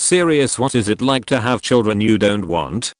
serious, what is it like to have children you don't want?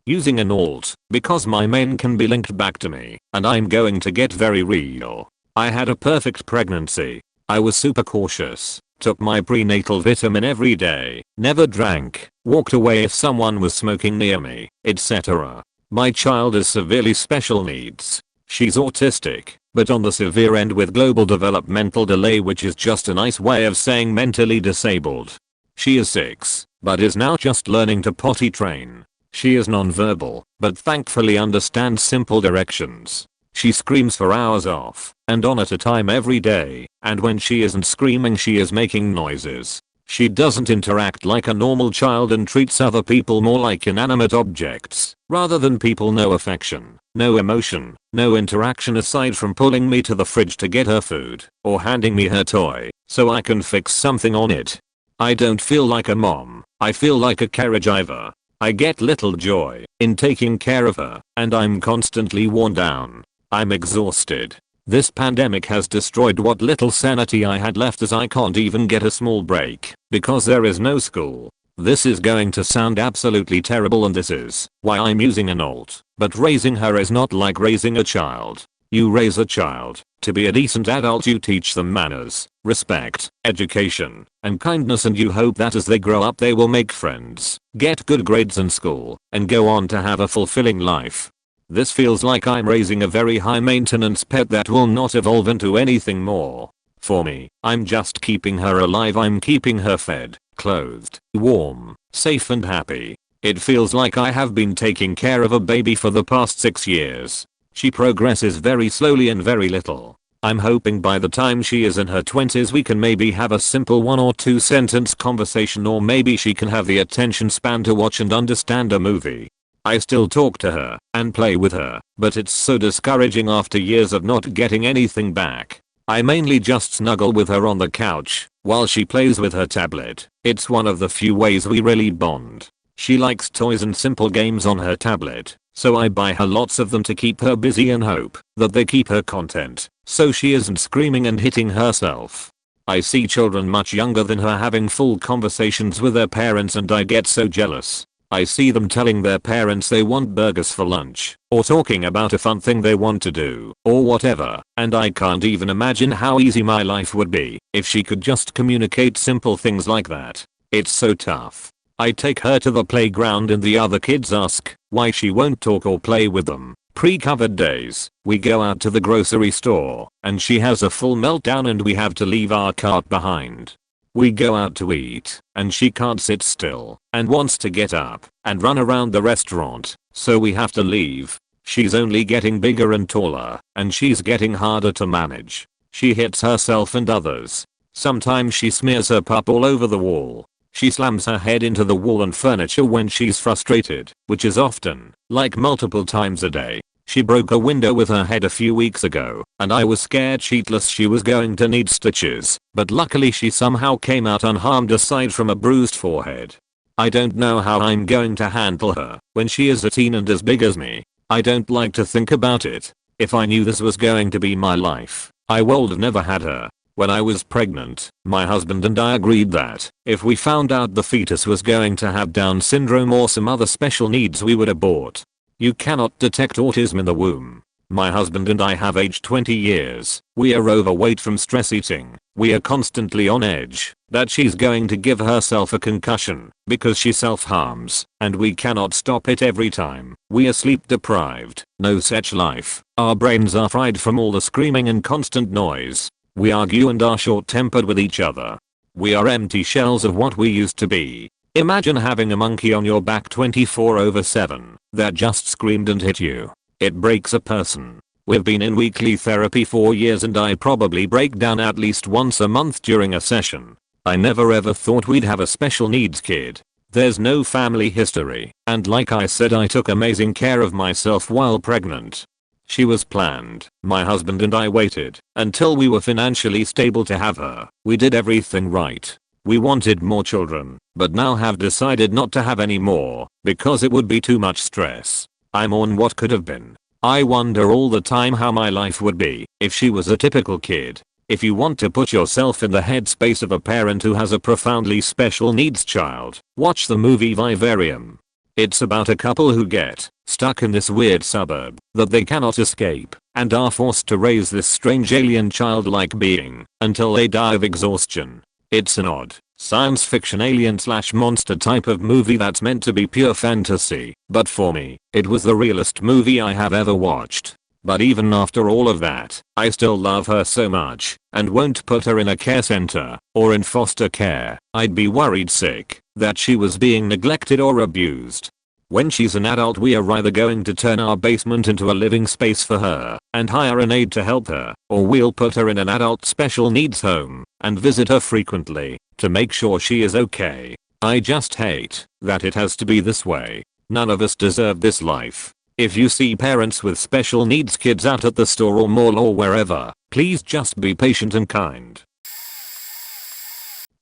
Using an alt, because my main can be linked back to me, and I'm going to get very real. I had a perfect pregnancy. I was super cautious, took my prenatal vitamin every day, never drank, walked away if someone was smoking near me, etc. My child is severely special needs. She's autistic, but on the severe end with global developmental delay, which is just a nice way of saying mentally disabled. She is 6, but is now just learning to potty train. She is nonverbal, but thankfully understands simple directions. She screams for hours off and on at a time every day, and when she isn't screaming she is making noises. She doesn't interact like a normal child and treats other people more like inanimate objects rather than people. No affection, no emotion, no interaction aside from pulling me to the fridge to get her food or handing me her toy so I can fix something on it. I don't feel like a mom, I feel like a caregiver. I get little joy in taking care of her, and I'm constantly worn down. I'm exhausted. This pandemic has destroyed what little sanity I had left, as I can't even get a small break because there is no school. This is going to sound absolutely terrible, and this is why I'm using an alt, but raising her is not like raising a child. You raise a child to be a decent adult. You teach them manners, respect, education, and kindness, and you hope that as they grow up they will make friends, get good grades in school, and go on to have a fulfilling life. This feels like I'm raising a very high maintenance pet that will not evolve into anything more. For me, I'm just keeping her alive. I'm keeping her fed, clothed, warm, safe and happy. It feels like I have been taking care of a baby for the past 6 years. She progresses very slowly and very little. I'm hoping by the time she is in her 20s we can maybe have a simple 1 or 2 sentence conversation, or maybe she can have the attention span to watch and understand a movie. I still talk to her and play with her, but it's so discouraging after years of not getting anything back. I mainly just snuggle with her on the couch while she plays with her tablet. It's one of the few ways we really bond. She likes toys and simple games on her tablet, so I buy her lots of them to keep her busy and hope that they keep her content so she isn't screaming and hitting herself. I see children much younger than her having full conversations with their parents and I get so jealous. I see them telling their parents they want burgers for lunch, or talking about a fun thing they want to do, or whatever, and I can't even imagine how easy my life would be if she could just communicate simple things like that. It's so tough. I take her to the playground and the other kids ask why she won't talk or play with them. Pre-COVID days, we go out to the grocery store, and she has a full meltdown and we have to leave our cart behind. We go out to eat, and she can't sit still, and wants to get up and run around the restaurant, so we have to leave. She's only getting bigger and taller, and she's getting harder to manage. She hits herself and others. Sometimes she smears her pup all over the wall. She slams her head into the wall and furniture when she's frustrated, which is often, like multiple times a day. She broke a window with her head a few weeks ago, and I was scared shitless she was going to need stitches, but luckily she somehow came out unharmed aside from a bruised forehead. I don't know how I'm going to handle her when she is a teen and as big as me. I don't like to think about it. If I knew this was going to be my life, I would have never had her. When I was pregnant, my husband and I agreed that if we found out the fetus was going to have Down syndrome or some other special needs we would abort. You cannot detect autism in the womb. My husband and I have aged 20 years. We are overweight from stress eating. We are constantly on edge that she's going to give herself a concussion because she self-harms, and we cannot stop it every time. We are sleep deprived. No such life. Our brains are fried from all the screaming and constant noise. We argue and are short-tempered with each other. We are empty shells of what we used to be. Imagine having a monkey on your back 24/7 that just screamed and hit you. It breaks a person. We've been in weekly therapy for years and I probably break down at least once a month during a session. I never ever thought we'd have a special needs kid. There's no family history, and like I said, I took amazing care of myself while pregnant. She was planned. My husband and I waited until we were financially stable to have her. We did everything right. We wanted more children, but now have decided not to have any more because it would be too much stress. I mourn what could have been. I wonder all the time how my life would be if she was a typical kid. If you want to put yourself in the headspace of a parent who has a profoundly special needs child, watch the movie Vivarium. It's about a couple who get stuck in this weird suburb that they cannot escape and are forced to raise this strange alien childlike being until they die of exhaustion. It's an odd, science fiction alien/monster type of movie that's meant to be pure fantasy, but for me, it was the realest movie I have ever watched. But even after all of that, I still love her so much and won't put her in a care center or in foster care. I'd be worried sick that she was being neglected or abused. When she's an adult, we are either going to turn our basement into a living space for her and hire an aide to help her, or we'll put her in an adult special needs home and visit her frequently to make sure she is okay. I just hate that it has to be this way. None of us deserve this life. If you see parents with special needs kids out at the store or mall or wherever, please just be patient and kind.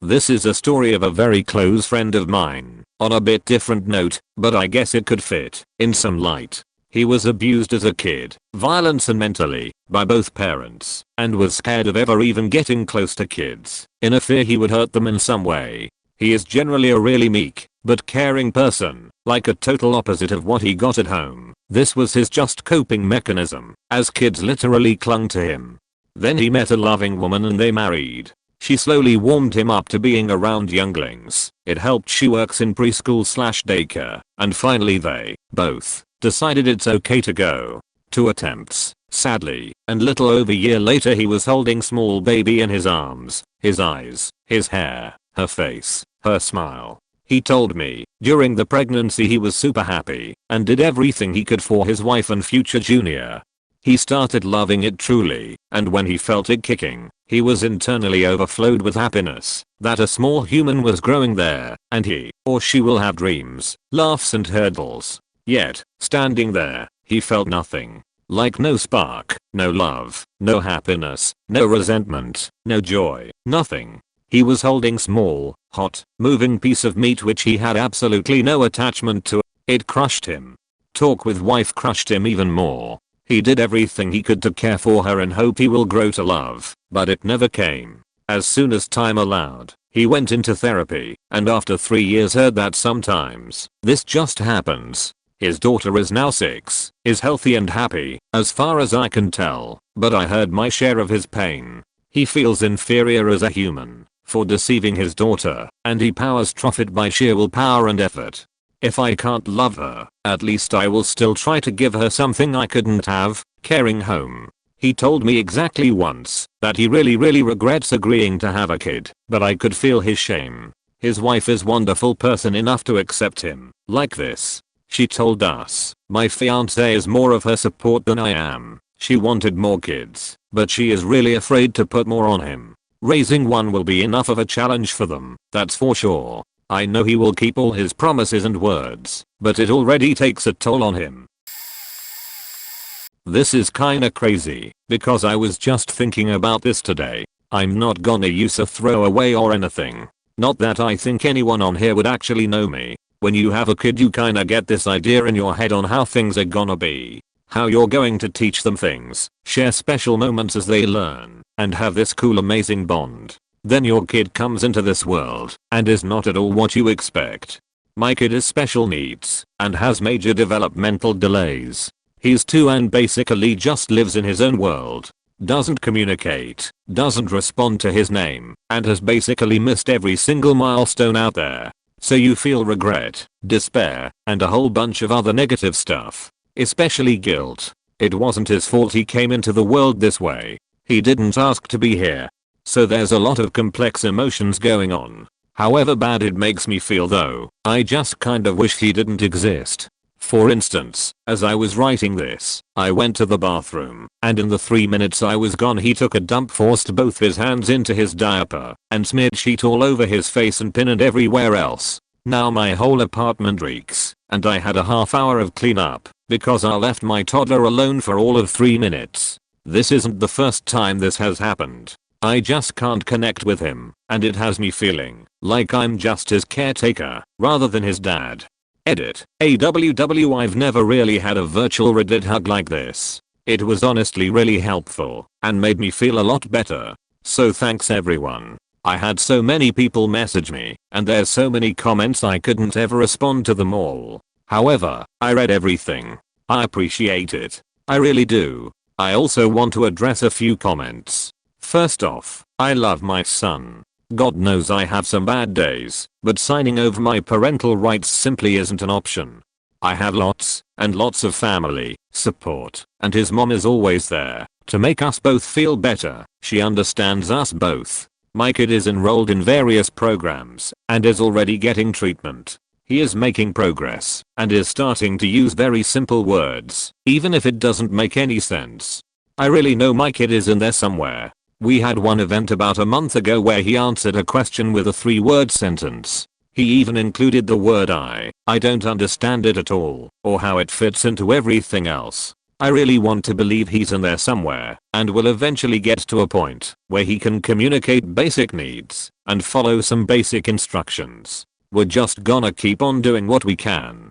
This is a story of a very close friend of mine, on a bit different note, but I guess it could fit in some light. He was abused as a kid, violence and mentally, by both parents, and was scared of ever even getting close to kids, in a fear he would hurt them in some way. He is generally a really meek, but caring person, like a total opposite of what he got at home. This was his just coping mechanism, as kids literally clung to him. Then he met a loving woman and they married. She slowly warmed him up to being around younglings. It helped. She works in preschool/daycare, and finally they both decided it's okay to go. 2 attempts, sadly, and little over a year later he was holding small baby in his arms, his eyes, his hair, her face, her smile. He told me, during the pregnancy he was super happy and did everything he could for his wife and future junior. He started loving it truly, and when he felt it kicking, he was internally overflowed with happiness that a small human was growing there, and he or she will have dreams, laughs and hurdles. Yet, standing there, he felt nothing. Like no spark, no love, no happiness, no resentment, no joy, nothing. He was holding small, hot, moving piece of meat which he had absolutely no attachment to. It crushed him. Talk with wife crushed him even more. He did everything he could to care for her and hope he will grow to love, but it never came. As soon as time allowed, he went into therapy, and after 3 years heard that sometimes this just happens. His daughter is now 6, is healthy and happy, as far as I can tell, but I heard my share of his pain. He feels inferior as a human for deceiving his daughter, and he powers through it by sheer willpower and effort. If I can't love her, at least I will still try to give her something I couldn't have, caring home. He told me exactly once that he really regrets agreeing to have a kid, but I could feel his shame. His wife is wonderful person enough to accept him like this. She told us, my fiance is more of her support than I am. She wanted more kids, but she is really afraid to put more on him. Raising one will be enough of a challenge for them, that's for sure. I know he will keep all his promises and words, but it already takes a toll on him. This is kinda crazy, because I was just thinking about this today. I'm not gonna use a throwaway or anything. Not that I think anyone on here would actually know me. When you have a kid you kinda get this idea in your head on how things are gonna be. How you're going to teach them things, share special moments as they learn, and have this cool amazing bond. Then your kid comes into this world and is not at all what you expect. My kid is special needs and has major developmental delays. He's 2 and basically just lives in his own world. Doesn't communicate, doesn't respond to his name, and has basically missed every single milestone out there. So you feel regret, despair, and a whole bunch of other negative stuff. Especially guilt. It wasn't his fault he came into the world this way. He didn't ask to be here. So there's a lot of complex emotions going on. However bad it makes me feel though, I just kind of wish he didn't exist. For instance, as I was writing this, I went to the bathroom, and in the 3 minutes I was gone he took a dump, forced both his hands into his diaper, and smeared sheet all over his face and pinned everywhere else. Now my whole apartment reeks, and I had a half hour of cleanup, because I left my toddler alone for all of 3 minutes. This isn't the first time this has happened. I just can't connect with him, and it has me feeling like I'm just his caretaker, rather than his dad. Edit. AWW. I've never really had a virtual Reddit hug like this. It was honestly really helpful, and made me feel a lot better. So thanks everyone. I had so many people message me, and there's so many comments I couldn't ever respond to them all. However, I read everything. I appreciate it. I really do. I also want to address a few comments. First off, I love my son. God knows I have some bad days, but signing over my parental rights simply isn't an option. I have lots and lots of family support, and his mom is always there to make us both feel better. She understands us both. My kid is enrolled in various programs and is already getting treatment. He is making progress and is starting to use very simple words, even if it doesn't make any sense. I really know my kid is in there somewhere. We had one event about a month ago where he answered a question with a 3-word sentence. He even included the word I don't understand it at all, or how it fits into everything else. I really want to believe he's in there somewhere and will eventually get to a point where he can communicate basic needs and follow some basic instructions. We're just gonna keep on doing what we can.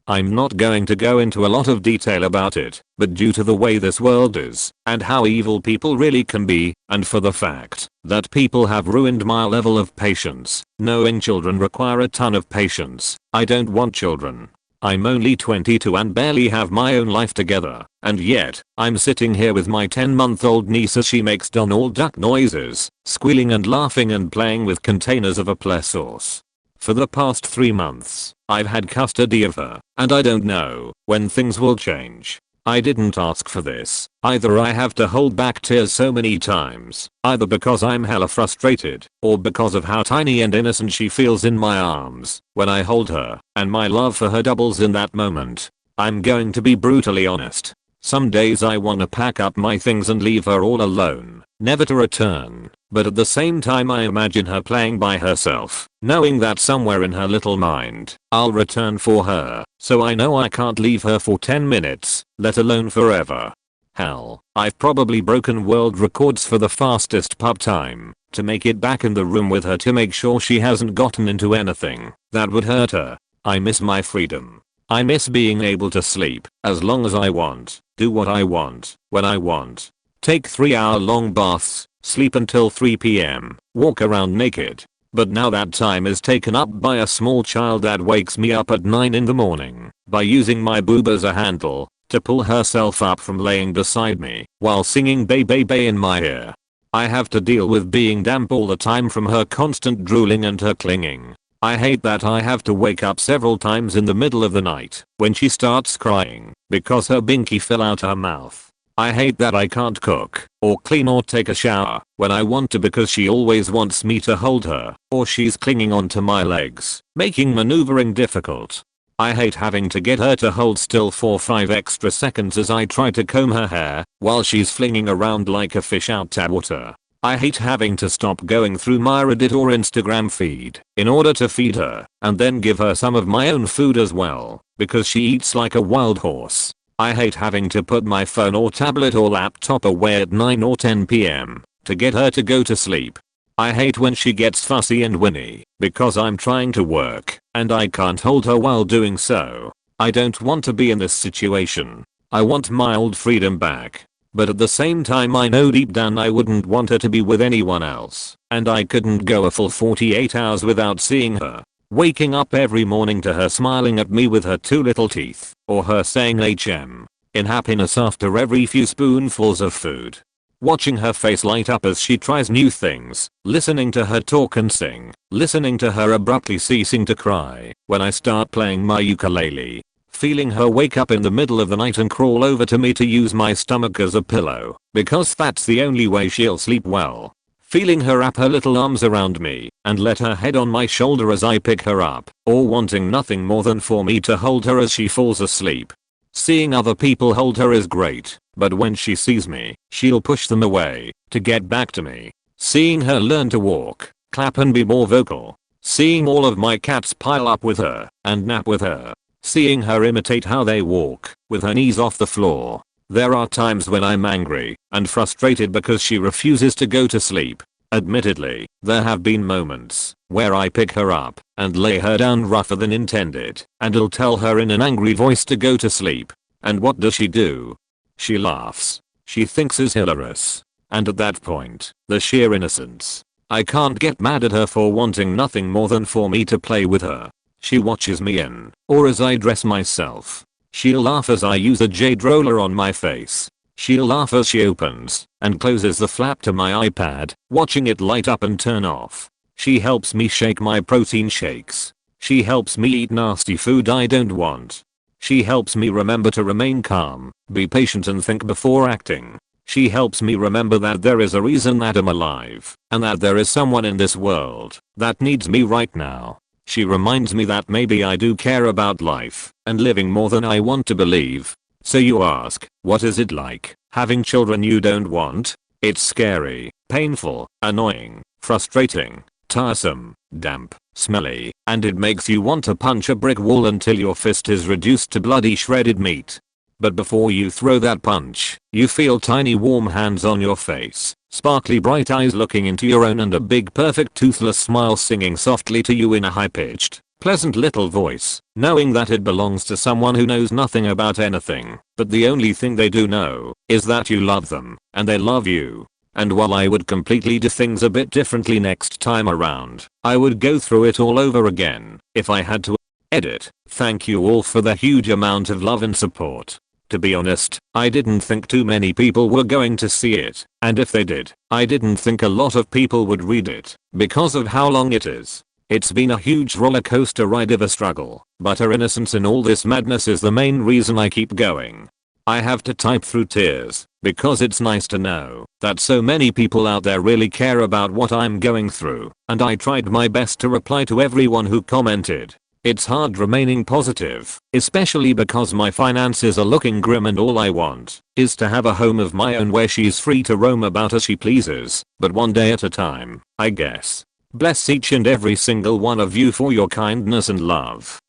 I'm not going to go into a lot of detail about it, but due to the way this world is, and how evil people really can be, and for the fact that people have ruined my level of patience, knowing children require a ton of patience, I don't want children. I'm only 22 and barely have my own life together, and yet, I'm sitting here with my 10-month-old niece as she makes Donald Duck noises, squealing and laughing and playing with containers of apple sauce. For the past 3 months, I've had custody of her, and I don't know when things will change. I didn't ask for this. Either I have to hold back tears so many times, either because I'm hella frustrated, or because of how tiny and innocent she feels in my arms when I hold her, and my love for her doubles in that moment. I'm going to be brutally honest. Some days I wanna pack up my things and leave her all alone, never to return, but at the same time I imagine her playing by herself, knowing that somewhere in her little mind, I'll return for her, so I know I can't leave her for 10 minutes, let alone forever. Hell, I've probably broken world records for the fastest pub time to make it back in the room with her to make sure she hasn't gotten into anything that would hurt her. I miss my freedom. I miss being able to sleep as long as I want, do what I want, when I want, take 3-hour-long baths, sleep until 3 p.m, walk around naked. But now that time is taken up by a small child that wakes me up at 9 in the morning by using my boob as a handle to pull herself up from laying beside me while singing "Bay Bay Bay" in my ear. I have to deal with being damp all the time from her constant drooling and her clinging. I hate that I have to wake up several times in the middle of the night when she starts crying because her binky fell out her mouth. I hate that I can't cook or clean or take a shower when I want to because she always wants me to hold her, or she's clinging onto my legs, making maneuvering difficult. I hate having to get her to hold still for 5 extra seconds as I try to comb her hair while she's flinging around like a fish out of water. I hate having to stop going through my Reddit or Instagram feed in order to feed her and then give her some of my own food as well because she eats like a wild horse. I hate having to put my phone or tablet or laptop away at 9 or 10 p.m. to get her to go to sleep. I hate when she gets fussy and whinny because I'm trying to work and I can't hold her while doing so. I don't want to be in this situation. I want my old freedom back. But at the same time I know deep down I wouldn't want her to be with anyone else, and I couldn't go a full 48 hours without seeing her. Waking up every morning to her smiling at me with her 2 little teeth, or her saying HM in happiness after every few spoonfuls of food. Watching her face light up as she tries new things, listening to her talk and sing, listening to her abruptly ceasing to cry when I start playing my ukulele. Feeling her wake up in the middle of the night and crawl over to me to use my stomach as a pillow, because that's the only way she'll sleep well. Feeling her wrap her little arms around me and let her head on my shoulder as I pick her up, or wanting nothing more than for me to hold her as she falls asleep. Seeing other people hold her is great, but when she sees me, she'll push them away to get back to me. Seeing her learn to walk, clap and be more vocal. Seeing all of my cats pile up with her and nap with her. Seeing her imitate how they walk, with her knees off the floor. There are times when I'm angry and frustrated because she refuses to go to sleep. Admittedly, there have been moments where I pick her up and lay her down rougher than intended, and I'll tell her in an angry voice to go to sleep. And what does she do? She laughs. She thinks it's hilarious. And at that point, the sheer innocence. I can't get mad at her for wanting nothing more than for me to play with her. She watches me in, or as I dress myself. She'll laugh as I use a jade roller on my face. She'll laugh as she opens and closes the flap to my iPad, watching it light up and turn off. She helps me shake my protein shakes. She helps me eat nasty food I don't want. She helps me remember to remain calm, be patient and think before acting. She helps me remember that there is a reason that I'm alive, and that there is someone in this world that needs me right now. She reminds me that maybe I do care about life and living more than I want to believe. So you ask, what is it like having children you don't want? It's scary, painful, annoying, frustrating, tiresome, damp, smelly, and it makes you want to punch a brick wall until your fist is reduced to bloody shredded meat. But before you throw that punch, you feel tiny warm hands on your face, sparkly bright eyes looking into your own and a big perfect toothless smile singing softly to you in a high-pitched, pleasant little voice, knowing that it belongs to someone who knows nothing about anything, but the only thing they do know is that you love them, and they love you. And while I would completely do things a bit differently next time around, I would go through it all over again, if I had to. Edit. Thank you all for the huge amount of love and support. To be honest, I didn't think too many people were going to see it, and if they did, I didn't think a lot of people would read it, because of how long it is. It's been a huge roller coaster ride of a struggle, but her innocence in all this madness is the main reason I keep going. I have to type through tears, because it's nice to know that so many people out there really care about what I'm going through, and I tried my best to reply to everyone who commented. It's hard remaining positive, especially because my finances are looking grim and all I want is to have a home of my own where she's free to roam about as she pleases, but one day at a time, I guess. Bless each and every single one of you for your kindness and love.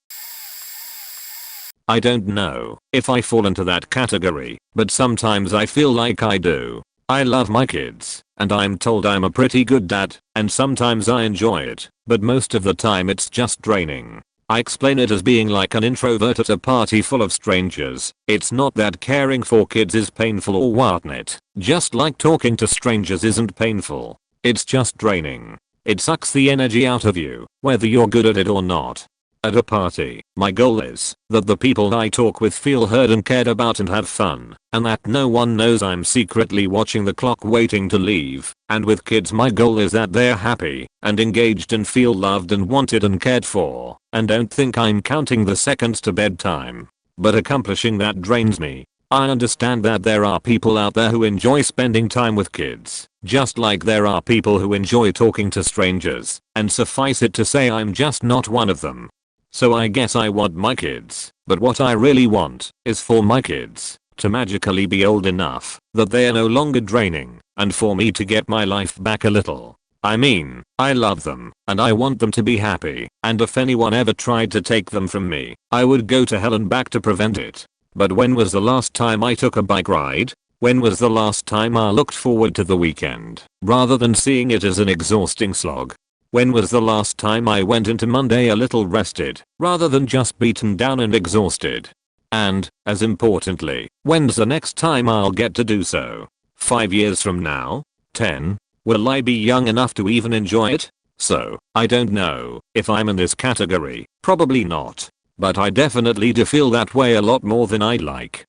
I don't know if I fall into that category, but sometimes I feel like I do. I love my kids, and I'm told I'm a pretty good dad, and sometimes I enjoy it, but most of the time it's just draining. I explain it as being like an introvert at a party full of strangers. It's not that caring for kids is painful or whatnot, just like talking to strangers isn't painful. It's just draining. It sucks the energy out of you, whether you're good at it or not. At a party, my goal is that the people I talk with feel heard and cared about and have fun, and that no one knows I'm secretly watching the clock waiting to leave. And with kids my goal is that they're happy and engaged and feel loved and wanted and cared for, and don't think I'm counting the seconds to bedtime. But accomplishing that drains me. I understand that there are people out there who enjoy spending time with kids, just like there are people who enjoy talking to strangers, and suffice it to say I'm just not one of them. So I guess I want my kids, but what I really want is for my kids to magically be old enough that they are no longer draining, and for me to get my life back a little. I mean, I love them, and I want them to be happy, and if anyone ever tried to take them from me, I would go to hell and back to prevent it. But when was the last time I took a bike ride? When was the last time I looked forward to the weekend, rather than seeing it as an exhausting slog? When was the last time I went into Monday a little rested, rather than just beaten down and exhausted? And, as importantly, when's the next time I'll get to do so? 5 years from now? 10? Will I be young enough to even enjoy it? So, I don't know if I'm in this category, probably not. But I definitely do feel that way a lot more than I'd like.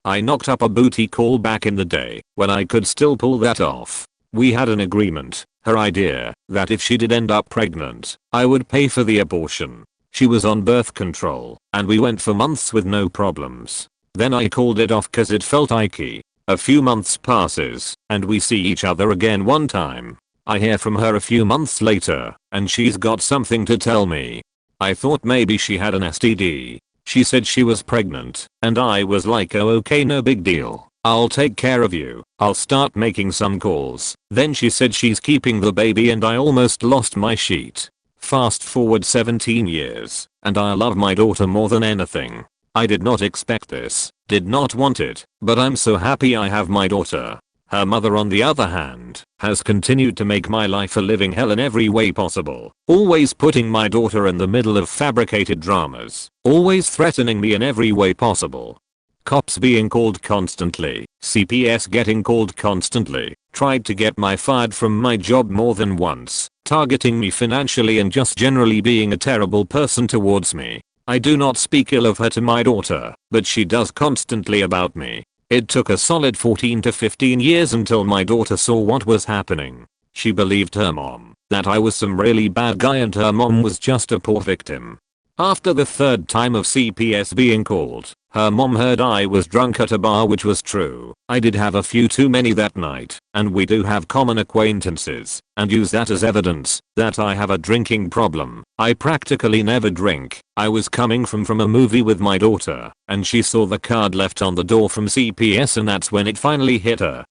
I knocked up a booty call back in the day when I could still pull that off. We had an agreement, her idea, that if she did end up pregnant, I would pay for the abortion. She was on birth control, and we went for months with no problems. Then I called it off cause it felt icky. A few months passes, and we see each other again one time. I hear from her a few months later, and she's got something to tell me. I thought maybe she had an STD. She said she was pregnant, and I was like, oh okay, no big deal. I'll take care of you. I'll start making some calls. Then she said she's keeping the baby and I almost lost my shit. Fast forward 17 years, and I love my daughter more than anything. I did not expect this, did not want it, but I'm so happy I have my daughter. Her mother on the other hand, has continued to make my life a living hell in every way possible, always putting my daughter in the middle of fabricated dramas, always threatening me in every way possible. Cops being called constantly, CPS getting called constantly, tried to get me fired from my job more than once, targeting me financially and just generally being a terrible person towards me. I do not speak ill of her to my daughter, but she does constantly about me. It took a solid 14 to 15 years until my daughter saw what was happening. She believed her mom, that I was some really bad guy and her mom was just a poor victim. After the third time of CPS being called, her mom heard I was drunk at a bar, which was true. I did have a few too many that night, and we do have common acquaintances, and use that as evidence that I have a drinking problem. I practically never drink. I was coming from a movie with my daughter, and she saw the card left on the door from CPS, and that's when it finally hit her.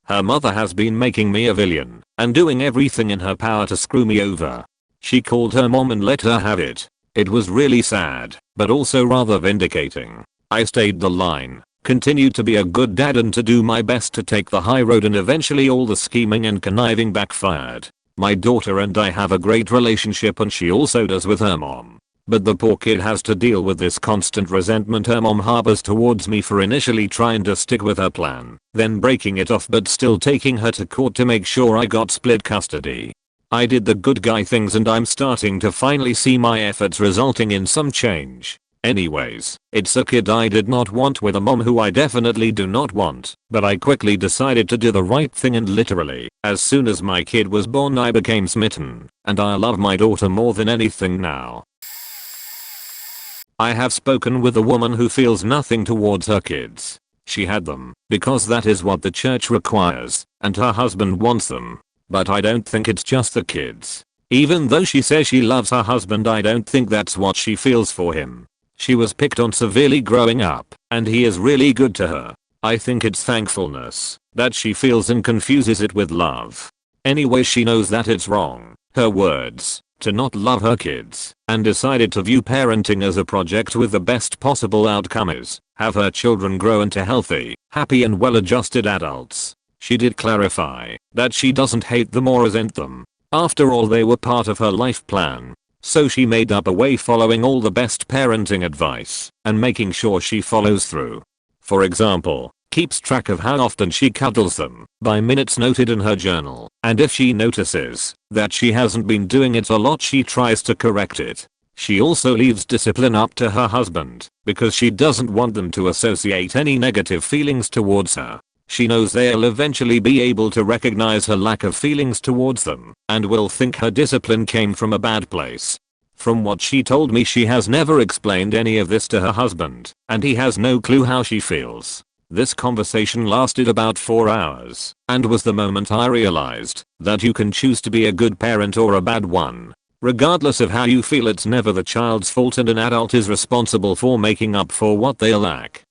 Her mother has been making me a villain and doing everything in her power to screw me over. She called her mom and let her have it. It was really sad, but also rather vindicating. I stayed the line, continued to be a good dad and to do my best to take the high road, and eventually all the scheming and conniving backfired. My daughter and I have a great relationship and she also does with her mom. But the poor kid has to deal with this constant resentment her mom harbors towards me for initially trying to stick with her plan, then breaking it off but still taking her to court to make sure I got split custody. I did the good guy things and I'm starting to finally see my efforts resulting in some change. Anyways, it's a kid I did not want with a mom who I definitely do not want, but I quickly decided to do the right thing and literally, as soon as my kid was born I became smitten, and I love my daughter more than anything now. I have spoken with a woman who feels nothing towards her kids. She had them, because that is what the church requires, and her husband wants them. But I don't think it's just the kids. Even though she says she loves her husband, I don't think that's what she feels for him. She was picked on severely growing up, and he is really good to her. I think it's thankfulness that she feels and confuses it with love. Anyway, she knows that it's wrong, her words, to not love her kids, and decided to view parenting as a project with the best possible outcome is have her children grow into healthy, happy and well-adjusted adults. She did clarify that she doesn't hate them or resent them. After all, they were part of her life plan. So she made up a way following all the best parenting advice and making sure she follows through. For example, keeps track of how often she cuddles them by minutes noted in her journal, and if she notices that she hasn't been doing it a lot, she tries to correct it. She also leaves discipline up to her husband because she doesn't want them to associate any negative feelings towards her. She knows they'll eventually be able to recognize her lack of feelings towards them and will think her discipline came from a bad place. From what she told me, she has never explained any of this to her husband, and he has no clue how she feels. This conversation lasted about 4 hours, and was the moment I realized that you can choose to be a good parent or a bad one. Regardless of how you feel, it's never the child's fault and an adult is responsible for making up for what they lack.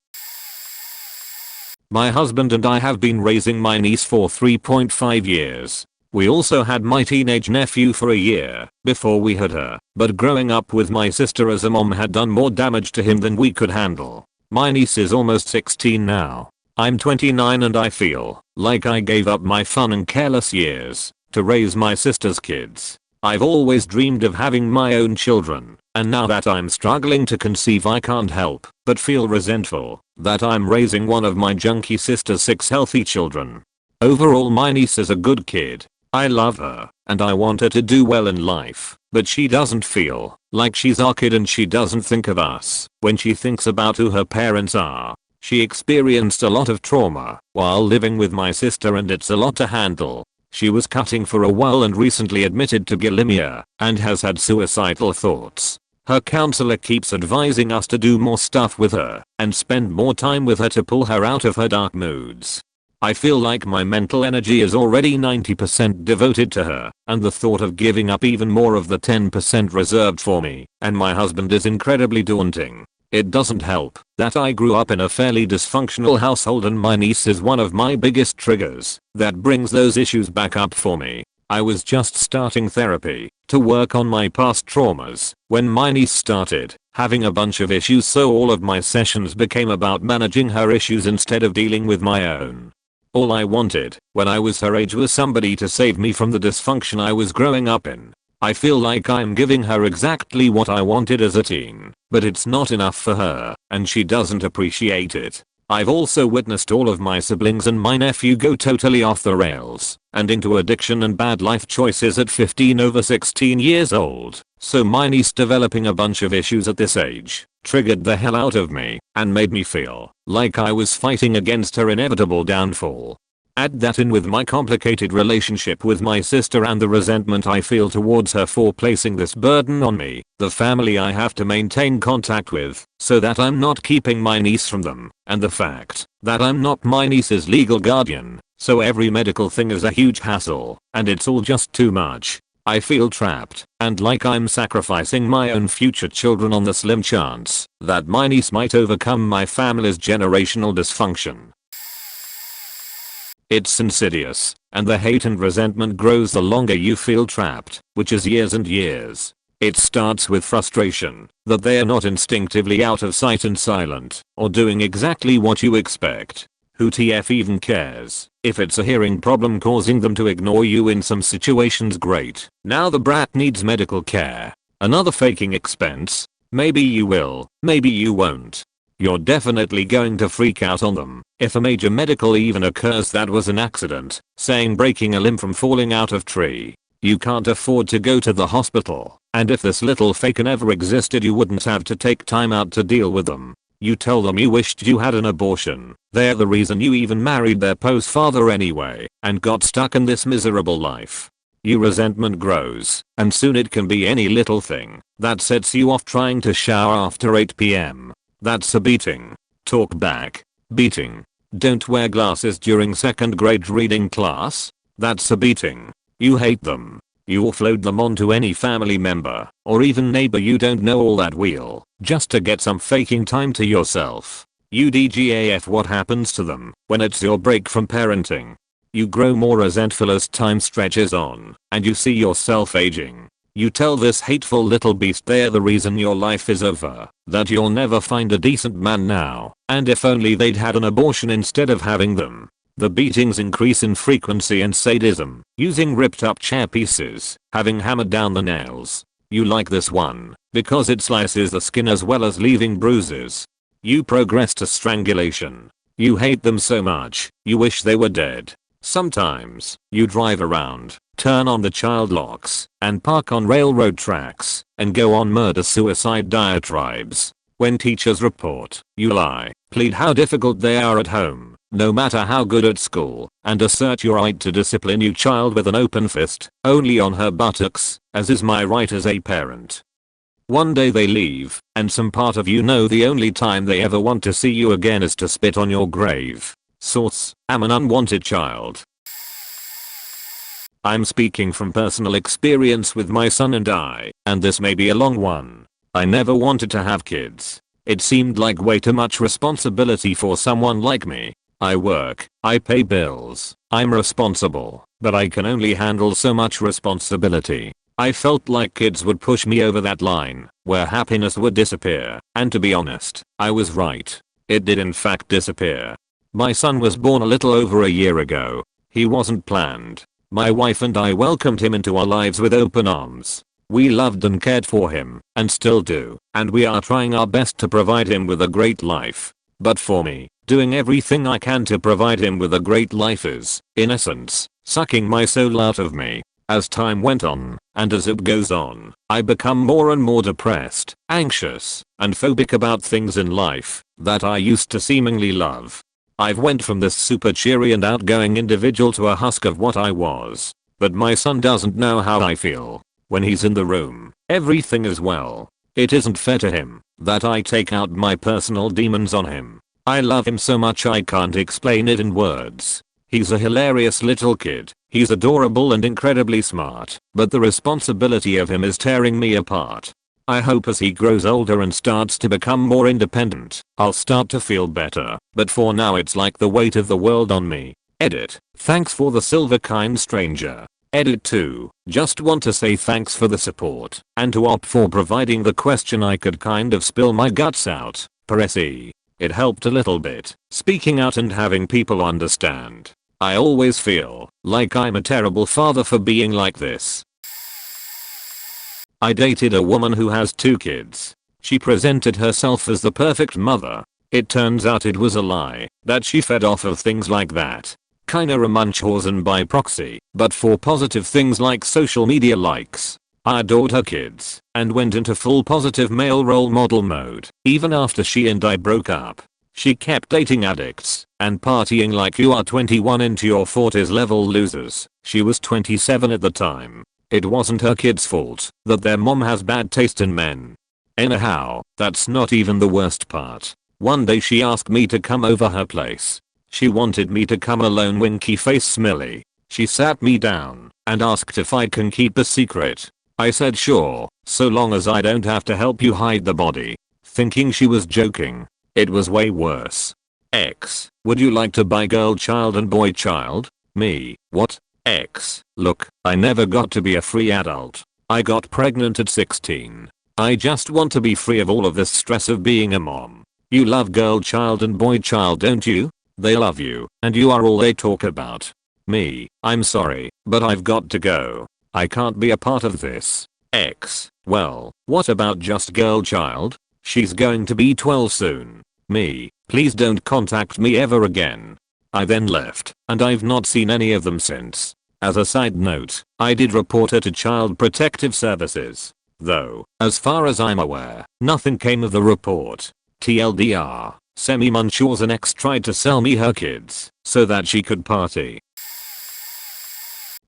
My husband and I have been raising my niece for 3.5 years. We also had my teenage nephew for a year before we had her, but growing up with my sister as a mom had done more damage to him than we could handle. My niece is almost 16 now. I'm 29 and I feel like I gave up my fun and careless years to raise my sister's kids. I've always dreamed of having my own children, and now that I'm struggling to conceive, I can't help but feel resentful that I'm raising one of my junky sister's 6 healthy children. Overall, my niece is a good kid. I love her, and I want her to do well in life, but she doesn't feel like she's our kid and she doesn't think of us when she thinks about who her parents are. She experienced a lot of trauma while living with my sister and it's a lot to handle. She was cutting for a while and recently admitted to bulimia and has had suicidal thoughts. Her counselor keeps advising us to do more stuff with her and spend more time with her to pull her out of her dark moods. I feel like my mental energy is already 90% devoted to her, and the thought of giving up even more of the 10% reserved for me and my husband is incredibly daunting. It doesn't help that I grew up in a fairly dysfunctional household and my niece is one of my biggest triggers that brings those issues back up for me. I was just starting therapy to work on my past traumas when my niece started having a bunch of issues, so all of my sessions became about managing her issues instead of dealing with my own. All I wanted when I was her age was somebody to save me from the dysfunction I was growing up in. I feel like I'm giving her exactly what I wanted as a teen, but it's not enough for her, and she doesn't appreciate it. I've also witnessed all of my siblings and my nephew go totally off the rails and into addiction and bad life choices at 15 over 16 years old, so my niece developing a bunch of issues at this age triggered the hell out of me and made me feel like I was fighting against her inevitable downfall. Add that in with my complicated relationship with my sister and the resentment I feel towards her for placing this burden on me, the family I have to maintain contact with so that I'm not keeping my niece from them, and the fact that I'm not my niece's legal guardian, so every medical thing is a huge hassle, and it's all just too much. I feel trapped and like I'm sacrificing my own future children on the slim chance that my niece might overcome my family's generational dysfunction. It's insidious, and the hate and resentment grows the longer you feel trapped, which is years and years. It starts with frustration that they are not instinctively out of sight and silent, or doing exactly what you expect. Who TF even cares? If it's a hearing problem causing them to ignore you in some situations, great. Now the brat needs medical care. Another faking expense? Maybe you will, maybe you won't. You're definitely going to freak out on them if a major medical even occurs that was an accident, saying breaking a limb from falling out of tree. You can't afford to go to the hospital, and if this little faker never existed you wouldn't have to take time out to deal with them. You tell them you wished you had an abortion. They're the reason you even married their post father anyway, and got stuck in this miserable life. Your resentment grows, and soon it can be any little thing that sets you off trying to shower after 8 p.m. That's a beating. Talk back. Beating. Don't wear glasses during second grade reading class. That's a beating. You hate them. You offload them onto any family member or even neighbor you don't know all that wheel just to get some faking time to yourself. UDGAF, what happens to them when it's your break from parenting? You grow more resentful as time stretches on and you see yourself aging. You tell this hateful little beast they're the reason your life is over, that you'll never find a decent man now, and if only they'd had an abortion instead of having them. The beatings increase in frequency and sadism, using ripped up chair pieces, having hammered down the nails. You like this one because it slices the skin as well as leaving bruises. You progress to strangulation. You hate them so much, you wish they were dead. Sometimes, you drive around, turn on the child locks, and park on railroad tracks, and go on murder-suicide diatribes. When teachers report, you lie, plead how difficult they are at home, no matter how good at school, and assert your right to discipline your child with an open fist, only on her buttocks, as is my right as a parent. One day they leave, and some part of you know the only time they ever want to see you again is to spit on your grave. Source: am an unwanted child. I'm speaking from personal experience with my son and I, and this may be a long one. I never wanted to have kids. It seemed like way too much responsibility for someone like me. I work, I pay bills, I'm responsible, but I can only handle so much responsibility. I felt like kids would push me over that line, where happiness would disappear, and to be honest, I was right. It did in fact disappear. My son was born a little over a year ago. He wasn't planned. My wife and I welcomed him into our lives with open arms. We loved and cared for him, and still do, and we are trying our best to provide him with a great life. But for me, doing everything I can to provide him with a great life is, in essence, sucking my soul out of me. As time went on, and as it goes on, I become more and more depressed, anxious, and phobic about things in life that I used to seemingly love. I've went from this super cheery and outgoing individual to a husk of what I was. But my son doesn't know how I feel. When he's in the room, everything is well. It isn't fair to him that I take out my personal demons on him. I love him so much I can't explain it in words. He's a hilarious little kid. He's adorable and incredibly smart, but the responsibility of him is tearing me apart. I hope as he grows older and starts to become more independent, I'll start to feel better, but for now it's like the weight of the world on me. Edit. Thanks for the silver, kind stranger. Edit 2. Just want to say thanks for the support, and to Op for providing the question I could kind of spill my guts out. Press E. It helped a little bit, speaking out and having people understand. I always feel like I'm a terrible father for being like this. I dated a woman who has 2 kids. She presented herself as the perfect mother. It turns out it was a lie, that she fed off of things like that. Kinda a Munchausen by proxy, but for positive things like social media likes. I adored her kids, and went into full positive male role model mode, even after she and I broke up. She kept dating addicts, and partying like you are 21 into your 40s level losers. She was 27 at the time. It wasn't her kids' fault that their mom has bad taste in men. Anyhow, that's not even the worst part. One day she asked me to come over her place. She wanted me to come alone, winky face Smiley. She sat me down and asked if I can keep a secret. I said sure, so long as I don't have to help you hide the body. Thinking she was joking. It was way worse. X, would you like to buy girl child and boy child? Me, what? X, look, I never got to be a free adult. I got pregnant at 16. I just want to be free of all of this stress of being a mom. You love girl child and boy child, don't you? They love you, and you are all they talk about. Me, I'm sorry, but I've got to go. I can't be a part of this. X, well, what about just girl child? She's going to be 12 soon. Me, please don't contact me ever again. I then left, and I've not seen any of them since. As a side note, I did report her to Child Protective Services. Though, as far as I'm aware, nothing came of the report. TLDR, Semi-Munchausen X tried to sell me her kids so that she could party.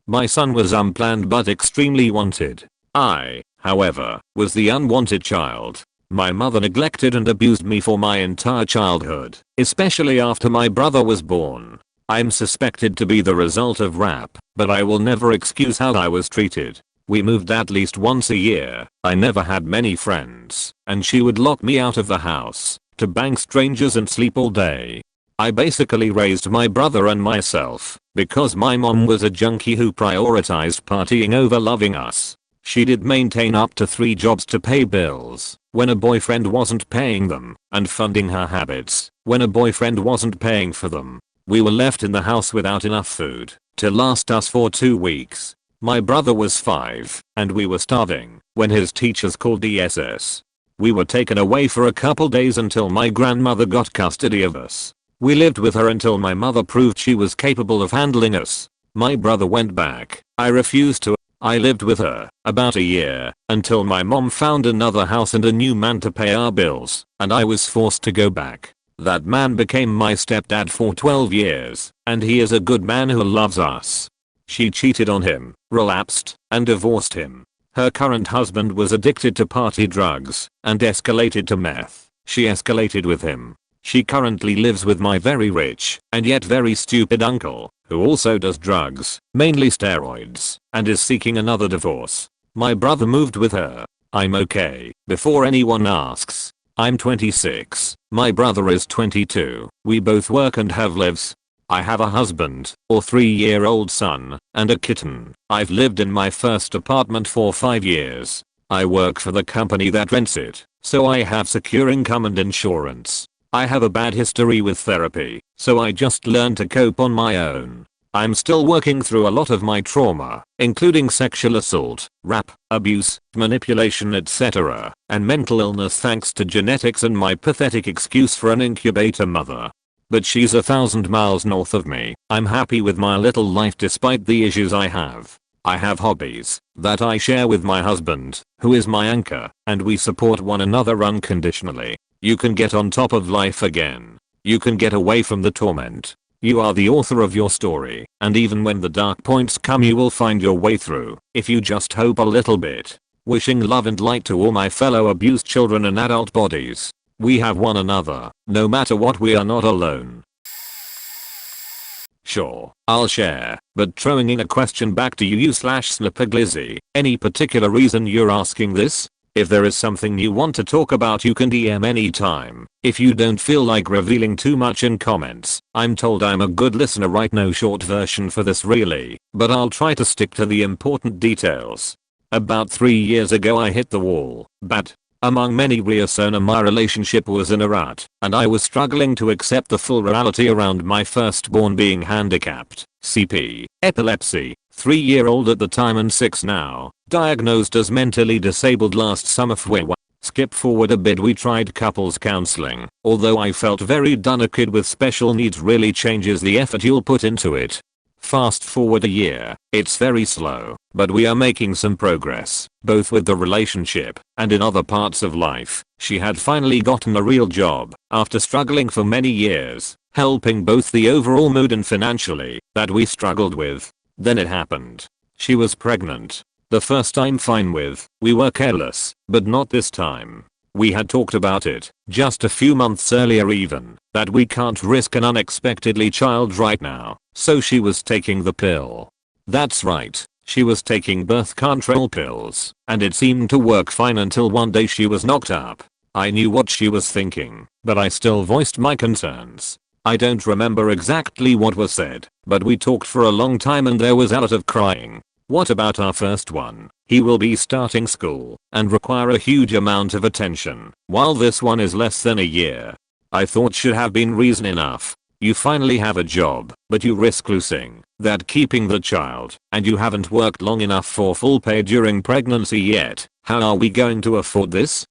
My son was unplanned but extremely wanted. I, however, was the unwanted child. My mother neglected and abused me for my entire childhood, especially after my brother was born. I'm suspected to be the result of rap, but I will never excuse how I was treated. We moved at least once a year. I never had many friends, and she would lock me out of the house to bang strangers and sleep all day. I basically raised my brother and myself because my mom was a junkie who prioritized partying over loving us. She did maintain up to 3 jobs to pay bills when a boyfriend wasn't paying them, and funding her habits when a boyfriend wasn't paying for them. We were left in the house without enough food to last us for 2 weeks. My brother was 5, and we were starving when his teachers called the SS. We were taken away for a couple days until my grandmother got custody of us. We lived with her until my mother proved she was capable of handling us. My brother went back. I refused to. I lived with her about a year until my mom found another house and a new man to pay our bills, and I was forced to go back. That man became my stepdad for 12 years, and he is a good man who loves us. She cheated on him, relapsed, and divorced him. Her current husband was addicted to party drugs and escalated to meth. She escalated with him. She currently lives with my very rich and yet very stupid uncle, who also does drugs, mainly steroids, and is seeking another divorce. My brother moved with her. I'm okay. Before anyone asks, I'm 26. My brother is 22. We both work and have lives. I have a husband, or 3-year-old son, and a kitten. I've lived in my first apartment for 5 years. I work for the company that rents it, so I have secure income and insurance. I have a bad history with therapy, so I just learned to cope on my own. I'm still working through a lot of my trauma, including sexual assault, rap, abuse, manipulation, etc., and mental illness thanks to genetics and my pathetic excuse for an incubator mother. But she's 1,000 miles north of me. I'm happy with my little life despite the issues I have. I have hobbies that I share with my husband, who is my anchor, and we support one another unconditionally. You can get on top of life again. You can get away from the torment. You are the author of your story, and even when the dark points come you will find your way through, if you just hope a little bit. Wishing love and light to all my fellow abused children and adult bodies. We have one another. No matter what, we are not alone. Sure, I'll share, but throwing in a question back to you/Snipperglizzy. Any particular reason you're asking this? If there is something you want to talk about you can DM anytime. If you don't feel like revealing too much in comments, I'm told I'm a good listener. Right, no short version for this really, but I'll try to stick to the important details. About 3 years ago I hit the wall. Bad. Among many reasons my relationship was in a rut, and I was struggling to accept the full reality around my firstborn being handicapped, CP, epilepsy, 3-year-old at the time and 6 now, diagnosed as mentally disabled last summer. Skip forward a bit, we tried couples counseling. Although I felt very done, a kid with special needs really changes the effort you'll put into it. Fast forward a year, it's very slow, but we are making some progress, both with the relationship and in other parts of life. She had finally gotten a real job, after struggling for many years, helping both the overall mood and financially, that we struggled with. Then it happened. She was pregnant. The first I'm fine with, we were careless, but not this time. We had talked about it, just a few months earlier even, that we can't risk an unexpectedly child right now, so she was taking the pill. That's right, she was taking birth control pills, and it seemed to work fine until one day she was knocked up. I knew what she was thinking, but I still voiced my concerns. I don't remember exactly what was said, but we talked for a long time and there was a lot of crying. What about our first one? He will be starting school and require a huge amount of attention, while this one is less than a year. I thought should have been reason enough. You finally have a job, but you risk losing that keeping the child, and you haven't worked long enough for full pay during pregnancy yet. How are we going to afford this?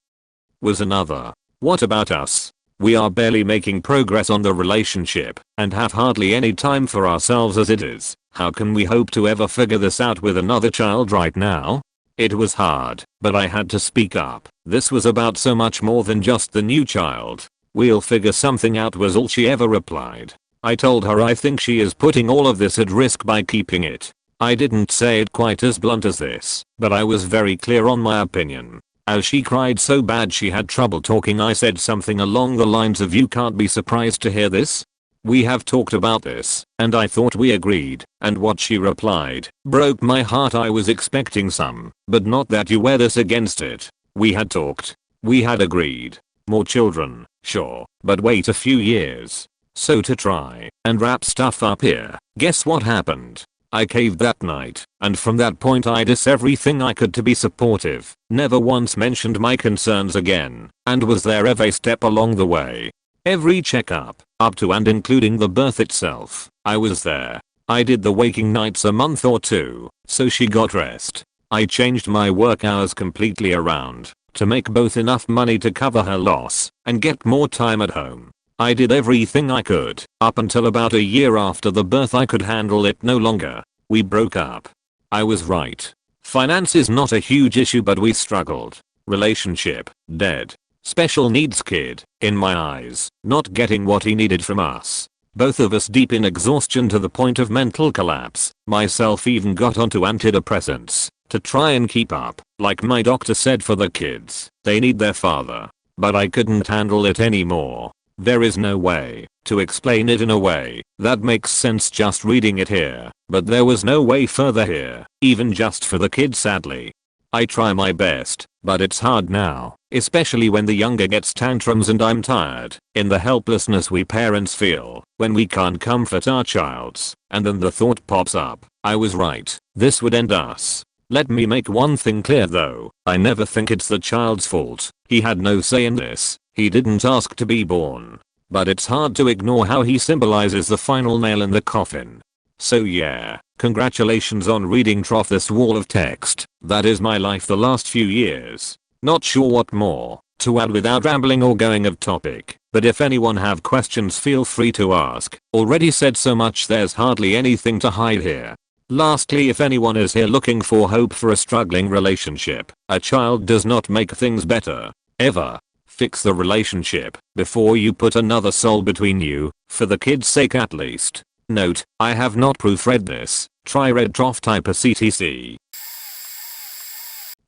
Was another. What about us? We are barely making progress on the relationship and have hardly any time for ourselves as it is. How can we hope to ever figure this out with another child right now? It was hard, but I had to speak up. This was about so much more than just the new child. We'll figure something out was all she ever replied. I told her I think she is putting all of this at risk by keeping it. I didn't say it quite as blunt as this, but I was very clear on my opinion. As she cried so bad she had trouble talking, I said something along the lines of, "You can't be surprised to hear this? We have talked about this, and I thought we agreed." And what she replied broke my heart. I was expecting some, but not that you wear this against it. We had talked. We had agreed. More children, sure, but wait a few years. So to try and wrap stuff up here, guess what happened? I caved that night, and from that point I did everything I could to be supportive, never once mentioned my concerns again, and was there every step along the way. Every checkup, up to and including the birth itself, I was there. I did the waking nights a month or two, so she got rest. I changed my work hours completely around, to make both enough money to cover her loss, and get more time at home. I did everything I could. Up until about a year after the birth I could handle it no longer. We broke up. I was right. Finance is not a huge issue, but we struggled. Relationship, dead. Special needs kid, in my eyes, not getting what he needed from us. Both of us deep in exhaustion to the point of mental collapse. Myself even got onto antidepressants to try and keep up. Like my doctor said for the kids, they need their father. But I couldn't handle it anymore. There is no way to explain it in a way that makes sense just reading it here, but there was no way further here, even just for the kid sadly. I try my best, but it's hard now, especially when the younger gets tantrums and I'm tired, in the helplessness we parents feel when we can't comfort our childs, and then the thought pops up, I was right, this would end us. Let me make one thing clear though, I never think it's the child's fault. He had no say in this. He didn't ask to be born. But it's hard to ignore how he symbolizes the final nail in the coffin. So yeah, congratulations on reading Trough this wall of text. That is my life the last few years. Not sure what more to add without rambling or going off topic, but if anyone have questions feel free to ask. Already said so much, there's hardly anything to hide here. Lastly, if anyone is here looking for hope for a struggling relationship, a child does not make things better. Ever. Fix the relationship before you put another soul between you, for the kid's sake at least. Note, I have not proofread this. Try red trough type a CTC.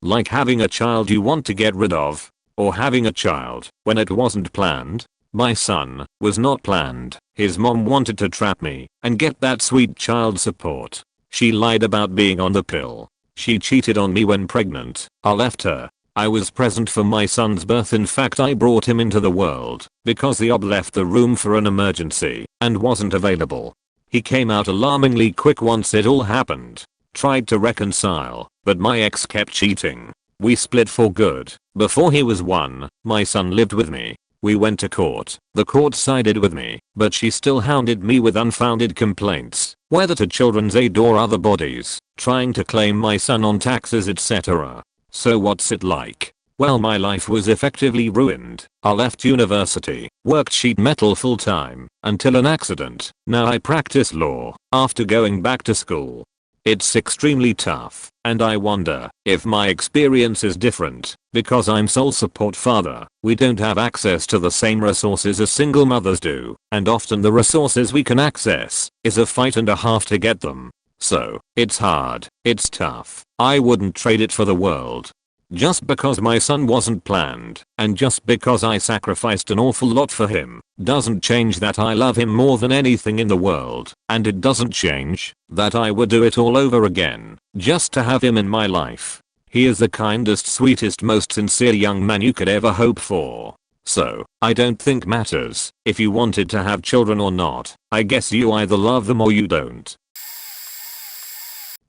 Like having a child you want to get rid of, or having a child when it wasn't planned. My son was not planned. His mom wanted to trap me and get that sweet child support. She lied about being on the pill. She cheated on me when pregnant. I left her. I was present for my son's birth. In fact, I brought him into the world because the OB left the room for an emergency and wasn't available. He came out alarmingly quick once it all happened. Tried to reconcile, but my ex kept cheating. We split for good. Before he was 1, my son lived with me. We went to court. The court sided with me, but she still hounded me with unfounded complaints, whether to children's aid or other bodies. trying to claim my son on taxes etc. So what's it like? Well, my life was effectively ruined. I left university, worked sheet metal full time, until an accident. Now I practice law, after going back to school. It's extremely tough, and I wonder if my experience is different, because I'm sole support father. We don't have access to the same resources as single mothers do, and often the resources we can access is a fight and a half to get them. So, it's hard, it's tough. I wouldn't trade it for the world. Just because my son wasn't planned, and just because I sacrificed an awful lot for him, doesn't change that I love him more than anything in the world, and it doesn't change that I would do it all over again, just to have him in my life. He is the kindest, sweetest, most sincere young man you could ever hope for. So, I don't think matters if you wanted to have children or not. I guess you either love them or you don't.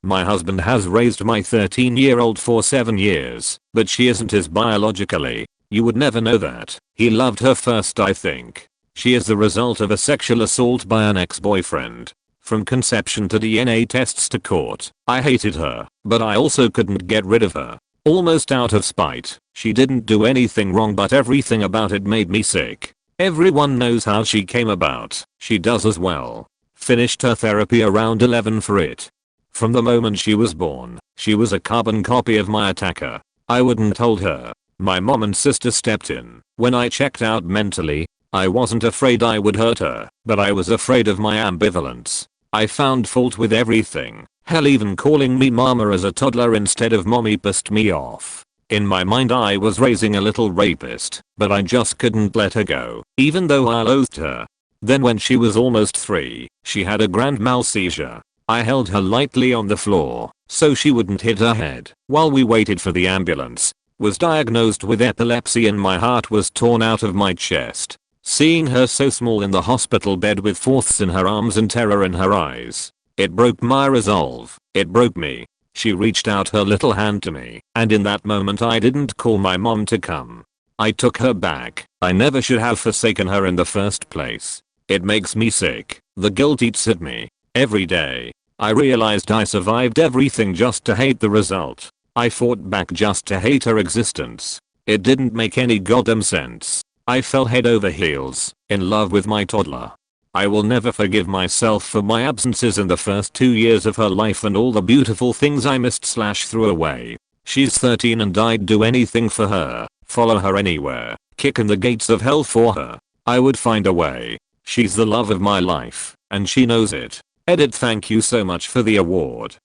My husband has raised my 13-year-old for 7 years, but she isn't his biologically. You would never know that. He loved her first, I think. She is the result of a sexual assault by an ex-boyfriend. From conception to DNA tests to court, I hated her, but I also couldn't get rid of her. Almost out of spite. She didn't do anything wrong, but everything about it made me sick. Everyone knows how she came about. She does as well. Finished her therapy around 11 for it. From the moment she was born, she was a carbon copy of my attacker. I wouldn't hold her. My mom and sister stepped in. When I checked out mentally, I wasn't afraid I would hurt her, but I was afraid of my ambivalence. I found fault with everything. Hell, even calling me mama as a toddler instead of mommy pissed me off. In my mind I was raising a little rapist, but I just couldn't let her go, even though I loathed her. Then when she was almost 3, she had a grand mal seizure. I held her lightly on the floor, so she wouldn't hit her head, while we waited for the ambulance. Was diagnosed with epilepsy and my heart was torn out of my chest. Seeing her so small in the hospital bed with fourths in her arms and terror in her eyes. It broke my resolve. It broke me. She reached out her little hand to me, and in that moment I didn't call my mom to come. I took her back. I never should have forsaken her in the first place. It makes me sick. The guilt eats at me. Every day. I realized I survived everything just to hate the result. I fought back just to hate her existence. It didn't make any goddamn sense. I fell head over heels, in love with my toddler. I will never forgive myself for my absences in the first 2 years of her life and all the beautiful things I missed/threw away. She's 13 and I'd do anything for her, follow her anywhere, kick in the gates of hell for her. I would find a way. She's the love of my life, and she knows it. Edit. Thank you so much for the award.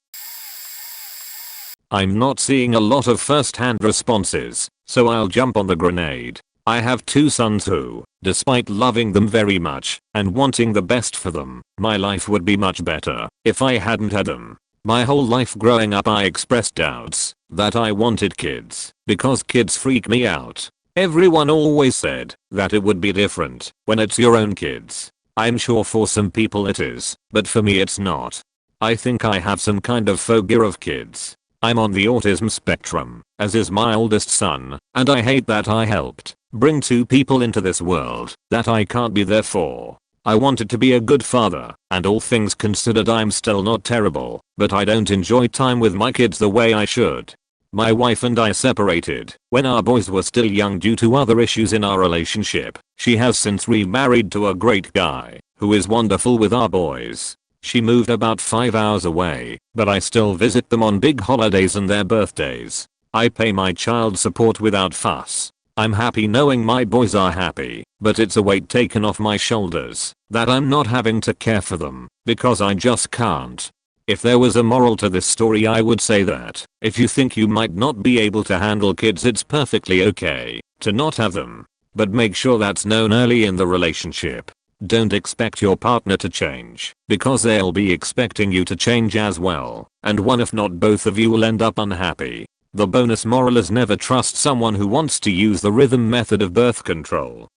I'm not seeing a lot of first-hand responses, so I'll jump on the grenade. I have 2 sons who, despite loving them very much and wanting the best for them, my life would be much better if I hadn't had them. My whole life growing up I expressed doubts that I wanted kids because kids freak me out. Everyone always said that it would be different when it's your own kids. I'm sure for some people it is, but for me it's not. I think I have some kind of phobia of kids. I'm on the autism spectrum, as is my oldest son, and I hate that I helped bring 2 people into this world that I can't be there for. I wanted to be a good father, and all things considered I'm still not terrible, but I don't enjoy time with my kids the way I should. My wife and I separated when our boys were still young due to other issues in our relationship. She has since remarried to a great guy who is wonderful with our boys. She moved about 5 hours away, but I still visit them on big holidays and their birthdays. I pay my child support without fuss. I'm happy knowing my boys are happy, but it's a weight taken off my shoulders that I'm not having to care for them because I just can't. If there was a moral to this story I would say that if you think you might not be able to handle kids it's perfectly okay to not have them. But make sure that's known early in the relationship. Don't expect your partner to change because they'll be expecting you to change as well, and one if not both of you will end up unhappy. The bonus moral is never trust someone who wants to use the rhythm method of birth control.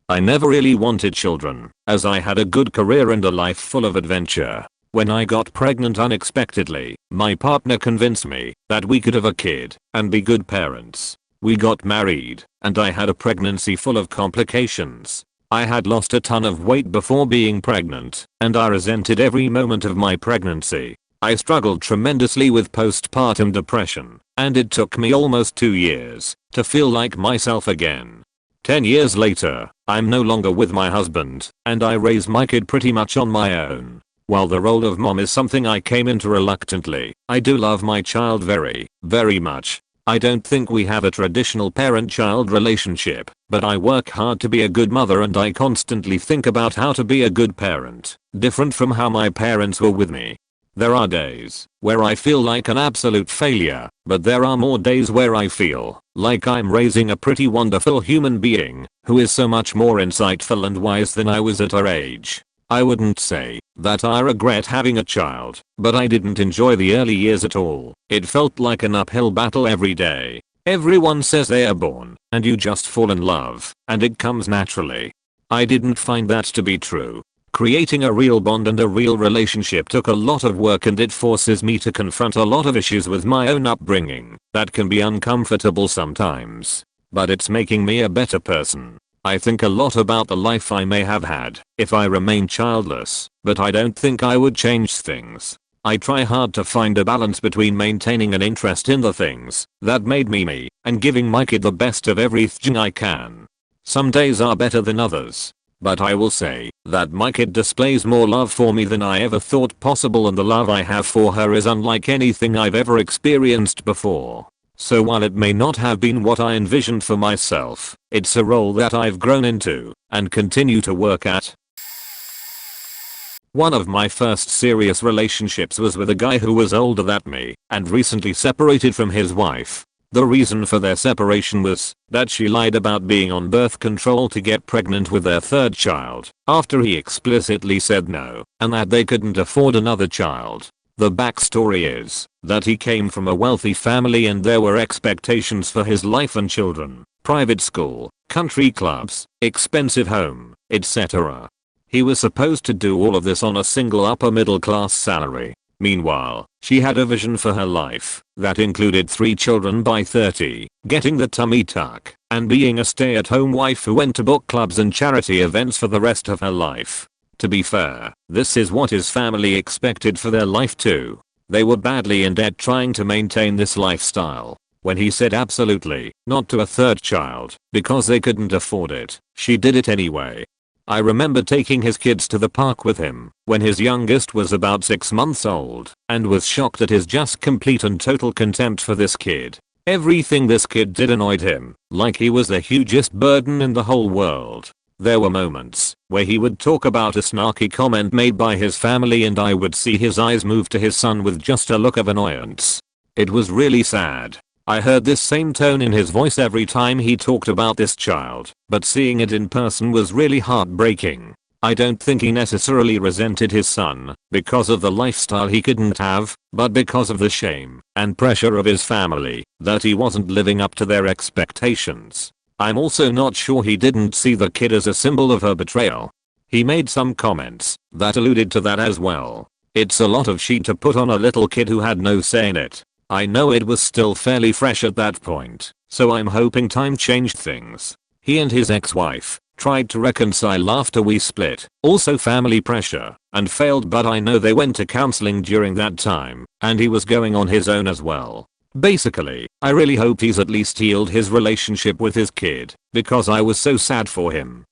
I never really wanted children, as I had a good career and a life full of adventure. When I got pregnant unexpectedly, my partner convinced me that we could have a kid and be good parents. We got married, and I had a pregnancy full of complications. I had lost a ton of weight before being pregnant, and I resented every moment of my pregnancy. I struggled tremendously with postpartum depression, and it took me almost 2 years to feel like myself again. 10 years later, I'm no longer with my husband, and I raise my kid pretty much on my own. While the role of mom is something I came into reluctantly, I do love my child very, very much. I don't think we have a traditional parent-child relationship, but I work hard to be a good mother and I constantly think about how to be a good parent, different from how my parents were with me. There are days where I feel like an absolute failure, but there are more days where I feel like I'm raising a pretty wonderful human being who is so much more insightful and wise than I was at her age. I wouldn't say that I regret having a child, but I didn't enjoy the early years at all. It felt like an uphill battle every day. Everyone says they are born, and you just fall in love, and it comes naturally. I didn't find that to be true. Creating a real bond and a real relationship took a lot of work, and it forces me to confront a lot of issues with my own upbringing that can be uncomfortable sometimes. But it's making me a better person. I think a lot about the life I may have had if I remained childless, but I don't think I would change things. I try hard to find a balance between maintaining an interest in the things that made me me and giving my kid the best of everything I can. Some days are better than others, but I will say that my kid displays more love for me than I ever thought possible, and the love I have for her is unlike anything I've ever experienced before. So while it may not have been what I envisioned for myself, it's a role that I've grown into and continue to work at. One of my first serious relationships was with a guy who was older than me and recently separated from his wife. The reason for their separation was that she lied about being on birth control to get pregnant with their third child after he explicitly said no and that they couldn't afford another child. The backstory is that he came from a wealthy family and there were expectations for his life and children, private school, country clubs, expensive home, etc. He was supposed to do all of this on a single upper middle class salary. Meanwhile, she had a vision for her life that included 3 children by 30, getting the tummy tuck, and being a stay-at-home wife who went to book clubs and charity events for the rest of her life. To be fair, this is what his family expected for their life too. They were badly in debt trying to maintain this lifestyle. When he said absolutely not to a third child because they couldn't afford it, she did it anyway. I remember taking his kids to the park with him when his youngest was about 6 months old and was shocked at his just complete and total contempt for this kid. Everything this kid did annoyed him, like he was the hugest burden in the whole world. There were moments where he would talk about a snarky comment made by his family and I would see his eyes move to his son with just a look of annoyance. It was really sad. I heard this same tone in his voice every time he talked about this child, but seeing it in person was really heartbreaking. I don't think he necessarily resented his son because of the lifestyle he couldn't have, but because of the shame and pressure of his family that he wasn't living up to their expectations. I'm also not sure he didn't see the kid as a symbol of her betrayal. He made some comments that alluded to that as well. It's a lot of shit to put on a little kid who had no say in it. I know it was still fairly fresh at that point, so I'm hoping time changed things. He and his ex-wife tried to reconcile after we split, also family pressure, and failed, but I know they went to counseling during that time, and he was going on his own as well. Basically, I really hope he's at least healed his relationship with his kid, because I was so sad for him.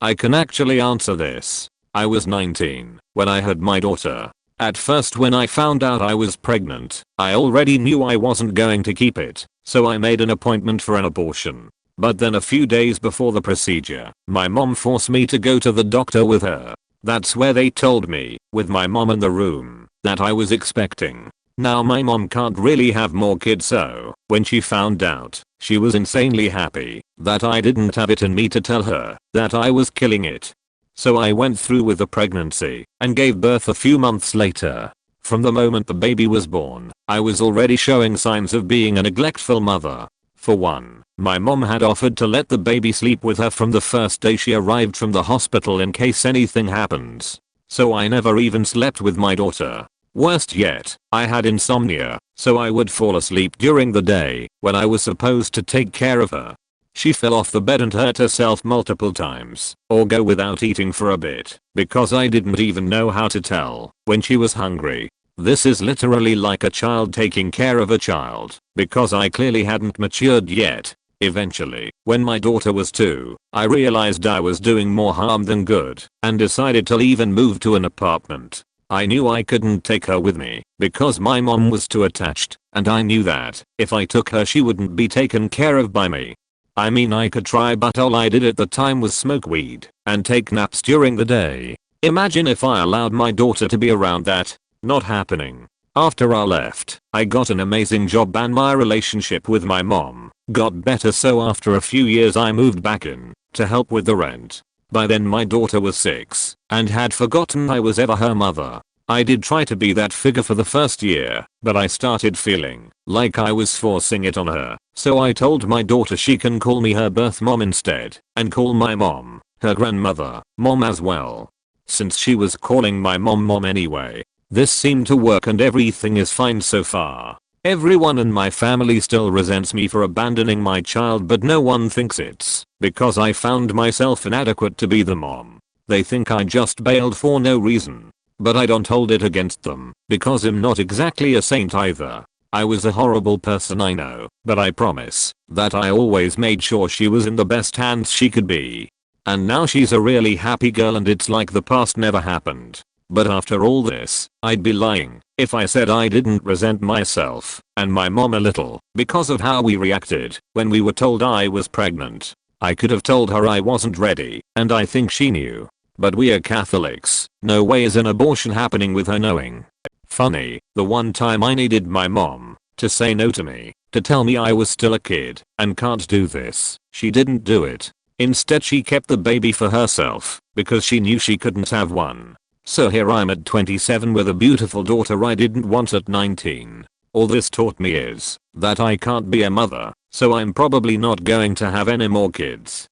I can actually answer this. I was 19 when I had my daughter. At first, when I found out I was pregnant, I already knew I wasn't going to keep it, so I made an appointment for an abortion. But then a few days before the procedure, my mom forced me to go to the doctor with her. That's where they told me, with my mom in the room, that I was expecting. Now my mom can't really have more kids, so when she found out, she was insanely happy that I didn't have it in me to tell her that I was killing it. So I went through with the pregnancy and gave birth a few months later. From the moment the baby was born, I was already showing signs of being a neglectful mother. For one, my mom had offered to let the baby sleep with her from the first day she arrived from the hospital in case anything happens. So I never even slept with my daughter. Worst yet, I had insomnia, so I would fall asleep during the day when I was supposed to take care of her. She fell off the bed and hurt herself multiple times, or go without eating for a bit, because I didn't even know how to tell when she was hungry. This is literally like a child taking care of a child, because I clearly hadn't matured yet. Eventually, when my daughter was 2, I realized I was doing more harm than good, and decided to leave and move to an apartment. I knew I couldn't take her with me, because my mom was too attached, and I knew that, if I took her she wouldn't be taken care of by me. I mean, I could try, but all I did at the time was smoke weed, and take naps during the day. Imagine if I allowed my daughter to be around that. Not happening. After I left, I got an amazing job and my relationship with my mom got better, so after a few years I moved back in to help with the rent. By then my daughter was 6 and had forgotten I was ever her mother. I did try to be that figure for the first year, but I started feeling like I was forcing it on her, so I told my daughter she can call me her birth mom instead, and call my mom her grandmother mom as well. Since she was calling my mom anyway, this seemed to work and everything is fine so far. Everyone in my family still resents me for abandoning my child, but no one thinks it's because I found myself inadequate to be the mom. They think I just bailed for no reason. But I don't hold it against them, because I'm not exactly a saint either. I was a horrible person, I know, but I promise that I always made sure she was in the best hands she could be. And now she's a really happy girl and it's like the past never happened. But after all this, I'd be lying if I said I didn't resent myself and my mom a little because of how we reacted when we were told I was pregnant. I could have told her I wasn't ready, and I think she knew. But we are Catholics, no way is an abortion happening with her knowing. Funny, the one time I needed my mom to say no to me, to tell me I was still a kid and can't do this, she didn't do it. Instead she kept the baby for herself because she knew she couldn't have one. So here I'm at 27 with a beautiful daughter I didn't want at 19. All this taught me is that I can't be a mother, so I'm probably not going to have any more kids.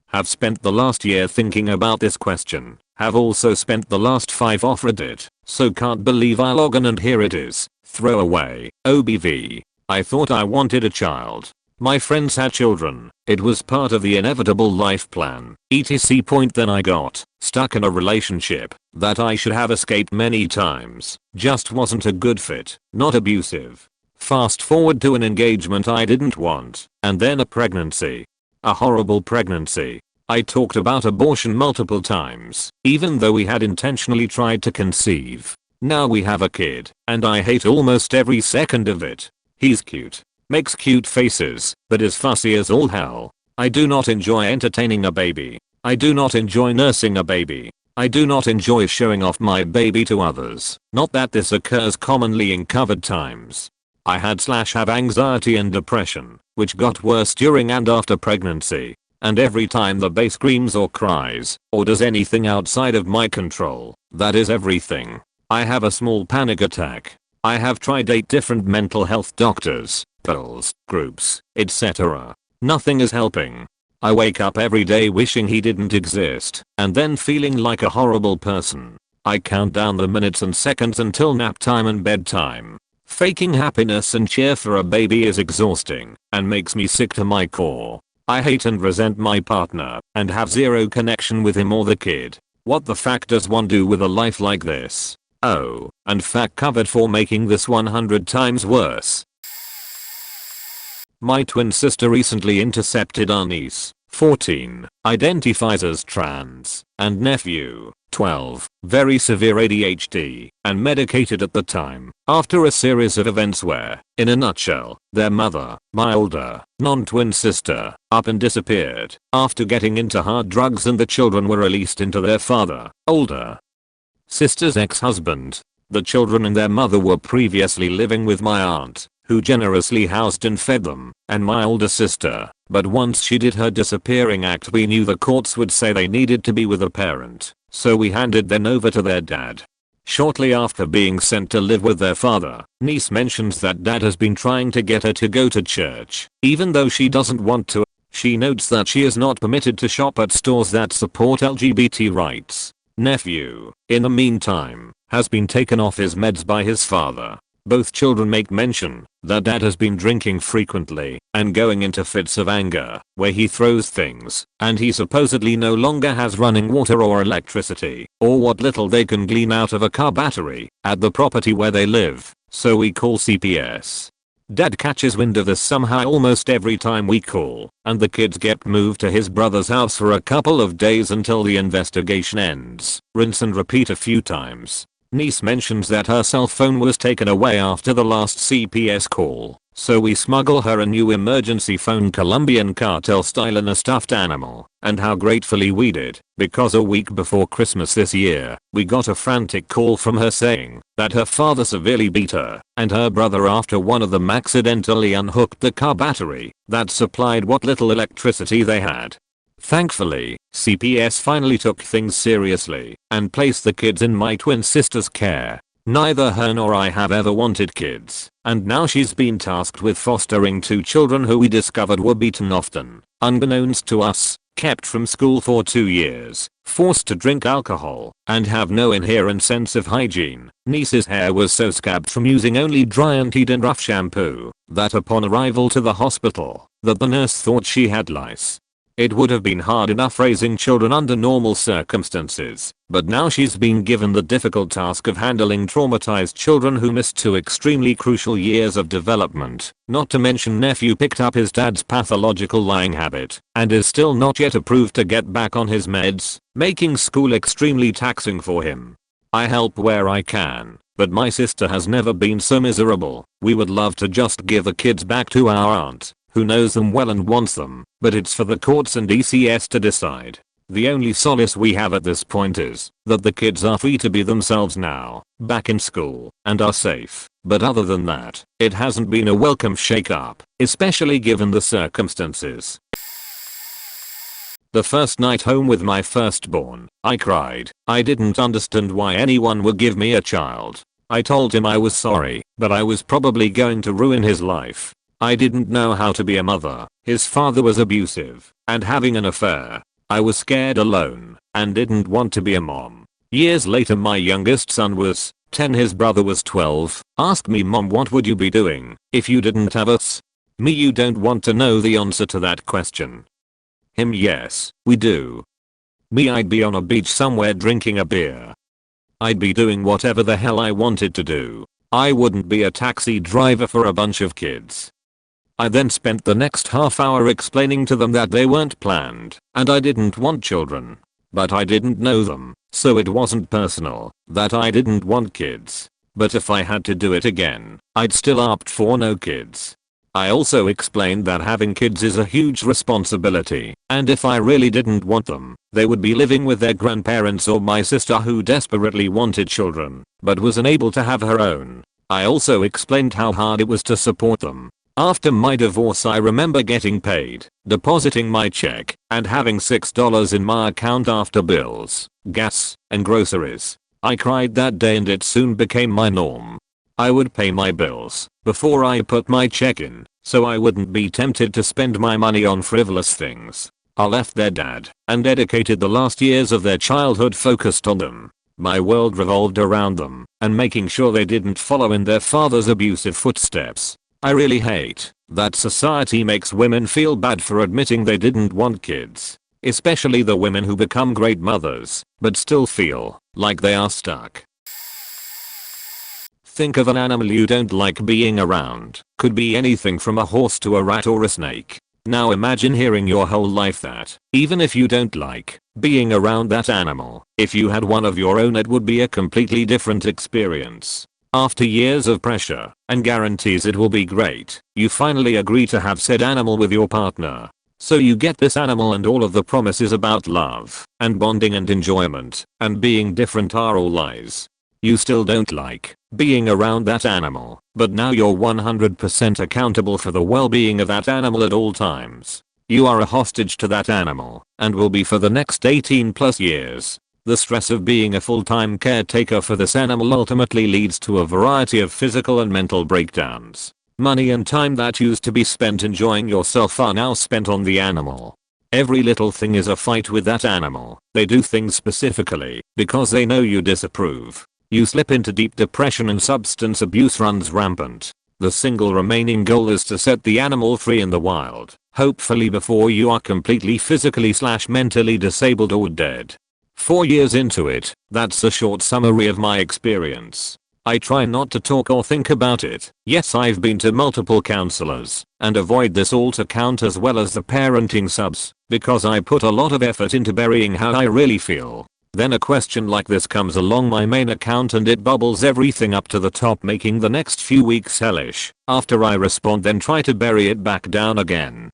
Have spent the last year thinking about this question. Have also spent the last 5 off Reddit, so can't believe I log in and here it is. Throwaway, OBV. I thought I wanted a child. My friends had children. It was part of the inevitable life plan. etc. Point then I got stuck in a relationship that I should have escaped many times. Just wasn't a good fit. Not abusive. Fast forward to an engagement I didn't want, and then a pregnancy. A horrible pregnancy. I talked about abortion multiple times, even though we had intentionally tried to conceive. Now we have a kid, and I hate almost every second of it. He's cute. Makes cute faces, but is fussy as all hell. I do not enjoy entertaining a baby. I do not enjoy nursing a baby. I do not enjoy showing off my baby to others. Not that this occurs commonly in covered times. I had/have anxiety and depression, which got worse during and after pregnancy. And every time the baby screams or cries, or does anything outside of my control, that is everything, I have a small panic attack. I have tried 8 different mental health doctors, pills, groups, etc. Nothing is helping. I wake up every day wishing he didn't exist, and then feeling like a horrible person. I count down the minutes and seconds until nap time and bedtime. Faking happiness and cheer for a baby is exhausting, and makes me sick to my core. I hate and resent my partner, and have zero connection with him or the kid. What the fuck does one do with a life like this? Oh, and fact covered for making this 100 times worse. My twin sister recently intercepted our niece, 14, identifies as trans, and nephew, 12, very severe ADHD, and medicated at the time, after a series of events where, in a nutshell, their mother, my older, non-twin sister, up and disappeared, after getting into hard drugs, and the children were released into their father, older sister's ex-husband. The children and their mother were previously living with my aunt, who generously housed and fed them, and my older sister, but once she did her disappearing act we knew the courts would say they needed to be with a parent, so we handed them over to their dad. Shortly after being sent to live with their father, niece mentions that dad has been trying to get her to go to church, even though she doesn't want to. She notes that she is not permitted to shop at stores that support LGBT rights. Nephew, in the meantime, has been taken off his meds by his father. Both children make mention that dad has been drinking frequently and going into fits of anger where he throws things, and he supposedly no longer has running water or electricity or what little they can glean out of a car battery at the property where they live, so we call CPS. Dad catches wind of this somehow almost every time we call, and the kids get moved to his brother's house for a couple of days until the investigation ends. Rinse and repeat a few times. Niece mentions that her cell phone was taken away after the last CPS call, so we smuggle her a new emergency phone, Colombian cartel style, and a stuffed animal, and how gratefully we did, because a week before Christmas this year, we got a frantic call from her saying that her father severely beat her and her brother after one of them accidentally unhooked the car battery that supplied what little electricity they had. Thankfully, CPS finally took things seriously and placed the kids in my twin sister's care. Neither her nor I have ever wanted kids, and now she's been tasked with fostering 2 children who we discovered were beaten often, unbeknownst to us, kept from school for 2 years, forced to drink alcohol, and have no inherent sense of hygiene. Niece's hair was so scabbed from using only dry and heat and rough shampoo that upon arrival to the hospital, that the nurse thought she had lice. It would have been hard enough raising children under normal circumstances, but now she's been given the difficult task of handling traumatized children who missed 2 extremely crucial years of development. Not to mention nephew picked up his dad's pathological lying habit and is still not yet approved to get back on his meds, making school extremely taxing for him. I help where I can, but my sister has never been so miserable. We would love to just give the kids back to our aunt, who knows them well and wants them, but it's for the courts and ECS to decide. The only solace we have at this point is that the kids are free to be themselves now, back in school, and are safe. But other than that, it hasn't been a welcome shake-up, especially given the circumstances. The first night home with my firstborn, I cried. I didn't understand why anyone would give me a child. I told him I was sorry, but I was probably going to ruin his life. I didn't know how to be a mother. His father was abusive and having an affair. I was scared alone and didn't want to be a mom. Years later, my youngest son was 10, his brother was 12. Asked me, "Mom, what would you be doing if you didn't have us?" Me, "You don't want to know the answer to that question." Him, "Yes, we do." Me, "I'd be on a beach somewhere drinking a beer. I'd be doing whatever the hell I wanted to do. I wouldn't be a taxi driver for a bunch of kids." I then spent the next half hour explaining to them that they weren't planned and I didn't want children. But I didn't know them, so it wasn't personal that I didn't want kids. But if I had to do it again, I'd still opt for no kids. I also explained that having kids is a huge responsibility, and if I really didn't want them, they would be living with their grandparents or my sister, who desperately wanted children but was unable to have her own. I also explained how hard it was to support them. After my divorce, I remember getting paid, depositing my check, and having $6 in my account after bills, gas, and groceries. I cried that day and it soon became my norm. I would pay my bills before I put my check in, so I wouldn't be tempted to spend my money on frivolous things. I left their dad and dedicated the last years of their childhood focused on them. My world revolved around them and making sure they didn't follow in their father's abusive footsteps. I really hate that society makes women feel bad for admitting they didn't want kids, especially the women who become great mothers but still feel like they are stuck. Think of an animal you don't like being around. Could be anything from a horse to a rat or a snake. Now imagine hearing your whole life that, even if you don't like being around that animal, if you had one of your own, it would be a completely different experience. After years of pressure and guarantees it will be great, you finally agree to have said animal with your partner. So you get this animal and all of the promises about love and bonding and enjoyment and being different are all lies. You still don't like being around that animal, but now you're 100% accountable for the well-being of that animal at all times. You are a hostage to that animal and will be for the next 18 plus years. The stress of being a full-time caretaker for this animal ultimately leads to a variety of physical and mental breakdowns. Money and time that used to be spent enjoying yourself are now spent on the animal. Every little thing is a fight with that animal. They do things specifically because they know you disapprove. You slip into deep depression and substance abuse runs rampant. The single remaining goal is to set the animal free in the wild, hopefully before you are completely physically/mentally disabled or dead. 4 years into it, that's a short summary of my experience. I try not to talk or think about it. Yes, I've been to multiple counselors and avoid this alt account as well as the parenting subs because I put a lot of effort into burying how I really feel. Then a question like this comes along my main account and it bubbles everything up to the top, making the next few weeks hellish. After I respond, then try to bury it back down again.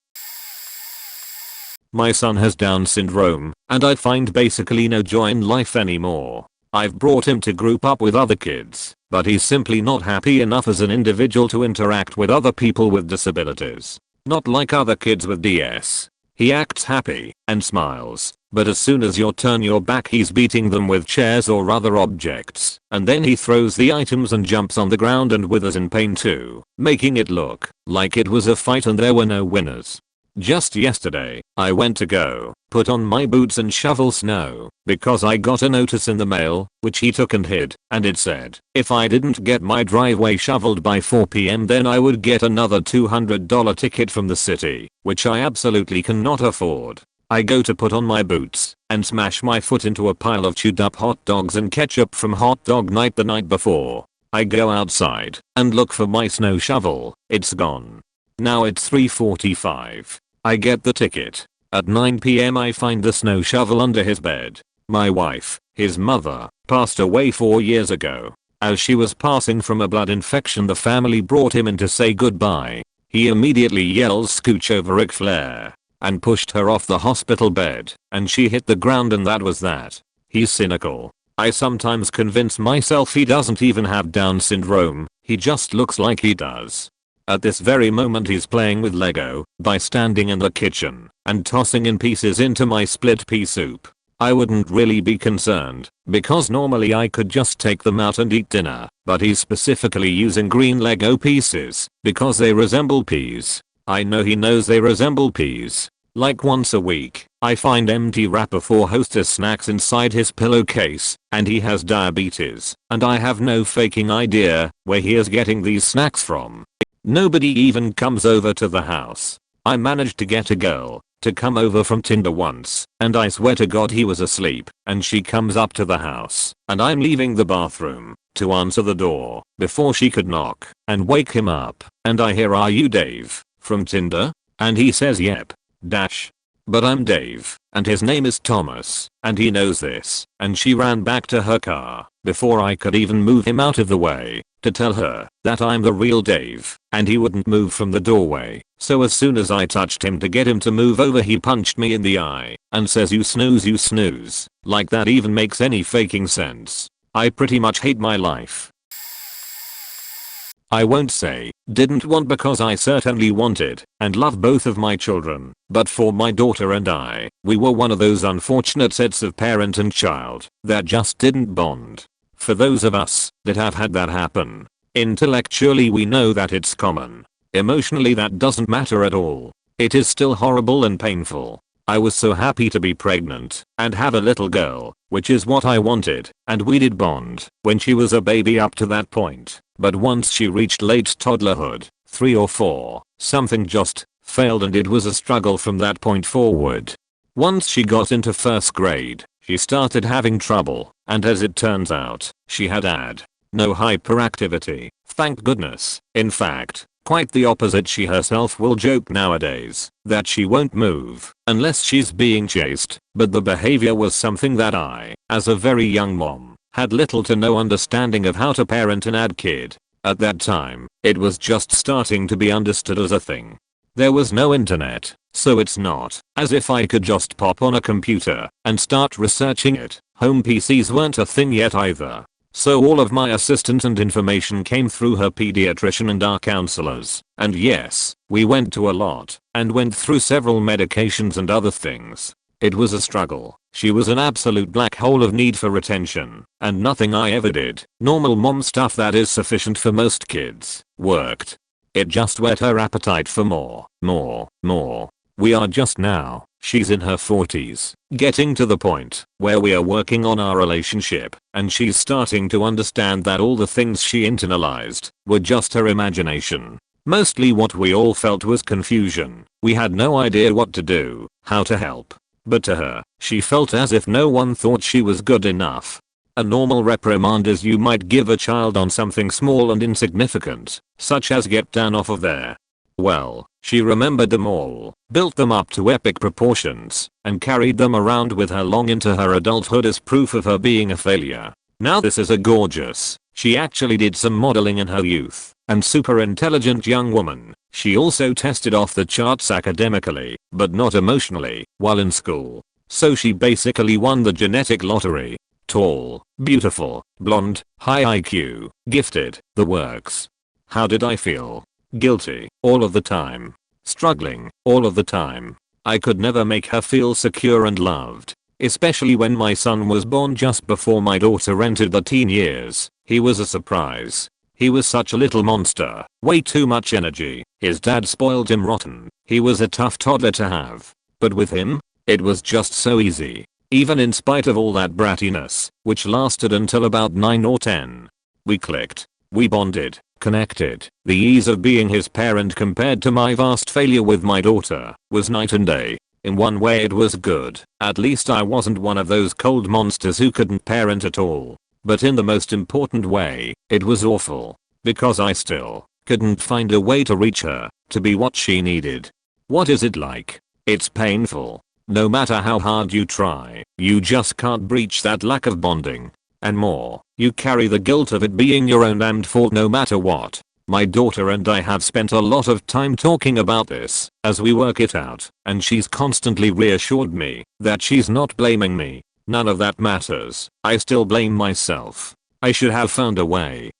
My son has Down syndrome, and I find basically no joy in life anymore. I've brought him to group up with other kids, but he's simply not happy enough as an individual to interact with other people with disabilities. Not like other kids with DS. He acts happy and smiles, but as soon as you turn your back he's beating them with chairs or other objects, and then he throws the items and jumps on the ground and withers in pain too, making it look like it was a fight and there were no winners. Just yesterday, I went to go put on my boots and shovel snow because I got a notice in the mail, which he took and hid, and it said if I didn't get my driveway shoveled by 4 PM then I would get another $200 ticket from the city, which I absolutely cannot afford. I go to put on my boots and smash my foot into a pile of chewed up hot dogs and ketchup from hot dog night the night before. I go outside and look for my snow shovel. It's gone. Now it's 3:45. I get the ticket. At 9 PM I find the snow shovel under his bed. My wife, his mother, passed away 4 years ago. As she was passing from a blood infection the family brought him in to say goodbye. He immediately yells "Scooch over Ric Flair" and pushed her off the hospital bed, and she hit the ground and that was that. He's cynical. I sometimes convince myself he doesn't even have Down syndrome, he just looks like he does. At this very moment he's playing with Lego by standing in the kitchen and tossing in pieces into my split pea soup. I wouldn't really be concerned because normally I could just take them out and eat dinner, but he's specifically using green Lego pieces because they resemble peas. I know he knows they resemble peas. Like once a week, I find empty wrapper for Hostess snacks inside his pillowcase, and he has diabetes, and I have no faking idea where he is getting these snacks from. Nobody even comes over to the house. I managed to get a girl to come over from Tinder once, and I swear to God he was asleep, and she comes up to the house, and I'm leaving the bathroom to answer the door before she could knock and wake him up, and I hear "Are you Dave from Tinder?" and he says "Yep. But I'm Dave, and his name is Thomas, and he knows this," and she ran back to her car before I could even move him out of the way to tell her that I'm the real Dave, and he wouldn't move from the doorway. So as soon as I touched him to get him to move over he punched me in the eye and says you snooze, like that even makes any faking sense. I pretty much hate my life. I won't say didn't want because I certainly wanted and love both of my children, but for my daughter and I, we were one of those unfortunate sets of parent and child that just didn't bond. For those of us that have had that happen, intellectually we know that it's common. Emotionally that doesn't matter at all. It is still horrible and painful. I was so happy to be pregnant and have a little girl, which is what I wanted, and we did bond when she was a baby up to that point. But once she reached late toddlerhood, 3 or 4, something just failed and it was a struggle from that point forward. Once she got into 1st grade, she started having trouble, and as it turns out, she had no hyperactivity, thank goodness. In fact, quite the opposite. She herself will joke nowadays that she won't move unless she's being chased, but the behavior was something that I, as a very young mom, had little to no understanding of how to parent an AD kid. At that time, it was just starting to be understood as a thing. There was no internet, so it's not as if I could just pop on a computer and start researching it. Home PCs weren't a thing yet either. So all of my assistance and information came through her pediatrician and our counselors. And yes, we went to a lot and went through several medications and other things. It was a struggle. She was an absolute black hole of need for attention, and nothing I ever did, normal mom stuff that is sufficient for most kids, worked. It just whet her appetite for more. We are just now She's in her 40s, getting to the point where we are working on our relationship, and she's starting to understand that all the things she internalized were just her imagination. Mostly what we all felt was confusion. We had no idea what to do, how to help. But to her, she felt as if no one thought she was good enough. A normal reprimand is you might give a child on something small and insignificant, such as get down off of there. Well, she remembered them all, built them up to epic proportions, and carried them around with her long into her adulthood as proof of her being a failure. Now this is a gorgeous, she actually did some modeling in her youth, and super intelligent young woman. She also tested off the charts academically, but not emotionally, while in school. So she basically won the genetic lottery. Tall, beautiful, blonde, high IQ, gifted, the works. How did I feel? Guilty, all of the time. Struggling, all of the time. I could never make her feel secure and loved. Especially when my son was born just before my daughter entered the teen years. He was a surprise. He was such a little monster, way too much energy. His dad spoiled him rotten. He was a tough toddler to have. But with him, it was just so easy. Even in spite of all that brattiness, which lasted until about 9 or 10. We clicked. We bonded, connected. The ease of being his parent compared to my vast failure with my daughter was night and day. In one way it was good. At least I wasn't one of those cold monsters who couldn't parent at all. But in the most important way, it was awful. Because I still couldn't find a way to reach her, to be what she needed. What is it like? It's painful. No matter how hard you try, you just can't breach that lack of bonding. And more, you carry the guilt of it being your own damned fault no matter what. My daughter and I have spent a lot of time talking about this as we work it out, and she's constantly reassured me that she's not blaming me. None of that matters. I still blame myself. I should have found a way.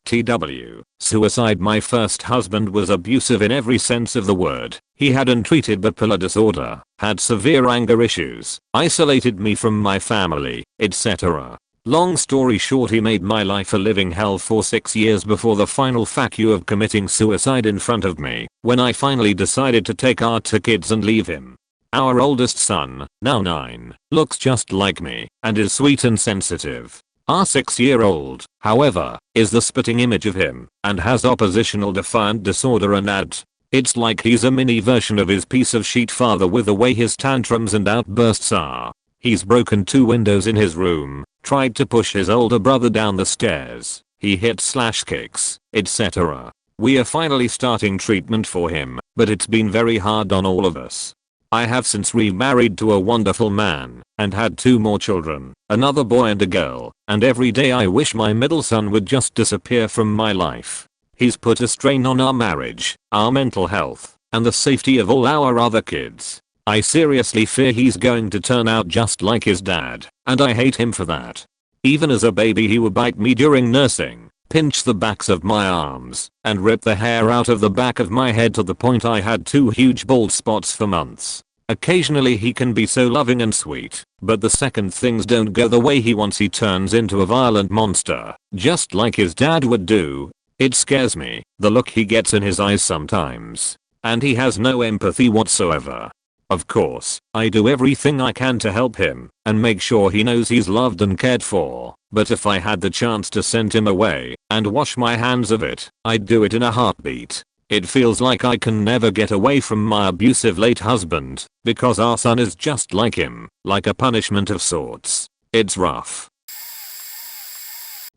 TW. Suicide. My first husband was abusive in every sense of the word. He had untreated bipolar disorder, had severe anger issues, isolated me from my family, etc. Long story short, he made my life a living hell for 6 years before the final fuck you of committing suicide in front of me, when I finally decided to take our 2 kids and leave him. Our oldest son, now 9, looks just like me, and is sweet and sensitive. Our 6-year-old, however, is the spitting image of him, and has oppositional defiant disorder and ADD. It's like he's a mini version of his piece of shit father with the way his tantrums and outbursts are. He's broken 2 windows in his room, tried to push his older brother down the stairs, he hit/kicks, etc. We are finally starting treatment for him, but it's been very hard on all of us. I have since remarried to a wonderful man, and had 2 more children, another boy and a girl, and every day I wish my middle son would just disappear from my life. He's put a strain on our marriage, our mental health, and the safety of all our other kids. I seriously fear he's going to turn out just like his dad, and I hate him for that. Even as a baby he would bite me during nursing, pinch the backs of my arms, and rip the hair out of the back of my head to the point I had 2 huge bald spots for months. Occasionally he can be so loving and sweet, but the second things don't go the way he wants he turns into a violent monster, just like his dad would do. It scares me, the look he gets in his eyes sometimes. And he has no empathy whatsoever. Of course, I do everything I can to help him, and make sure he knows he's loved and cared for, but if I had the chance to send him away, and wash my hands of it, I'd do it in a heartbeat. It feels like I can never get away from my abusive late husband, because our son is just like him, like a punishment of sorts. It's rough.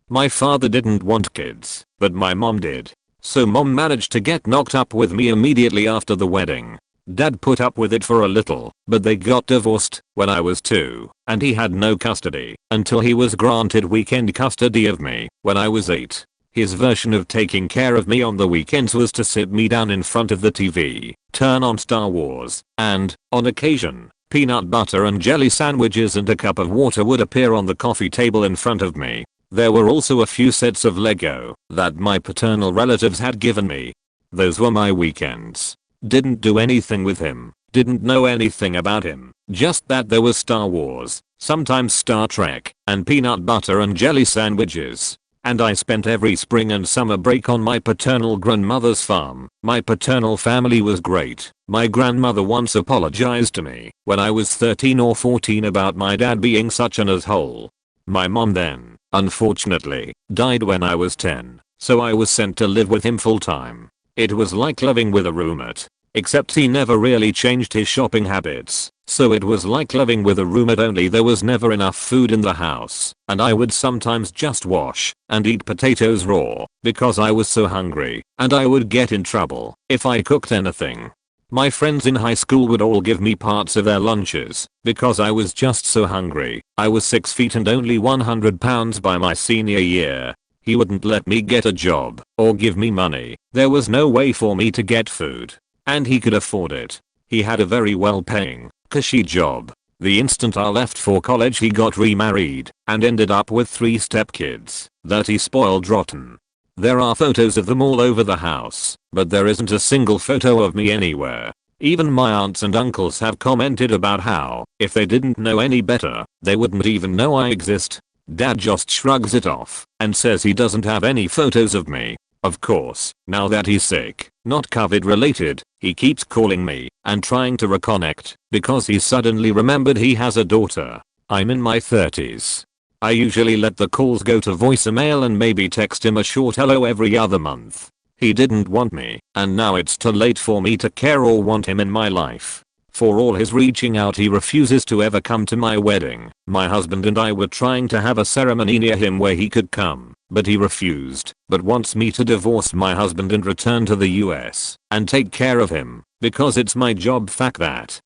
My father didn't want kids, but my mom did. So mom managed to get knocked up with me immediately after the wedding. Dad put up with it for a little, but they got divorced when I was 2, and he had no custody until he was granted weekend custody of me when I was 8. His version of taking care of me on the weekends was to sit me down in front of the TV, turn on Star Wars, and, on occasion, peanut butter and jelly sandwiches and a cup of water would appear on the coffee table in front of me. There were also a few sets of Lego that my paternal relatives had given me. Those were my weekends. Didn't do anything with him, didn't know anything about him, just that there was Star Wars, sometimes Star Trek, and peanut butter and jelly sandwiches. and I spent every spring and summer break on my paternal grandmother's farm. My paternal family was great. My grandmother once apologized to me when I was 13 or 14 about my dad being such an asshole. My mom then, unfortunately, died when I was 10, so I was sent to live with him full time. It was like living with a roommate. Except he never really changed his shopping habits, so it was like living with a roommate, only there was never enough food in the house, and I would sometimes just wash and eat potatoes raw because I was so hungry, and I would get in trouble if I cooked anything. My friends in high school would all give me parts of their lunches because I was just so hungry. I was 6 feet and only 100 pounds by my senior year. He wouldn't let me get a job or give me money. There was no way for me to get food. And he could afford it. He had a very well-paying, cushy job. The instant I left for college he got remarried and ended up with 3 stepkids. Dirty, spoiled, rotten. There are photos of them all over the house, but there isn't a single photo of me anywhere. Even my aunts and uncles have commented about how, if they didn't know any better, they wouldn't even know I exist. Dad just shrugs it off and says he doesn't have any photos of me. Of course, now that he's sick, not COVID related, he keeps calling me and trying to reconnect because he suddenly remembered he has a daughter. I'm in my 30s. I usually let the calls go to voicemail and maybe text him a short hello every other month. He didn't want me, and now it's too late for me to care or want him in my life. For all his reaching out, he refuses to ever come to my wedding. My husband and I were trying to have a ceremony near him where he could come, but he refused, but wants me to divorce my husband and return to the US and take care of him because it's my job. Fuck that.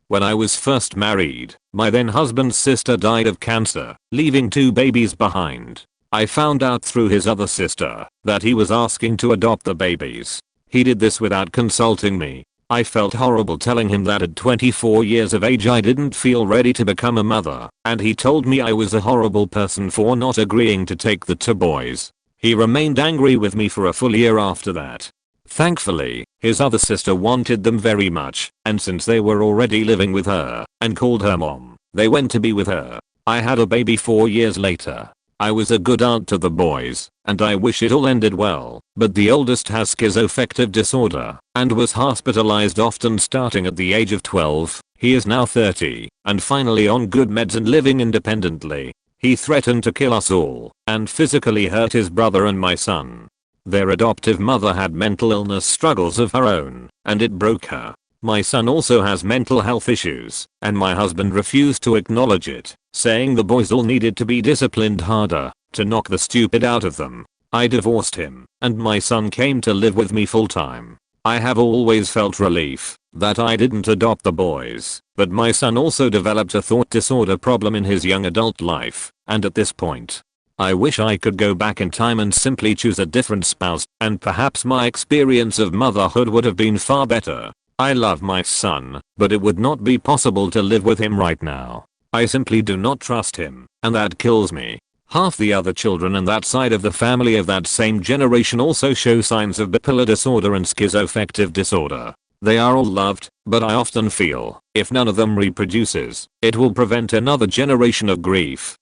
When I was first married, my then husband's sister died of cancer, leaving 2 babies behind. I found out through his other sister that he was asking to adopt the babies. He did this without consulting me. I felt horrible telling him that at 24 years of age I didn't feel ready to become a mother, and he told me I was a horrible person for not agreeing to take the 2 boys. He remained angry with me for a full year after that. Thankfully, his other sister wanted them very much, and since they were already living with her and called her mom, they went to be with her. I had a baby 4 years later. I was a good aunt to the boys, and I wish it all ended well, but the oldest has schizoaffective disorder and was hospitalized often starting at the age of 12. He is now 30 and finally on good meds and living independently. He threatened to kill us all and physically hurt his brother and my son. Their adoptive mother had mental illness struggles of her own, and it broke her. My son also has mental health issues, and my husband refused to acknowledge it, saying the boys all needed to be disciplined harder to knock the stupid out of them. I divorced him, and my son came to live with me full time. I have always felt relief that I didn't adopt the boys, but my son also developed a thought disorder problem in his young adult life, and at this point, I wish I could go back in time and simply choose a different spouse, and perhaps my experience of motherhood would have been far better. I love my son, but it would not be possible to live with him right now. I simply do not trust him, and that kills me. Half the other children in that side of the family of that same generation also show signs of bipolar disorder and schizoaffective disorder. They are all loved, but I often feel, if none of them reproduces, it will prevent another generation of grief.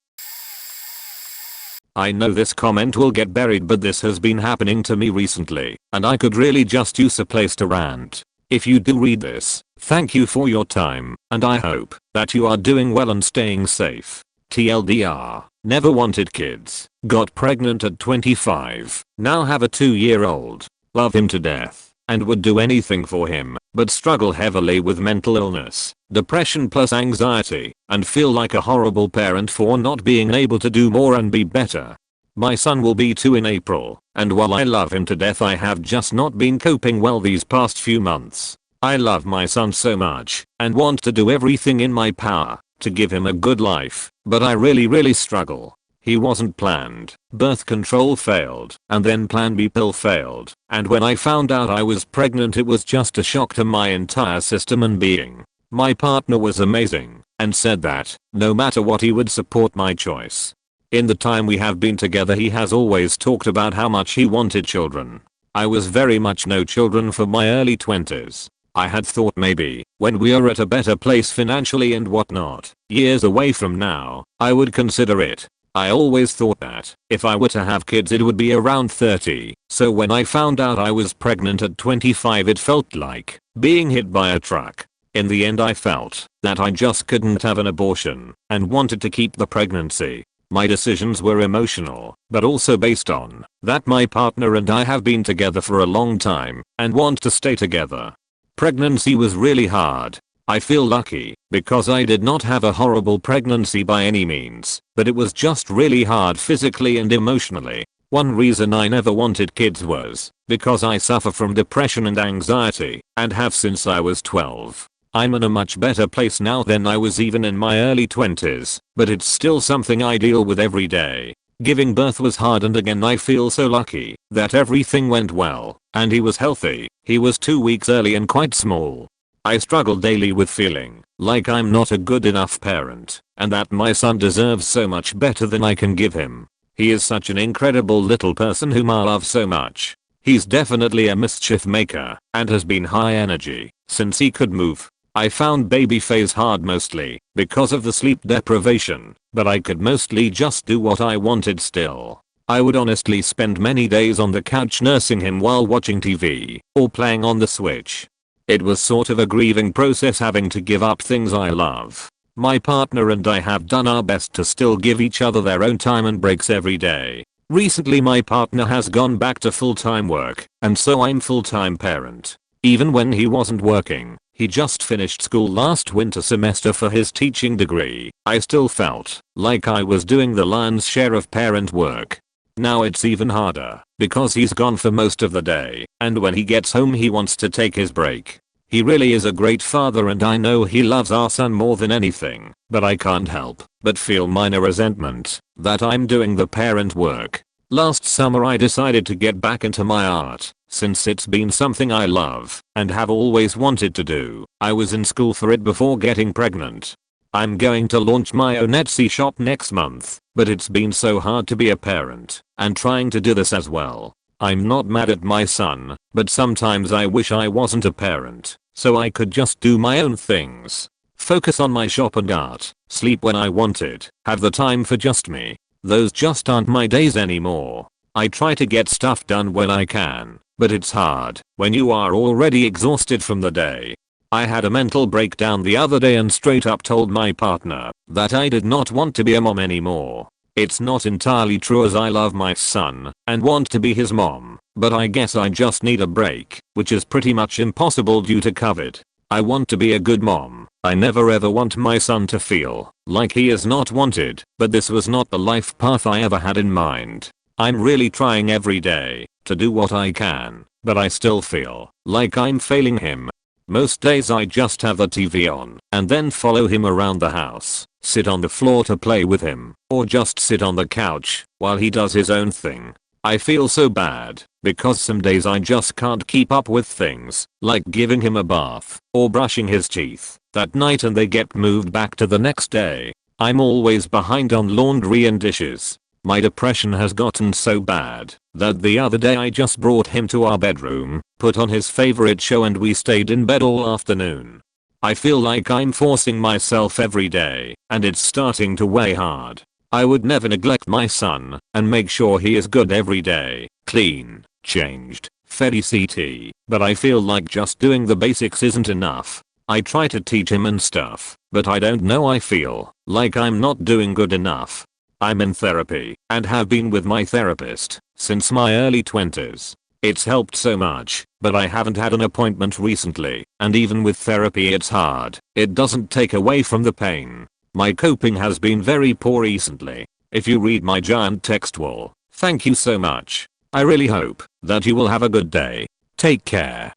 I know this comment will get buried, but this has been happening to me recently, and I could really just use a place to rant. If you do read this, thank you for your time, and I hope that you are doing well and staying safe. TLDR, never wanted kids, got pregnant at 25, now have a 2-year-old, love him to death, and would do anything for him, but struggle heavily with mental illness, depression plus anxiety, and feel like a horrible parent for not being able to do more and be better. My son will be 2 in April, and while I love him to death, I have just not been coping well these past few months. I love my son so much and want to do everything in my power to give him a good life, but I really struggle. He wasn't planned, birth control failed, and then plan B pill failed, and when I found out I was pregnant it was just a shock to my entire system and being. My partner was amazing and said that, no matter what, he would support my choice. In the time we have been together he has always talked about how much he wanted children. I was very much no children for my early 20s. I had thought maybe, when we are at a better place financially and whatnot, years away from now, I would consider it. I always thought that if I were to have kids it would be around 30, so when I found out I was pregnant at 25 it felt like being hit by a truck. In the end I felt that I just couldn't have an abortion and wanted to keep the pregnancy. My decisions were emotional, but also based on that my partner and I have been together for a long time and want to stay together. Pregnancy was really hard. I feel lucky because I did not have a horrible pregnancy by any means, but it was just really hard physically and emotionally. One reason I never wanted kids was because I suffer from depression and anxiety and have since I was 12. I'm in a much better place now than I was even in my early 20s, but it's still something I deal with every day. Giving birth was hard and again I feel so lucky that everything went well and he was healthy. He was 2 weeks early and quite small. I struggle daily with feeling like I'm not a good enough parent and that my son deserves so much better than I can give him. He is such an incredible little person whom I love so much. He's definitely a mischief maker and has been high energy since he could move. I found baby phase hard mostly because of the sleep deprivation, but I could mostly just do what I wanted still. I would honestly spend many days on the couch nursing him while watching TV or playing on the Switch. It was sort of a grieving process having to give up things I love. My partner and I have done our best to still give each other their own time and breaks every day. Recently my partner has gone back to full-time work, and so I'm full-time parent. Even when he wasn't working, he just finished school last winter semester for his teaching degree. I still felt like I was doing the lion's share of parent work. Now it's even harder because he's gone for most of the day, and when he gets home he wants to take his break. He really is a great father and I know he loves our son more than anything, but I can't help but feel minor resentment that I'm doing the parent work. Last summer I decided to get back into my art, since it's been something I love and have always wanted to do. I was in school for it before getting pregnant. I'm going to launch my own Etsy shop next month, but it's been so hard to be a parent and trying to do this as well. I'm not mad at my son, but sometimes I wish I wasn't a parent, so I could just do my own things. Focus on my shop and art, sleep when I wanted, have the time for just me. Those just aren't my days anymore. I try to get stuff done when I can, but it's hard when you are already exhausted from the day. I had a mental breakdown the other day and straight up told my partner that I did not want to be a mom anymore. It's not entirely true as I love my son and want to be his mom, but I guess I just need a break, which is pretty much impossible due to COVID. I want to be a good mom. I never ever want my son to feel like he is not wanted, but this was not the life path I ever had in mind. I'm really trying every day to do what I can, but I still feel like I'm failing him. Most days I just have the TV on and then follow him around the house, sit on the floor to play with him, or just sit on the couch while he does his own thing. I feel so bad because some days I just can't keep up with things like giving him a bath or brushing his teeth that night and they get moved back to the next day. I'm always behind on laundry and dishes. My depression has gotten so bad that the other day I just brought him to our bedroom, put on his favorite show and we stayed in bed all afternoon. I feel like I'm forcing myself every day and it's starting to weigh hard. I would never neglect my son and make sure he is good every day, clean, changed, fed ECT, but I feel like just doing the basics isn't enough. I try to teach him and stuff, but I don't know, I feel like I'm not doing good enough. I'm in therapy and have been with my therapist since my early 20s. It's helped so much, but I haven't had an appointment recently, and even with therapy it's hard. It doesn't take away from the pain. My coping has been very poor recently. If you read my giant text wall, thank you so much. I really hope that you will have a good day. Take care.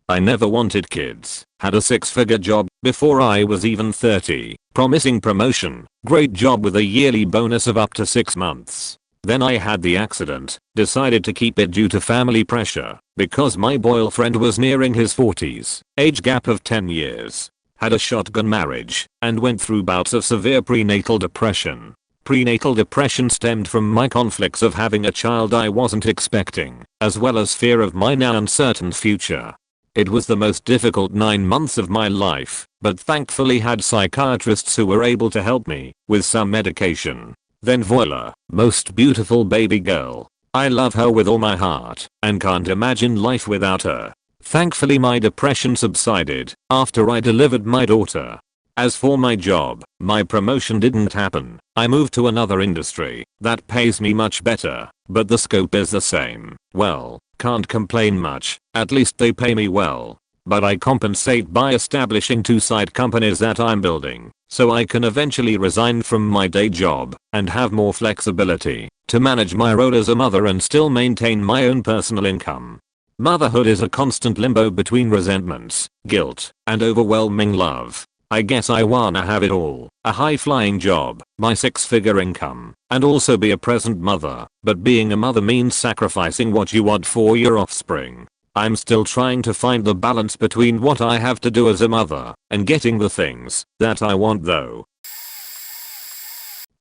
I never wanted kids. Had a 6-figure job before I was even 30. Promising promotion. Great job with a yearly bonus of up to 6 months. Then I had the accident. Decided to keep it due to family pressure because my boyfriend was nearing his 40s. Age gap of 10 years. Had a shotgun marriage and went through bouts of severe prenatal depression. Prenatal depression stemmed from my conflicts of having a child I wasn't expecting, as well as fear of my now uncertain future. It was the most difficult 9 months of my life, but thankfully had psychiatrists who were able to help me with some medication. Then voila, most beautiful baby girl. I love her with all my heart and can't imagine life without her. Thankfully my depression subsided after I delivered my daughter. As for my job, my promotion didn't happen. I moved to another industry that pays me much better, but the scope is the same. Well, can't complain much, at least they pay me well. But I compensate by establishing 2 side companies that I'm building, so I can eventually resign from my day job and have more flexibility to manage my role as a mother and still maintain my own personal income. Motherhood is a constant limbo between resentments, guilt, and overwhelming love. I guess I wanna have it all, a high-flying job, my 6-figure income, and also be a present mother, but being a mother means sacrificing what you want for your offspring. I'm still trying to find the balance between what I have to do as a mother and getting the things that I want though.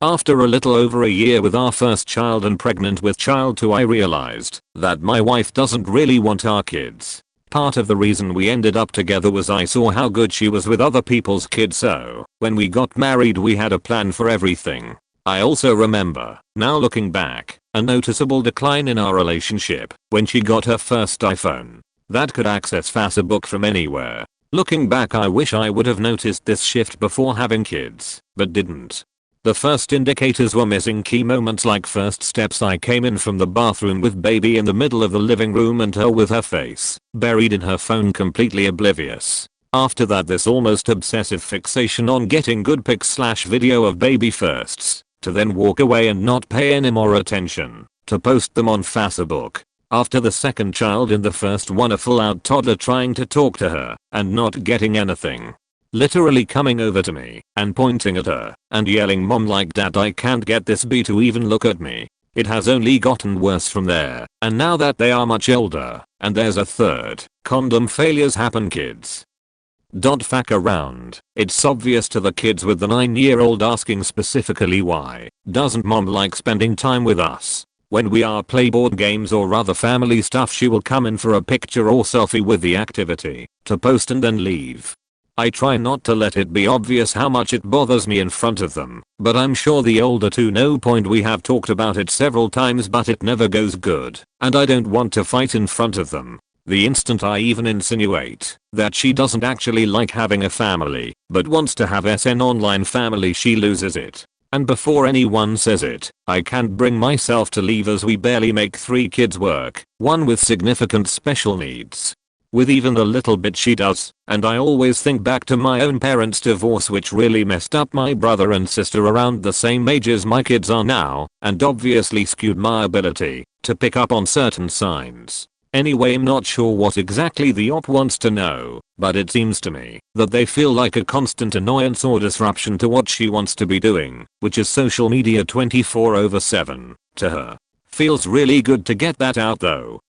After a little over a year with our first child and pregnant with child 2, I realized that my wife doesn't really want our kids. Part of the reason we ended up together was I saw how good she was with other people's kids, so when we got married we had a plan for everything. I also remember, now looking back, a noticeable decline in our relationship when she got her first iPhone that could access Facebook from anywhere. Looking back I wish I would have noticed this shift before having kids, but didn't. The first indicators were missing key moments like first steps. I came in from the bathroom with baby in the middle of the living room and her with her face buried in her phone completely oblivious. After that this almost obsessive fixation on getting good pics/video of baby firsts, to then walk away and not pay any more attention, to post them on Facebook. After the second child and the first one a full out toddler trying to talk to her and not getting anything. Literally coming over to me and pointing at her and yelling, "Mom, like Dad, I can't get this bee to even look at me." It has only gotten worse from there, and now that they are much older and there's a third, condom failures happen, kids. Don't fuck around. It's obvious to the kids with the 9-year-old asking specifically, why doesn't mom like spending time with us? When we are play board games or other family stuff she will come in for a picture or selfie with the activity to post and then leave. I try not to let it be obvious how much it bothers me in front of them, but I'm sure the older two know. We have talked about it several times but it never goes good, and I don't want to fight in front of them. The instant I even insinuate that she doesn't actually like having a family, but wants to have an online family, she loses it. And before anyone says it, I can't bring myself to leave as we barely make 3 kids work, one with significant special needs. With even the little bit she does, and I always think back to my own parents' divorce, which really messed up my brother and sister around the same age as my kids are now, and obviously skewed my ability to pick up on certain signs. Anyway, I'm not sure what exactly the op wants to know, but it seems to me that they feel like a constant annoyance or disruption to what she wants to be doing, which is social media 24/7, to her. Feels really good to get that out though.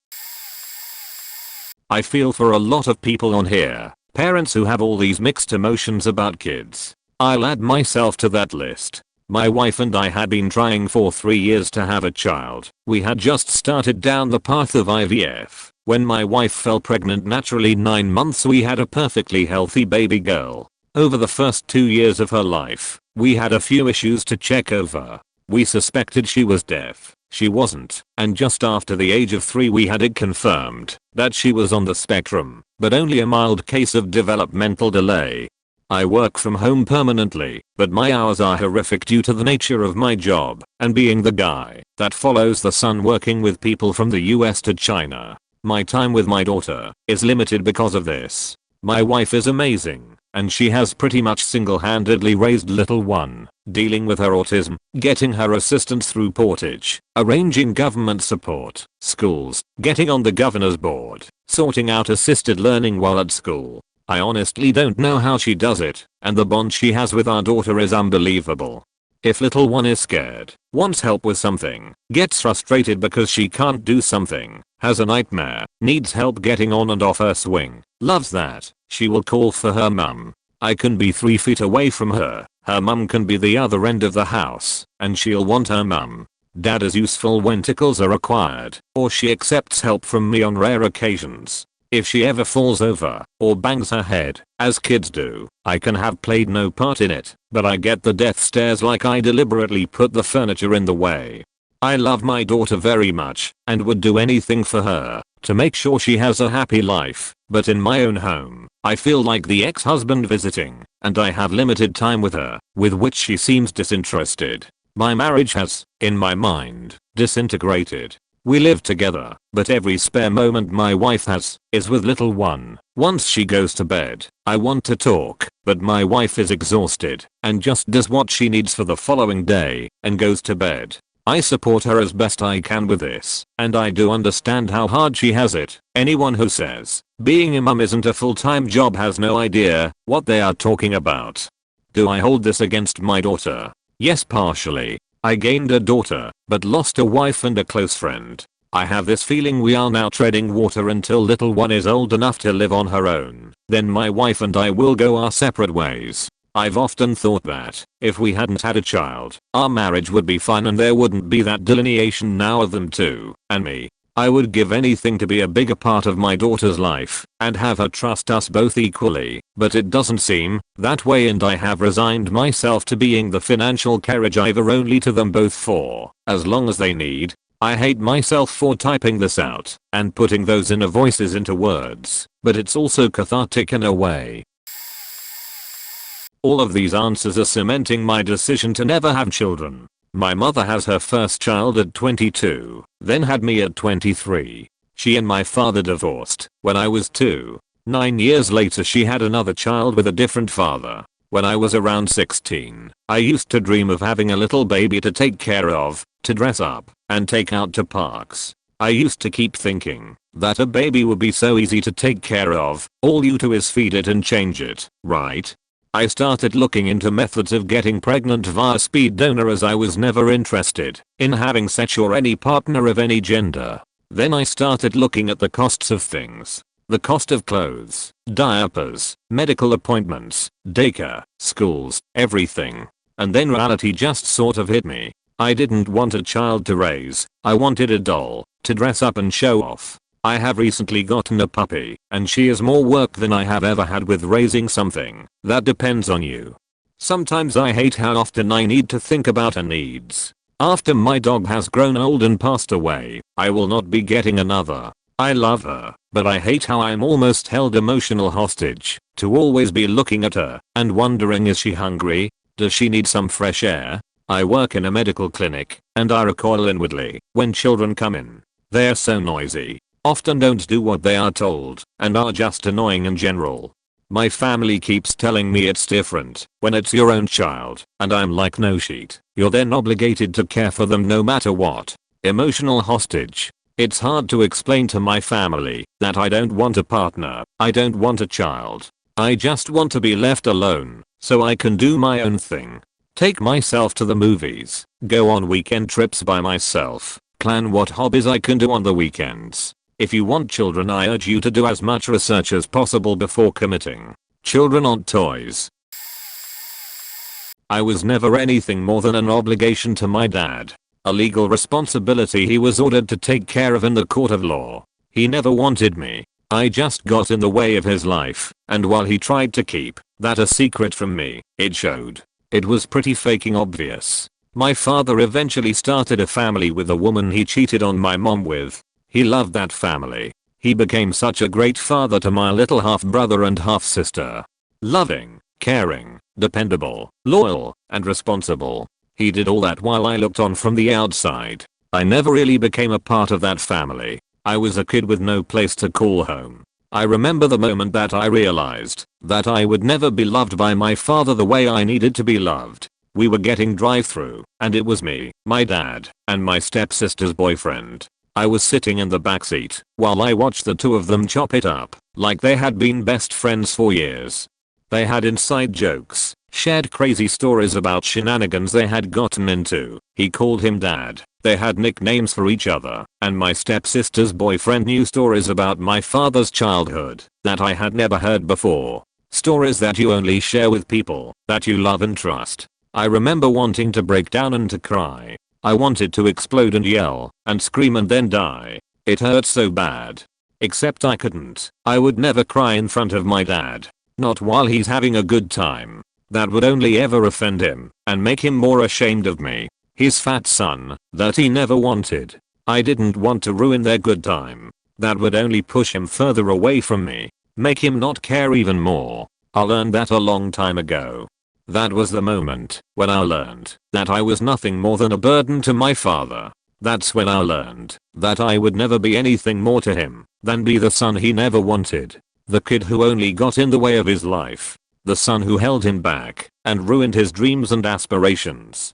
I feel for a lot of people on here, parents who have all these mixed emotions about kids. I'll add myself to that list. My wife and I had been trying for 3 years to have a child. We had just started down the path of IVF. When my wife fell pregnant naturally 9 months, we had a perfectly healthy baby girl. Over the first 2 years of her life, we had a few issues to check over. We suspected she was deaf. She wasn't, and just after the age of 3 we had it confirmed that she was on the spectrum, but only a mild case of developmental delay. I work from home permanently, but my hours are horrific due to the nature of my job and being the guy that follows the sun working with people from the US to China. My time with my daughter is limited because of this. My wife is amazing, and she has pretty much single-handedly raised little one, dealing with her autism, getting her assistance through Portage, arranging government support, schools, getting on the governor's board, sorting out assisted learning while at school. I honestly don't know how she does it, and the bond she has with our daughter is unbelievable. If little one is scared, wants help with something, gets frustrated because she can't do something, has a nightmare, needs help getting on and off her swing, loves that, she will call for her mum. I can be 3 feet away from her, her mum can be the other end of the house, and she'll want her mum. Dad is useful when tickles are required, or she accepts help from me on rare occasions. If she ever falls over or bangs her head, as kids do, I can have played no part in it, but I get the death stares like I deliberately put the furniture in the way. I love my daughter very much and would do anything for her to make sure she has a happy life, but in my own home, I feel like the ex-husband visiting, and I have limited time with her, with which she seems disinterested. My marriage has, in my mind, disintegrated. We live together, but every spare moment my wife has is with little one. Once she goes to bed, I want to talk, but my wife is exhausted and just does what she needs for the following day and goes to bed. I support her as best I can with this, and I do understand how hard she has it. Anyone who says being a mum isn't a full-time job has no idea what they are talking about. Do I hold this against my daughter? Yes, partially. I gained a daughter, but lost a wife and a close friend. I have this feeling we are now treading water until little one is old enough to live on her own. Then my wife and I will go our separate ways. I've often thought that, if we hadn't had a child, our marriage would be fine and there wouldn't be that delineation now of them two and me. I would give anything to be a bigger part of my daughter's life and have her trust us both equally, but it doesn't seem that way and I have resigned myself to being the financial caregiver only to them both for as long as they need. I hate myself for typing this out and putting those inner voices into words, but it's also cathartic in a way. All of these answers are cementing my decision to never have children. My mother has her first child at 22, then had me at 23. She and my father divorced when I was 2. 9 years later she had another child with a different father. When I was around 16, I used to dream of having a little baby to take care of, to dress up, and take out to parks. I used to keep thinking that a baby would be so easy to take care of, all you do is feed it and change it, right? I started looking into methods of getting pregnant via speed donor as I was never interested in having sex or any partner of any gender. Then I started looking at the costs of things. The cost of clothes, diapers, medical appointments, daycare, schools, everything. And then reality just sort of hit me. I didn't want a child to raise, I wanted a doll to dress up and show off. I have recently gotten a puppy, and she is more work than I have ever had with raising something that depends on you. Sometimes I hate how often I need to think about her needs. After my dog has grown old and passed away, I will not be getting another. I love her, but I hate how I'm almost held emotional hostage to always be looking at her and wondering, is she hungry? Does she need some fresh air? I work in a medical clinic, and I recoil inwardly when children come in. They're so noisy, often don't do what they are told, and are just annoying in general. My family keeps telling me it's different when it's your own child, and I'm like, no shit, you're then obligated to care for them no matter what. Emotional hostage. It's hard to explain to my family that I don't want a partner, I don't want a child. I just want to be left alone so I can do my own thing. Take myself to the movies, go on weekend trips by myself, plan what hobbies I can do on the weekends. If you want children, I urge you to do as much research as possible before committing. Children aren't toys. I was never anything more than an obligation to my dad. A legal responsibility he was ordered to take care of in the court of law. He never wanted me. I just got in the way of his life, and while he tried to keep that a secret from me, it showed. It was pretty fucking obvious. My father eventually started a family with a woman he cheated on my mom with. He loved that family. He became such a great father to my little half brother and half sister. Loving, caring, dependable, loyal, and responsible. He did all that while I looked on from the outside. I never really became a part of that family. I was a kid with no place to call home. I remember the moment that I realized that I would never be loved by my father the way I needed to be loved. We were getting drive-through, and it was me, my dad, and my stepsister's boyfriend. I was sitting in the backseat while I watched the two of them chop it up like they had been best friends for years. They had inside jokes, shared crazy stories about shenanigans they had gotten into. He called him dad. They had nicknames for each other, and my stepsister's boyfriend knew stories about my father's childhood that I had never heard before. Stories that you only share with people that you love and trust. I remember wanting to break down and to cry. I wanted to explode and yell and scream and then die. It hurt so bad. Except I couldn't. I would never cry in front of my dad. Not while he's having a good time. That would only ever offend him and make him more ashamed of me. His fat son that he never wanted. I didn't want to ruin their good time. That would only push him further away from me. Make him not care even more. I learned that a long time ago. That was the moment when I learned that I was nothing more than a burden to my father. That's when I learned that I would never be anything more to him than be the son he never wanted. The kid who only got in the way of his life. The son who held him back and ruined his dreams and aspirations.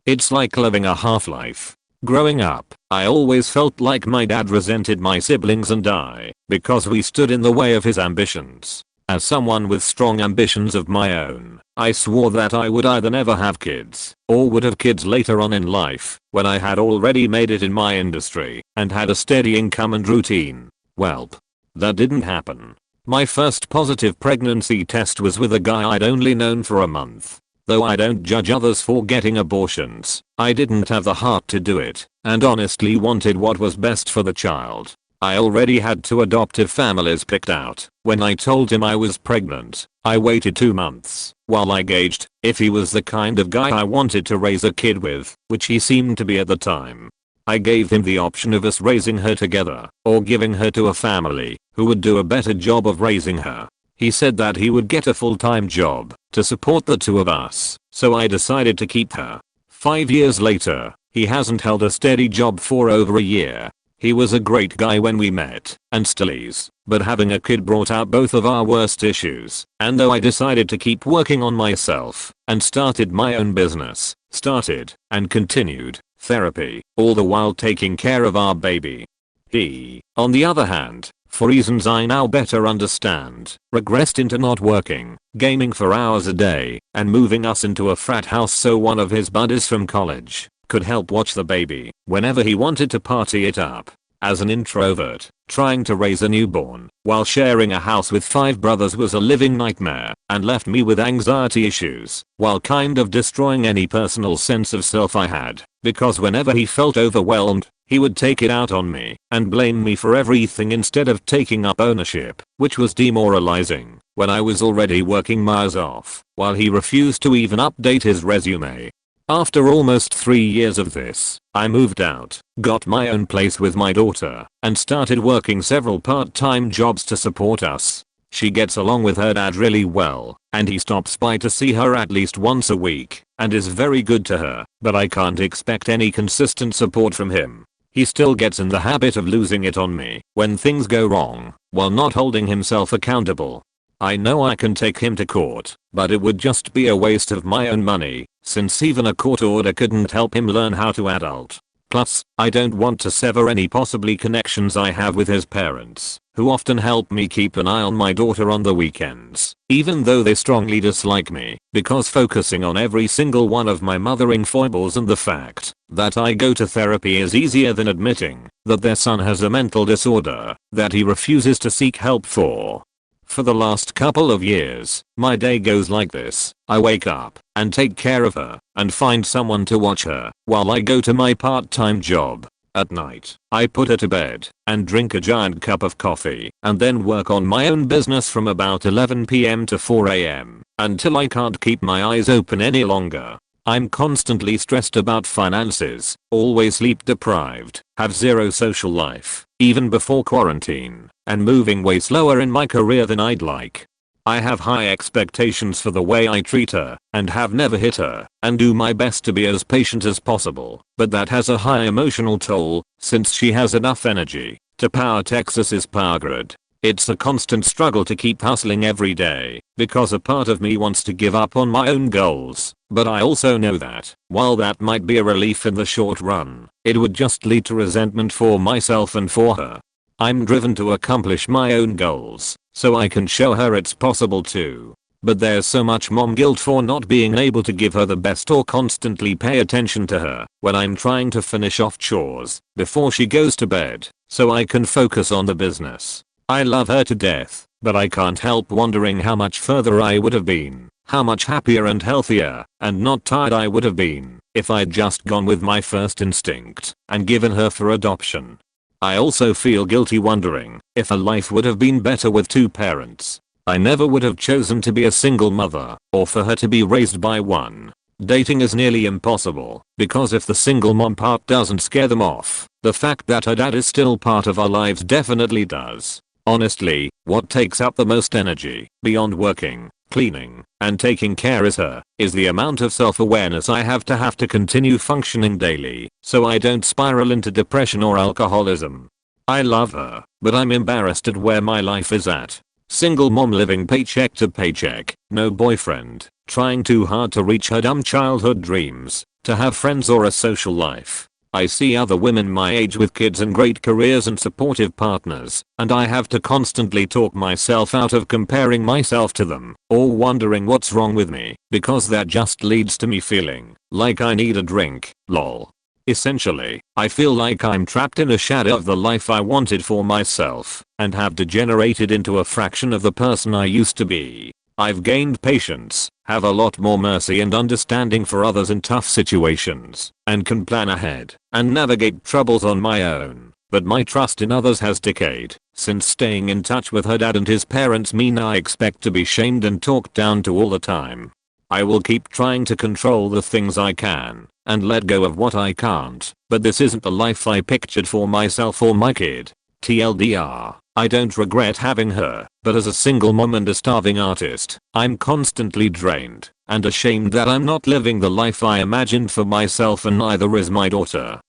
It's like living a half-life. Growing up, I always felt like my dad resented my siblings and I because we stood in the way of his ambitions. As someone with strong ambitions of my own, I swore that I would either never have kids or would have kids later on in life when I had already made it in my industry and had a steady income and routine. Welp. That didn't happen. My first positive pregnancy test was with a guy I'd only known for a month. Though I don't judge others for getting abortions, I didn't have the heart to do it and honestly wanted what was best for the child. I already had 2 adoptive families picked out. When I told him I was pregnant, I waited 2 months while I gauged if he was the kind of guy I wanted to raise a kid with, which he seemed to be at the time. I gave him the option of us raising her together or giving her to a family who would do a better job of raising her. He said that he would get a full-time job to support the 2 of us, so I decided to keep her. 5 years later, he hasn't held a steady job for over a year. He was a great guy when we met, and still is, but having a kid brought out both of our worst issues, and though I decided to keep working on myself, and started my own business, started, and continued, therapy, all the while taking care of our baby. He, on the other hand, for reasons I now better understand, regressed into not working, gaming for hours a day, and moving us into a frat house so one of his buddies from college could help watch the baby whenever he wanted to party it up. As an introvert, trying to raise a newborn while sharing a house with 5 brothers was a living nightmare and left me with anxiety issues while kind of destroying any personal sense of self I had, because whenever he felt overwhelmed, he would take it out on me and blame me for everything instead of taking up ownership, which was demoralizing when I was already working miles off while he refused to even update his resume. After almost 3 years of this, I moved out, got my own place with my daughter, and started working several part-time jobs to support us. She gets along with her dad really well, and he stops by to see her at least once a week, and is very good to her, but I can't expect any consistent support from him. He still gets in the habit of losing it on me when things go wrong, while not holding himself accountable. I know I can take him to court, but it would just be a waste of my own money, since even a court order couldn't help him learn how to adult. Plus, I don't want to sever any possibly connections I have with his parents, who often help me keep an eye on my daughter on the weekends, even though they strongly dislike me, because focusing on every single one of my mothering foibles and the fact that I go to therapy is easier than admitting that their son has a mental disorder that he refuses to seek help for. For the last couple of years, my day goes like this. I wake up and take care of her and find someone to watch her while I go to my part-time job. At night, I put her to bed and drink a giant cup of coffee and then work on my own business from about 11 PM to 4 AM until I can't keep my eyes open any longer. I'm constantly stressed about finances, always sleep deprived, have zero social life, even before quarantine, and moving way slower in my career than I'd like. I have high expectations for the way I treat her, and have never hit her, and do my best to be as patient as possible, but that has a high emotional toll, since she has enough energy to power Texas's power grid. It's a constant struggle to keep hustling every day, because a part of me wants to give up on my own goals, but I also know that, while that might be a relief in the short run, it would just lead to resentment for myself and for her. I'm driven to accomplish my own goals, so I can show her it's possible too. But there's so much mom guilt for not being able to give her the best or constantly pay attention to her when I'm trying to finish off chores before she goes to bed, so I can focus on the business. I love her to death, but I can't help wondering how much further I would have been, how much happier and healthier, and not tired I would have been, if I'd just gone with my first instinct and given her for adoption. I also feel guilty wondering if her life would have been better with two parents. I never would have chosen to be a single mother or for her to be raised by one. Dating is nearly impossible because if the single mom part doesn't scare them off, the fact that her dad is still part of our lives definitely does. Honestly, what takes up the most energy, beyond working, cleaning, and taking care is the amount of self-awareness I have to continue functioning daily so I don't spiral into depression or alcoholism. I love her, but I'm embarrassed at where my life is at. Single mom living paycheck to paycheck, no boyfriend, trying too hard to reach her dumb childhood dreams, to have friends or a social life. I see other women my age with kids and great careers and supportive partners, and I have to constantly talk myself out of comparing myself to them, or wondering what's wrong with me, because that just leads to me feeling like I need a drink, lol. Essentially, I feel like I'm trapped in a shadow of the life I wanted for myself, and have degenerated into a fraction of the person I used to be. I've gained patience, have a lot more mercy and understanding for others in tough situations, and can plan ahead and navigate troubles on my own. But my trust in others has decayed, since staying in touch with her dad and his parents mean I expect to be shamed and talked down to all the time. I will keep trying to control the things I can, and let go of what I can't, but this isn't the life I pictured for myself or my kid. TLDR, I don't regret having her, but as a single mom and a starving artist, I'm constantly drained, and ashamed that I'm not living the life I imagined for myself and neither is my daughter.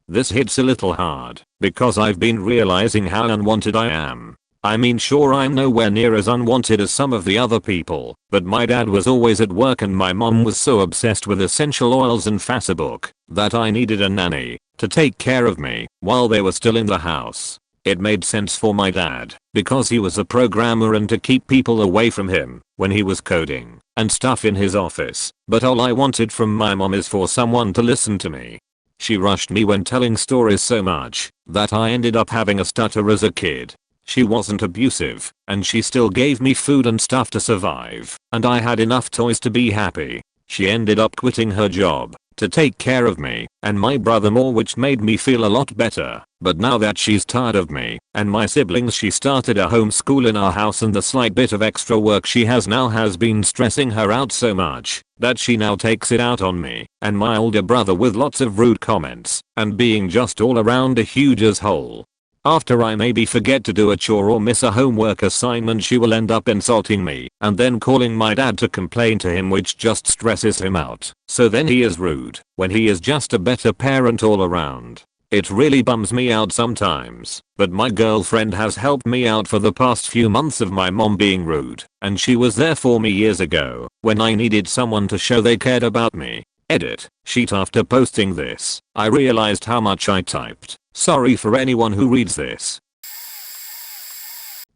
This hits a little hard, because I've been realizing how unwanted I am. I mean sure I'm nowhere near as unwanted as some of the other people, but my dad was always at work and my mom was so obsessed with essential oils and Facebook that I needed a nanny to take care of me while they were still in the house. It made sense for my dad because he was a programmer and to keep people away from him when he was coding and stuff in his office, but all I wanted from my mom is for someone to listen to me. She rushed me when telling stories so much that I ended up having a stutter as a kid. She wasn't abusive, and she still gave me food and stuff to survive, and I had enough toys to be happy. She ended up quitting her job to take care of me and my brother more, which made me feel a lot better. But now that she's tired of me and my siblings, she started a homeschool in our house, and the slight bit of extra work she has now has been stressing her out so much that she now takes it out on me and my older brother with lots of rude comments and being just all around a huge asshole. After I maybe forget to do a chore or miss a homework assignment, she will end up insulting me and then calling my dad to complain to him, which just stresses him out. So then he is rude when he is just a better parent all around. It really bums me out sometimes, but my girlfriend has helped me out for the past few months of my mom being rude, and she was there for me years ago when I needed someone to show they cared about me. Edit sheet. After posting this, I realized how much I typed. Sorry for anyone who reads this.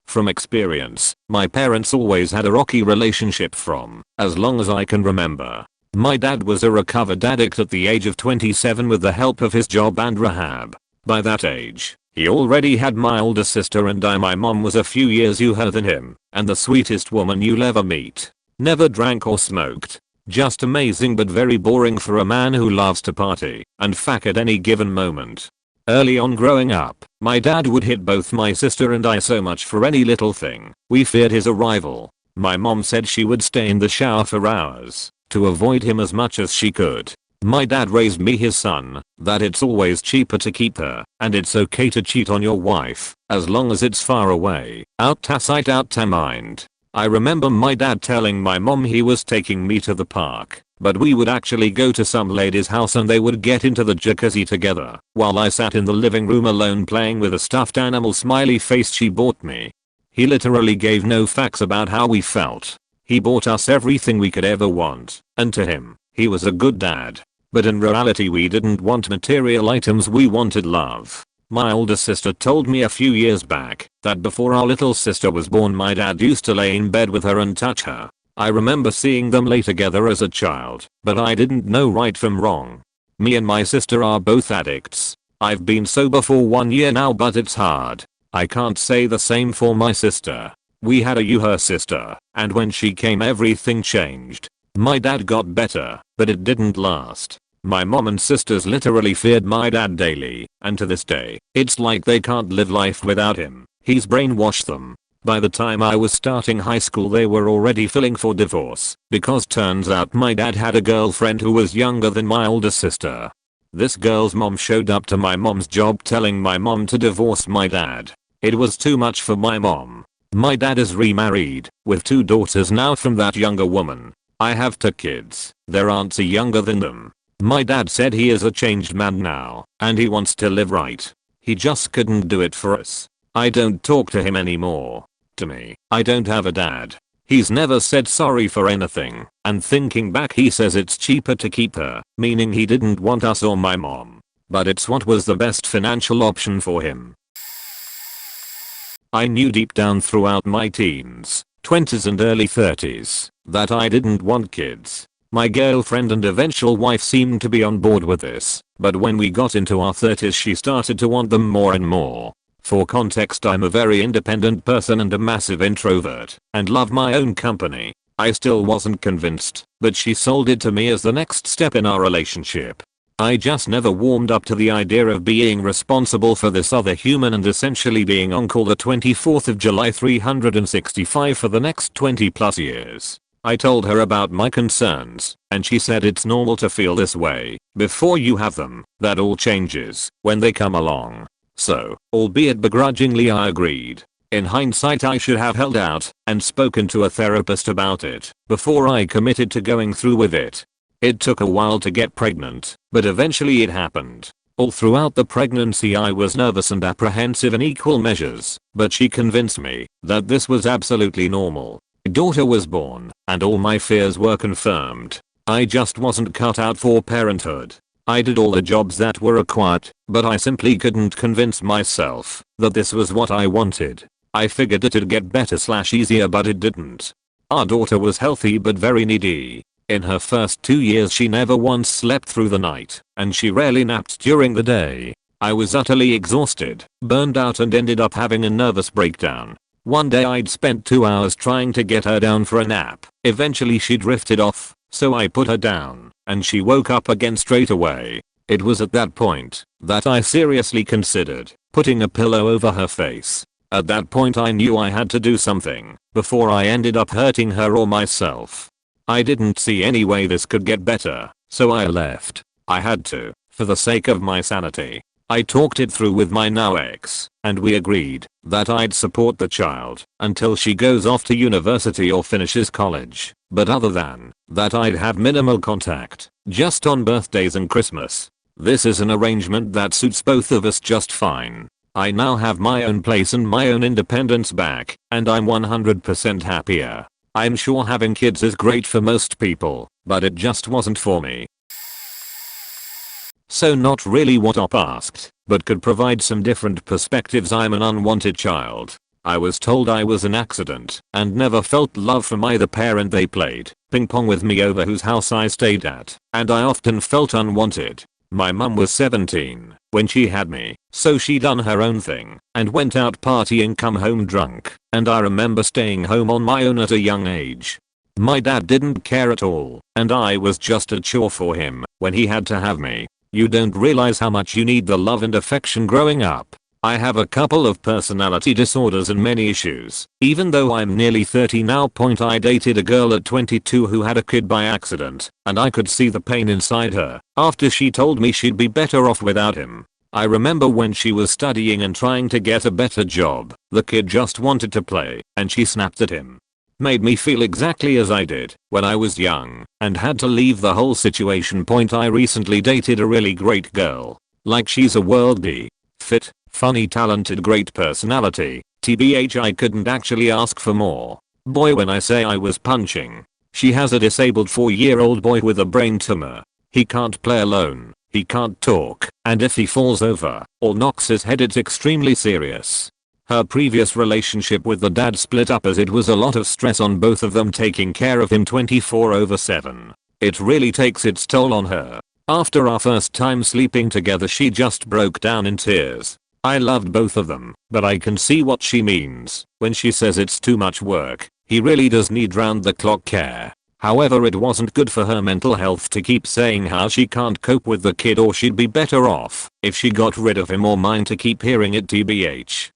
From experience, my parents always had a rocky relationship from as long as I can remember. My dad was a recovered addict at the age of 27 with the help of his job and rehab. By that age, he already had my older sister and I. My mom was a few years younger than him, and the sweetest woman you'll ever meet. Never drank or smoked. Just amazing, but very boring for a man who loves to party and fuck at any given moment. Early on growing up, my dad would hit both my sister and I so much for any little thing. We feared his arrival. My mom said she would stay in the shower for hours to avoid him as much as she could. My dad raised me, his son, that it's always cheaper to keep her, and it's okay to cheat on your wife as long as it's far away. Out ta sight, out ta mind. I remember my dad telling my mom he was taking me to the park, but we would actually go to some lady's house and they would get into the jacuzzi together while I sat in the living room alone playing with a stuffed animal smiley face she bought me. He literally gave no fucks about how we felt. He bought us everything we could ever want, and to him, he was a good dad. But in reality we didn't want material items, we wanted love. My older sister told me a few years back that before our little sister was born my dad used to lay in bed with her and touch her. I remember seeing them lay together as a child, but I didn't know right from wrong. Me and my sister are both addicts. I've been sober for 1 year now, but it's hard. I can't say the same for my sister. We had her sister, and when she came everything changed. My dad got better, but it didn't last. My mom and sisters literally feared my dad daily, and to this day, it's like they can't live life without him. He's brainwashed them. By the time I was starting high school they were already filing for divorce, because turns out my dad had a girlfriend who was younger than my older sister. This girl's mom showed up to my mom's job telling my mom to divorce my dad. It was too much for my mom. My dad is remarried, with 2 daughters now from that younger woman. I have 2 kids, their aunts are younger than them. My dad said he is a changed man now, and he wants to live right. He just couldn't do it for us. I don't talk to him anymore. To me, I don't have a dad. He's never said sorry for anything, and thinking back he says it's cheaper to keep her, meaning he didn't want us or my mom. But it's what was the best financial option for him. I knew deep down throughout my teens, 20s and early 30s, that I didn't want kids. My girlfriend and eventual wife seemed to be on board with this, but when we got into our 30s she started to want them more and more. For context, I'm a very independent person and a massive introvert, and love my own company. I still wasn't convinced, but she sold it to me as the next step in our relationship. I just never warmed up to the idea of being responsible for this other human and essentially being on call the 24th of July 365 for the next 20 plus years. I told her about my concerns, and she said it's normal to feel this way before you have them, that all changes when they come along. So, albeit begrudgingly, I agreed. In hindsight I should have held out and spoken to a therapist about it before I committed to going through with it. It took a while to get pregnant, but eventually it happened. All throughout the pregnancy I was nervous and apprehensive in equal measures, but she convinced me that this was absolutely normal. My daughter was born, and all my fears were confirmed. I just wasn't cut out for parenthood. I did all the jobs that were required, but I simply couldn't convince myself that this was what I wanted. I figured it'd get better / easier, but it didn't. Our daughter was healthy but very needy. In her first 2 years she never once slept through the night, and she rarely napped during the day. I was utterly exhausted, burned out, and ended up having a nervous breakdown. One day I'd spent 2 hours trying to get her down for a nap. Eventually she drifted off, so I put her down, and she woke up again straight away. It was at that point that I seriously considered putting a pillow over her face. At that point I knew I had to do something before I ended up hurting her or myself. I didn't see any way this could get better, so I left. I had to, for the sake of my sanity. I talked it through with my now ex, and we agreed that I'd support the child until she goes off to university or finishes college, but other than that I'd have minimal contact, just on birthdays and Christmas. This is an arrangement that suits both of us just fine. I now have my own place and my own independence back, and I'm 100% happier. I'm sure having kids is great for most people, but it just wasn't for me. So not really what Op asked, but could provide some different perspectives. I'm an unwanted child. I was told I was an accident and never felt love from either parent. They played ping pong with me over whose house I stayed at, and I often felt unwanted. My mum was 17 when she had me, so she done her own thing and went out partying, come home drunk, and I remember staying home on my own at a young age. My dad didn't care at all, and I was just a chore for him when he had to have me. You don't realize how much you need the love and affection growing up. I have a couple of personality disorders and many issues, even though I'm nearly 30 now. I dated a girl at 22 who had a kid by accident, and I could see the pain inside her after she told me she'd be better off without him. I remember when she was studying and trying to get a better job, the kid just wanted to play, and she snapped at him. Made me feel exactly as I did when I was young and had to leave the whole situation. I recently dated a really great girl. Like, she's a worldly, fit, funny, talented, great personality. TBH, I couldn't actually ask for more. Boy, when I say I was punching. She has a disabled 4-year-old boy with a brain tumor. He can't play alone, he can't talk, and if he falls over or knocks his head it's extremely serious. Her previous relationship with the dad split up as it was a lot of stress on both of them taking care of him 24/7. It really takes its toll on her. After our first time sleeping together she just broke down in tears. I loved both of them, but I can see what she means when she says it's too much work. He really does need round the clock care. However, it wasn't good for her mental health to keep saying how she can't cope with the kid or she'd be better off if she got rid of him, or mine to keep hearing it tbh.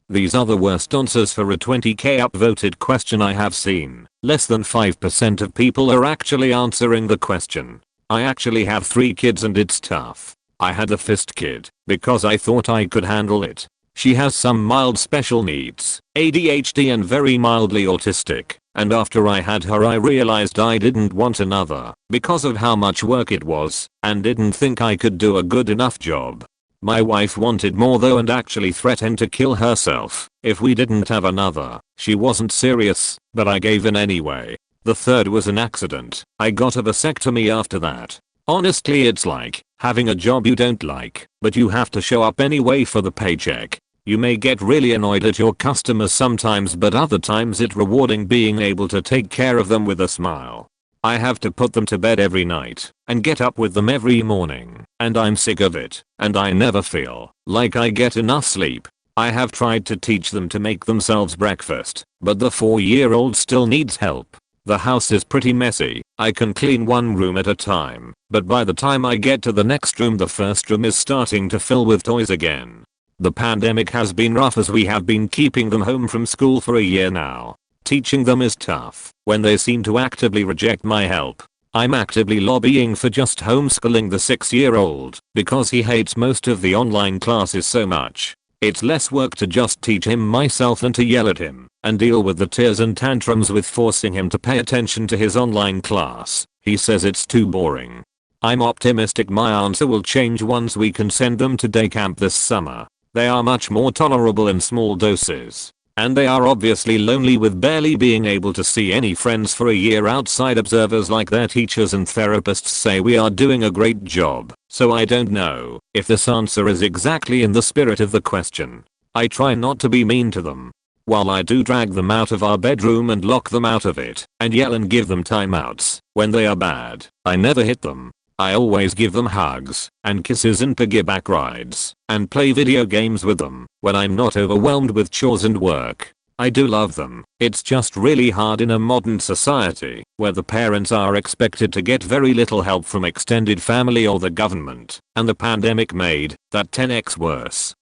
These are the worst answers for a 20k upvoted question I have seen. Less than 5% of people are actually answering the question. I actually have 3 kids and it's tough. I had the first kid because I thought I could handle it. She has some mild special needs, ADHD, and very mildly autistic. And after I had her, I realized I didn't want another because of how much work it was and didn't think I could do a good enough job. My wife wanted more though and actually threatened to kill herself if we didn't have another. She wasn't serious, but I gave in anyway. The third was an accident. I got a vasectomy after that. Honestly, it's like having a job you don't like, but you have to show up anyway for the paycheck. You may get really annoyed at your customers sometimes, but other times it's rewarding being able to take care of them with a smile. I have to put them to bed every night and get up with them every morning, and I'm sick of it, and I never feel like I get enough sleep. I have tried to teach them to make themselves breakfast, but the 4-year-old still needs help. The house is pretty messy. I can clean one room at a time, but by the time I get to the next room, the first room is starting to fill with toys again. The pandemic has been rough as we have been keeping them home from school for a year now. Teaching them is tough when they seem to actively reject my help. I'm actively lobbying for just homeschooling the 6-year-old because he hates most of the online classes so much. It's less work to just teach him myself than to yell at him and deal with the tears and tantrums with forcing him to pay attention to his online class. He says it's too boring. I'm optimistic my answer will change once we can send them to day camp this summer. They are much more tolerable in small doses. And they are obviously lonely with barely being able to see any friends for a year. Outside observers like their teachers and therapists say we are doing a great job, so I don't know if this answer is exactly in the spirit of the question. I try not to be mean to them. While I do drag them out of our bedroom and lock them out of it and yell and give them timeouts when they are bad, I never hit them. I always give them hugs and kisses and piggyback rides and play video games with them when I'm not overwhelmed with chores and work. I do love them. It's just really hard in a modern society where the parents are expected to get very little help from extended family or the government, and the pandemic made that 10x worse.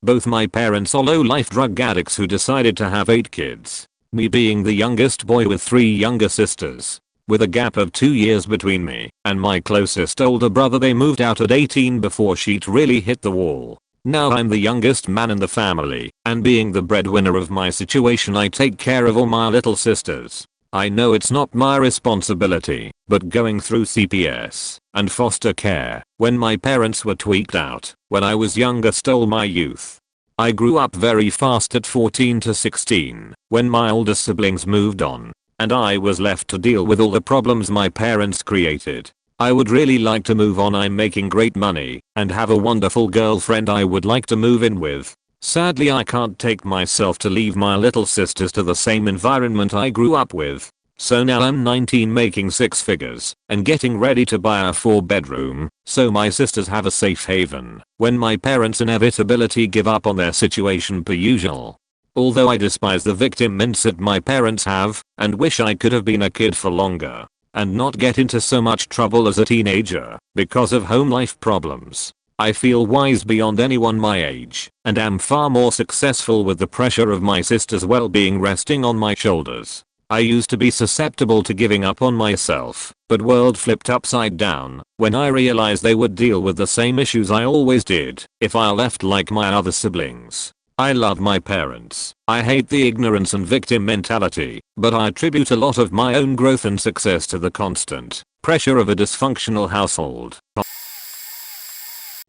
Both my parents are low-life drug addicts who decided to have 8 kids. Me being the youngest boy with 3 younger sisters. With a gap of 2 years between me and my closest older brother, they moved out at 18 before shit really hit the wall. Now I'm the youngest man in the family, and being the breadwinner of my situation, I take care of all my little sisters. I know it's not my responsibility, but going through CPS and foster care when my parents were tweaked out when I was younger stole my youth. I grew up very fast at 14 to 16 when my older siblings moved on, and I was left to deal with all the problems my parents created. I would really like to move on. I'm making great money and have a wonderful girlfriend I would like to move in with. Sadly, I can't take myself to leave my little sisters to the same environment I grew up with. So now I'm 19 making 6 figures and getting ready to buy a 4-bedroom so my sisters have a safe haven when my parents inevitably give up on their situation per usual. Although I despise the victim mindset my parents have and wish I could have been a kid for longer and not get into so much trouble as a teenager because of home life problems, I feel wise beyond anyone my age and am far more successful with the pressure of my sister's well-being resting on my shoulders. I used to be susceptible to giving up on myself, but world flipped upside down when I realized they would deal with the same issues I always did if I left like my other siblings. I love my parents. I hate the ignorance and victim mentality, but I attribute a lot of my own growth and success to the constant pressure of a dysfunctional household.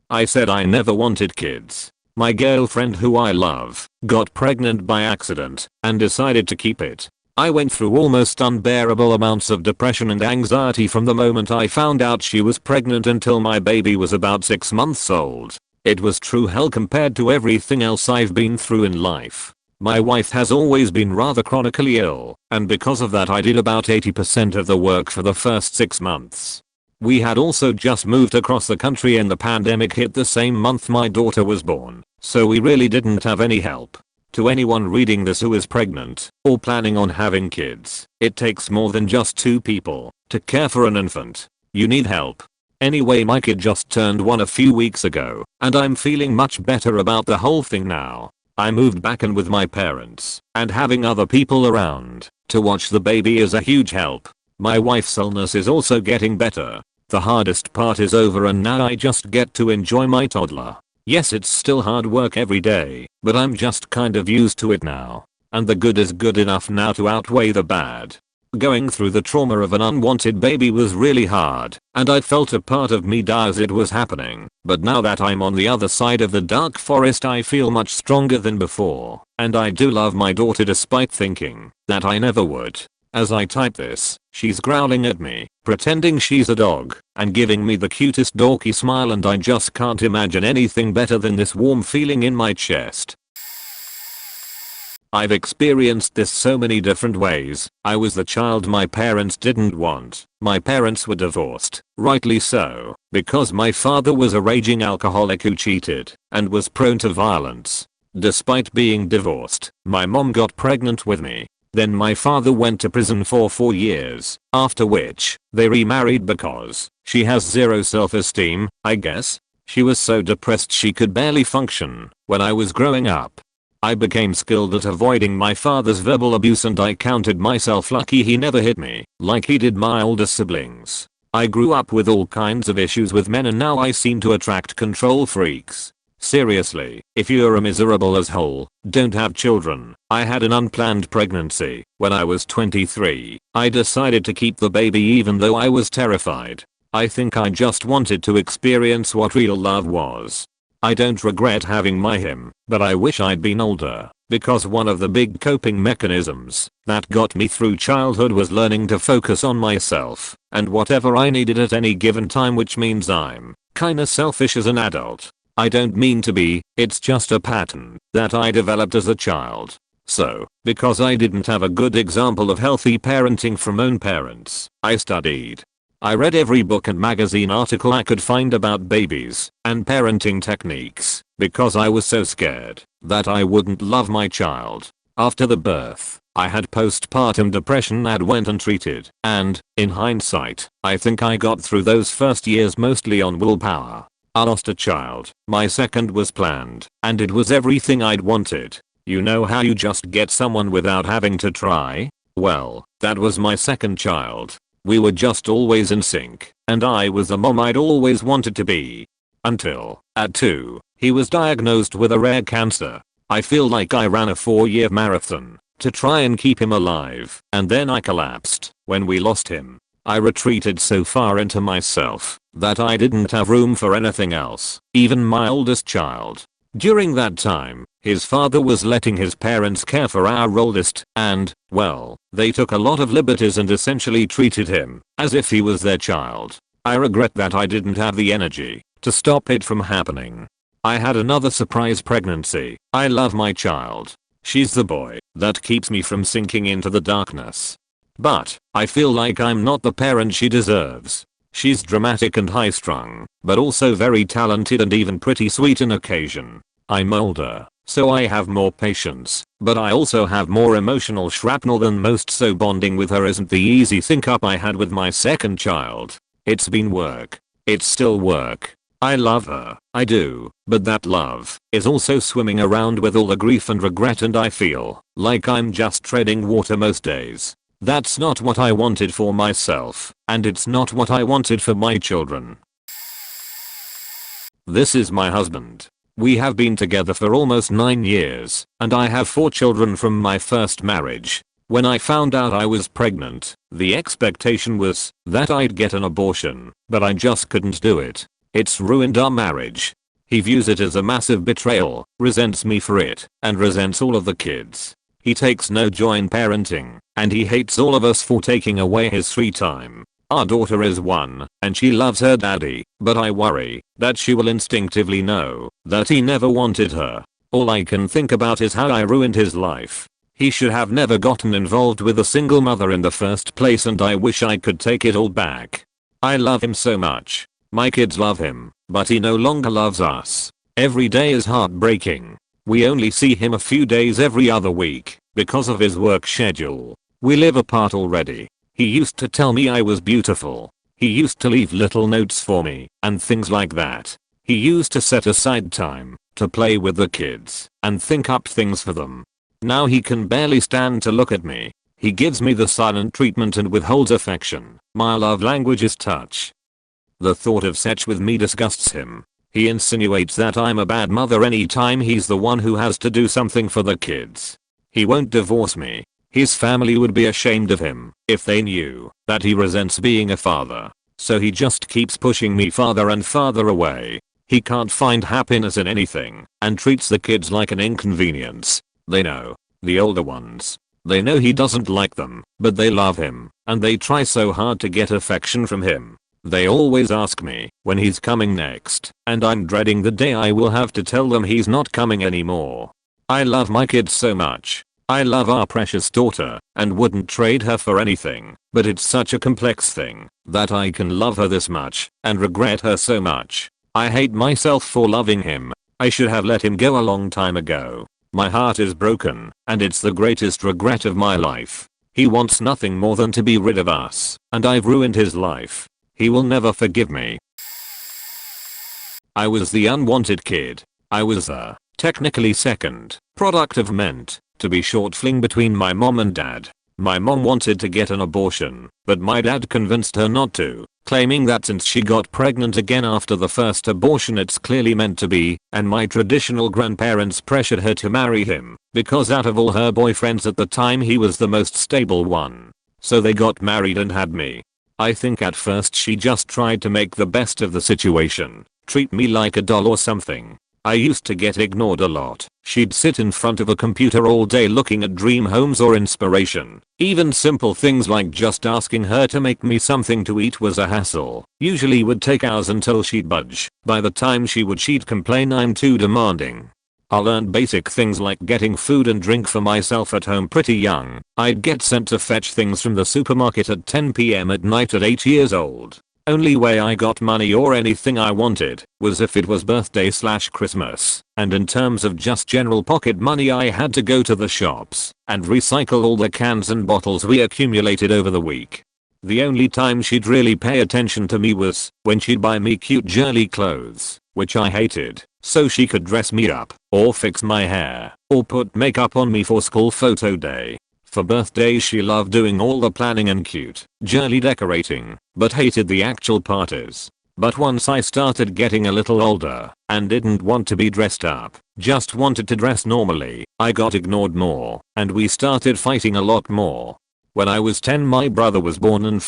I said I never wanted kids. My girlfriend, who I love, got pregnant by accident and decided to keep it. I went through almost unbearable amounts of depression and anxiety from the moment I found out she was pregnant until my baby was about 6 months old. It was true hell compared to everything else I've been through in life. My wife has always been rather chronically ill, and because of that I did about 80% of the work for the first 6 months. We had also just moved across the country and the pandemic hit the same month my daughter was born, so we really didn't have any help. To anyone reading this who is pregnant or planning on having kids, it takes more than just 2 people to care for an infant. You need help. Anyway, my kid just turned 1 a few weeks ago, and I'm feeling much better about the whole thing now. I moved back in with my parents, and having other people around to watch the baby is a huge help. My wife's illness is also getting better. The hardest part is over and now I just get to enjoy my toddler. Yes, it's still hard work every day, but I'm just kind of used to it now. And the good is good enough now to outweigh the bad. Going through the trauma of an unwanted baby was really hard, and I felt a part of me die as it was happening. But now that I'm on the other side of the dark forest, I feel much stronger than before, and I do love my daughter despite thinking that I never would. As I type this, she's growling at me, pretending she's a dog, and giving me the cutest dorky smile, and I just can't imagine anything better than this warm feeling in my chest. I've experienced this so many different ways. I was the child my parents didn't want. My parents were divorced, rightly so, because my father was a raging alcoholic who cheated and was prone to violence. Despite being divorced, my mom got pregnant with me. Then my father went to prison for 4 years, after which they remarried because she has zero self-esteem, I guess. She was so depressed she could barely function. When I was growing up, I became skilled at avoiding my father's verbal abuse, and I counted myself lucky he never hit me like he did my older siblings. I grew up with all kinds of issues with men, and now I seem to attract control freaks. Seriously, if you're a miserable asshole, don't have children. I had an unplanned pregnancy. When I was 23, I decided to keep the baby even though I was terrified. I think I just wanted to experience what real love was. I don't regret having him, but I wish I'd been older, because one of the big coping mechanisms that got me through childhood was learning to focus on myself and whatever I needed at any given time, which means I'm kinda selfish as an adult. I don't mean to be, it's just a pattern that I developed as a child. So, because I didn't have a good example of healthy parenting from own parents, I studied. I read every book and magazine article I could find about babies and parenting techniques because I was so scared that I wouldn't love my child. After the birth, I had postpartum depression that went untreated, and, in hindsight, I think I got through those first years mostly on willpower. I lost a child. My second was planned, and it was everything I'd wanted. You know how you just get someone without having to try? Well, that was my second child. We were just always in sync, and I was the mom I'd always wanted to be. Until, at 2, he was diagnosed with a rare cancer. I feel like I ran a 4-year marathon to try and keep him alive, and then I collapsed when we lost him. I retreated so far into myself that I didn't have room for anything else, even my oldest child. During that time, his father was letting his parents care for our oldest, and, well, they took a lot of liberties and essentially treated him as if he was their child. I regret that I didn't have the energy to stop it from happening. I had another surprise pregnancy. I love my child. She's the boy that keeps me from sinking into the darkness. But, I feel like I'm not the parent she deserves. She's dramatic and high-strung, but also very talented and even pretty sweet on occasion. I'm older, so I have more patience, but I also have more emotional shrapnel than most, so bonding with her isn't the easy thing up I had with my second child. It's been work. It's still work. I love her, I do, but that love is also swimming around with all the grief and regret, and I feel like I'm just treading water most days. That's not what I wanted for myself, and it's not what I wanted for my children. This is my husband. We have been together for almost 9 years, and I have 4 children from my first marriage. When I found out I was pregnant, the expectation was that I'd get an abortion, but I just couldn't do it. It's ruined our marriage. He views it as a massive betrayal, resents me for it, and resents all of the kids. He takes no joy in parenting, and he hates all of us for taking away his free time. Our daughter is 1, and she loves her daddy, but I worry that she will instinctively know that he never wanted her. All I can think about is how I ruined his life. He should have never gotten involved with a single mother in the first place, and I wish I could take it all back. I love him so much. My kids love him, but he no longer loves us. Every day is heartbreaking. We only see him a few days every other week because of his work schedule. We live apart already. He used to tell me I was beautiful. He used to leave little notes for me and things like that. He used to set aside time to play with the kids and think up things for them. Now he can barely stand to look at me. He gives me the silent treatment and withholds affection. My love language is touch. The thought of sex with me disgusts him. He insinuates that I'm a bad mother anytime he's the one who has to do something for the kids. He won't divorce me. His family would be ashamed of him if they knew that he resents being a father. So he just keeps pushing me farther and farther away. He can't find happiness in anything and treats the kids like an inconvenience. They know, the older ones. They know he doesn't like them, but they love him and they try so hard to get affection from him. They always ask me when he's coming next, and I'm dreading the day I will have to tell them he's not coming anymore. I love my kids so much. I love our precious daughter and wouldn't trade her for anything, but it's such a complex thing that I can love her this much and regret her so much. I hate myself for loving him. I should have let him go a long time ago. My heart is broken and it's the greatest regret of my life. He wants nothing more than to be rid of us, and I've ruined his life. He will never forgive me. I was the unwanted kid. I was the, technically second, product of meant to be short fling between my mom and dad. My mom wanted to get an abortion, but my dad convinced her not to, claiming that since she got pregnant again after the first abortion it's clearly meant to be, and my traditional grandparents pressured her to marry him, because out of all her boyfriends at the time he was the most stable one. So they got married and had me. I think at first she just tried to make the best of the situation, treat me like a doll or something. I used to get ignored a lot. She'd sit in front of a computer all day looking at dream homes or inspiration. Even simple things like just asking her to make me something to eat was a hassle. Usually would take hours until she'd budge. By the time she'd complain I'm too demanding. I learned basic things like getting food and drink for myself at home pretty young. I'd get sent to fetch things from the supermarket at 10 PM at night at 8 years old. Only way I got money or anything I wanted was if it was birthday/Christmas, and in terms of just general pocket money I had to go to the shops and recycle all the cans and bottles we accumulated over the week. The only time she'd really pay attention to me was when she'd buy me cute girly clothes, which I hated, so she could dress me up, or fix my hair, or put makeup on me for school photo day. For birthdays she loved doing all the planning and cute, girly decorating, but hated the actual parties. But once I started getting a little older and didn't want to be dressed up, just wanted to dress normally, I got ignored more, and we started fighting a lot more. When I was 10 my brother was born and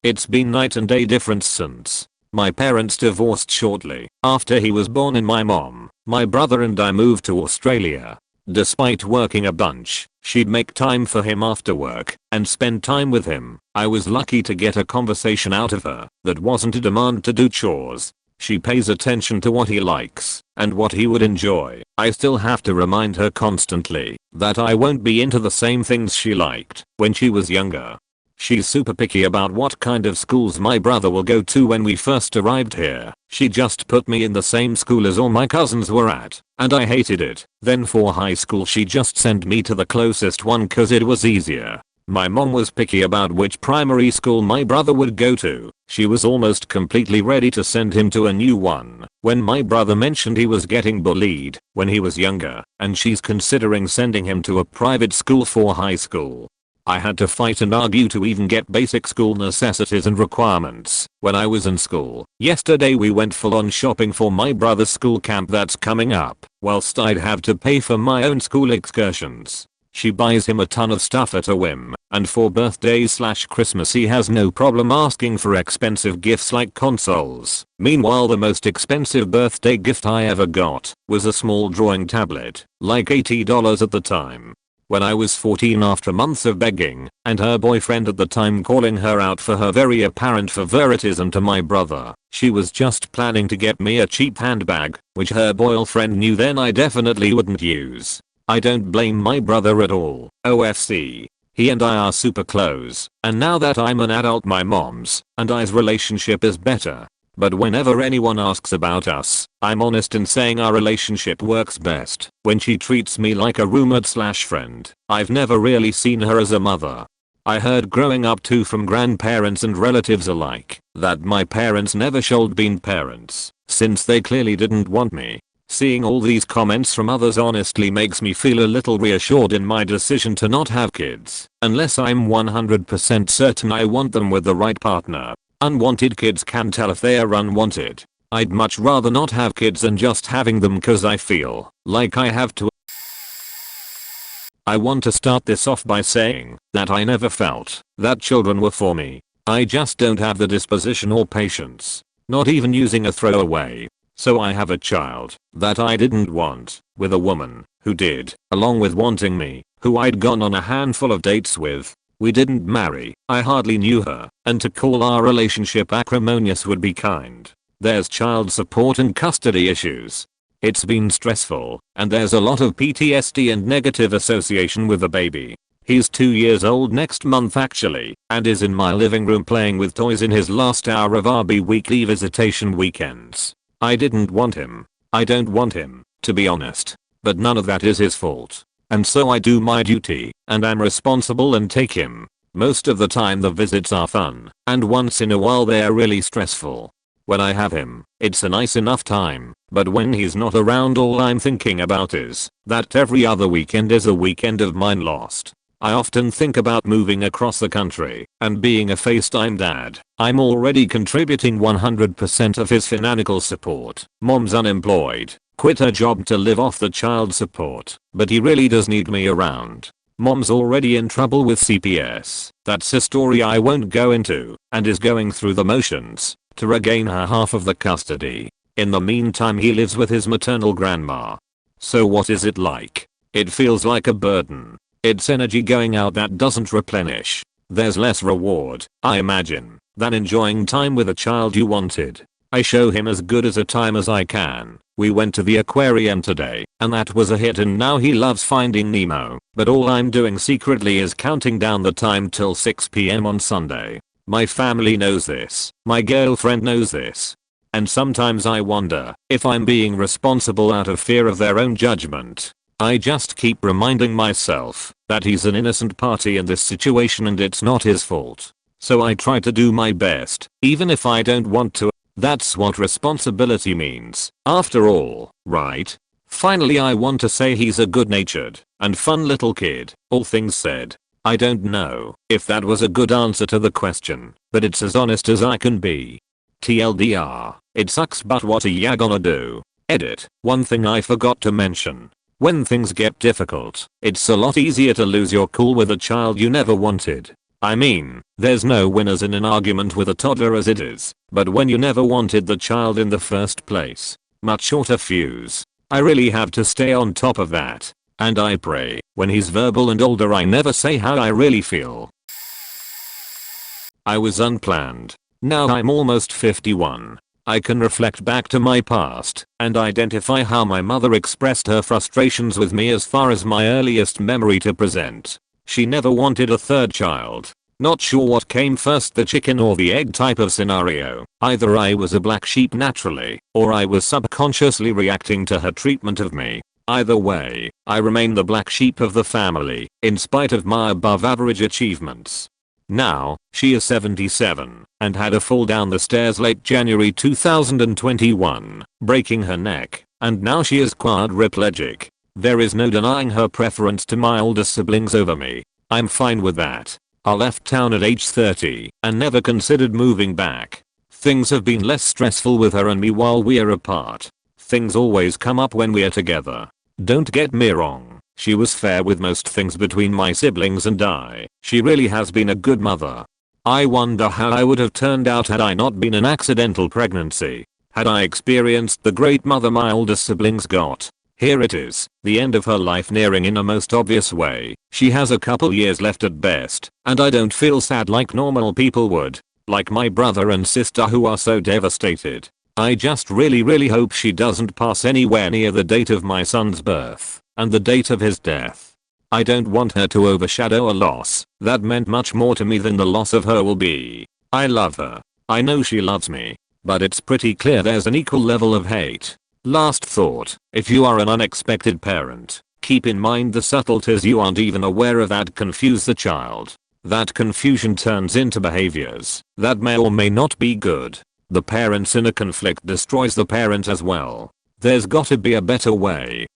it's been night and day difference since. My parents divorced shortly after he was born and my mom, my brother and I moved to Australia. Despite working a bunch, she'd make time for him after work and spend time with him. I was lucky to get a conversation out of her that wasn't a demand to do chores. She pays attention to what he likes and what he would enjoy. I still have to remind her constantly that I won't be into the same things she liked when she was younger. She's super picky about what kind of schools my brother will go to. When we first arrived here, she just put me in the same school as all my cousins were at, and I hated it. Then for high school she just sent me to the closest one cause it was easier. My mom was picky about which primary school my brother would go to. She was almost completely ready to send him to a new one when my brother mentioned he was getting bullied when he was younger, and she's considering sending him to a private school for high school. I had to fight and argue to even get basic school necessities and requirements when I was in school. Yesterday we went full on shopping for my brother's school camp that's coming up, whilst I'd have to pay for my own school excursions. She buys him a ton of stuff at a whim, and for birthdays/Christmas he has no problem asking for expensive gifts like consoles. Meanwhile the most expensive birthday gift I ever got was a small drawing tablet, like $80 at the time. When I was 14 after months of begging, and her boyfriend at the time calling her out for her very apparent favoritism to my brother, she was just planning to get me a cheap handbag, which her boyfriend knew then I definitely wouldn't use. I don't blame my brother at all. OFC. He and I are super close, and now that I'm an adult my mom's and I's relationship is better. But whenever anyone asks about us, I'm honest in saying our relationship works best when she treats me like a roommate/friend. I've never really seen her as a mother. I heard growing up too from grandparents and relatives alike that my parents never should been parents since they clearly didn't want me. Seeing all these comments from others honestly makes me feel a little reassured in my decision to not have kids unless I'm 100% certain I want them with the right partner. Unwanted kids can tell if they are unwanted. I'd much rather not have kids than just having them cause I feel like I have to. I want to start this off by saying that I never felt that children were for me. I just don't have the disposition or patience. Not even using a throwaway. So I have a child that I didn't want with a woman who did, along with wanting me, who I'd gone on a handful of dates with. We didn't marry, I hardly knew her, and to call our relationship acrimonious would be kind. There's child support and custody issues. It's been stressful, and there's a lot of PTSD and negative association with the baby. He's 2 years old next month actually, and is in my living room playing with toys in his last hour of our bi-weekly visitation weekends. I didn't want him. I don't want him, to be honest. But none of that is his fault. And so I do my duty, and I'm responsible and take him. Most of the time the visits are fun, and once in a while they are really stressful. When I have him, it's a nice enough time, but when he's not around all I'm thinking about is that every other weekend is a weekend of mine lost. I often think about moving across the country and being a FaceTime dad. I'm already contributing 100% of his financial support. Mom's unemployed, quit her job to live off the child support, but he really does need me around. Mom's already in trouble with CPS. That's a story I won't go into, and is going through the motions to regain her half of the custody. In the meantime he lives with his maternal grandma. So what is it like? It feels like a burden. It's energy going out that doesn't replenish. There's less reward, I imagine, than enjoying time with a child you wanted. I show him as good as a time as I can. We went to the aquarium today, and that was a hit, and now he loves Finding Nemo. But all I'm doing secretly is counting down the time till 6 PM on Sunday. My family knows this. My girlfriend knows this. And sometimes I wonder if I'm being responsible out of fear of their own judgment. I just keep reminding myself that he's an innocent party in this situation and it's not his fault. So I try to do my best, even if I don't want to. That's what responsibility means, after all, right? Finally, I want to say he's a good-natured and fun little kid, all things said. I don't know if that was a good answer to the question, but it's as honest as I can be. TLDR, it sucks, but what are ya gonna do? Edit, one thing I forgot to mention. When things get difficult, it's a lot easier to lose your cool with a child you never wanted. I mean, there's no winners in an argument with a toddler as it is, but when you never wanted the child in the first place, much shorter fuse. I really have to stay on top of that. And I pray, when he's verbal and older, I never say how I really feel. I was unplanned. Now I'm almost 51. I can reflect back to my past and identify how my mother expressed her frustrations with me as far as my earliest memory to present. She never wanted a third child. Not sure what came first, the chicken or the egg type of scenario. Either I was a black sheep naturally, or I was subconsciously reacting to her treatment of me. Either way, I remain the black sheep of the family, in spite of my above average achievements. Now, she is 77 and had a fall down the stairs late January 2021, breaking her neck, and now she is quadriplegic. There is no denying her preference to my older siblings over me. I'm fine with that. I left town at age 30 and never considered moving back. Things have been less stressful with her and me while we are apart. Things always come up when we are together. Don't get me wrong, she was fair with most things between my siblings and I. She really has been a good mother. I wonder how I would have turned out had I not been an accidental pregnancy. Had I experienced the great mother my older siblings got. Here it is, the end of her life nearing in a most obvious way. She has a couple years left at best, and I don't feel sad like normal people would. Like my brother and sister who are so devastated. I just really hope she doesn't pass anywhere near the date of my son's birth and the date of his death. I don't want her to overshadow a loss that meant much more to me than the loss of her will be. I love her. I know she loves me. but it's pretty clear there's an equal level of hate. Last thought, if you are an unexpected parent, keep in mind the subtleties you aren't even aware of that confuse the child. That confusion turns into behaviors that may or may not be good. The parents in a conflict destroys the parent as well. There's gotta be a better way.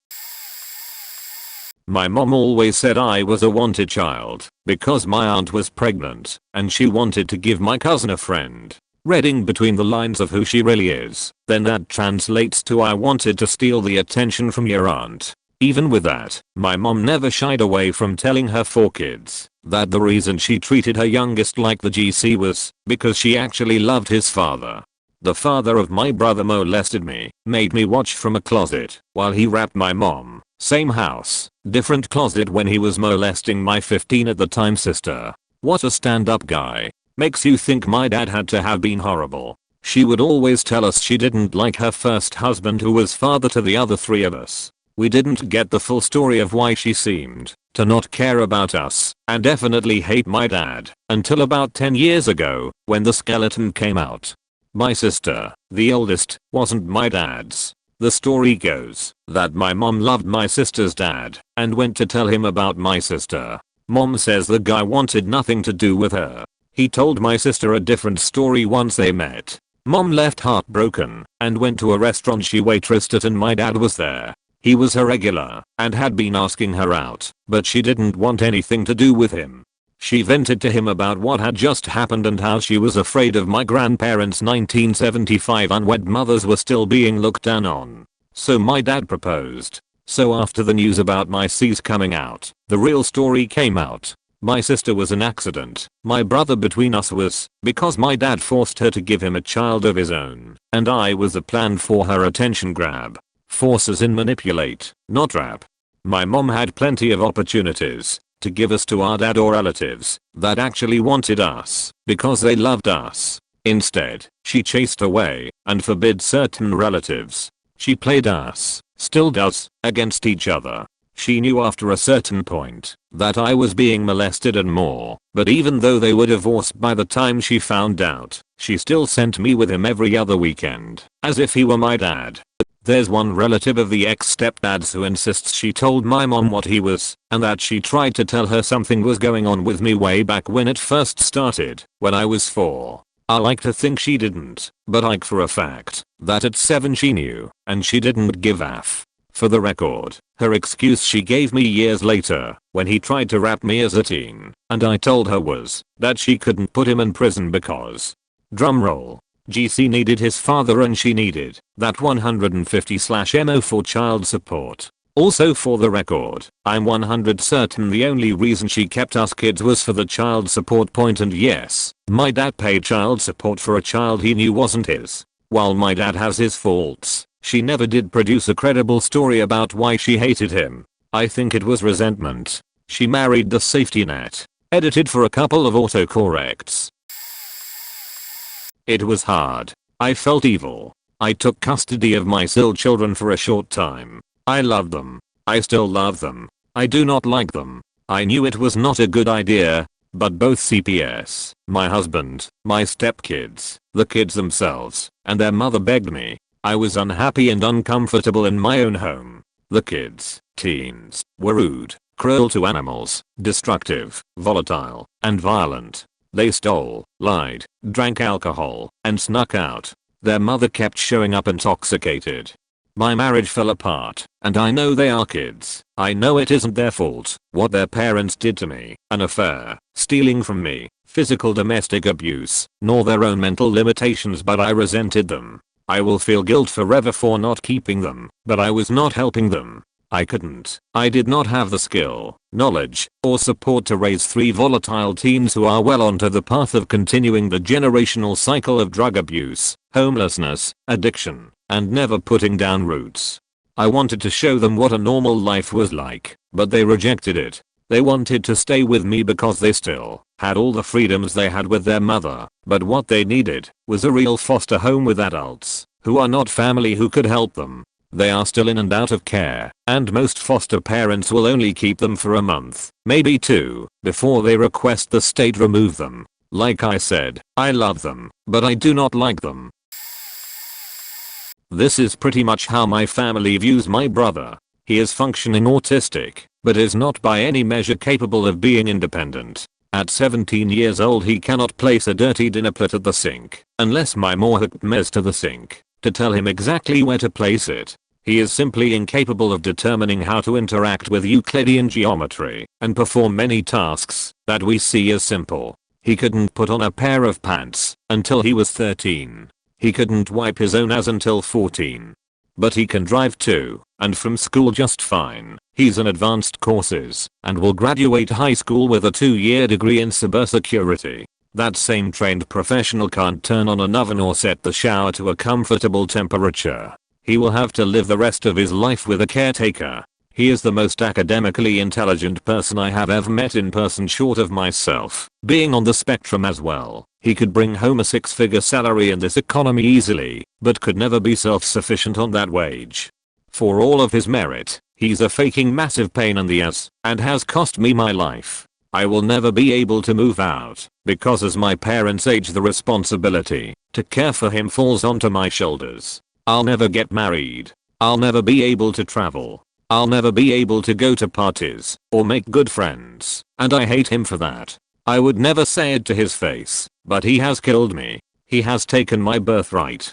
My mom always said I was a wanted child because my aunt was pregnant and she wanted to give my cousin a friend. Reading between the lines of who she really is, then that translates to I wanted to steal the attention from your aunt. Even with that, my mom never shied away from telling her 4 kids that the reason she treated her youngest like the GC was because she actually loved his father. The father of my brother molested me, made me watch from a closet while he rapped my mom. Same house, different closet when he was molesting my 15 at the time sister. What a stand-up guy. Makes you think my dad had to have been horrible. She would always tell us she didn't like her first husband who was father to the other 3 of us. We didn't get the full story of why she seemed to not care about us and definitely hate my dad until about 10 years ago when the skeleton came out. My sister, the oldest, wasn't my dad's. The story goes that my mom loved my sister's dad and went to tell him about my sister. Mom says the guy wanted nothing to do with her. He told my sister a different story once they met. Mom left heartbroken and went to a restaurant she waitressed at and my dad was there. He was her regular and had been asking her out, but she didn't want anything to do with him. She vented to him about what had just happened and how she was afraid of my grandparents' 1975 unwed mothers were still being looked down on. So my dad proposed. So after the news about my C's coming out, the real story came out. My sister was an accident. My brother between us was because my dad forced her to give him a child of his own, and I was a plan for her attention grab. Force as in manipulate, not rap. My mom had plenty of opportunities to give us to our dad or relatives that actually wanted us because they loved us. Instead, she chased away and forbid certain relatives. She played us, still does, against each other. She knew after a certain point that I was being molested and more, but even though they were divorced by the time she found out, she still sent me with him every other weekend, as if he were my dad. There's one relative of the ex-stepdads who insists she told my mom what he was, and that she tried to tell her something was going on with me way back when it first started, when I was 4. I like to think she didn't, but like for a fact that at 7 she knew, and she didn't give a f. For the record, her excuse she gave me years later, when he tried to rap me as a teen, and I told her was that she couldn't put him in prison because, drumroll, GC needed his father and she needed that 150/MO for child support. Also for the record, I'm 100% certain the only reason she kept us kids was for the child support point, and yes, my dad paid child support for a child he knew wasn't his. While my dad has his faults, she never did produce a credible story about why she hated him. I think it was resentment. She married the safety net. Edited for a couple of autocorrects. It was hard. I felt evil. I took custody of my still children for a short time. I loved them. I still love them. I do not like them. I knew it was not a good idea, but both CPS, my husband, my stepkids, the kids themselves, and their mother begged me. I was unhappy and uncomfortable in my own home. The kids, teens, were rude, cruel to animals, destructive, volatile, and violent. They stole, lied, drank alcohol, and snuck out. Their mother kept showing up intoxicated. My marriage fell apart, and I know they are kids. I know it isn't their fault what their parents did to me, an affair, stealing from me, physical domestic abuse, nor their own mental limitations, but I resented them. I will feel guilt forever for not keeping them, but I was not helping them. I couldn't. I did not have the skill, knowledge, or support to raise 3 volatile teens who are well onto the path of continuing the generational cycle of drug abuse, homelessness, addiction, and never putting down roots. I wanted to show them what a normal life was like, but they rejected it. They wanted to stay with me because they still had all the freedoms they had with their mother, but what they needed was a real foster home with adults who are not family who could help them. They are still in and out of care, and most foster parents will only keep them for a month, maybe 2, before they request the state remove them. Like I said, I love them, but I do not like them. This is pretty much how my family views my brother. He is functioning autistic, but is not by any measure capable of being independent. At 17 years old he cannot place a dirty dinner plate at the sink, unless my mom hooked mess to the sink, to tell him exactly where to place it. He is simply incapable of determining how to interact with Euclidean geometry, and perform many tasks that we see as simple. He couldn't put on a pair of pants until he was 13. He couldn't wipe his own ass until 14. But he can drive too, and from school just fine. He's in advanced courses, and will graduate high school with a 2-year degree in cybersecurity. That same trained professional can't turn on an oven or set the shower to a comfortable temperature. He will have to live the rest of his life with a caretaker. He is the most academically intelligent person I have ever met in person short of myself, being on the spectrum as well. He could bring home a 6-figure salary in this economy easily, but could never be self-sufficient on that wage. For all of his merit, he's a faking massive pain in the ass, and has cost me my life. I will never be able to move out, because as my parents age the responsibility to care for him falls onto my shoulders. I'll never get married. I'll never be able to travel. I'll never be able to go to parties or make good friends, and I hate him for that. I would never say it to his face, but he has killed me. He has taken my birthright.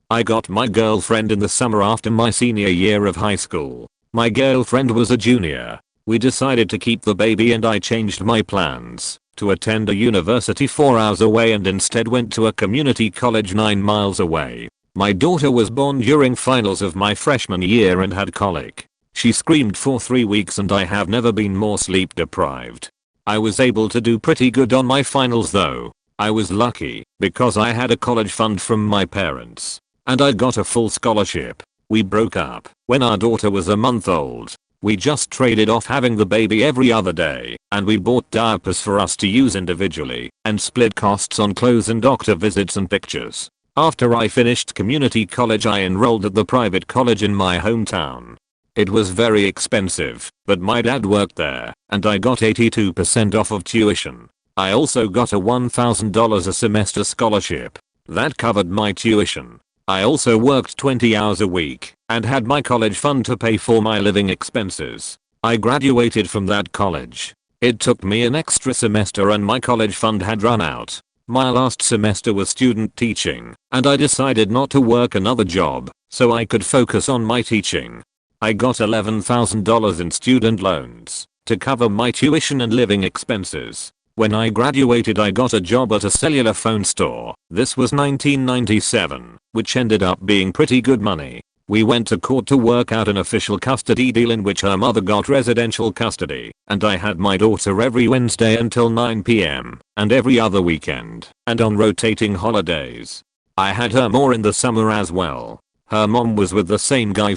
I got my girlfriend in the summer after my senior year of high school. My girlfriend was a junior. We decided to keep the baby and I changed my plans to attend a university 4 hours away and instead went to a community college 9 miles away. My daughter was born during finals of my freshman year and had colic. She screamed for 3 weeks and I have never been more sleep deprived. I was able to do pretty good on my finals though. I was lucky because I had a college fund from my parents. And I got a full scholarship. We broke up when our daughter was a month old. We just traded off having the baby every other day, and we bought diapers for us to use individually, and split costs on clothes and doctor visits and pictures. After I finished community college I enrolled at the private college in my hometown. It was very expensive, but my dad worked there, and I got 82% off of tuition. I also got a $1,000 a semester scholarship. That covered my tuition. I also worked 20 hours a week and had my college fund to pay for my living expenses. I graduated from that college. It took me an extra semester and my college fund had run out. My last semester was student teaching, and I decided not to work another job so I could focus on my teaching. I got $11,000 in student loans to cover my tuition and living expenses. When I graduated I got a job at a cellular phone store. This was 1997, which ended up being pretty good money. We went to court to work out an official custody deal in which her mother got residential custody, and I had my daughter every Wednesday until 9 p.m., and every other weekend, and on rotating holidays. I had her more in the summer as well. Her mom was with the same guy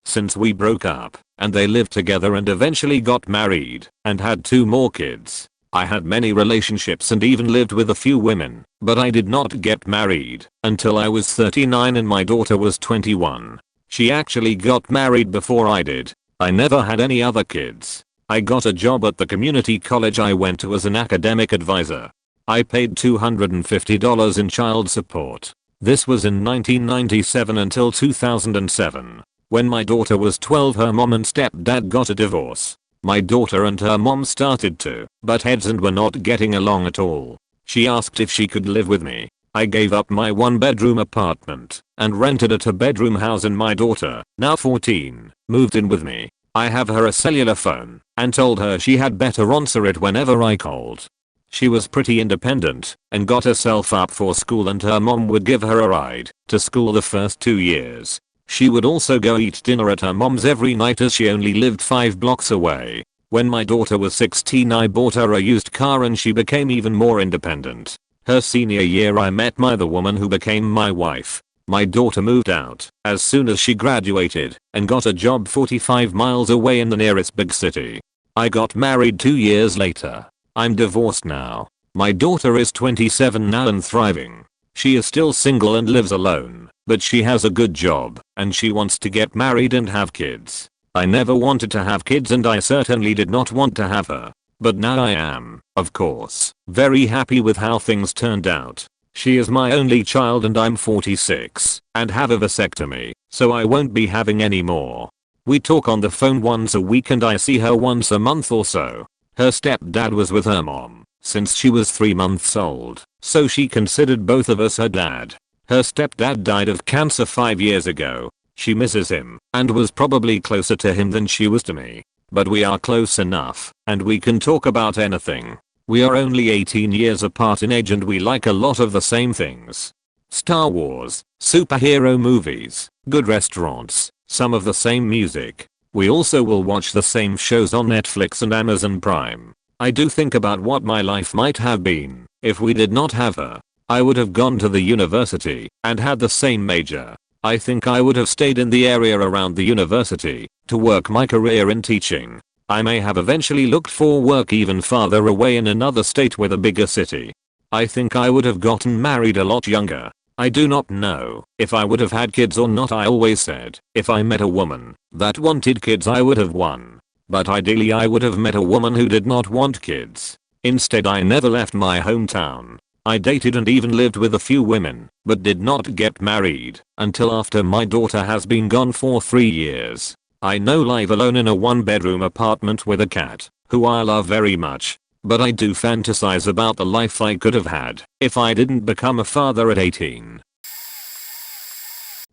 since we broke up, and they lived together and eventually got married, and had 2 more kids. I had many relationships and even lived with a few women, but I did not get married until I was 39 and my daughter was 21. She actually got married before I did. I never had any other kids. I got a job at the community college I went to as an academic advisor. I paid $250 in child support. This was in 1997 until 2007. When my daughter was 12 her mom and stepdad got a divorce. My daughter and her mom started to butt heads and were not getting along at all. She asked if she could live with me. I gave up my 1-bedroom apartment and rented a 2-bedroom house and my daughter, now 14, moved in with me. I have her a cellular phone and told her she had better answer it whenever I called. She was pretty independent and got herself up for school and her mom would give her a ride to school the first 2 years. She would also go eat dinner at her mom's every night as she only lived 5 blocks away. When my daughter was 16 I bought her a used car and she became even more independent. Her senior year I met the woman who became my wife. My daughter moved out as soon as she graduated and got a job 45 miles away in the nearest big city. I got married 2 years later. I'm divorced now. My daughter is 27 now and thriving. She is still single and lives alone, but she has a good job and she wants to get married and have kids. I never wanted to have kids and I certainly did not want to have her. But now I am, of course, very happy with how things turned out. She is my only child and I'm 46 and have a vasectomy, so I won't be having any more. We talk on the phone once a week and I see her once a month or so. Her stepdad was with her mom since she was 3 months old, so she considered both of us her dad. Her stepdad died of cancer 5 years ago. She misses him and was probably closer to him than she was to me. But we are close enough and we can talk about anything. We are only 18 years apart in age and we like a lot of the same things. Star Wars, superhero movies, good restaurants, some of the same music. We also will watch the same shows on Netflix and Amazon Prime. I do think about what my life might have been if we did not have her. I would have gone to the university and had the same major. I think I would have stayed in the area around the university to work my career in teaching. I may have eventually looked for work even farther away in another state with a bigger city. I think I would have gotten married a lot younger. I do not know if I would have had kids or not. I always said if I met a woman that wanted kids I would have won. But ideally I would have met a woman who did not want kids. Instead I never left my hometown. I dated and even lived with a few women, but did not get married until after my daughter has been gone for 3 years. I now live alone in a 1-bedroom apartment with a cat, who I love very much. But I do fantasize about the life I could have had if I didn't become a father at 18.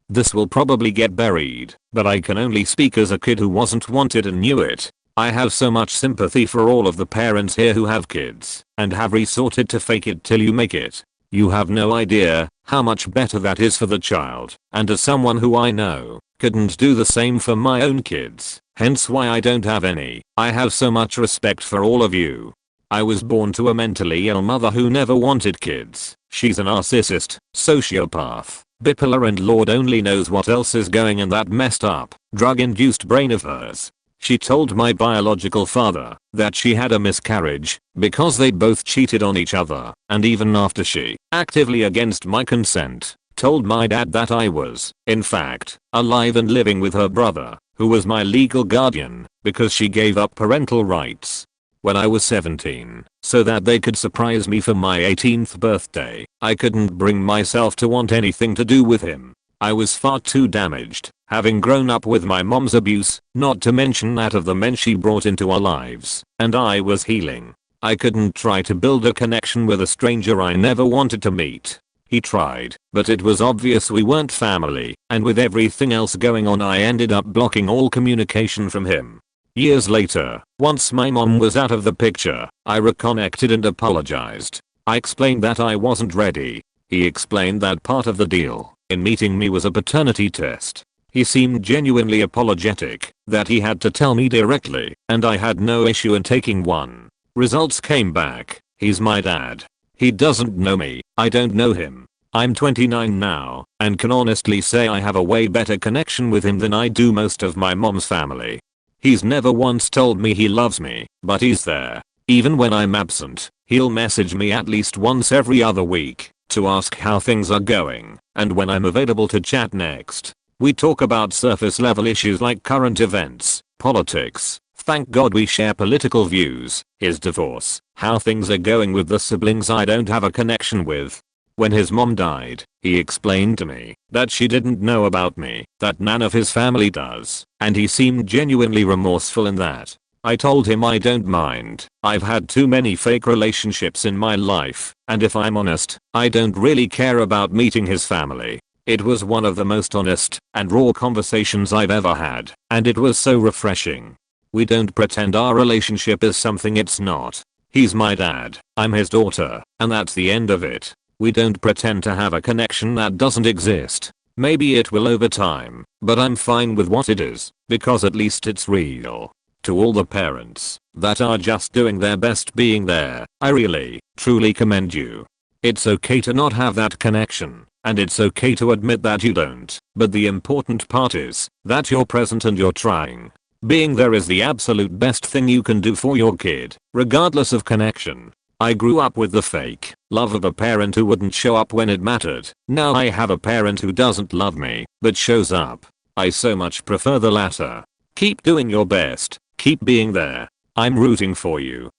This will probably get buried, but I can only speak as a kid who wasn't wanted and knew it. I have so much sympathy for all of the parents here who have kids and have resorted to fake it till you make it. You have no idea how much better that is for the child, and as someone who I know couldn't do the same for my own kids, hence why I don't have any. I have so much respect for all of you. I was born to a mentally ill mother who never wanted kids. She's a narcissist, sociopath, bipolar and Lord only knows what else is going in that messed up, drug-induced brain of hers. She told my biological father that she had a miscarriage because they both cheated on each other, and even after she, actively against my consent, told my dad that I was, in fact, alive and living with her brother, who was my legal guardian, because she gave up parental rights when I was 17, so that they could surprise me for my 18th birthday. I couldn't bring myself to want anything to do with him. I was far too damaged, having grown up with my mom's abuse, not to mention that of the men she brought into our lives, and I was healing. I couldn't try to build a connection with a stranger I never wanted to meet. He tried, but it was obvious we weren't family, and with everything else going on I ended up blocking all communication from him. Years later, once my mom was out of the picture, I reconnected and apologized. I explained that I wasn't ready. He explained that part of the deal in meeting me was a paternity test. He seemed genuinely apologetic that he had to tell me directly, and I had no issue in taking one. Results came back. He's my dad. He doesn't know me. I don't know him. I'm 29 now, and can honestly say I have a way better connection with him than I do most of my mom's family. He's never once told me he loves me, but he's there. Even when I'm absent, he'll message me at least once every other week to ask how things are going and when I'm available to chat next. We talk about surface level issues like current events, politics. Thank God we share political views, his divorce, how things are going with the siblings I don't have a connection with. When his mom died, he explained to me that she didn't know about me, that none of his family does, and he seemed genuinely remorseful in that. I told him I don't mind. I've had too many fake relationships in my life, and if I'm honest, I don't really care about meeting his family. It was one of the most honest and raw conversations I've ever had, and it was so refreshing. We don't pretend our relationship is something it's not. He's my dad, I'm his daughter, and that's the end of it. We don't pretend to have a connection that doesn't exist. Maybe it will over time, but I'm fine with what it is, because at least it's real. To all the parents that are just doing their best being there, I really, truly commend you. It's okay to not have that connection, and it's okay to admit that you don't, but the important part is that you're present and you're trying. Being there is the absolute best thing you can do for your kid, regardless of connection. I grew up with the fake love of a parent who wouldn't show up when it mattered. Now I have a parent who doesn't love me, but shows up. I so much prefer the latter. Keep doing your best. Keep being there. I'm rooting for you.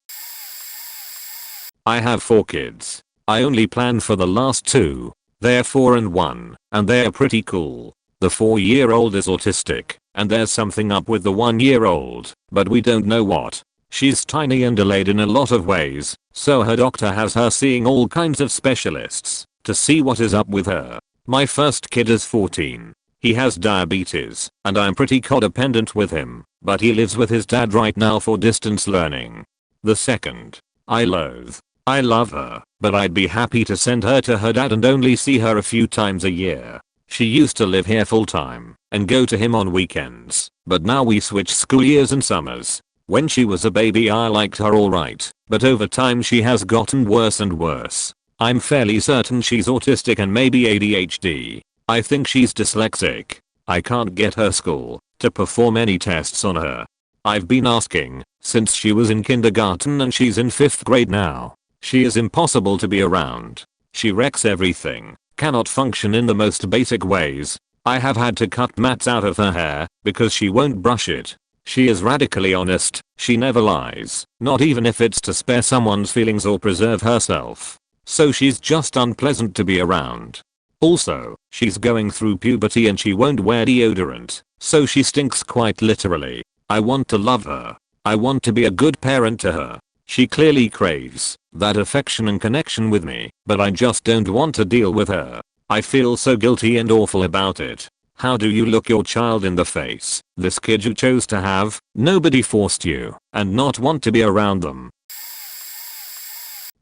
I have 4 kids. I only plan for the last two. They're 4 and 1, and they're pretty cool. The 4-year-old is autistic, and there's something up with the 1-year-old, but we don't know what. She's tiny and delayed in a lot of ways, so her doctor has her seeing all kinds of specialists to see what is up with her. My first kid is 14. He has diabetes, and I'm pretty codependent with him, but he lives with his dad right now for distance learning. The second, I loathe. I love her, but I'd be happy to send her to her dad and only see her a few times a year. She used to live here full time and go to him on weekends, but now we switch school years and summers. When she was a baby I liked her alright, but over time she has gotten worse and worse. I'm fairly certain she's autistic and maybe ADHD. I think she's dyslexic. I can't get her school to perform any tests on her. I've been asking since she was in kindergarten and she's in 5th grade now. She is impossible to be around. She wrecks everything, cannot function in the most basic ways. I have had to cut mats out of her hair because she won't brush it. She is radically honest, she never lies, not even if it's to spare someone's feelings or preserve herself. So she's just unpleasant to be around. Also, she's going through puberty and she won't wear deodorant, so she stinks quite literally. I want to love her. I want to be a good parent to her. She clearly craves that affection and connection with me, but I just don't want to deal with her. I feel so guilty and awful about it. How do you look your child in the face, this kid you chose to have, nobody forced you, and not want to be around them?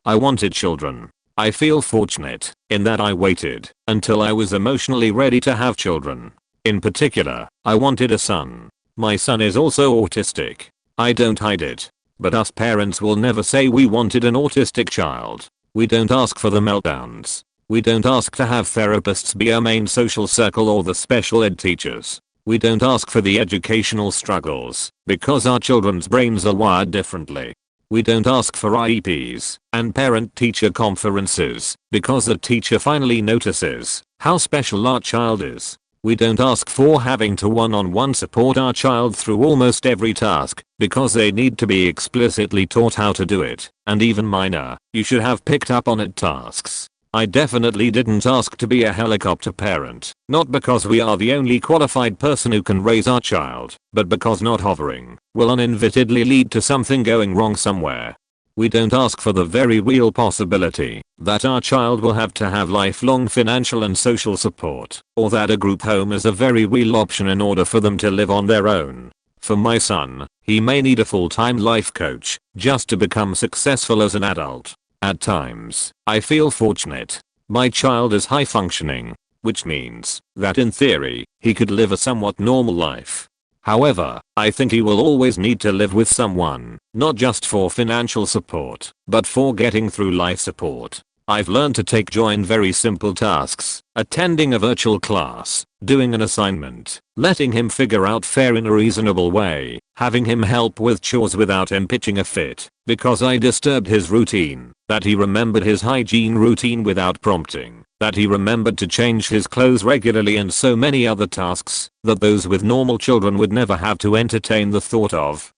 I wanted children. I feel fortunate in that I waited until I was emotionally ready to have children. In particular, I wanted a son. My son is also autistic. I don't hide it. But us parents will never say we wanted an autistic child. We don't ask for the meltdowns. We don't ask to have therapists be our main social circle or the special ed teachers. We don't ask for the educational struggles because our children's brains are wired differently. We don't ask for IEPs and parent-teacher conferences because the teacher finally notices how special our child is. We don't ask for having to one-on-one support our child through almost every task because they need to be explicitly taught how to do it, and even minor, you should have picked up on it tasks. I definitely didn't ask to be a helicopter parent, not because we are the only qualified person who can raise our child, but because not hovering will uninvitedly lead to something going wrong somewhere. We don't ask for the very real possibility that our child will have to have lifelong financial and social support, or that a group home is a very real option in order for them to live on their own. For my son, he may need a full-time life coach just to become successful as an adult. At times, I feel fortunate. My child is high functioning, which means that in theory, he could live a somewhat normal life. However, I think he will always need to live with someone, not just for financial support, but for getting through life support. I've learned to take joy in very simple tasks, attending a virtual class, doing an assignment, letting him figure out fare in a reasonable way, having him help with chores without him pitching a fit, because I disturbed his routine, that he remembered his hygiene routine without prompting, that he remembered to change his clothes regularly, and so many other tasks that those with normal children would never have to entertain the thought of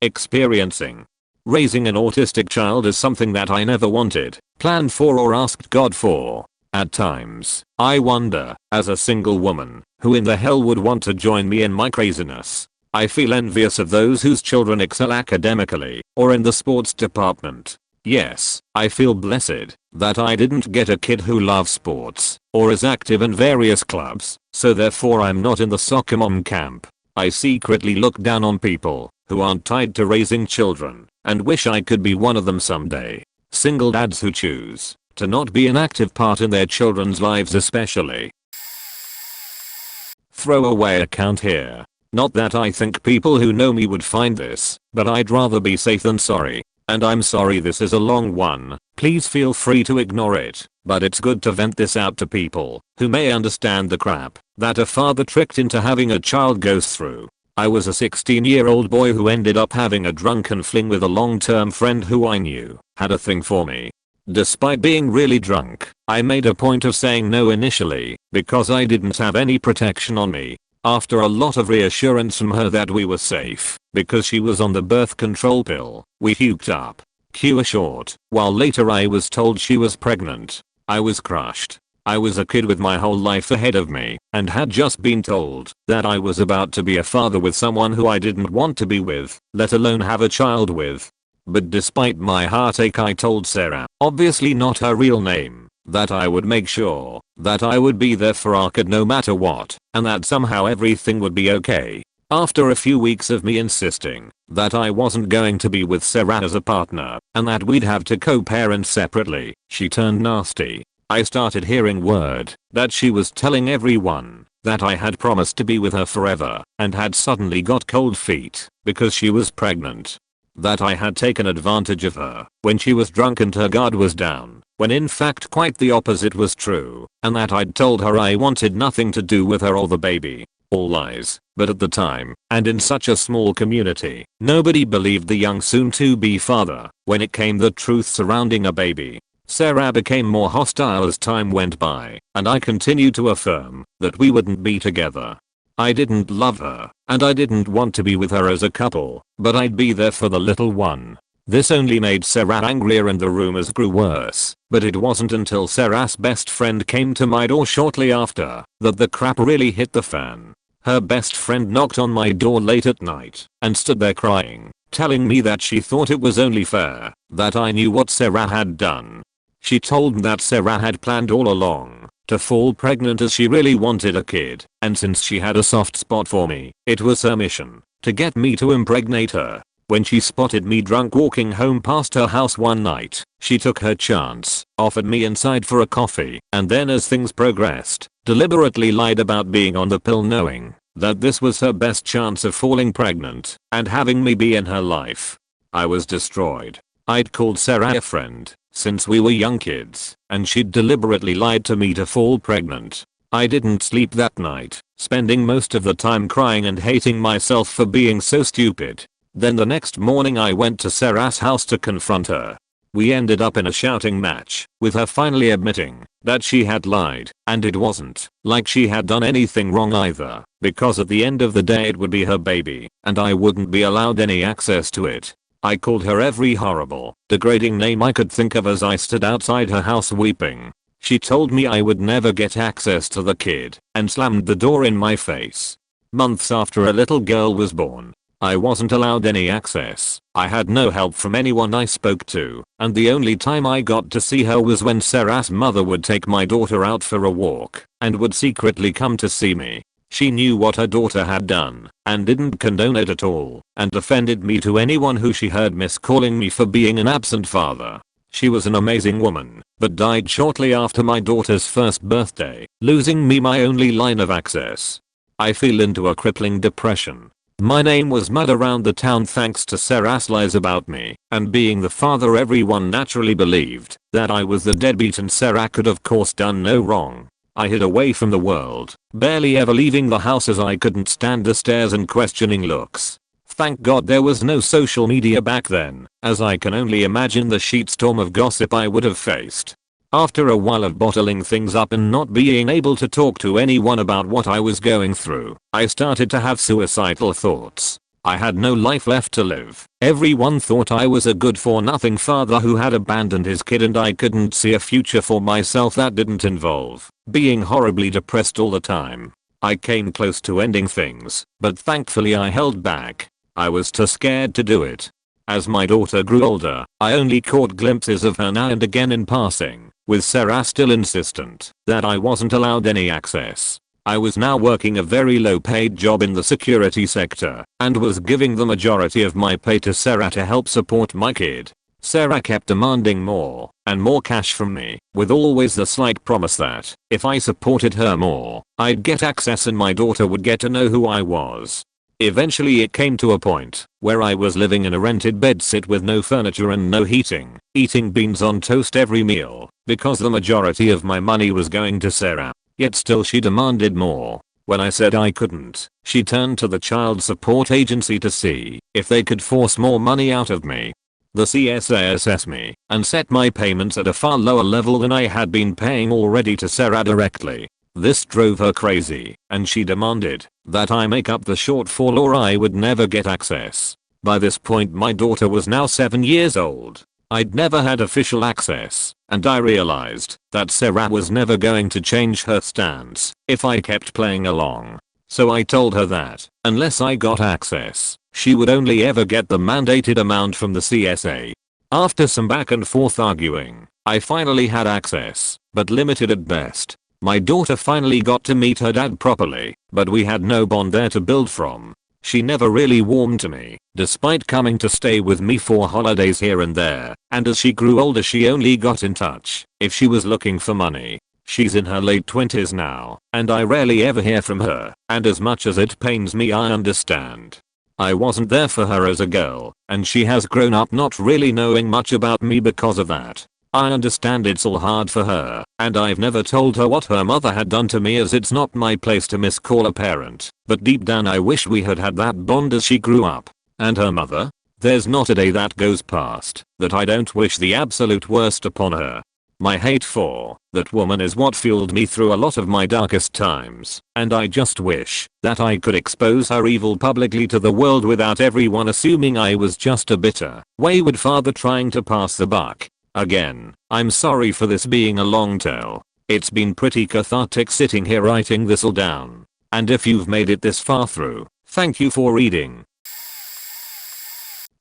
experiencing. Raising an autistic child is something that I never wanted, planned for, or asked God for. At times, I wonder, as a single woman, who in the hell would want to join me in my craziness? I feel envious of those whose children excel academically, or in the sports department. Yes, I feel blessed that I didn't get a kid who loves sports, or is active in various clubs, so therefore I'm not in the soccer mom camp. I secretly look down on people who aren't tied to raising children, and wish I could be one of them someday. Single dads who choose to not be an active part in their children's lives especially. Throwaway account here. Not that I think people who know me would find this, but I'd rather be safe than sorry. And I'm sorry this is a long one, please feel free to ignore it, but it's good to vent this out to people who may understand the crap that a father tricked into having a child goes through. I was a 16-year-old boy who ended up having a drunken fling with a long-term friend who I knew had a thing for me. Despite being really drunk, I made a point of saying no initially because I didn't have any protection on me. After a lot of reassurance from her that we were safe because she was on the birth control pill, we hooked up. Cue short, while later I was told she was pregnant. I was crushed. I was a kid with my whole life ahead of me and had just been told that I was about to be a father with someone who I didn't want to be with, let alone have a child with. But despite my heartache, I told Sarah, obviously not her real name, that I would make sure that I would be there for our kid no matter what, and that somehow everything would be okay. After a few weeks of me insisting that I wasn't going to be with Sarah as a partner and that we'd have to co-parent separately, she turned nasty. I started hearing word that she was telling everyone that I had promised to be with her forever and had suddenly got cold feet because she was pregnant. That I had taken advantage of her when she was drunk and her guard was down, when in fact quite the opposite was true, and that I'd told her I wanted nothing to do with her or the baby. All lies, but at the time, and in such a small community, nobody believed the young soon-to-be father when it came the truth surrounding a baby. Sarah became more hostile as time went by, and I continued to affirm that we wouldn't be together. I didn't love her, and I didn't want to be with her as a couple, but I'd be there for the little one. This only made Sarah angrier and the rumors grew worse, but it wasn't until Sarah's best friend came to my door shortly after that the crap really hit the fan. Her best friend knocked on my door late at night and stood there crying, telling me that she thought it was only fair that I knew what Sarah had done. She told me that Sarah had planned all along to fall pregnant as she really wanted a kid, and since she had a soft spot for me, it was her mission to get me to impregnate her. When she spotted me drunk walking home past her house one night, she took her chance, offered me inside for a coffee, and then as things progressed, deliberately lied about being on the pill knowing that this was her best chance of falling pregnant and having me be in her life. I was destroyed. I'd called Sarah a friend since we were young kids, and she'd deliberately lied to me to fall pregnant. I didn't sleep that night, spending most of the time crying and hating myself for being so stupid. Then the next morning I went to Sarah's house to confront her. We ended up in a shouting match, with her finally admitting that she had lied, and it wasn't like she had done anything wrong either, because at the end of the day it would be her baby, and I wouldn't be allowed any access to it. I called her every horrible, degrading name I could think of as I stood outside her house weeping. She told me I would never get access to the kid, and slammed the door in my face. Months after a little girl was born, I wasn't allowed any access. I had no help from anyone I spoke to, and the only time I got to see her was when Sarah's mother would take my daughter out for a walk, and would secretly come to see me. She knew what her daughter had done, and didn't condone it at all, and defended me to anyone who she heard miscalling me for being an absent father. She was an amazing woman, but died shortly after my daughter's first birthday, losing me my only line of access. I fell into a crippling depression. My name was mud around the town thanks to Sarah's lies about me, and being the father everyone naturally believed that I was the deadbeat and Sarah could of course done no wrong. I hid away from the world, barely ever leaving the house as I couldn't stand the stares and questioning looks. Thank God there was no social media back then, as I can only imagine the shitstorm of gossip I would have faced. After a while of bottling things up and not being able to talk to anyone about what I was going through, I started to have suicidal thoughts. I had no life left to live. Everyone thought I was a good-for-nothing father who had abandoned his kid, and I couldn't see a future for myself that didn't involve being horribly depressed all the time. I came close to ending things, but thankfully I held back. I was too scared to do it. As my daughter grew older, I only caught glimpses of her now and again in passing, with Sarah still insistent that I wasn't allowed any access. I was now working a very low-paid job in the security sector, and was giving the majority of my pay to Sarah to help support my kid. Sarah kept demanding more and more cash from me, with always the slight promise that if I supported her more, I'd get access and my daughter would get to know who I was. Eventually it came to a point where I was living in a rented bedsit with no furniture and no heating, eating beans on toast every meal, because the majority of my money was going to Sarah. Yet still she demanded more. When I said I couldn't, she turned to the child support agency to see if they could force more money out of me. The CSA assessed me and set my payments at a far lower level than I had been paying already to Sarah directly. This drove her crazy, and she demanded that I make up the shortfall or I would never get access. By this point my daughter was now 7 years old. I'd never had official access, and I realized that Sarah was never going to change her stance if I kept playing along. So I told her that, unless I got access, she would only ever get the mandated amount from the CSA. After some back and forth arguing, I finally had access, but limited at best. My daughter finally got to meet her dad properly, but we had no bond there to build from. She never really warmed to me, despite coming to stay with me for holidays here and there, and as she grew older she only got in touch if she was looking for money. She's in her late 20s now, and I rarely ever hear from her, and as much as it pains me I understand. I wasn't there for her as a girl, and she has grown up not really knowing much about me because of that. I understand it's all hard for her, and I've never told her what her mother had done to me as it's not my place to miscall a parent, but deep down I wish we had had that bond as she grew up. And her mother? There's not a day that goes past that I don't wish the absolute worst upon her. My hate for that woman is what fueled me through a lot of my darkest times, and I just wish that I could expose her evil publicly to the world without everyone assuming I was just a bitter, wayward father trying to pass the buck. Again, I'm sorry for this being a long tale. It's been pretty cathartic sitting here writing this all down. And if you've made it this far through, thank you for reading.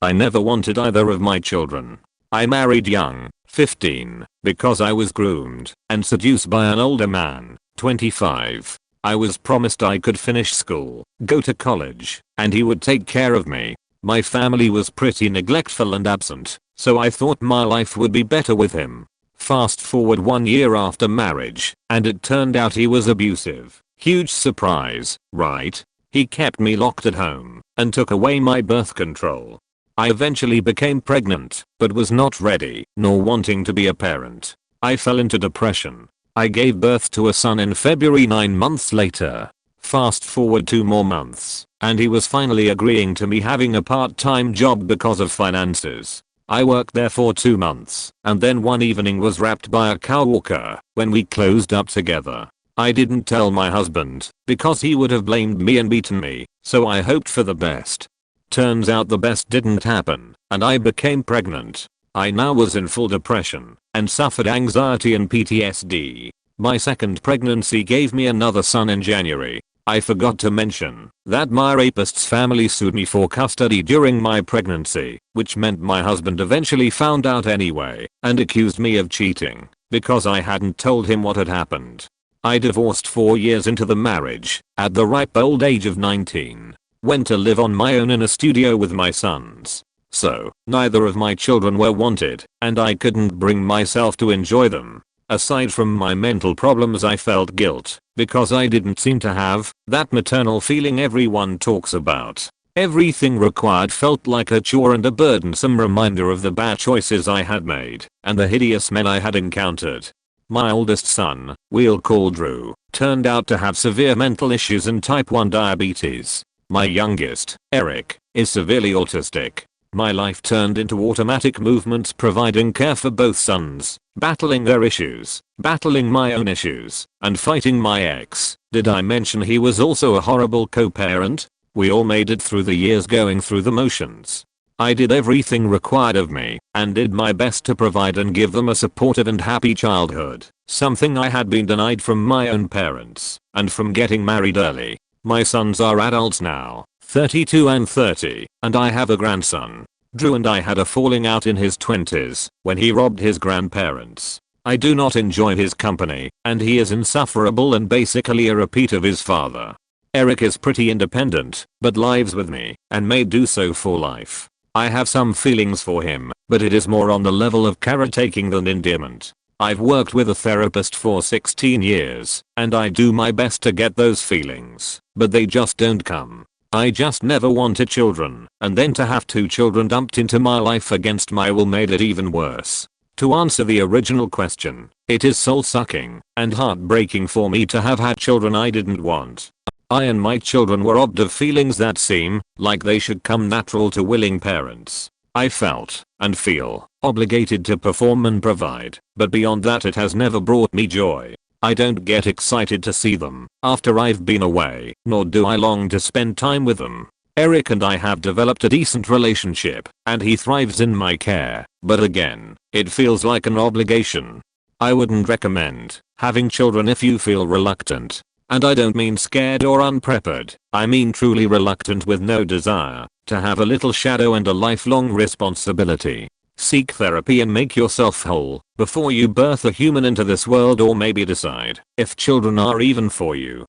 I never wanted either of my children. I married young, 15, because I was groomed and seduced by an older man, 25. I was promised I could finish school, go to college, and he would take care of me. My family was pretty neglectful and absent, so I thought my life would be better with him. Fast forward 1 year after marriage, and it turned out he was abusive. Huge surprise, right? He kept me locked at home and took away my birth control. I eventually became pregnant, but was not ready, nor wanting to be a parent. I fell into depression. I gave birth to a son in February 9 months later. Fast forward 2 more months, and he was finally agreeing to me having a part-time job because of finances. I worked there for 2 months, and then one evening was wrapped by a car walker when we closed up together. I didn't tell my husband, because he would have blamed me and beaten me, so I hoped for the best. Turns out the best didn't happen, and I became pregnant. I now was in full depression, and suffered anxiety and PTSD. My second pregnancy gave me another son in January. I forgot to mention that my rapist's family sued me for custody during my pregnancy, which meant my husband eventually found out anyway, and accused me of cheating, because I hadn't told him what had happened. I divorced 4 years into the marriage, at the ripe old age of 19. Went to live on my own in a studio with my sons. So, neither of my children were wanted, and I couldn't bring myself to enjoy them. Aside from my mental problems I felt guilt, because I didn't seem to have that maternal feeling everyone talks about. Everything required felt like a chore and a burdensome reminder of the bad choices I had made, and the hideous men I had encountered. My oldest son, we'll call Drew, turned out to have severe mental issues and type 1 diabetes. My youngest, Eric, is severely autistic. My life turned into automatic movements providing care for both sons, battling their issues, battling my own issues, and fighting my ex. Did I mention he was also a horrible co-parent? We all made it through the years going through the motions. I did everything required of me, and did my best to provide and give them a supportive and happy childhood, something I had been denied from my own parents, and from getting married early. My sons are adults now, 32 and 30, and I have a grandson. Drew and I had a falling out in his 20s, when he robbed his grandparents. I do not enjoy his company, and he is insufferable and basically a repeat of his father. Eric is pretty independent, but lives with me, and may do so for life. I have some feelings for him, but it is more on the level of caretaking than endearment. I've worked with a therapist for 16 years, and I do my best to get those feelings, but they just don't come. I just never wanted children, and then to have 2 children dumped into my life against my will made it even worse. To answer the original question, it is soul-sucking and heartbreaking for me to have had children I didn't want. I and my children were robbed of feelings that seem like they should come natural to willing parents. I felt, and feel, obligated to perform and provide, but beyond that it has never brought me joy. I don't get excited to see them after I've been away, nor do I long to spend time with them. Eric and I have developed a decent relationship, and he thrives in my care, but again, it feels like an obligation. I wouldn't recommend having children if you feel reluctant. And I don't mean scared or unprepared, I mean truly reluctant with no desire to have a little shadow and a lifelong responsibility. Seek therapy and make yourself whole before you birth a human into this world, or maybe decide if children are even for you.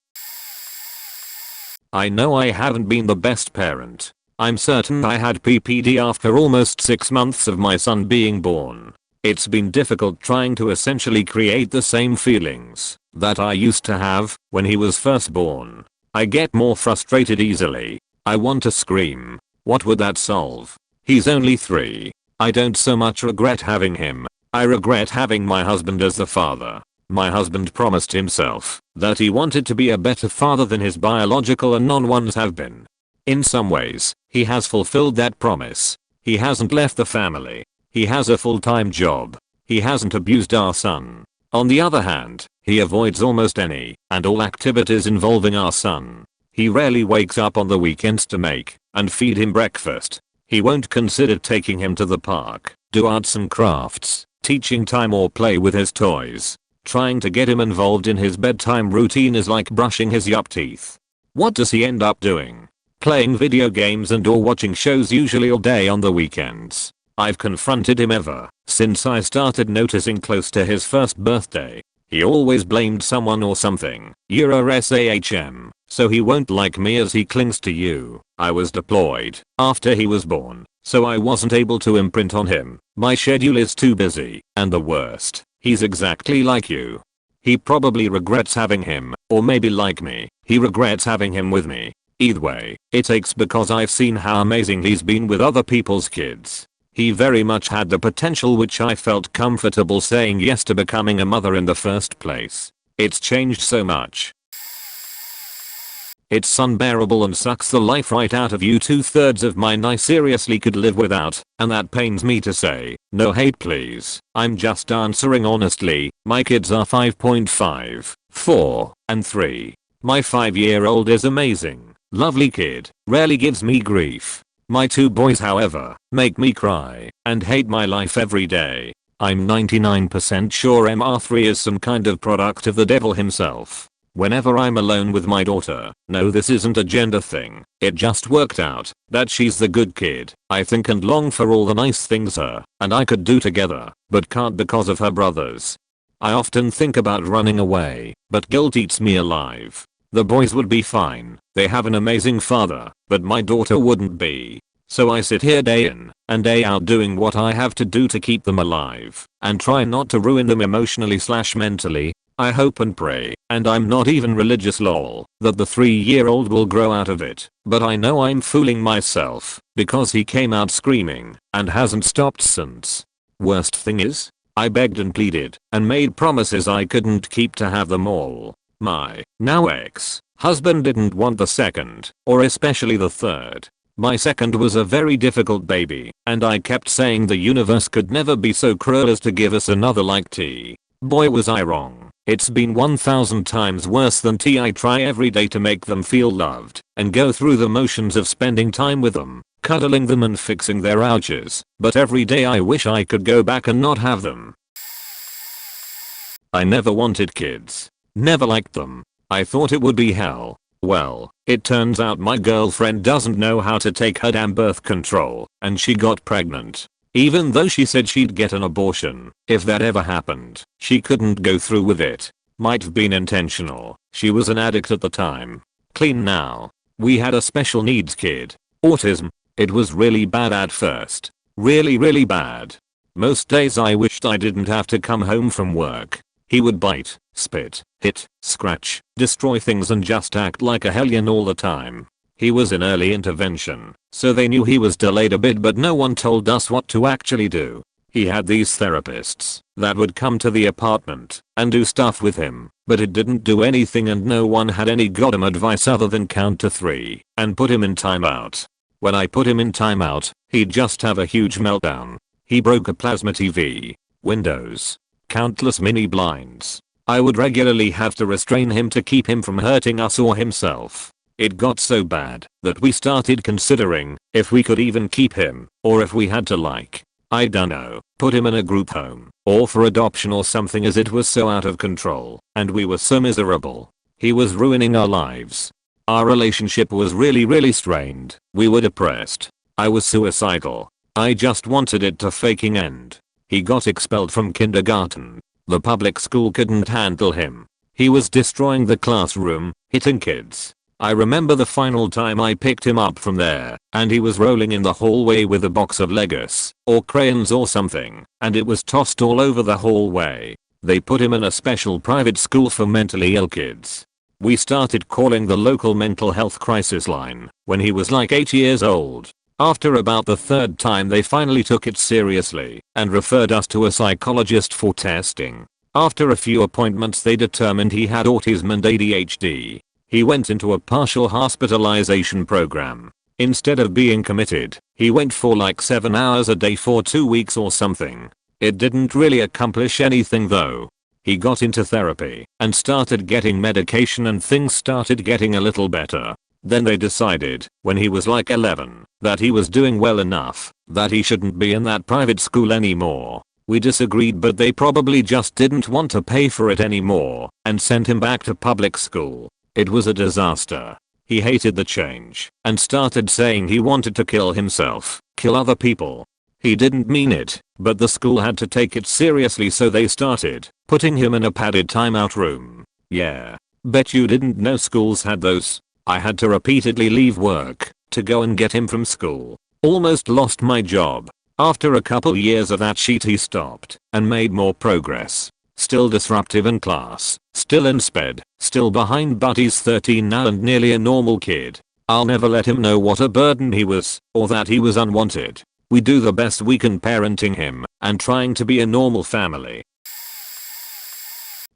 I know I haven't been the best parent. I'm certain I had PPD after almost 6 months of my son being born. It's been difficult trying to essentially create the same feelings that I used to have when he was first born. I get more frustrated easily. I want to scream. What would that solve? He's only 3. I don't so much regret having him. I regret having my husband as the father. My husband promised himself that he wanted to be a better father than his biological and non-ones have been. In some ways, he has fulfilled that promise. He hasn't left the family. He has a full-time job. He hasn't abused our son. On the other hand, he avoids almost any and all activities involving our son. He rarely wakes up on the weekends to make and feed him breakfast. He won't consider taking him to the park, do arts and crafts, teaching time or play with his toys. Trying to get him involved in his bedtime routine is like brushing his yup teeth. What does he end up doing? Playing video games and or watching shows, usually all day on the weekends. I've confronted him ever since I started noticing close to his first birthday. He always blamed someone or something. You're a SAHM, so he won't like me as he clings to you. I was deployed after he was born, so I wasn't able to imprint on him. My schedule is too busy, and the worst, he's exactly like you. He probably regrets having him, or maybe like me, he regrets having him with me. Either way, it aches because I've seen how amazing he's been with other people's kids. He very much had the potential, which I felt comfortable saying yes to becoming a mother in the first place. It's changed so much. It's unbearable and sucks the life right out of you. 2/3 of mine I seriously could live without, and that pains me to say. No hate please. I'm just answering honestly. My kids are 5.5, 4, and 3. My 5-year-old is amazing. Lovely kid. Rarely gives me grief. My 2 boys, however, make me cry and hate my life every day. I'm 99% sure MR3 is some kind of product of the devil himself. Whenever I'm alone with my daughter, no, this isn't a gender thing, it just worked out that she's the good kid, I think, and long for all the nice things her and I could do together, but can't because of her brothers. I often think about running away, but guilt eats me alive. The boys would be fine, they have an amazing father, but my daughter wouldn't be. So I sit here day in and day out doing what I have to do to keep them alive and try not to ruin them emotionally/mentally. I hope and pray, and I'm not even religious lol, that the 3-year-old will grow out of it, but I know I'm fooling myself because he came out screaming and hasn't stopped since. Worst thing is, I begged and pleaded and made promises I couldn't keep to have them all. My now ex-husband didn't want the second, or especially the third. My second was a very difficult baby, and I kept saying the universe could never be so cruel as to give us another like T. Boy, was I wrong. It's been 1000 times worse than T. I try every day to make them feel loved and go through the motions of spending time with them, cuddling them and fixing their ouches, but every day I wish I could go back and not have them. I never wanted kids. Never liked them. I thought it would be hell. Well, it turns out my girlfriend doesn't know how to take her damn birth control, and she got pregnant. Even though she said she'd get an abortion if that ever happened, she couldn't go through with it. Might have been intentional. She was an addict at the time. Clean now. We had a special needs kid. Autism. It was really bad at first. Really bad. Most days I wished I didn't have to come home from work. He would bite, spit, hit, scratch, destroy things and just act like a hellion all the time. He was in early intervention, so they knew he was delayed a bit, but no one told us what to actually do. He had these therapists that would come to the apartment and do stuff with him, but it didn't do anything and no one had any goddamn advice other than count to 3 and put him in timeout. When I put him in timeout, he'd just have a huge meltdown. He broke a plasma TV, windows, countless mini blinds. I would regularly have to restrain him to keep him from hurting us or himself. It got so bad that we started considering if we could even keep him or if we had to I dunno, put him in a group home or for adoption or something as it was so out of control and we were so miserable. He was ruining our lives. Our relationship was really strained. We were depressed. I was suicidal. I just wanted it to fucking end. He got expelled from kindergarten. The public school couldn't handle him. He was destroying the classroom, hitting kids. I remember the final time I picked him up from there, and he was rolling in the hallway with a box of Legos, or crayons or something, and it was tossed all over the hallway. They put him in a special private school for mentally ill kids. We started calling the local mental health crisis line when he was like 8 years old. After about the third time they finally took it seriously and referred us to a psychologist for testing. After a few appointments they determined he had autism and ADHD. He went into a partial hospitalization program. Instead of being committed, he went for like 7 hours a day for 2 weeks or something. It didn't really accomplish anything though. He got into therapy and started getting medication and things started getting a little better. Then they decided, when he was like 11, that he was doing well enough, that he shouldn't be in that private school anymore. We disagreed but they probably just didn't want to pay for it anymore and sent him back to public school. It was a disaster. He hated the change and started saying he wanted to kill himself, kill other people. He didn't mean it, but the school had to take it seriously so they started putting him in a padded timeout room. Yeah. Bet you didn't know schools had those. I had to repeatedly leave work to go and get him from school. Almost lost my job. After a couple years of that shit he stopped and made more progress. Still disruptive in class, still in sped, still behind but he's 13 now and nearly a normal kid. I'll never let him know what a burden he was or that he was unwanted. We do the best we can parenting him and trying to be a normal family.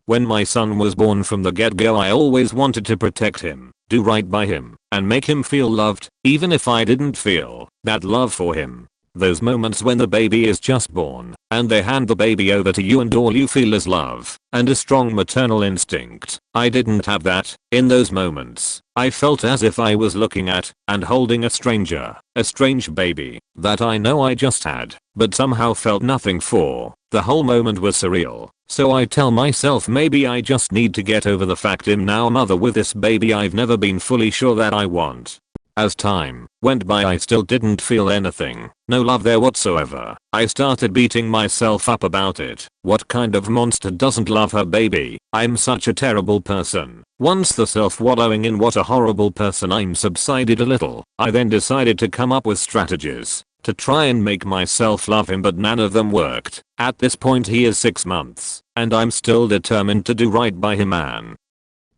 When my son was born from the get-go I always wanted to protect him, do right by him, and make him feel loved, even if I didn't feel that love for him. Those moments when the baby is just born and they hand the baby over to you and all you feel is love and a strong maternal instinct. I didn't have that. In those moments, I felt as if I was looking at and holding a stranger, a strange baby that I know I just had, but somehow felt nothing for. The whole moment was surreal. So I tell myself maybe I just need to get over the fact I'm now a mother with this baby I've never been fully sure that I want. As time went by I still didn't feel anything, no love there whatsoever. I started beating myself up about it. What kind of monster doesn't love her baby? I'm such a terrible person. Once the self-wallowing in what a horrible person I'm subsided a little, I then decided to come up with strategies to try and make myself love him but none of them worked. At this point he is 6 months and I'm still determined to do right by him and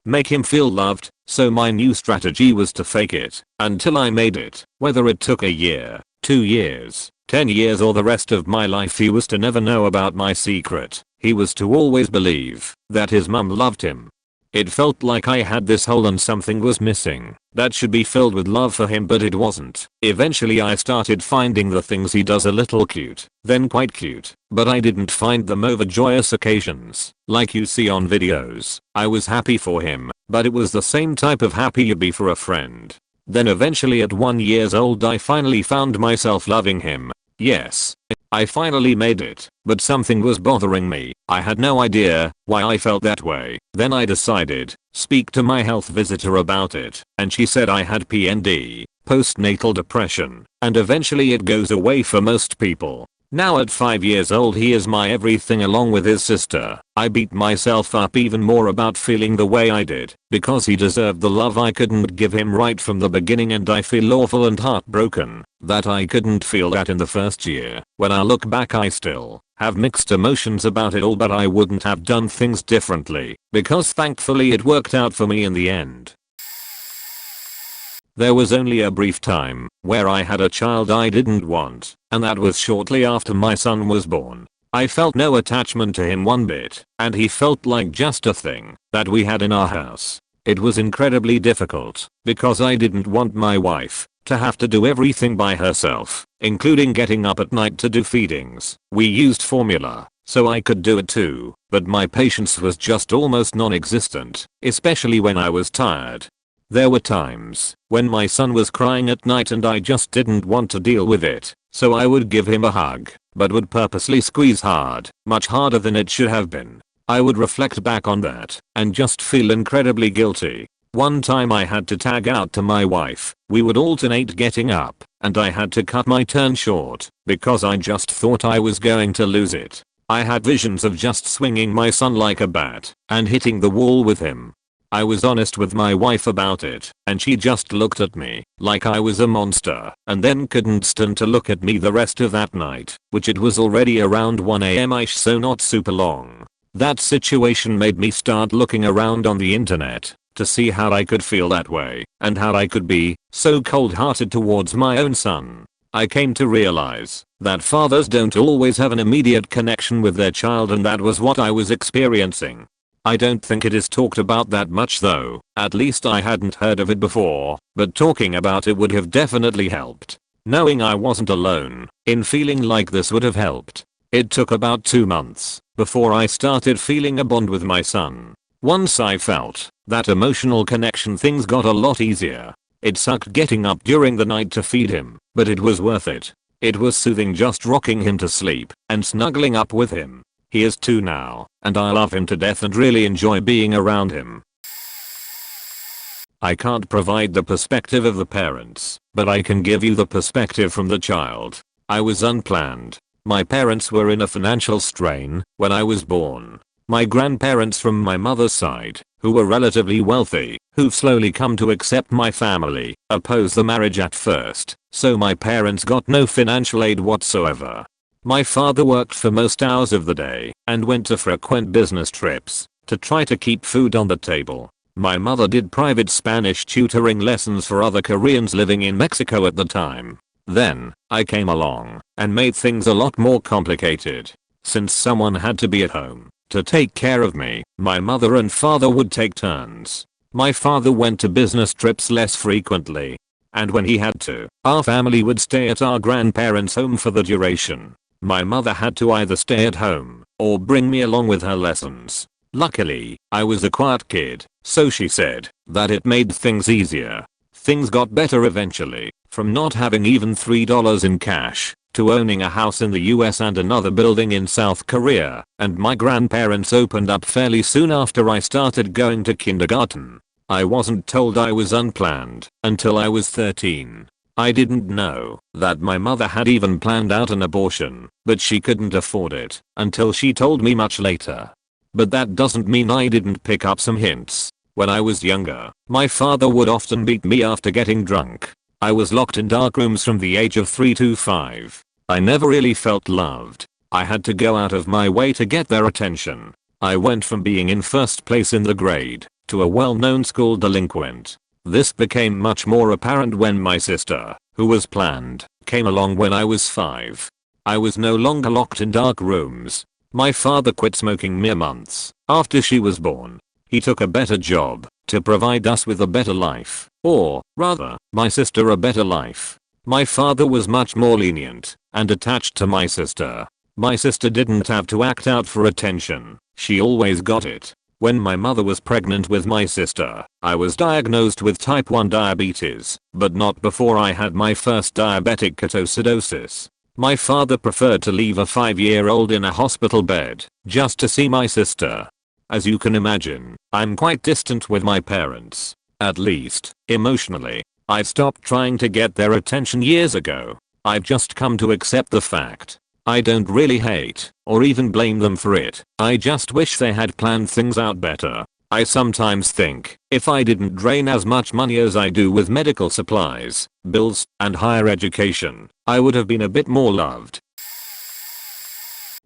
make him feel loved, so my new strategy was to fake it until I made it. Whether it took a year, 2 years, 10 years or the rest of my life he was to never know about my secret. He was to always believe that his mum loved him. It felt like I had this hole and something was missing that should be filled with love for him but it wasn't. Eventually I started finding the things he does a little cute, then quite cute, but I didn't find them over joyous occasions like you see on videos. I was happy for him, but it was the same type of happy you'd be for a friend. Then eventually at 1 year old I finally found myself loving him. Yes, I finally made it, but something was bothering me. I had no idea why I felt that way. Then I decided, speak to my health visitor about it, and she said I had PND, postnatal depression, and eventually it goes away for most people. Now at 5 years old he is my everything along with his sister. I beat myself up even more about feeling the way I did because he deserved the love I couldn't give him right from the beginning and I feel awful and heartbroken that I couldn't feel that in the first year. When I look back I still have mixed emotions about it all but I wouldn't have done things differently because thankfully it worked out for me in the end. There was only a brief time where I had a child I didn't want, and that was shortly after my son was born. I felt no attachment to him one bit, and he felt like just a thing that we had in our house. It was incredibly difficult because I didn't want my wife to have to do everything by herself, including getting up at night to do feedings. We used formula, so I could do it too, but my patience was just almost non-existent, especially when I was tired. There were times when my son was crying at night and I just didn't want to deal with it, so I would give him a hug, but would purposely squeeze hard, much harder than it should have been. I would reflect back on that and just feel incredibly guilty. One time I had to tag out to my wife. We would alternate getting up, and I had to cut my turn short because I just thought I was going to lose it. I had visions of just swinging my son like a bat and hitting the wall with him. I was honest with my wife about it, and she just looked at me like I was a monster and then couldn't stand to look at me the rest of that night, which it was already around 1 am-ish, so not super long. That situation made me start looking around on the internet to see how I could feel that way and how I could be so cold-hearted towards my own son. I came to realize that fathers don't always have an immediate connection with their child, and that was what I was experiencing. I don't think it is talked about that much though, at least I hadn't heard of it before, but talking about it would have definitely helped. Knowing I wasn't alone in feeling like this would have helped. It took about 2 months before I started feeling a bond with my son. Once I felt that emotional connection, things got a lot easier. It sucked getting up during the night to feed him, but it was worth it. It was soothing just rocking him to sleep and snuggling up with him. He is 2 now, and I love him to death and really enjoy being around him. I can't provide the perspective of the parents, but I can give you the perspective from the child. I was unplanned. My parents were in a financial strain when I was born. My grandparents from my mother's side, who were relatively wealthy, who've slowly come to accept my family, opposed the marriage at first, so my parents got no financial aid whatsoever. My father worked for most hours of the day and went to frequent business trips to try to keep food on the table. My mother did private Spanish tutoring lessons for other Koreans living in Mexico at the time. Then, I came along and made things a lot more complicated. Since someone had to be at home to take care of me, my mother and father would take turns. My father went to business trips less frequently, and when he had to, our family would stay at our grandparents' home for the duration. My mother had to either stay at home or bring me along with her lessons. Luckily, I was a quiet kid, so she said that it made things easier. Things got better eventually, from not having even $3 in cash to owning a house in the US and another building in South Korea, and my grandparents opened up fairly soon after I started going to kindergarten. I wasn't told I was unplanned until I was 13. I didn't know that my mother had even planned out an abortion, but she couldn't afford it until she told me much later. But that doesn't mean I didn't pick up some hints. When I was younger, my father would often beat me after getting drunk. I was locked in dark rooms from the age of 3 to 5. I never really felt loved. I had to go out of my way to get their attention. I went from being in first place in the grade to a well-known school delinquent. This became much more apparent when my sister, who was planned, came along when I was 5. I was no longer locked in dark rooms. My father quit smoking mere months after she was born. He took a better job to provide us with a better life, or rather, my sister a better life. My father was much more lenient and attached to my sister. My sister didn't have to act out for attention. She always got it. When my mother was pregnant with my sister, I was diagnosed with type 1 diabetes, but not before I had my first diabetic ketoacidosis. My father preferred to leave a 5-year-old in a hospital bed just to see my sister. As you can imagine, I'm quite distant with my parents. At least, emotionally. I stopped trying to get their attention years ago. I've just come to accept the fact. I don't really hate or even blame them for it. I just wish they had planned things out better. I sometimes think if I didn't drain as much money as I do with medical supplies, bills, and higher education, I would have been a bit more loved.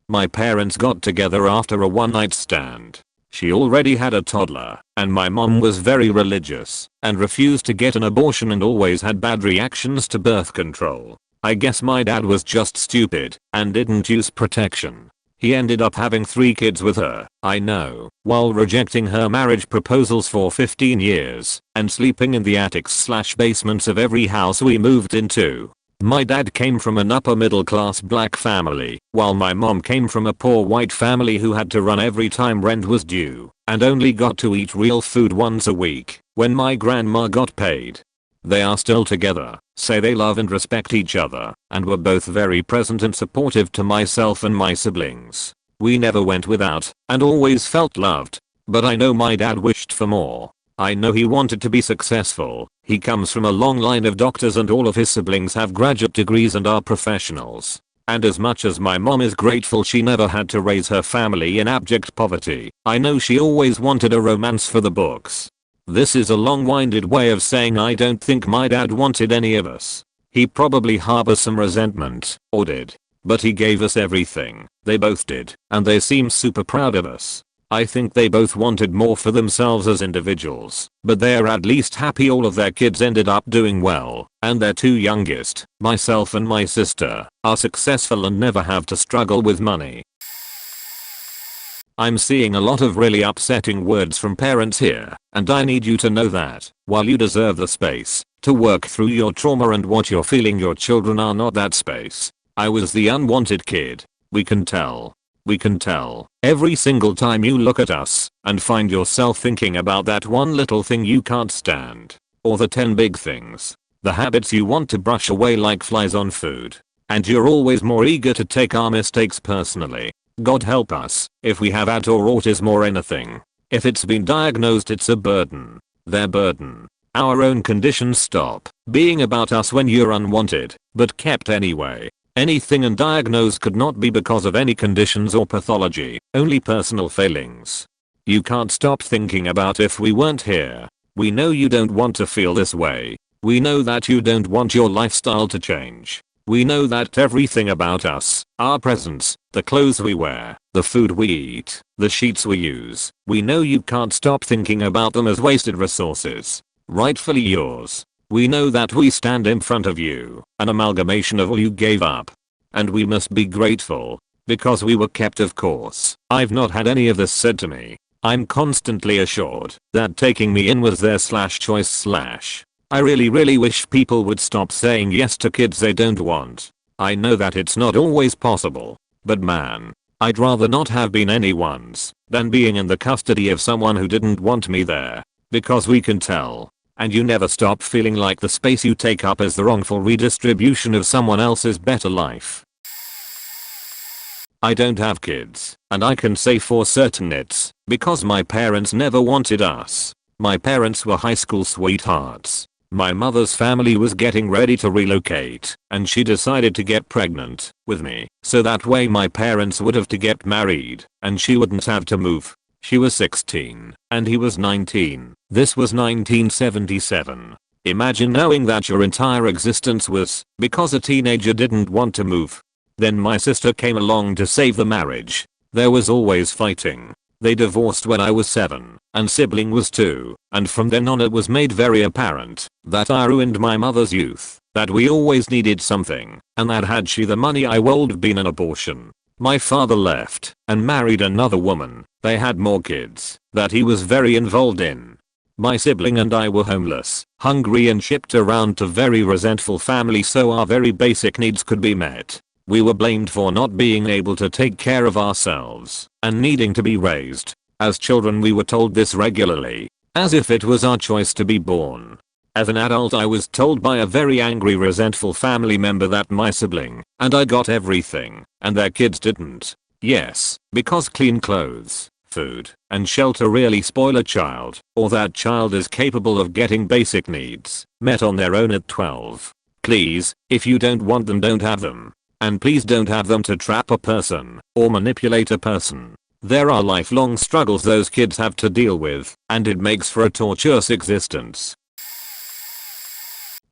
My parents got together after a one-night stand. She already had a toddler, and my mom was very religious and refused to get an abortion and always had bad reactions to birth control. I guess my dad was just stupid and didn't use protection. He ended up having 3 kids with her, I know, while rejecting her marriage proposals for 15 years and sleeping in the attics/basements of every house we moved into. My dad came from an upper middle class black family, while my mom came from a poor white family who had to run every time rent was due and only got to eat real food once a week, when my grandma got paid. They are still together, say they love and respect each other, and were both very present and supportive to myself and my siblings. We never went without, and always felt loved. But I know my dad wished for more. I know he wanted to be successful. He comes from a long line of doctors and all of his siblings have graduate degrees and are professionals. And as much as my mom is grateful she never had to raise her family in abject poverty, I know she always wanted a romance for the books. This is a long-winded way of saying I don't think my dad wanted any of us. He probably harbors some resentment, or did. But he gave us everything. They both did, and they seem super proud of us. I think they both wanted more for themselves as individuals, but they're at least happy all of their kids ended up doing well, and their two youngest, myself and my sister, are successful and never have to struggle with money. I'm seeing a lot of really upsetting words from parents here, and I need you to know that, while you deserve the space to work through your trauma and what you're feeling, your children are not that space. I was the unwanted kid. We can tell. We can tell. Every single time you look at us and find yourself thinking about that one little thing you can't stand. Or the 10 big things. The habits you want to brush away like flies on food. And you're always more eager to take our mistakes personally. God help us if we have AD or autism or anything. If it's been diagnosed, it's a burden. Their burden. Our own conditions stop being about us when you're unwanted, but kept anyway. Anything undiagnosed could not be because of any conditions or pathology, only personal failings. You can't stop thinking about if we weren't here. We know you don't want to feel this way. We know that you don't want your lifestyle to change. We know that everything about us, our presence, the clothes we wear, the food we eat, the sheets we use, we know you can't stop thinking about them as wasted resources. Rightfully yours. We know that we stand in front of you, an amalgamation of all you gave up. And we must be grateful. Because we were kept, of course. I've not had any of this said to me. I'm constantly assured that taking me in was their choice. I really wish people would stop saying yes to kids they don't want. I know that it's not always possible. But man, I'd rather not have been anyone's than being in the custody of someone who didn't want me there. Because we can tell. And you never stop feeling like the space you take up is the wrongful redistribution of someone else's better life. I don't have kids, and I can say for certain it's because my parents never wanted us. My parents were high school sweethearts. My mother's family was getting ready to relocate, and she decided to get pregnant with me, so that way my parents would have to get married, and she wouldn't have to move. She was 16, and he was 19. This was 1977. Imagine knowing that your entire existence was because a teenager didn't want to move. Then my sister came along to save the marriage. There was always fighting. They divorced when I was 7, and sibling was 2, and from then on it was made very apparent that I ruined my mother's youth, that we always needed something, and that had she the money I would have been an abortion. My father left and married another woman. They had more kids that he was very involved in. My sibling and I were homeless, hungry and shipped around to very resentful families so our very basic needs could be met. We were blamed for not being able to take care of ourselves and needing to be raised. As children we were told this regularly, as if it was our choice to be born. As an adult I was told by a very angry resentful family member that my sibling and I got everything and their kids didn't. Yes, because clean clothes, food, and shelter really spoil a child, or that child is capable of getting basic needs met on their own at 12. Please, if you don't want them, don't have them. And please don't have them to trap a person or manipulate a person. There are lifelong struggles those kids have to deal with, and it makes for a torturous existence.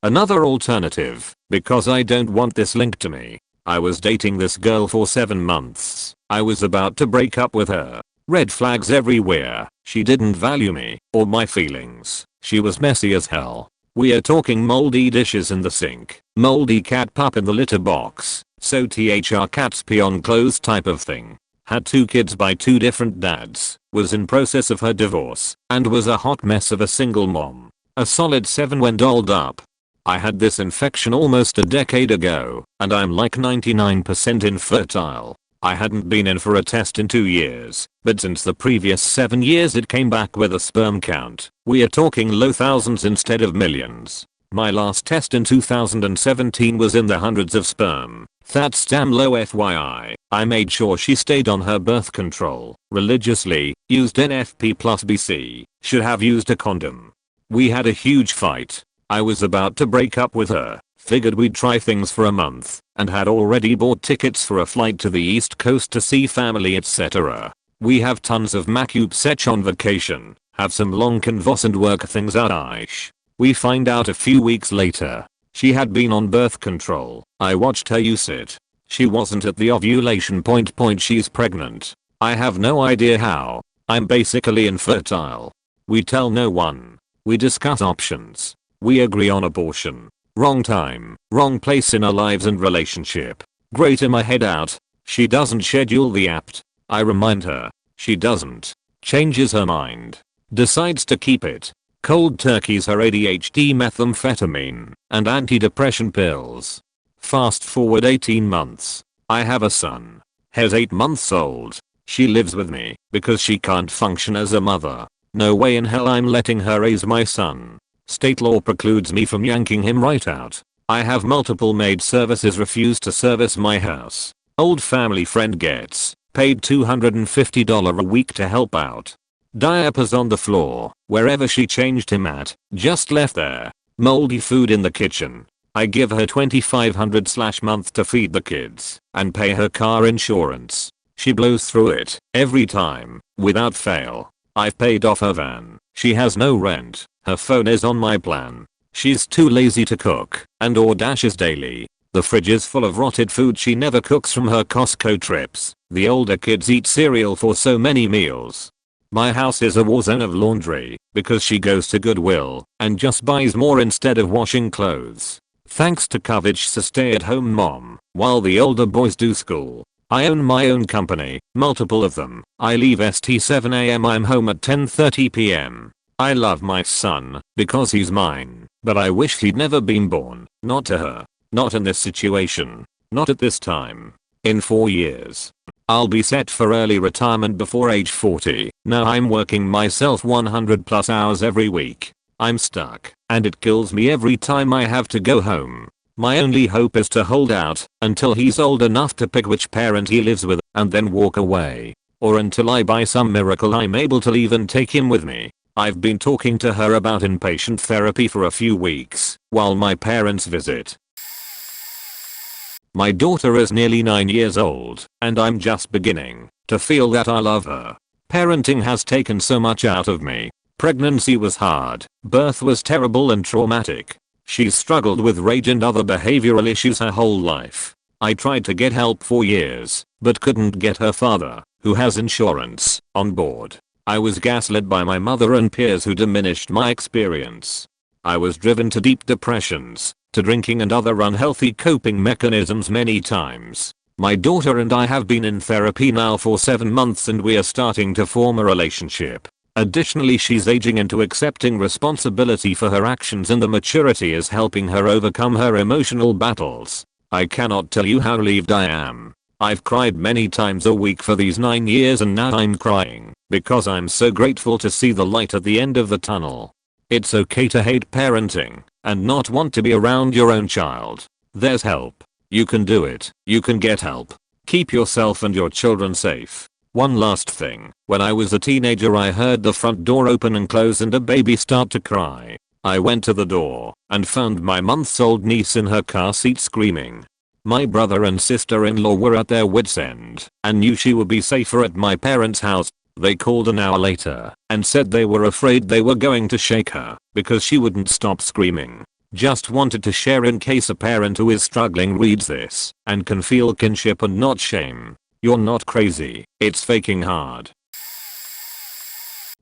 Another alternative, because I don't want this linked to me. I was dating this girl for 7 months. I was about to break up with her. Red flags everywhere. She didn't value me or my feelings. She was messy as hell. We are talking moldy dishes in the sink, moldy cat poop in the litter box, so cats pee on clothes type of thing. Had 2 kids by 2 different dads, was in process of her divorce, and was a hot mess of a single mom. A solid 7 when dolled up. I had this infection almost a decade ago, and I'm like 99% infertile. I hadn't been in for a test in 2 years, but since the previous 7 years it came back with a sperm count. We are talking low thousands instead of millions. My last test in 2017 was in the hundreds of sperm. That's damn low FYI. I made sure she stayed on her birth control religiously, used NFP plus BC, should have used a condom. We had a huge fight. I was about to break up with her, figured we'd try things for a month, and had already bought tickets for a flight to the East Coast to see family etc. We have tons of makeup on vacation, have some long convos and work things out ish. We find out a few weeks later. She had been on birth control. I watched her use it. She wasn't at the ovulation point. She's pregnant. I have no idea how. I'm basically infertile. We tell no one. We discuss options. We agree on abortion. Wrong time, wrong place in our lives and relationship. Great in my head out. She doesn't schedule the apt. I remind her. She doesn't. Changes her mind. Decides to keep it. Cold turkeys her ADHD methamphetamine and antidepressant pills. Fast forward 18 months. I have a son. He's 8 months old. She lives with me because she can't function as a mother. No way in hell I'm letting her raise my son. State law precludes me from yanking him right out. I have multiple maid services refuse to service my house. Old family friend gets paid $250 a week to help out. Diapers on the floor, wherever she changed him at, just left there. Moldy food in the kitchen. I give her $2,500/month to feed the kids and pay her car insurance. She blows through it every time, without fail. I've paid off her van. She has no rent. Her phone is on my plan. She's too lazy to cook and or dashes daily. The fridge is full of rotted food she never cooks from her Costco trips. The older kids eat cereal for so many meals. My house is a war zone of laundry because she goes to Goodwill and just buys more instead of washing clothes. Thanks to coverage to stay-at-home mom while the older boys do school. I own my own company, multiple of them. I leave St 7 am. I'm home at 10:30 pm. I love my son because he's mine, but I wish he'd never been born. Not to her. Not in this situation. Not at this time. In 4 years. I'll be set for early retirement before age 40. Now I'm working myself 100+ hours every week. I'm stuck, and it kills me every time I have to go home. My only hope is to hold out until he's old enough to pick which parent he lives with and then walk away. Or until I by some miracle I'm able to leave and take him with me. I've been talking to her about inpatient therapy for a few weeks while my parents visit. My daughter is nearly 9 years old, and I'm just beginning to feel that I love her. Parenting has taken so much out of me. Pregnancy was hard, birth was terrible and traumatic. She's struggled with rage and other behavioral issues her whole life. I tried to get help for years, but couldn't get her father, who has insurance, on board. I was gaslit by my mother and peers who diminished my experience. I was driven to deep depressions, to drinking and other unhealthy coping mechanisms many times. My daughter and I have been in therapy now for 7 months and we are starting to form a relationship. Additionally, she's aging into accepting responsibility for her actions and the maturity is helping her overcome her emotional battles. I cannot tell you how relieved I am. I've cried many times a week for these 9 years and now I'm crying because I'm so grateful to see the light at the end of the tunnel. It's okay to hate parenting and not want to be around your own child. There's help. You can do it. You can get help. Keep yourself and your children safe. One last thing. When I was a teenager I heard the front door open and close and a baby start to cry. I went to the door and found my months-old niece in her car seat screaming. My brother and sister-in-law were at their wits' end and knew she would be safer at my parents' house. They called an hour later and said they were afraid they were going to shake her because she wouldn't stop screaming. Just wanted to share in case a parent who is struggling reads this and can feel kinship and not shame. You're not crazy. It's faking hard.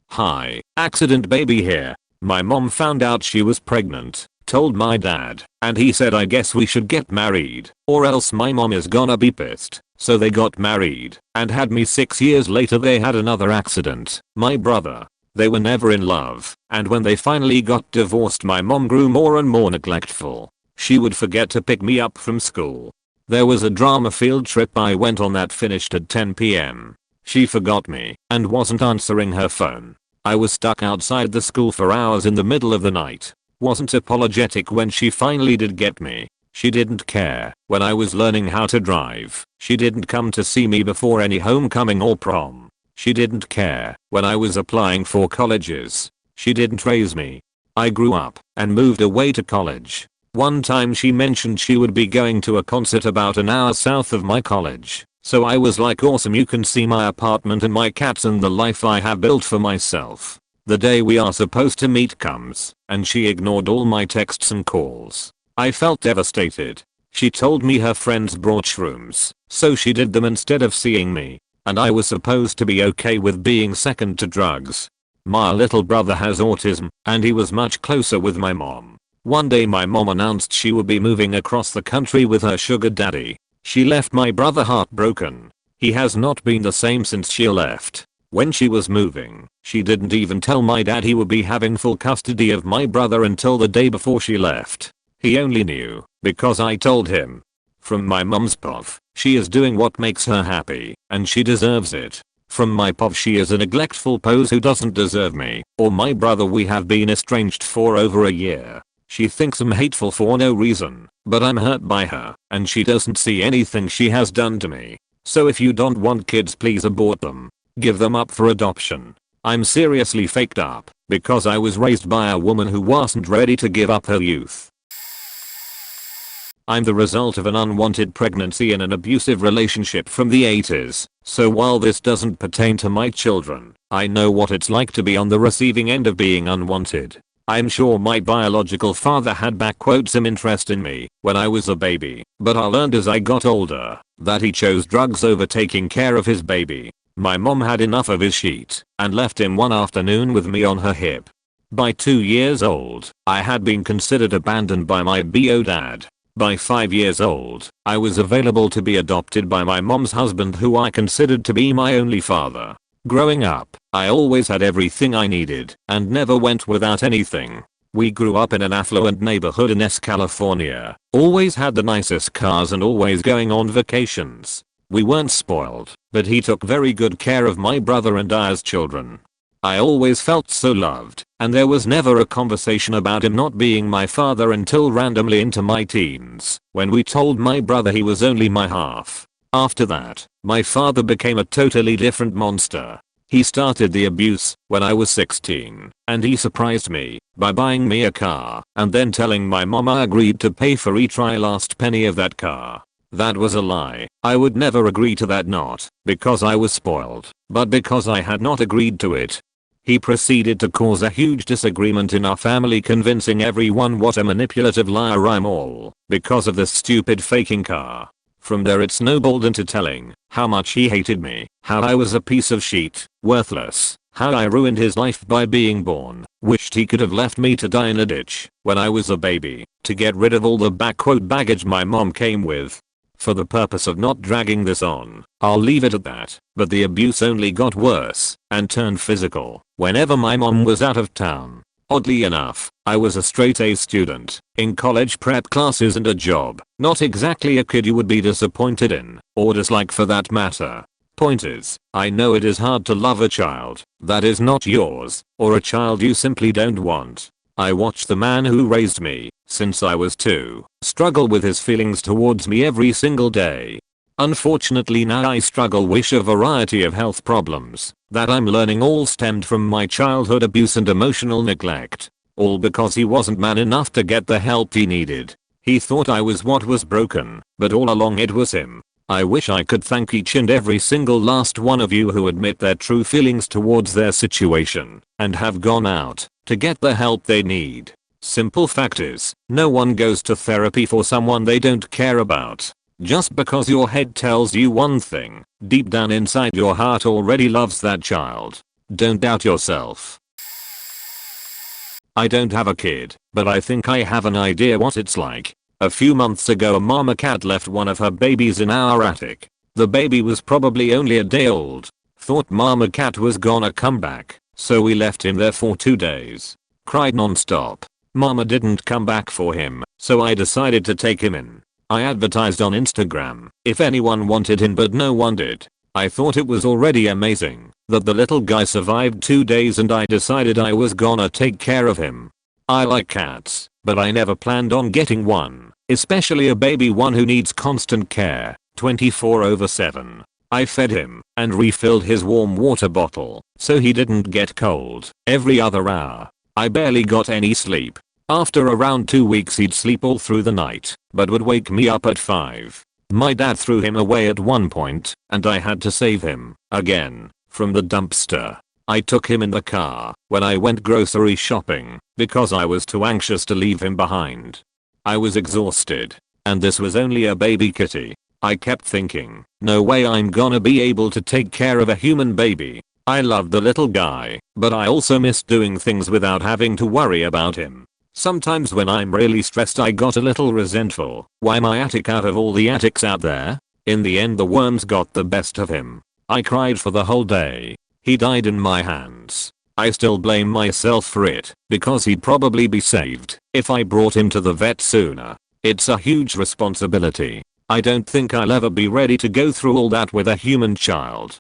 Hi, accident baby here. My mom found out she was pregnant, told my dad, and he said I guess we should get married or else my mom is gonna be pissed. So they got married and had me. 6 years later they had another accident. My brother. They were never in love, and when they finally got divorced my mom grew more and more neglectful. She would forget to pick me up from school. There was a drama field trip I went on that finished at 10 p.m. She forgot me and wasn't answering her phone. I was stuck outside the school for hours in the middle of the night. Wasn't apologetic when she finally did get me. She didn't care when I was learning how to drive. She didn't come to see me before any homecoming or prom. She didn't care when I was applying for colleges. She didn't raise me. I grew up and moved away to college. One time she mentioned she would be going to a concert about an hour south of my college. So I was like, awesome, you can see my apartment and my cats and the life I have built for myself. The day we are supposed to meet comes, and she ignored all my texts and calls. I felt devastated. She told me her friends brought shrooms, so she did them instead of seeing me. And I was supposed to be okay with being second to drugs. My little brother has autism, and he was much closer with my mom. One day my mom announced she would be moving across the country with her sugar daddy. She left my brother heartbroken. He has not been the same since she left. When she was moving, she didn't even tell my dad he would be having full custody of my brother until the day before she left. He only knew because I told him. From my mom's POV, she is doing what makes her happy, and she deserves it. From my POV, she is a neglectful pose who doesn't deserve me or my brother. We have been estranged for over a year. She thinks I'm hateful for no reason, but I'm hurt by her, and she doesn't see anything she has done to me. So if you don't want kids, please abort them. Give them up for adoption. I'm seriously faked up because I was raised by a woman who wasn't ready to give up her youth. I'm the result of an unwanted pregnancy in an abusive relationship from the 80s, so while this doesn't pertain to my children, I know what it's like to be on the receiving end of being unwanted. I'm sure my biological father had some interest in me when I was a baby, but I learned as I got older that he chose drugs over taking care of his baby. My mom had enough of his shit and left him one afternoon with me on her hip. By 2 years old, I had been considered abandoned by my bio dad. By 5 years old, I was available to be adopted by my mom's husband, who I considered to be my only father. Growing up, I always had everything I needed and never went without anything. We grew up in an affluent neighborhood in California, always had the nicest cars and always going on vacations. We weren't spoiled, but he took very good care of my brother and I as children. I always felt so loved, and there was never a conversation about him not being my father until randomly into my teens, when we told my brother he was only my half. After that, my father became a totally different monster. He started the abuse when I was 16, and he surprised me by buying me a car and then telling my mom I agreed to pay for each last penny of that car. That was a lie. I would never agree to that, not because I was spoiled, but because I had not agreed to it. He proceeded to cause a huge disagreement in our family, convincing everyone what a manipulative liar I'm all because of this stupid faking car. From there it snowballed into telling how much he hated me, how I was a piece of shit, worthless, how I ruined his life by being born, wished he could have left me to die in a ditch when I was a baby, to get rid of all the baggage my mom came with. For the purpose of not dragging this on, I'll leave it at that, but the abuse only got worse and turned physical whenever my mom was out of town. Oddly enough, I was a straight A student, in college prep classes and a job, not exactly a kid you would be disappointed in, or dislike for that matter. Point is, I know it is hard to love a child that is not yours, or a child you simply don't want. I watched the man who raised me, since I was 2, struggle with his feelings towards me every single day. Unfortunately now I struggle with a variety of health problems that I'm learning all stemmed from my childhood abuse and emotional neglect. All because he wasn't man enough to get the help he needed. He thought I was what was broken, but all along it was him. I wish I could thank each and every single last one of you who admit their true feelings towards their situation and have gone out to get the help they need. Simple fact is, no one goes to therapy for someone they don't care about. Just because your head tells you one thing, deep down inside your heart already loves that child. Don't doubt yourself. I don't have a kid, but I think I have an idea what it's like. A few months ago a mama cat left one of her babies in our attic. The baby was probably only a day old. Thought mama cat was gonna come back, so we left him there for 2 days. Cried non-stop. Mama didn't come back for him, so I decided to take him in. I advertised on Instagram if anyone wanted him, but no one did. I thought it was already amazing that the little guy survived 2 days, and I decided I was gonna take care of him. I like cats, but I never planned on getting one, especially a baby one who needs constant care, 24/7. I fed him and refilled his warm water bottle so he didn't get cold every other hour. I barely got any sleep. After around 2 weeks he'd sleep all through the night, but would wake me up at 5. My dad threw him away at one point, and I had to save him, again, from the dumpster. I took him in the car when I went grocery shopping because I was too anxious to leave him behind. I was exhausted, and this was only a baby kitty. I kept thinking, no way I'm gonna be able to take care of a human baby. I loved the little guy, but I also missed doing things without having to worry about him. Sometimes when I'm really stressed I got a little resentful. Why my attic out of all the attics out there? In the end the worms got the best of him. I cried for the whole day. He died in my hands. I still blame myself for it, because he'd probably be saved if I brought him to the vet sooner. It's a huge responsibility. I don't think I'll ever be ready to go through all that with a human child.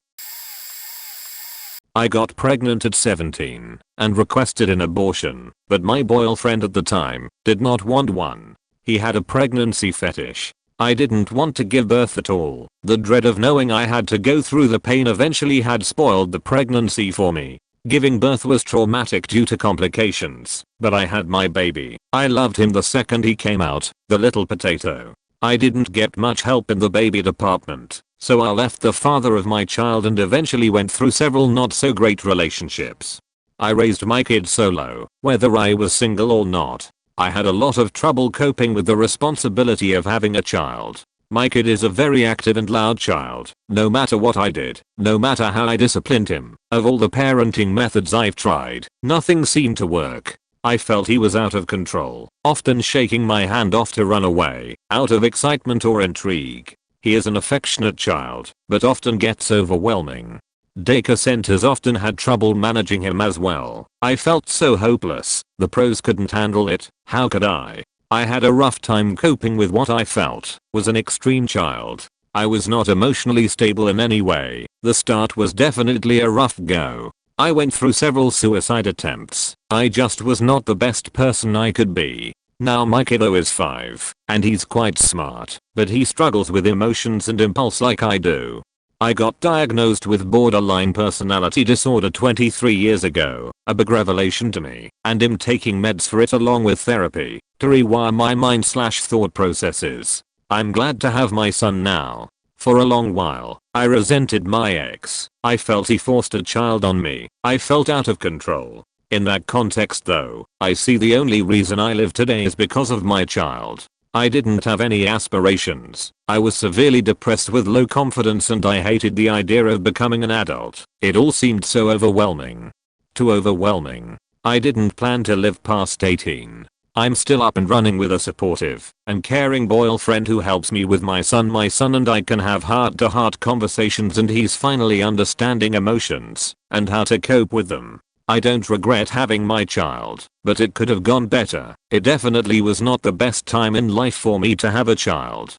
I got pregnant at 17 and requested an abortion, but my boyfriend at the time did not want one. He had a pregnancy fetish. I didn't want to give birth at all. The dread of knowing I had to go through the pain eventually had spoiled the pregnancy for me. Giving birth was traumatic due to complications, but I had my baby. I loved him the second he came out, the little potato. I didn't get much help in the baby department, so I left the father of my child and eventually went through several not so great relationships. I raised my kid solo, whether I was single or not. I had a lot of trouble coping with the responsibility of having a child. My kid is a very active and loud child. No matter what I did, no matter how I disciplined him, of all the parenting methods I've tried, nothing seemed to work. I felt he was out of control, often shaking my hand off to run away, out of excitement or intrigue. He is an affectionate child, but often gets overwhelming. Daycare centers often had trouble managing him as well. I felt so hopeless. The pros couldn't handle it. How could I? I had a rough time coping with what I felt was an extreme child. I was not emotionally stable in any way. The start was definitely a rough go. I went through several suicide attempts. I just was not the best person I could be. Now my kiddo is 5, and he's quite smart, but he struggles with emotions and impulse like I do. I got diagnosed with borderline personality disorder 23 years ago, a big revelation to me, and am taking meds for it along with therapy to rewire my mind/thought processes. I'm glad to have my son now. For a long while, I resented my ex. I felt he forced a child on me. I felt out of control. In that context though, I see the only reason I live today is because of my child. I didn't have any aspirations. I was severely depressed with low confidence and I hated the idea of becoming an adult. It all seemed so overwhelming. Too overwhelming. I didn't plan to live past 18. I'm still up and running with a supportive and caring boyfriend who helps me with my son and I can have heart-to-heart conversations and he's finally understanding emotions and how to cope with them. I don't regret having my child, but it could have gone better. It definitely was not the best time in life for me to have a child.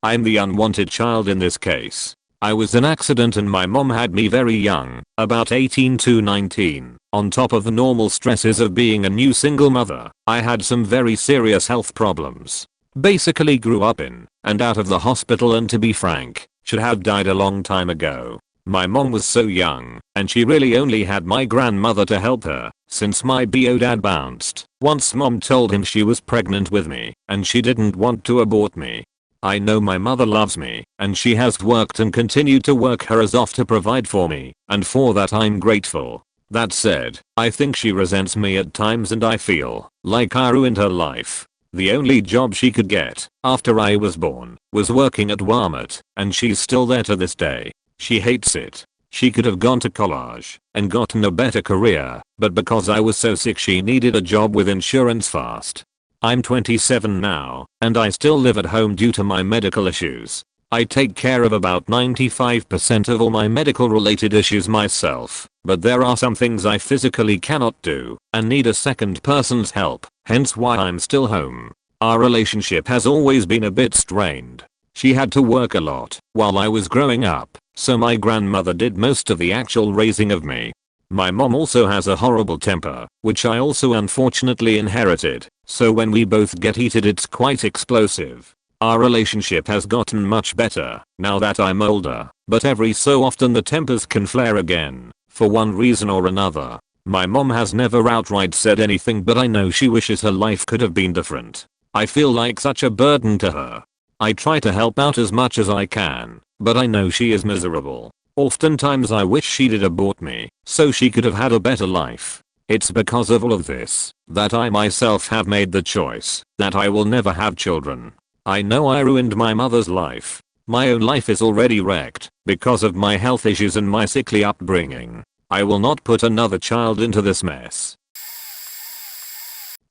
I'm the unwanted child in this case. I was an accident and my mom had me very young, about 18 to 19. On top of the normal stresses of being a new single mother, I had some very serious health problems. Basically grew up in and out of the hospital and to be frank, should have died a long time ago. My mom was so young, and she really only had my grandmother to help her, since my bio dad bounced. Once mom told him she was pregnant with me, and she didn't want to abort me. I know my mother loves me, and she has worked and continued to work her ass off to provide for me, and for that I'm grateful. That said, I think she resents me at times and I feel like I ruined her life. The only job she could get after I was born was working at Walmart, and she's still there to this day. She hates it. She could have gone to college and gotten a better career, but because I was so sick she needed a job with insurance fast. I'm 27 now, and I still live at home due to my medical issues. I take care of about 95% of all my medical related issues myself, but there are some things I physically cannot do and need a second person's help, hence why I'm still home. Our relationship has always been a bit strained. She had to work a lot while I was growing up, so my grandmother did most of the actual raising of me. My mom also has a horrible temper, which I also unfortunately inherited, so when we both get heated it's quite explosive. Our relationship has gotten much better now that I'm older, but every so often the tempers can flare again, for one reason or another. My mom has never outright said anything, but I know she wishes her life could have been different. I feel like such a burden to her. I try to help out as much as I can, but I know she is miserable. Oftentimes I wish she did abort me, so she could have had a better life. It's because of all of this that I myself have made the choice that I will never have children. I know I ruined my mother's life. My own life is already wrecked because of my health issues and my sickly upbringing. I will not put another child into this mess.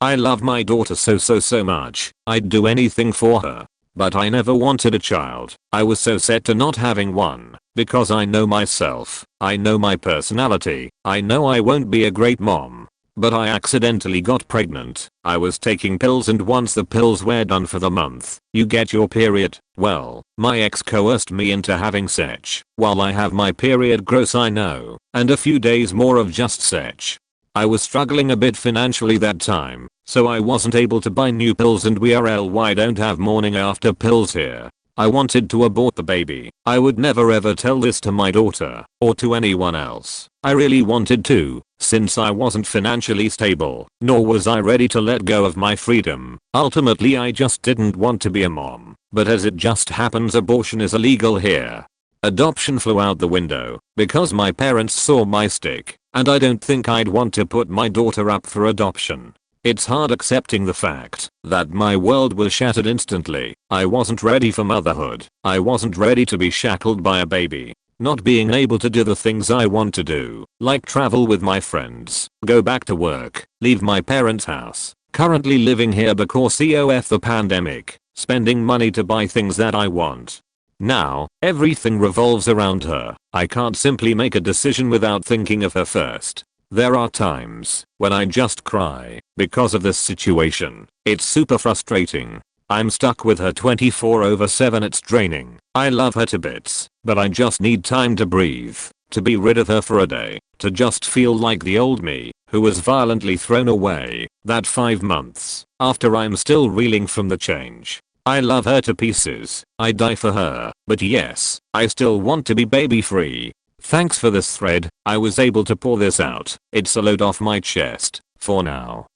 I love my daughter so much. I'd do anything for her. But I never wanted a child. I was so set to not having one because I know myself. I know my personality. I know I won't be a great mom. But I accidentally got pregnant. I was taking pills, and once the pills were done for the month, you get your period. Well, my ex coerced me into having sex. While I have my period, gross I know, and a few days more of just sex. I was struggling a bit financially that time, so I wasn't able to buy new pills, and we don't have morning after pills here. I wanted to abort the baby. I would never ever tell this to my daughter or to anyone else. I really wanted to, since I wasn't financially stable, nor was I ready to let go of my freedom. Ultimately I just didn't want to be a mom. But as it just happens, abortion is illegal here. Adoption flew out the window because my parents saw my stick, and I don't think I'd want to put my daughter up for adoption. It's hard accepting the fact that my world was shattered instantly. I wasn't ready for motherhood. I wasn't ready to be shackled by a baby. Not being able to do the things I want to do, like travel with my friends, go back to work, leave my parents' house, currently living here because of the pandemic, spending money to buy things that I want. Now, everything revolves around her. I can't simply make a decision without thinking of her first. There are times when I just cry because of this situation. It's super frustrating. I'm stuck with her 24/7. It's draining. I love her to bits, but I just need time to breathe, to be rid of her for a day, to just feel like the old me, who was violently thrown away that 5 months after. I'm still reeling from the change. I love her to pieces. I die for her, but yes, I still want to be baby free. Thanks for this thread. I was able to pour this out. It's a load off my chest, for now.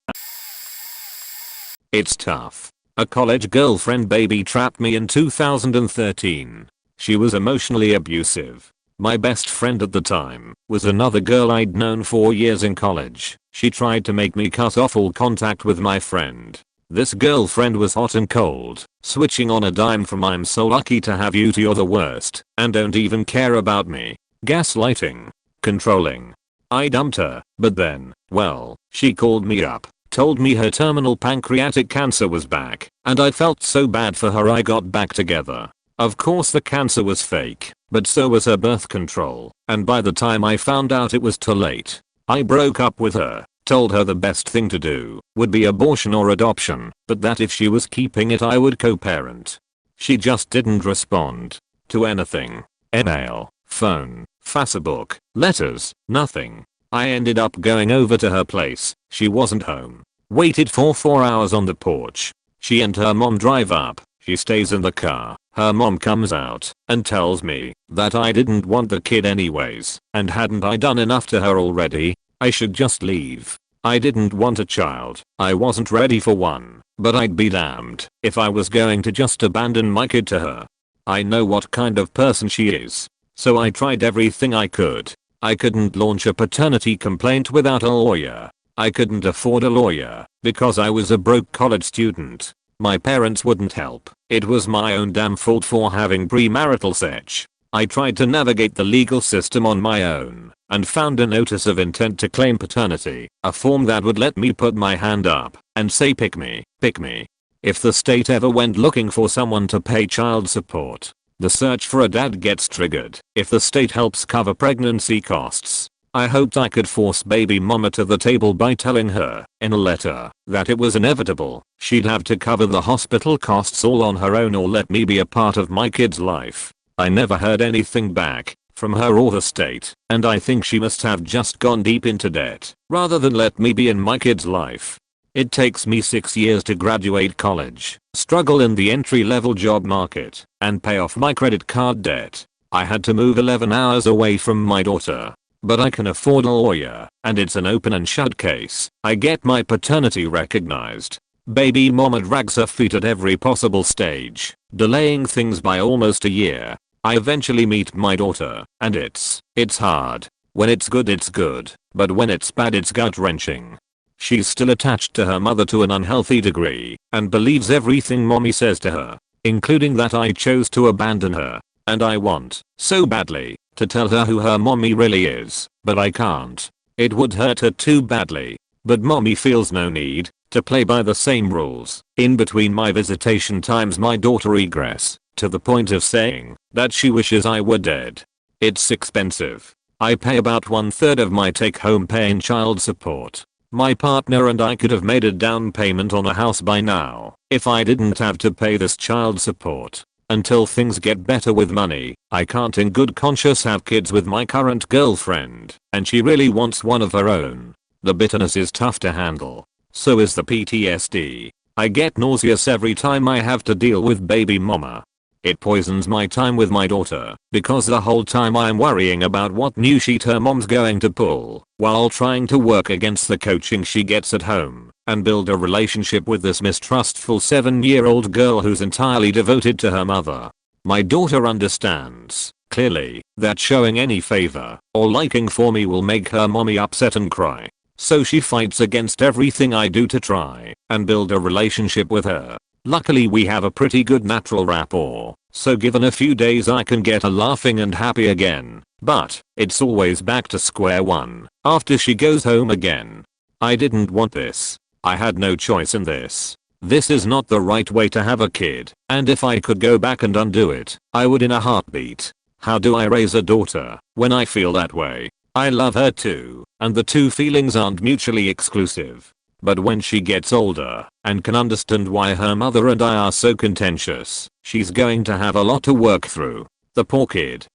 It's tough. A college girlfriend baby trapped me in 2013. She was emotionally abusive. My best friend at the time was another girl I'd known for years in college. She tried to make me cut off all contact with my friend. This girlfriend was hot and cold, switching on a dime from "I'm so lucky to have you" to "you're the worst and don't even care about me." Gaslighting. Controlling. I dumped her, but then, well, she called me up, told me her terminal pancreatic cancer was back, and I felt so bad for her I got back together. Of course the cancer was fake, but so was her birth control, and by the time I found out it was too late. I broke up with her, told her the best thing to do would be abortion or adoption, but that if she was keeping it I would co-parent. She just didn't respond to anything. Email, phone, Facebook, letters, nothing. I ended up going over to her place. She wasn't home. Waited for 4 hours on the porch. She and her mom drive up. She stays in the car. Her mom comes out and tells me that I didn't want the kid anyways, and hadn't I done enough to her already? I should just leave. I didn't want a child. I wasn't ready for one, but I'd be damned if I was going to just abandon my kid to her. I know what kind of person she is. So I tried everything I could. I couldn't launch a paternity complaint without a lawyer. I couldn't afford a lawyer because I was a broke college student. My parents wouldn't help. It was my own damn fault for having premarital sex. I tried to navigate the legal system on my own and found a notice of intent to claim paternity, a form that would let me put my hand up and say pick me, pick me. If the state ever went looking for someone to pay child support, the search for a dad gets triggered. If the state helps cover pregnancy costs, I hoped I could force baby mama to the table by telling her, in a letter, that it was inevitable. She'd have to cover the hospital costs all on her own or let me be a part of my kid's life. I never heard anything back from her or the state, and I think she must have just gone deep into debt rather than let me be in my kid's life. It takes me 6 years to graduate college, struggle in the entry-level job market, and pay off my credit card debt. I had to move 11 hours away from my daughter. But I can afford a lawyer, and it's an open and shut case. I get my paternity recognized. Baby mama drags her feet at every possible stage, delaying things by almost a year. I eventually meet my daughter, and it's hard. When it's good, but when it's bad it's gut-wrenching. She's still attached to her mother to an unhealthy degree, and believes everything mommy says to her, including that I chose to abandon her. And I want, so badly, to tell her who her mommy really is, but I can't. It would hurt her too badly. But mommy feels no need to play by the same rules. In between my visitation times my daughter regress, to the point of saying that she wishes I were dead. It's expensive. I pay about 1/3 of my take-home pay in child support. My partner and I could have made a down payment on a house by now if I didn't have to pay this child support. Until things get better with money, I can't in good conscience have kids with my current girlfriend, and she really wants one of her own. The bitterness is tough to handle. So is the PTSD. I get nauseous every time I have to deal with baby mama. It poisons my time with my daughter, because the whole time I'm worrying about what new sheet her mom's going to pull, while trying to work against the coaching she gets at home, and build a relationship with this mistrustful 7-year-old girl who's entirely devoted to her mother. My daughter understands, clearly, that showing any favor or liking for me will make her mommy upset and cry. So she fights against everything I do to try and build a relationship with her. Luckily we have a pretty good natural rapport, so given a few days I can get her laughing and happy again. But it's always back to square one after she goes home again. I didn't want this. I had no choice in this. This is not the right way to have a kid, and if I could go back and undo it, I would in a heartbeat. How do I raise a daughter when I feel that way? I love her too, and the two feelings aren't mutually exclusive. But when she gets older and can understand why her mother and I are so contentious, she's going to have a lot to work through. The poor kid.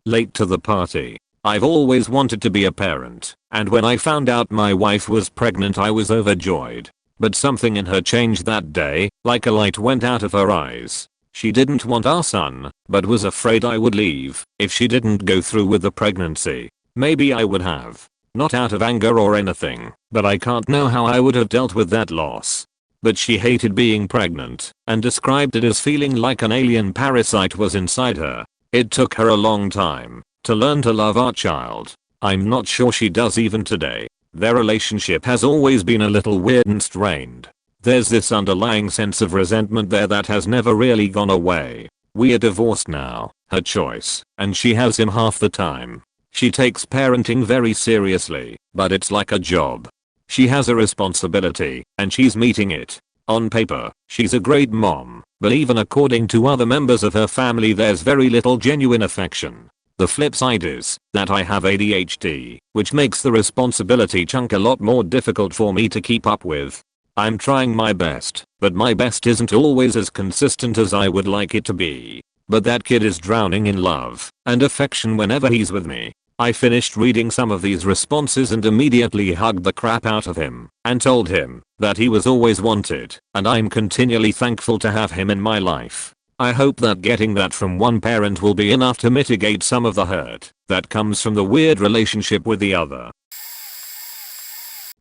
Late to the party. I've always wanted to be a parent, and when I found out my wife was pregnant I was overjoyed. But something in her changed that day, like a light went out of her eyes. She didn't want our son, but was afraid I would leave if she didn't go through with the pregnancy. Maybe I would have. Not out of anger or anything, but I can't know how I would have dealt with that loss. But she hated being pregnant and described it as feeling like an alien parasite was inside her. It took her a long time to learn to love our child. I'm not sure she does even today. Their relationship has always been a little weird and strained. There's this underlying sense of resentment there that has never really gone away. We are divorced now, her choice, and she has him half the time. She takes parenting very seriously, but it's like a job. She has a responsibility, and she's meeting it. On paper, she's a great mom, but even according to other members of her family there's very little genuine affection. The flip side is that I have ADHD, which makes the responsibility chunk a lot more difficult for me to keep up with. I'm trying my best, but my best isn't always as consistent as I would like it to be. But that kid is drowning in love and affection whenever he's with me. I finished reading some of these responses and immediately hugged the crap out of him and told him that he was always wanted, and I'm continually thankful to have him in my life. I hope that getting that from one parent will be enough to mitigate some of the hurt that comes from the weird relationship with the other.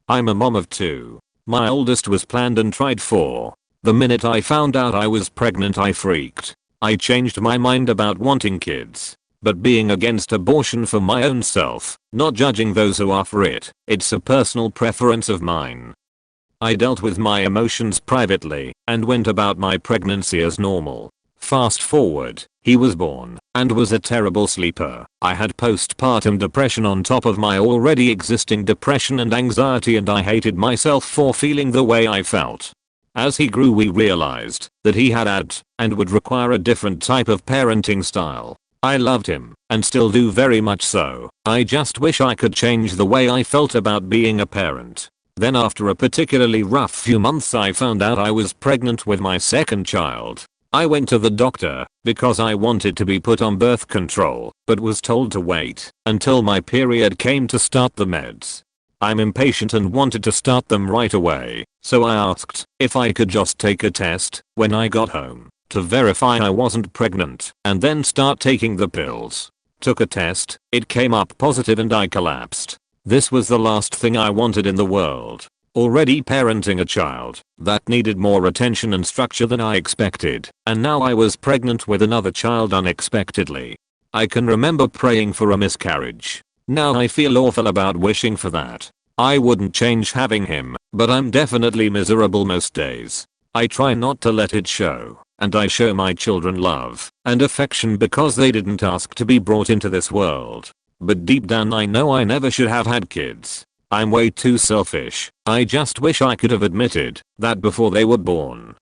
I'm a mom of 2. My oldest was planned and tried for. The minute I found out I was pregnant I freaked. I changed my mind about wanting kids. But being against abortion for my own self, not judging those who are for it, it's a personal preference of mine. I dealt with my emotions privately and went about my pregnancy as normal. Fast forward, he was born and was a terrible sleeper. I had postpartum depression on top of my already existing depression and anxiety, and I hated myself for feeling the way I felt. As he grew we realized that he had and would require a different type of parenting style. I loved him, and still do very much so. I just wish I could change the way I felt about being a parent. Then after a particularly rough few months I found out I was pregnant with my second child. I went to the doctor because I wanted to be put on birth control, but was told to wait until my period came to start the meds. I'm impatient and wanted to start them right away, so I asked if I could just take a test when I got home to verify I wasn't pregnant and then start taking the pills. Took a test, it came up positive and I collapsed. This was the last thing I wanted in the world. Already parenting a child that needed more attention and structure than I expected, and now I was pregnant with another child unexpectedly. I can remember praying for a miscarriage. Now I feel awful about wishing for that. I wouldn't change having him, but I'm definitely miserable most days. I try not to let it show, and I show my children love and affection because they didn't ask to be brought into this world. But deep down I know I never should have had kids. I'm way too selfish. I just wish I could have admitted that before they were born.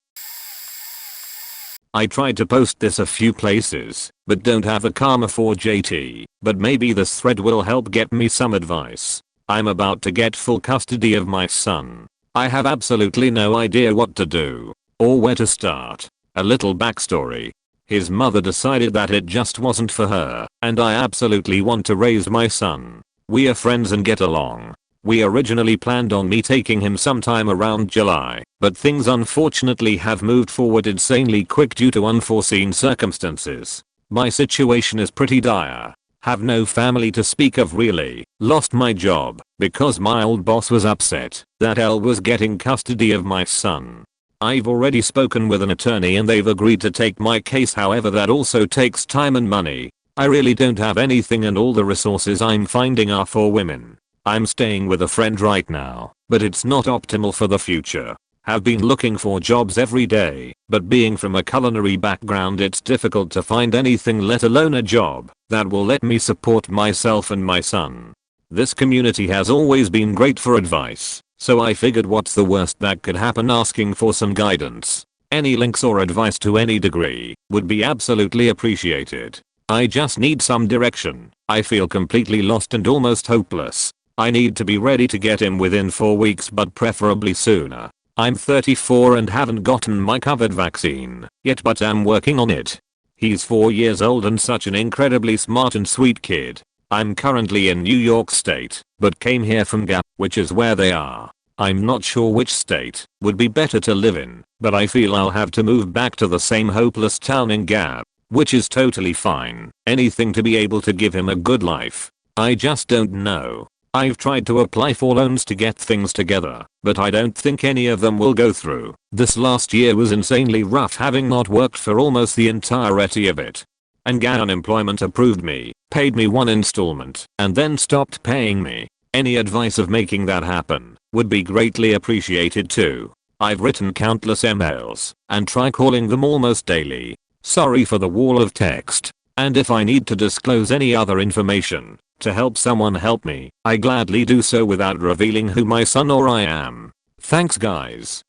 I tried to post this a few places, but don't have the karma for JT, but maybe this thread will help get me some advice. I'm about to get full custody of my son. I have absolutely no idea what to do or where to start. A little backstory. His mother decided that it just wasn't for her, and I absolutely want to raise my son. We are friends and get along. We originally planned on me taking him sometime around July, but things unfortunately have moved forward insanely quick due to unforeseen circumstances. My situation is pretty dire. Have no family to speak of really. Lost my job because my old boss was upset that Elle was getting custody of my son. I've already spoken with an attorney and they've agreed to take my case, however that also takes time and money. I really don't have anything and all the resources I'm finding are for women. I'm staying with a friend right now, but it's not optimal for the future. Have been looking for jobs every day, but being from a culinary background it's difficult to find anything, let alone a job that will let me support myself and my son. This community has always been great for advice, so I figured what's the worst that could happen, asking for some guidance. Any links or advice to any degree would be absolutely appreciated. I just need some direction. I feel completely lost and almost hopeless. I need to be ready to get him within 4 weeks, but preferably sooner. I'm 34 and haven't gotten my COVID vaccine yet, but am working on it. He's 4 years old and such an incredibly smart and sweet kid. I'm currently in New York State, but came here from Gap, which is where they are. I'm not sure which state would be better to live in, but I feel I'll have to move back to the same hopeless town in Gap, which is totally fine. Anything to be able to give him a good life. I just don't know. I've tried to apply for loans to get things together, but I don't think any of them will go through. This last year was insanely rough, having not worked for almost the entirety of it. And GA unemployment approved me, paid me one installment, and then stopped paying me. Any advice of making that happen would be greatly appreciated too. I've written countless emails and try calling them almost daily. Sorry for the wall of text. And if I need to disclose any other information to help someone help me, I gladly do so without revealing who my son or I am. Thanks guys.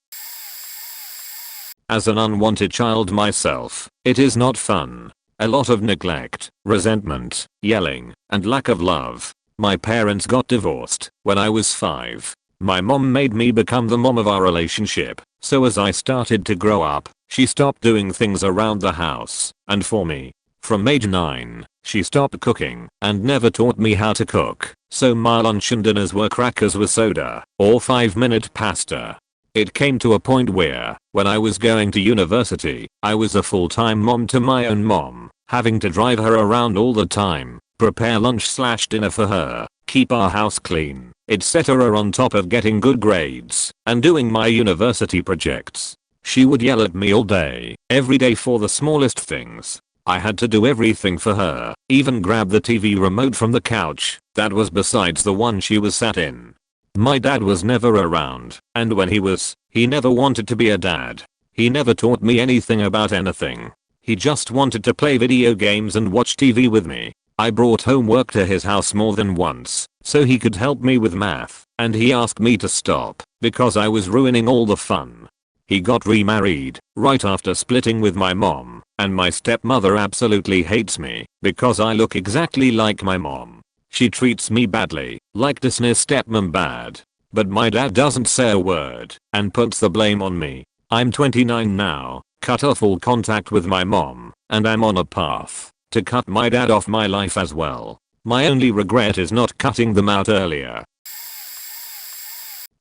As an unwanted child myself, it is not fun. A lot of neglect, resentment, yelling, and lack of love. My parents got divorced when I was 5. My mom made me become the mom of our relationship, so as I started to grow up, she stopped doing things around the house and for me. From age 9, she stopped cooking and never taught me how to cook, so my lunch and dinners were crackers with soda or 5-minute pasta. It came to a point where, when I was going to university, I was a full-time mom to my own mom, having to drive her around all the time, prepare lunch/dinner for her, keep our house clean, etc. on top of getting good grades and doing my university projects. She would yell at me all day, every day for the smallest things. I had to do everything for her, even grab the TV remote from the couch that was besides the one she was sat in. My dad was never around, and when he was, he never wanted to be a dad. He never taught me anything about anything. He just wanted to play video games and watch TV with me. I brought homework to his house more than once, so he could help me with math, and he asked me to stop, because I was ruining all the fun. He got remarried right after splitting with my mom, and my stepmother absolutely hates me because I look exactly like my mom. She treats me badly, like Disney's stepmom bad. But my dad doesn't say a word and puts the blame on me. I'm 29 now, cut off all contact with my mom, and I'm on a path to cut my dad off my life as well. My only regret is not cutting them out earlier.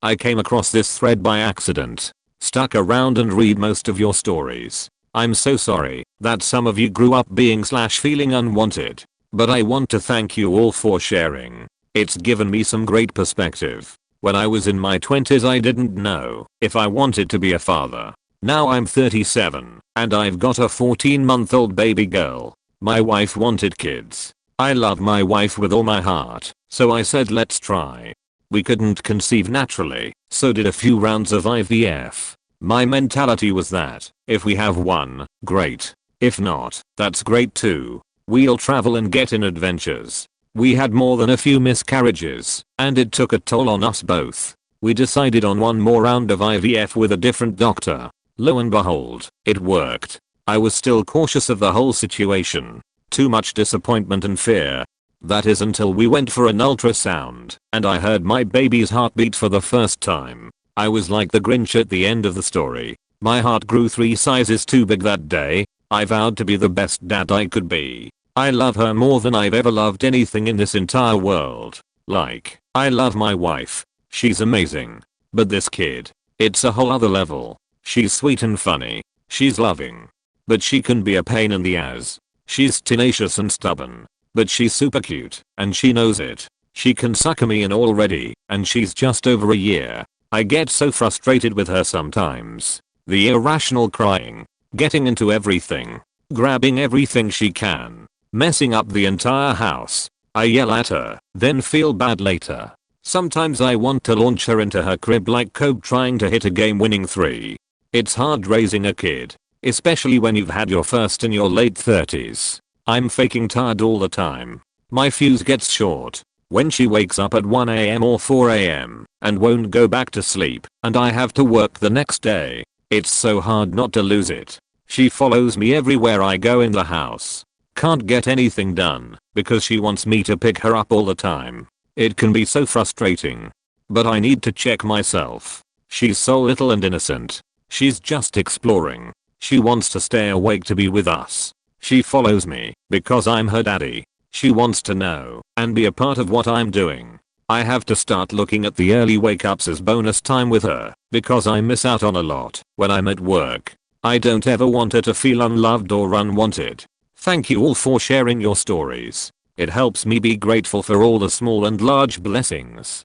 I came across this thread by accident. Stuck around and read most of your stories. I'm so sorry that some of you grew up being/feeling unwanted. But I want to thank you all for sharing. It's given me some great perspective. When I was in my 20s I didn't know if I wanted to be a father. Now I'm 37 and I've got a 14-month-old baby girl. My wife wanted kids. I love my wife with all my heart, so I said let's try. We couldn't conceive naturally, so did a few rounds of IVF. My mentality was that if we have one, great. If not, that's great too. We'll travel and get in adventures. We had more than a few miscarriages, and it took a toll on us both. We decided on one more round of IVF with a different doctor. Lo and behold, it worked. I was still cautious of the whole situation. Too much disappointment and fear. That is until we went for an ultrasound, and I heard my baby's heartbeat for the first time. I was like the Grinch at the end of the story. My heart grew 3 sizes too big that day. I vowed to be the best dad I could be. I love her more than I've ever loved anything in this entire world. Like, I love my wife. She's amazing. But this kid, it's a whole other level. She's sweet and funny. She's loving. But she can be a pain in the ass. She's tenacious and stubborn. But she's super cute, and she knows it. She can sucker me in already, and she's just over a year. I get so frustrated with her sometimes. The irrational crying. Getting into everything. Grabbing everything she can. Messing up the entire house. I yell at her, then feel bad later. Sometimes I want to launch her into her crib like Kobe trying to hit a game-winning 3. It's hard raising a kid, especially when you've had your first in your late 30s. I'm faking tired all the time. My fuse gets short when she wakes up at 1 AM or 4 AM and won't go back to sleep, and I have to work the next day. It's so hard not to lose it. She follows me everywhere I go in the house. Can't get anything done because she wants me to pick her up all the time. It can be so frustrating. But I need to check myself. She's so little and innocent. She's just exploring. She wants to stay awake to be with us. She follows me because I'm her daddy. She wants to know and be a part of what I'm doing. I have to start looking at the early wake ups as bonus time with her because I miss out on a lot when I'm at work. I don't ever want her to feel unloved or unwanted. Thank you all for sharing your stories. It helps me be grateful for all the small and large blessings.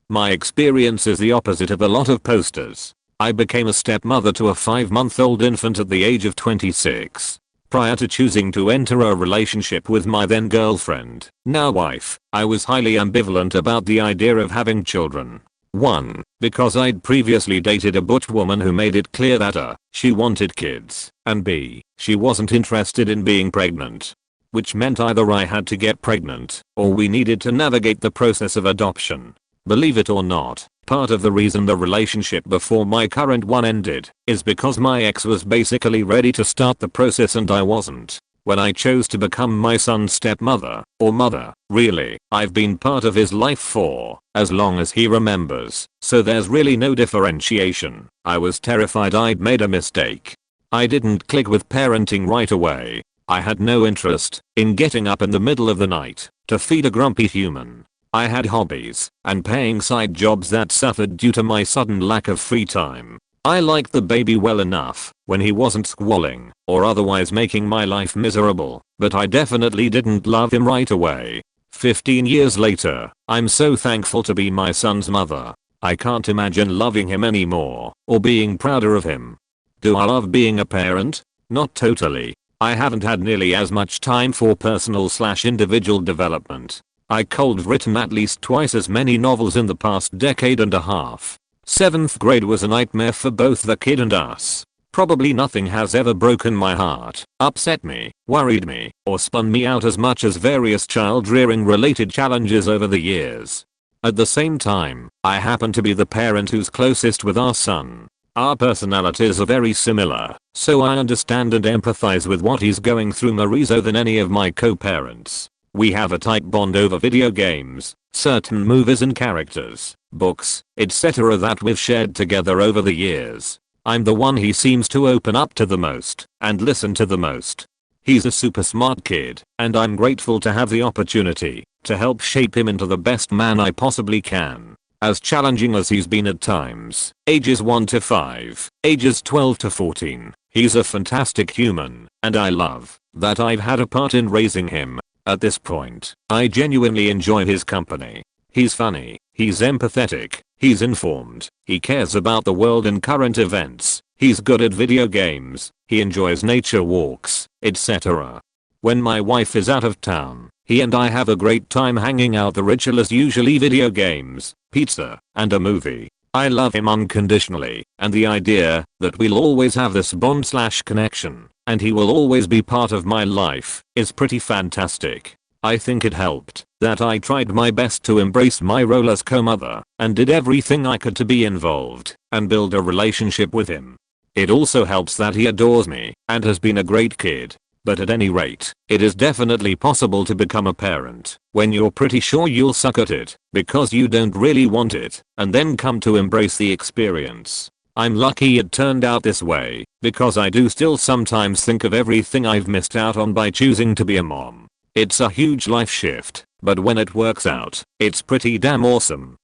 My experience is the opposite of a lot of posters. I became a stepmother to a 5-month-old infant at the age of 26. Prior to choosing to enter a relationship with my then girlfriend, now wife, I was highly ambivalent about the idea of having children. 1. Because I'd previously dated a butch woman who made it clear that she wanted kids, and B. she wasn't interested in being pregnant. Which meant either I had to get pregnant, or we needed to navigate the process of adoption. Believe it or not, part of the reason the relationship before my current one ended is because my ex was basically ready to start the process and I wasn't. When I chose to become my son's stepmother, or mother, really, I've been part of his life for as long as he remembers, so there's really no differentiation. I was terrified I'd made a mistake. I didn't click with parenting right away. I had no interest in getting up in the middle of the night to feed a grumpy human. I had hobbies and paying side jobs that suffered due to my sudden lack of free time. I liked the baby well enough when he wasn't squalling or otherwise making my life miserable, but I definitely didn't love him right away. 15 years later, I'm so thankful to be my son's mother. I can't imagine loving him anymore or being prouder of him. Do I love being a parent? Not totally. I haven't had nearly as much time for personal/individual development. I cold written at least twice as many novels in the past decade and a half. 7th grade was a nightmare for both the kid and us. Probably nothing has ever broken my heart, upset me, worried me, or spun me out as much as various child rearing related challenges over the years. At the same time, I happen to be the parent who's closest with our son. Our personalities are very similar, so I understand and empathize with what he's going through more so than any of my co-parents. We have a tight bond over video games, certain movies and characters, books, etc. that we've shared together over the years. I'm the one he seems to open up to the most and listen to the most. He's a super smart kid, and I'm grateful to have the opportunity to help shape him into the best man I possibly can. As challenging as he's been at times, ages 1 to 5, ages 12 to 14, he's a fantastic human, and I love that I've had a part in raising him. At this point, I genuinely enjoy his company. He's funny, he's empathetic, he's informed, he cares about the world and current events, he's good at video games, he enjoys nature walks, etc. When my wife is out of town, he and I have a great time hanging out. The ritual is usually video games, pizza, and a movie. I love him unconditionally, and the idea that we'll always have this bond/connection, and he will always be part of my life, is pretty fantastic. I think it helped that I tried my best to embrace my role as co-mother, and did everything I could to be involved, and build a relationship with him. It also helps that he adores me, and has been a great kid. But at any rate, it is definitely possible to become a parent when you're pretty sure you'll suck at it because you don't really want it, and then come to embrace the experience. I'm lucky it turned out this way, because I do still sometimes think of everything I've missed out on by choosing to be a mom. It's a huge life shift, but when it works out, it's pretty damn awesome.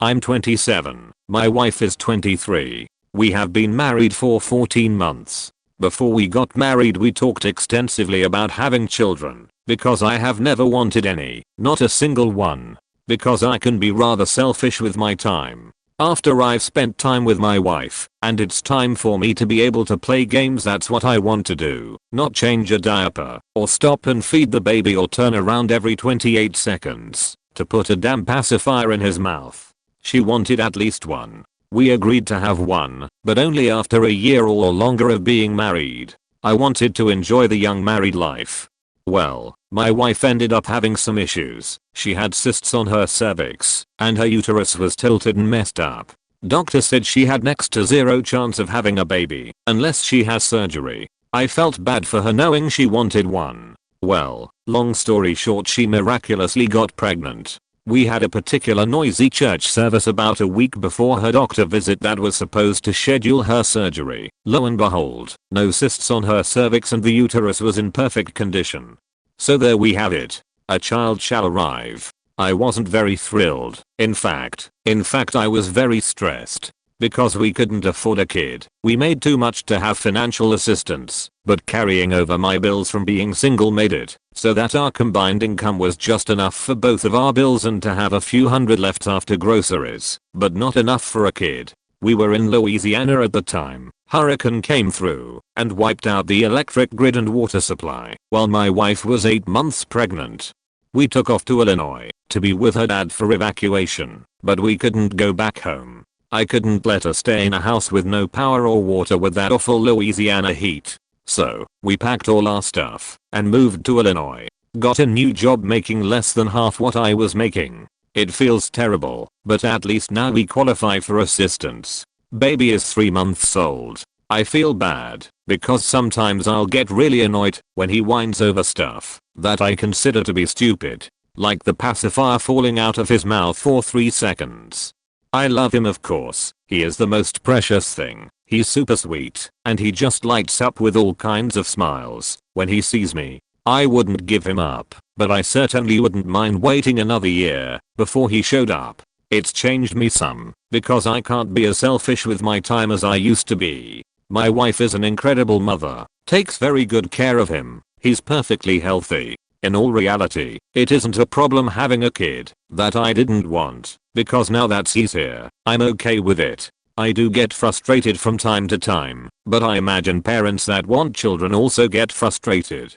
I'm 27, my wife is 23. We have been married for 14 months. Before we got married we talked extensively about having children, because I have never wanted any, not a single one. Because I can be rather selfish with my time. After I've spent time with my wife, and it's time for me to be able to play games, that's what I want to do, not change a diaper, or stop and feed the baby, or turn around every 28 seconds to put a damn pacifier in his mouth. She wanted at least one. We agreed to have one, but only after a year or longer of being married. I wanted to enjoy the young married life. Well, my wife ended up having some issues. She had cysts on her cervix, and her uterus was tilted and messed up. Doctor said she had next to zero chance of having a baby, unless she has surgery. I felt bad for her knowing she wanted one. Well, long story short, she miraculously got pregnant. We had a particular noisy church service about a week before her doctor visit that was supposed to schedule her surgery. Lo and behold, no cysts on her cervix and the uterus was in perfect condition. So there we have it. A child shall arrive. I wasn't very thrilled. In fact I was very stressed. Because we couldn't afford a kid. We made too much to have financial assistance, but carrying over my bills from being single made it so that our combined income was just enough for both of our bills and to have a few hundred left after groceries, but not enough for a kid. We were in Louisiana at the time. Hurricane came through and wiped out the electric grid and water supply while my wife was 8 months pregnant. We took off to Illinois to be with her dad for evacuation, but we couldn't go back home. I couldn't let her stay in a house with no power or water with that awful Louisiana heat. So, we packed all our stuff and moved to Illinois. Got a new job making less than half what I was making. It feels terrible, but at least now we qualify for assistance. Baby is 3 months old. I feel bad because sometimes I'll get really annoyed when he whines over stuff that I consider to be stupid, like the pacifier falling out of his mouth for 3 seconds. I love him, of course. He is the most precious thing. He's super sweet, and he just lights up with all kinds of smiles when he sees me. I wouldn't give him up, but I certainly wouldn't mind waiting another year before he showed up. It's changed me some, because I can't be as selfish with my time as I used to be. My wife is an incredible mother, takes very good care of him. He's perfectly healthy. In all reality, it isn't a problem having a kid that I didn't want, because now that he's here, I'm okay with it. I do get frustrated from time to time, but I imagine parents that want children also get frustrated.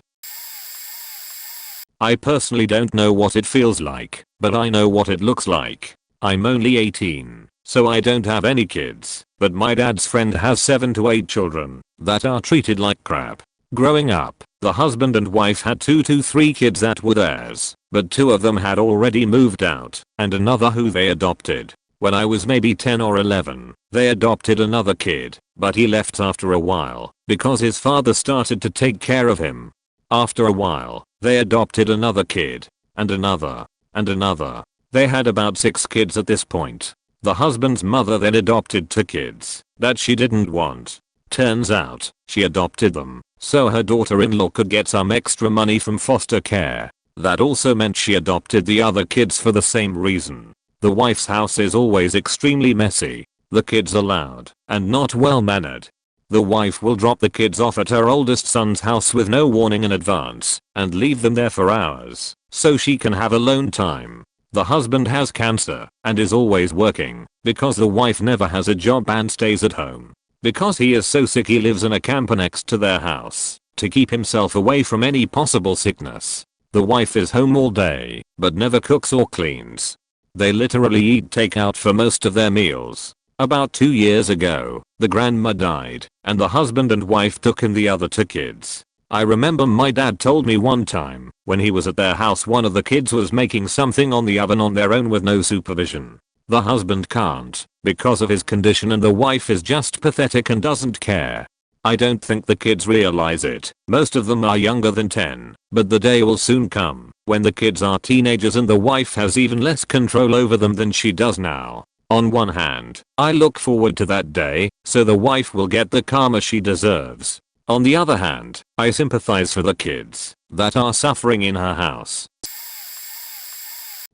I personally don't know what it feels like, but I know what it looks like. I'm only 18, so I don't have any kids, but my dad's friend has 7 to 8 children that are treated like crap. Growing up, The husband and wife had 2 to 3 kids that were theirs, but 2 of them had already moved out, and another who they adopted. When I was maybe 10 or 11, they adopted another kid, but he left after a while, because his father started to take care of him. After a while, they adopted another kid, and another, and another. They had about 6 kids at this point. The husband's mother then adopted 2 kids that she didn't want. Turns out, she adopted them so her daughter-in-law could get some extra money from foster care. That also meant she adopted the other kids for the same reason. The wife's house is always extremely messy. The kids are loud and not well mannered. The wife will drop the kids off at her oldest son's house with no warning in advance and leave them there for hours so she can have alone time. The husband has cancer and is always working because the wife never has a job and stays at home. Because he is so sick, he lives in a camper next to their house to keep himself away from any possible sickness. The wife is home all day but never cooks or cleans. They literally eat takeout for most of their meals. About 2 years ago, the grandma died and the husband and wife took in the other 2 kids. I remember my dad told me one time when he was at their house, one of the kids was making something on the oven on their own with no supervision. The husband can't because of his condition and the wife is just pathetic and doesn't care. I don't think the kids realize it. Most of them are younger than 10, but the day will soon come when the kids are teenagers and the wife has even less control over them than she does now. On one hand, I look forward to that day so the wife will get the karma she deserves. On the other hand, I sympathize for the kids that are suffering in her house.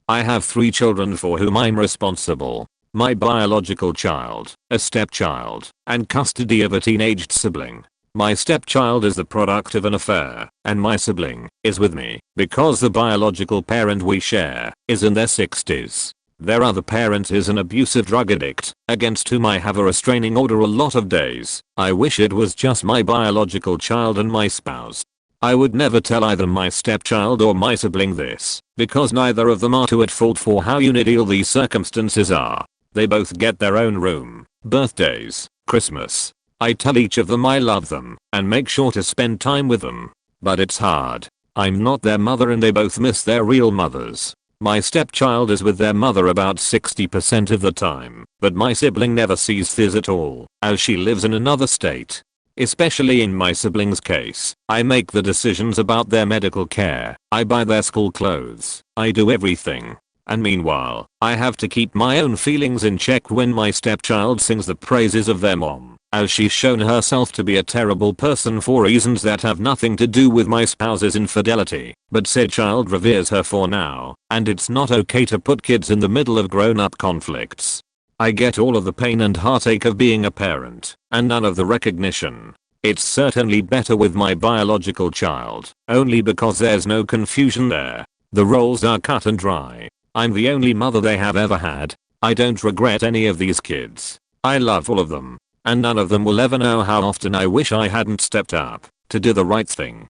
I have 3 children for whom I'm responsible. My biological child, a stepchild, and custody of a teenaged sibling. My stepchild is the product of an affair, and my sibling is with me because the biological parent we share is in their 60s. Their other parent is an abusive drug addict, against whom I have a restraining order a lot of days. I wish it was just my biological child and my spouse. I would never tell either my stepchild or my sibling this, because neither of them are too at fault for how unideal these circumstances are. They both get their own room, birthdays, Christmas. I tell each of them I love them and make sure to spend time with them. But it's hard. I'm not their mother and they both miss their real mothers. My stepchild is with their mother about 60% of the time, but my sibling never sees this at all, as she lives in another state. Especially in my sibling's case, I make the decisions about their medical care, I buy their school clothes, I do everything. And meanwhile, I have to keep my own feelings in check when my stepchild sings the praises of their mom, as she's shown herself to be a terrible person for reasons that have nothing to do with my spouse's infidelity, but said child reveres her for now, and it's not okay to put kids in the middle of grown-up conflicts. I get all of the pain and heartache of being a parent, and none of the recognition. It's certainly better with my biological child, only because there's no confusion there. The roles are cut and dry. I'm the only mother they have ever had. I don't regret any of these kids. I love all of them, and none of them will ever know how often I wish I hadn't stepped up to do the right thing.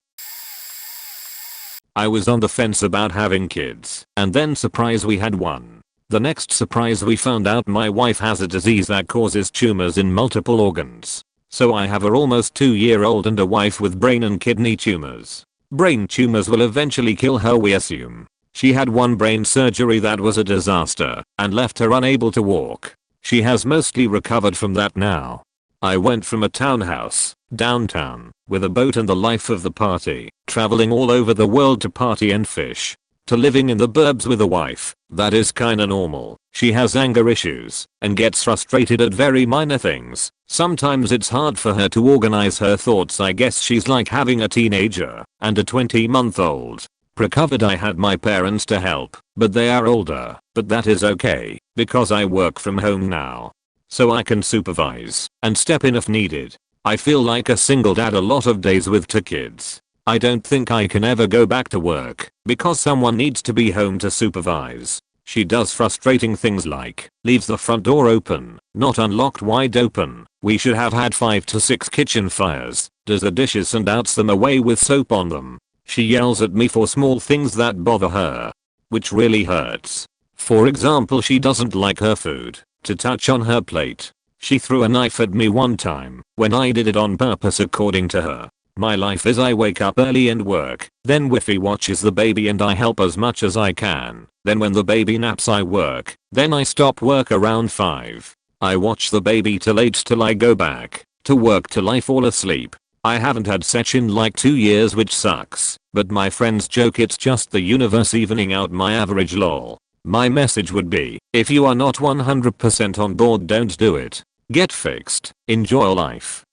I was on the fence about having kids, and then surprise we had one. The next surprise we found out my wife has a disease that causes tumors in multiple organs. So I have a almost 2-year-old and a wife with brain and kidney tumors. Brain tumors will eventually kill her, we assume. She had one brain surgery that was a disaster and left her unable to walk. She has mostly recovered from that now. I went from a townhouse, downtown, with a boat and the life of the party, traveling all over the world to party and fish, to living in the burbs with a wife that is kinda normal. She has anger issues and gets frustrated at very minor things. Sometimes it's hard for her to organize her thoughts. I guess she's like having a teenager and a 20-month-old. Recovered. I had my parents to help, but they are older, but that is okay because I work from home now. So I can supervise and step in if needed. I feel like a single dad a lot of days with 2 kids. I don't think I can ever go back to work because someone needs to be home to supervise. She does frustrating things like leaves the front door open, not unlocked wide open. We should have had 5 to 6 kitchen fires. Does the dishes and outs them away with soap on them. She yells at me for small things that bother her, which really hurts. For example, she doesn't like her food to touch on her plate. She threw a knife at me one time when I did it on purpose according to her. My life is I wake up early and work, then Wiffy watches the baby and I help as much as I can. Then when the baby naps I work, then I stop work around 5. I watch the baby till 8 till I go back to work till I fall asleep. I haven't had sex in like 2 years which sucks, but my friends joke it's just the universe evening out my average lol. My message would be, if you are not 100% on board don't do it. Get fixed, enjoy life.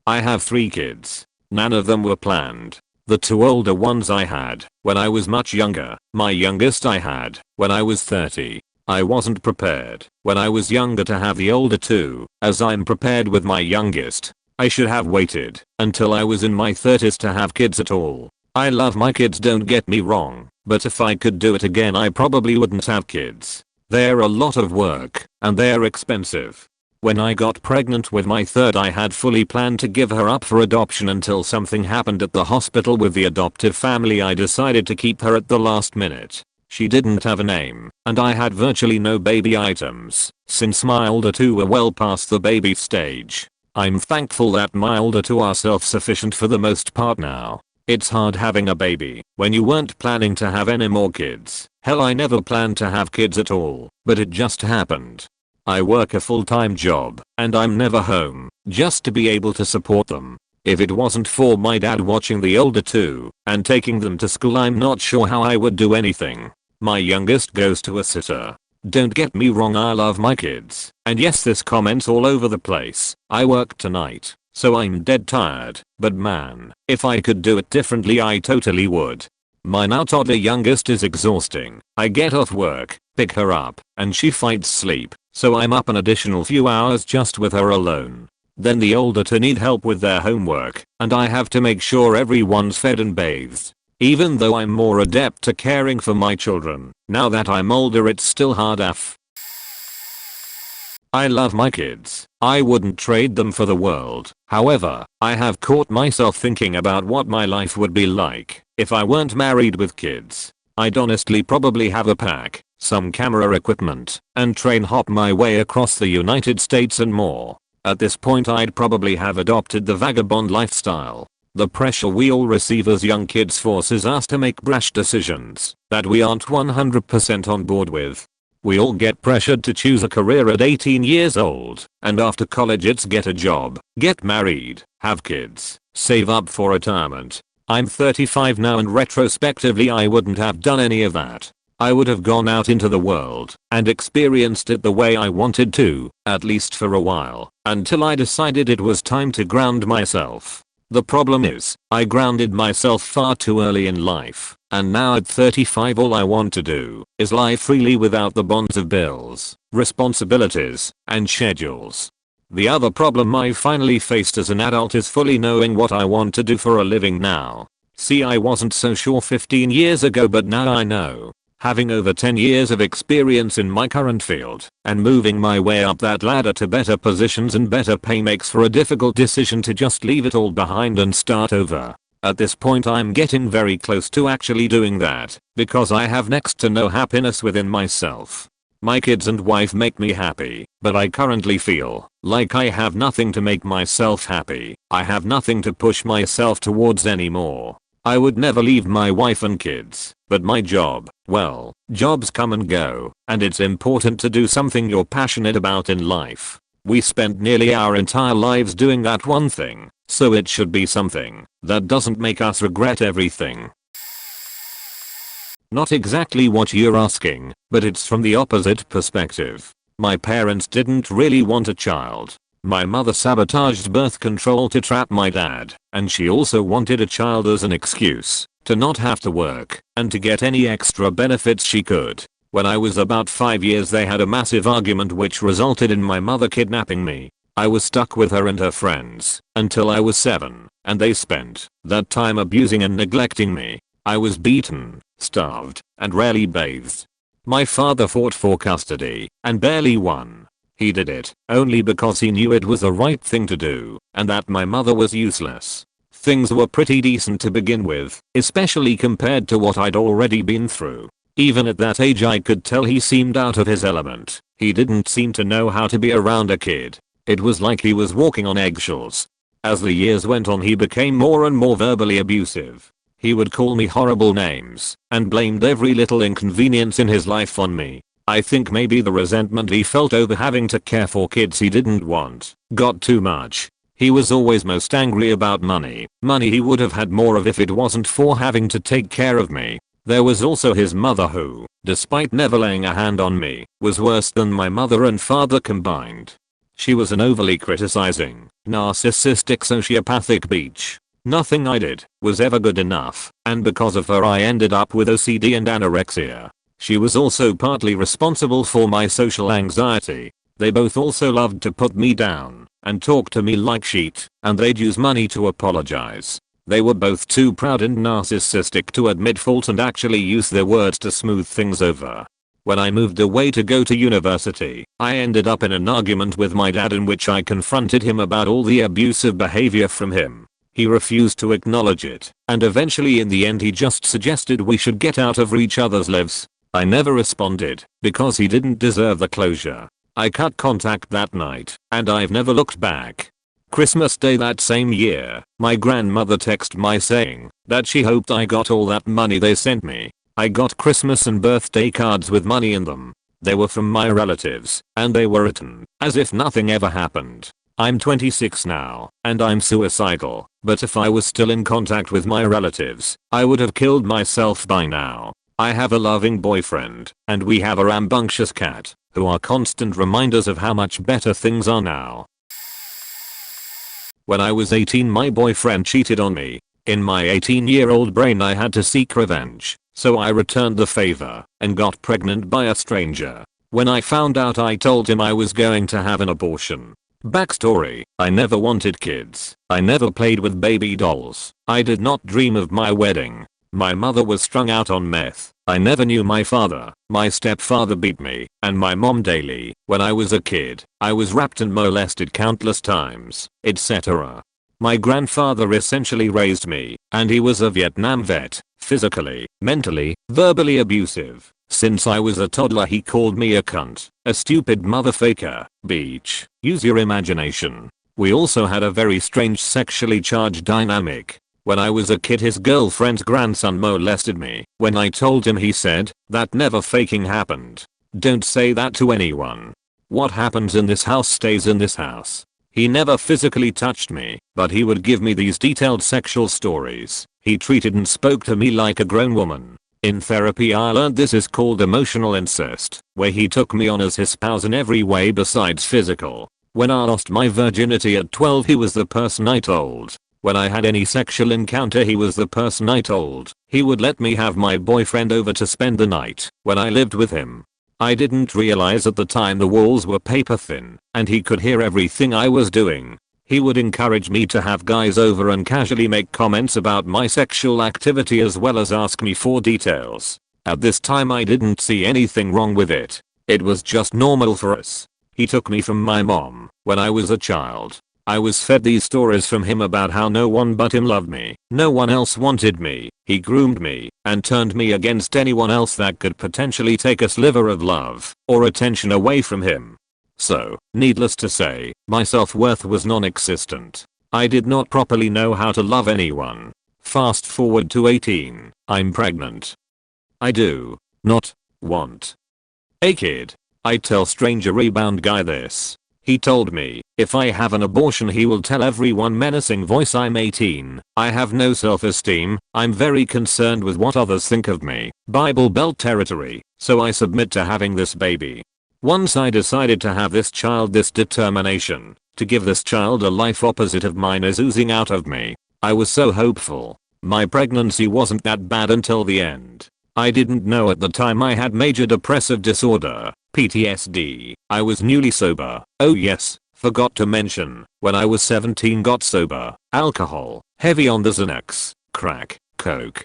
I have 3 kids. None of them were planned. The 2 older ones I had when I was much younger. My youngest I had when I was 30. I wasn't prepared when I was younger to have the older 2, as I'm prepared with my youngest. I should have waited until I was in my 30s to have kids at all. I love my kids, don't get me wrong, but if I could do it again I probably wouldn't have kids. They're a lot of work and they're expensive. When I got pregnant with my 3rd I had fully planned to give her up for adoption until something happened at the hospital with the adoptive family. I decided to keep her at the last minute. She didn't have a name and I had virtually no baby items since my older 2 were well past the baby stage. I'm thankful that my older 2 are self-sufficient for the most part now. It's hard having a baby when you weren't planning to have any more kids. Hell, I never planned to have kids at all, but it just happened. I work a full-time job and I'm never home just to be able to support them. If it wasn't for my dad watching the older 2 and taking them to school I'm not sure how I would do anything. My youngest goes to a sitter. Don't get me wrong, I love my kids. And yes, this comment's all over the place. I work tonight, so I'm dead tired. But man, if I could do it differently I totally would. My now toddler youngest is exhausting. I get off work, pick her up, and she fights sleep. So I'm up an additional few hours just with her alone. Then the older 2 need help with their homework, and I have to make sure everyone's fed and bathed. Even though I'm more adept to caring for my children, now that I'm older it's still hard AF. I love my kids. I wouldn't trade them for the world. However, I have caught myself thinking about what my life would be like if I weren't married with kids. I'd honestly probably have a pack, some camera equipment, and train hop my way across the United States and more. At this point I'd probably have adopted the vagabond lifestyle. The pressure we all receive as young kids forces us to make brash decisions that we aren't 100% on board with. We all get pressured to choose a career at 18 years old, and after college it's get a job, get married, have kids, save up for retirement. I'm 35 now and retrospectively I wouldn't have done any of that. I would have gone out into the world and experienced it the way I wanted to, at least for a while, until I decided it was time to ground myself. The problem is, I grounded myself far too early in life, and now at 35 all I want to do is live freely without the bonds of bills, responsibilities, and schedules. The other problem I finally faced as an adult is fully knowing what I want to do for a living now. See, I wasn't so sure 15 years ago, but now I know. Having over 10 years of experience in my current field and moving my way up that ladder to better positions and better pay makes for a difficult decision to just leave it all behind and start over. At this point I'm getting very close to actually doing that because I have next to no happiness within myself. My kids and wife make me happy, but I currently feel like I have nothing to make myself happy. I have nothing to push myself towards anymore. I would never leave my wife and kids, but my job, well, jobs come and go, and it's important to do something you're passionate about in life. We spend nearly our entire lives doing that one thing, so it should be something that doesn't make us regret everything. Not exactly what you're asking, but it's from the opposite perspective. My parents didn't really want a child. My mother sabotaged birth control to trap my dad, and she also wanted a child as an excuse to not have to work and to get any extra benefits she could. When I was about 5 years they had a massive argument which resulted in my mother kidnapping me. I was stuck with her and her friends until I was 7, and they spent that time abusing and neglecting me. I was beaten, starved, and rarely bathed. My father fought for custody and barely won. He did it only because he knew it was the right thing to do and that my mother was useless. Things were pretty decent to begin with, especially compared to what I'd already been through. Even at that age I could tell he seemed out of his element. He didn't seem to know how to be around a kid. It was like he was walking on eggshells. As the years went on he became more and more verbally abusive. He would call me horrible names and blamed every little inconvenience in his life on me. I think maybe the resentment he felt over having to care for kids he didn't want got too much. He was always most angry about money. Money he would have had more of if it wasn't for having to take care of me. There was also his mother who, despite never laying a hand on me, was worse than my mother and father combined. She was an overly criticizing, narcissistic sociopathic bitch. Nothing I did was ever good enough, and because of her I ended up with OCD and anorexia. She was also partly responsible for my social anxiety. They both also loved to put me down and talk to me like shit, and they'd use money to apologize. They were both too proud and narcissistic to admit fault and actually use their words to smooth things over. When I moved away to go to university, I ended up in an argument with my dad in which I confronted him about all the abusive behavior from him. He refused to acknowledge it, and eventually in the end he just suggested we should get out of each other's lives. I never responded, because he didn't deserve the closure. I cut contact that night, and I've never looked back. Christmas Day that same year, my grandmother texted me saying that she hoped I got all that money they sent me. I got Christmas and birthday cards with money in them. They were from my relatives, and they were written as if nothing ever happened. I'm 26 now, and I'm suicidal, but if I was still in contact with my relatives, I would have killed myself by now. I have a loving boyfriend, and we have a rambunctious cat, who are constant reminders of how much better things are now. When I was 18 my boyfriend cheated on me. In my 18-year-old brain I had to seek revenge, so I returned the favor and got pregnant by a stranger. When I found out I told him I was going to have an abortion. Backstory: I never wanted kids. I never played with baby dolls. I did not dream of my wedding. My mother was strung out on meth. I never knew my father. My stepfather beat me and my mom daily. When I was a kid, I was raped and molested countless times, etc. My grandfather essentially raised me, and he was a Vietnam vet, physically, mentally, verbally abusive. Since I was a toddler he called me a cunt, a stupid motherfucker, bitch, use your imagination. We also had a very strange sexually charged dynamic. When I was a kid his girlfriend's grandson molested me. When I told him he said, "That never faking happened. Don't say that to anyone. What happens in this house stays in this house." He never physically touched me, but he would give me these detailed sexual stories. He treated and spoke to me like a grown woman. In therapy I learned this is called emotional incest, where he took me on as his spouse in every way besides physical. When I lost my virginity at 12 he was the person I told. When I had any sexual encounter he was the person I told. He would let me have my boyfriend over to spend the night when I lived with him. I didn't realize at the time the walls were paper thin and he could hear everything I was doing. He would encourage me to have guys over and casually make comments about my sexual activity as well as ask me for details. At this time I didn't see anything wrong with it. It was just normal for us. He took me from my mom when I was a child. I was fed these stories from him about how no one but him loved me. No one else wanted me. He groomed me and turned me against anyone else that could potentially take a sliver of love or attention away from him. So, needless to say, my self-worth was non-existent. I did not properly know how to love anyone. Fast forward to 18, I'm pregnant. I do not want a kid. I tell stranger rebound guy this. He told me, if I have an abortion he will tell everyone menacing voice I'm 18, I have no self-esteem, I'm very concerned with what others think of me, Bible Belt territory, so I submit to having this baby. Once I decided to have this child, this determination to give this child a life opposite of mine is oozing out of me. I was so hopeful. My pregnancy wasn't that bad until the end. I didn't know at the time I had major depressive disorder, PTSD. I was newly sober. Oh yes, forgot to mention, when I was 17 got sober. Alcohol, heavy on the Xanax, crack, coke,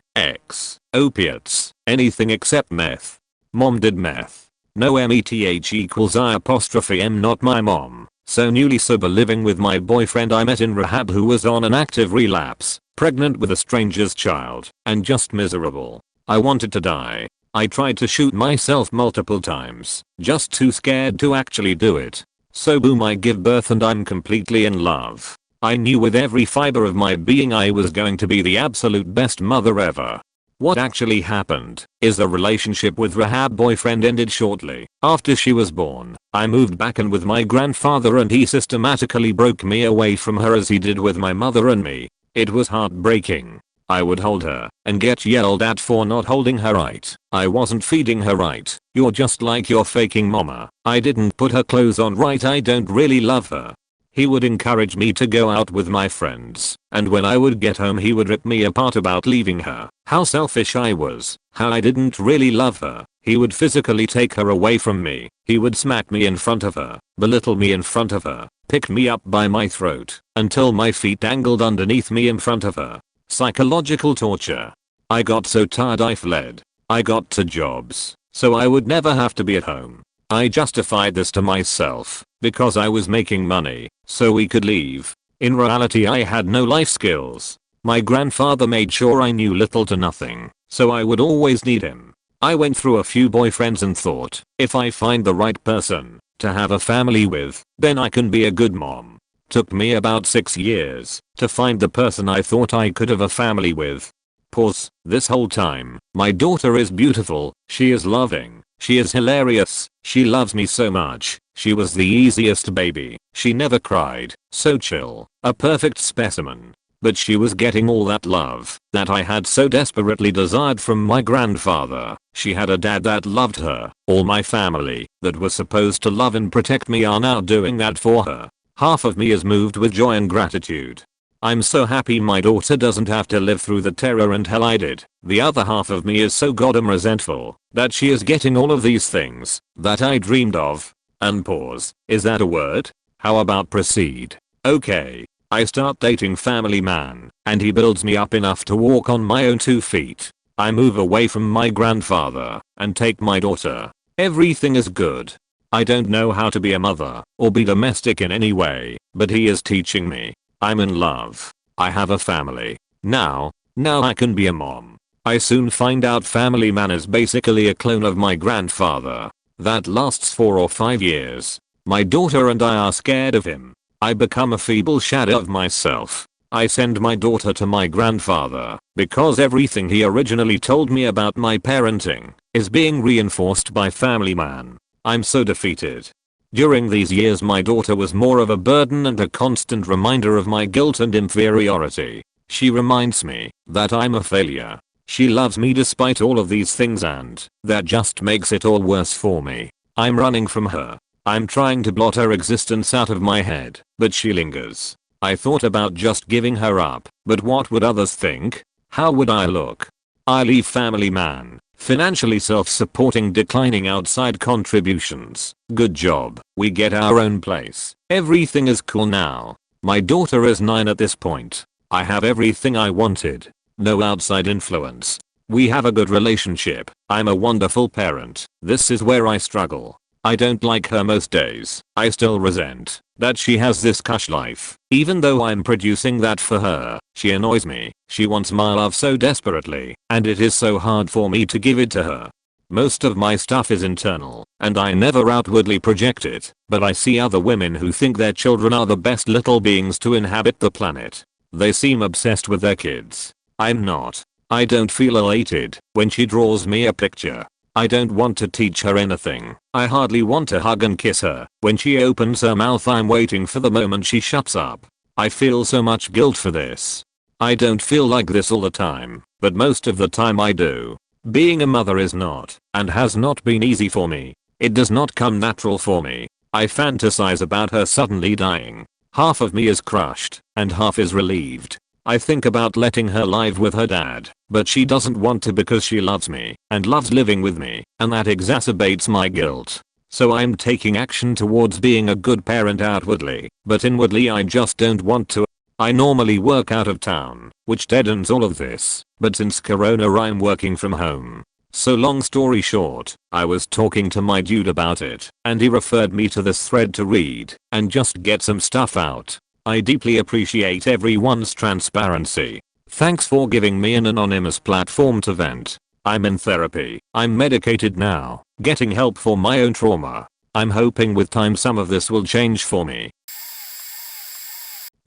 opiates, anything except meth. Mom did meth. No meth equals I''M, not my mom. So newly sober living with my boyfriend I met in rehab who was on an active relapse, pregnant with a stranger's child, and just miserable. I wanted to die. I tried to shoot myself multiple times, just too scared to actually do it. So boom, I give birth and I'm completely in love. I knew with every fiber of my being I was going to be the absolute best mother ever. What actually happened is the relationship with Rahab boyfriend ended shortly after she was born. I moved back in with my grandfather and he systematically broke me away from her as he did with my mother and me. It was heartbreaking. I would hold her and get yelled at for not holding her right. I wasn't feeding her right. You're just like your faking mama. I didn't put her clothes on right. I don't really love her. He would encourage me to go out with my friends, and when I would get home he would rip me apart about leaving her. How selfish I was, how I didn't really love her. He would physically take her away from me. He would smack me in front of her, belittle me in front of her, pick me up by my throat, until my feet dangled underneath me in front of her. Psychological torture. I got so tired I fled. I got 2 jobs, so I would never have to be at home. I justified this to myself, because I was making money, so we could leave. In reality I had no life skills. My grandfather made sure I knew little to nothing, so I would always need him. I went through a few boyfriends and thought, if I find the right person to have a family with, then I can be a good mom. Took me about 6 years to find the person I thought I could have a family with. Pause. This whole time, my daughter is beautiful, she is loving, she is hilarious, she loves me so much, she was the easiest baby, she never cried, so chill, a perfect specimen. But she was getting all that love that I had so desperately desired from my grandfather. She had a dad that loved her. All my family that was supposed to love and protect me are now doing that for her. Half of me is moved with joy and gratitude. I'm so happy my daughter doesn't have to live through the terror and hell I did. The other half of me is so goddamn resentful that she is getting all of these things that I dreamed of. And pause. Is that a word? How about proceed? Okay. I start dating family man, and he builds me up enough to walk on my own 2 feet. I move away from my grandfather and take my daughter. Everything is good. I don't know how to be a mother or be domestic in any way, but he is teaching me. I'm in love. I have a family. Now I can be a mom. I soon find out family man is basically a clone of my grandfather. That lasts 4 or 5 years. My daughter and I are scared of him. I become a feeble shadow of myself. I send my daughter to my grandfather because everything he originally told me about my parenting is being reinforced by family man. I'm so defeated. During these years my daughter was more of a burden and a constant reminder of my guilt and inferiority. She reminds me that I'm a failure. She loves me despite all of these things and that just makes it all worse for me. I'm running from her. I'm trying to blot her existence out of my head, but she lingers. I thought about just giving her up, but what would others think? How would I look? I leave family man, financially self-supporting, declining outside contributions. Good job. We get our own place. Everything is cool now. My daughter is 9 at this point. I have everything I wanted. No outside influence. We have a good relationship. I'm a wonderful parent. This is where I struggle. I don't like her most days. I still resent that she has this cush life. Even though I'm producing that for her, she annoys me. She wants my love so desperately, and it is so hard for me to give it to her. Most of my stuff is internal, and I never outwardly project it, but I see other women who think their children are the best little beings to inhabit the planet. They seem obsessed with their kids. I'm not. I don't feel elated when she draws me a picture. I don't want to teach her anything. I hardly want to hug and kiss her. When she opens her mouth I'm waiting for the moment she shuts up. I feel so much guilt for this. I don't feel like this all the time, but most of the time I do. Being a mother is not, and has not been easy for me. It does not come natural for me. I fantasize about her suddenly dying. Half of me is crushed, and half is relieved. I think about letting her live with her dad, but she doesn't want to because she loves me and loves living with me, and that exacerbates my guilt. So I'm taking action towards being a good parent outwardly, but inwardly I just don't want to. I normally work out of town, which deadens all of this, but since Corona I'm working from home. So long story short, I was talking to my dude about it, and he referred me to this thread to read and just get some stuff out. I deeply appreciate everyone's transparency. Thanks for giving me an anonymous platform to vent. I'm in therapy. I'm medicated now, getting help for my own trauma. I'm hoping with time some of this will change for me.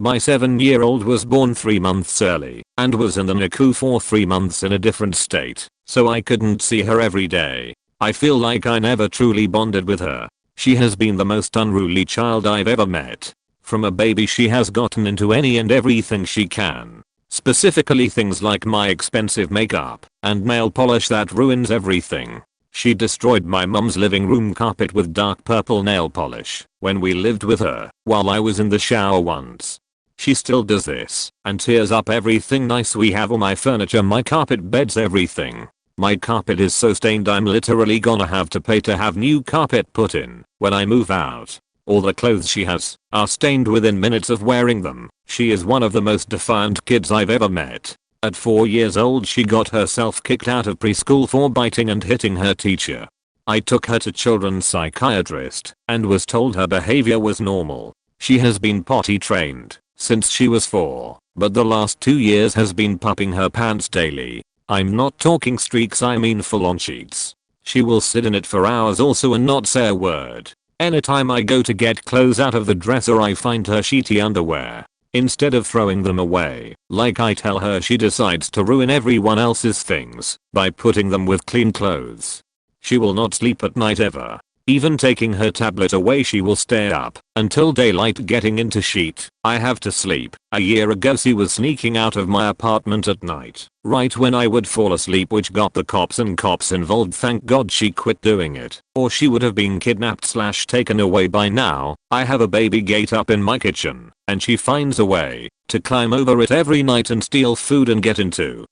My 7-year-old was born 3 months early and was in the NICU for 3 months in a different state, so I couldn't see her every day. I feel like I never truly bonded with her. She has been the most unruly child I've ever met. From a baby she has gotten into any and everything she can. Specifically things like my expensive makeup and nail polish that ruins everything. She destroyed my mum's living room carpet with dark purple nail polish when we lived with her while I was in the shower once. She still does this and tears up everything nice we have, all my furniture, my carpet, beds, everything. My carpet is so stained I'm literally gonna have to pay to have new carpet put in when I move out. All the clothes she has are stained within minutes of wearing them. She is one of the most defiant kids I've ever met. At 4 years old she got herself kicked out of preschool for biting and hitting her teacher. I took her to children's psychiatrist and was told her behavior was normal. She has been potty trained since she was 4, but the last 2 years has been pooping her pants daily. I'm not talking streaks, I mean full on sheets. She will sit in it for hours also and not say a word. Anytime I go to get clothes out of the dresser I find her sheety underwear. Instead of throwing them away, like I tell her, she decides to ruin everyone else's things by putting them with clean clothes. She will not sleep at night ever. Even taking her tablet away she will stay up until daylight getting into sheet. I have to sleep. A year ago she was sneaking out of my apartment at night, right when I would fall asleep, which got the cops involved. Thank God she quit doing it, or she would have been kidnapped / taken away by now. I have a baby gate up in my kitchen and she finds a way to climb over it every night and steal food and get into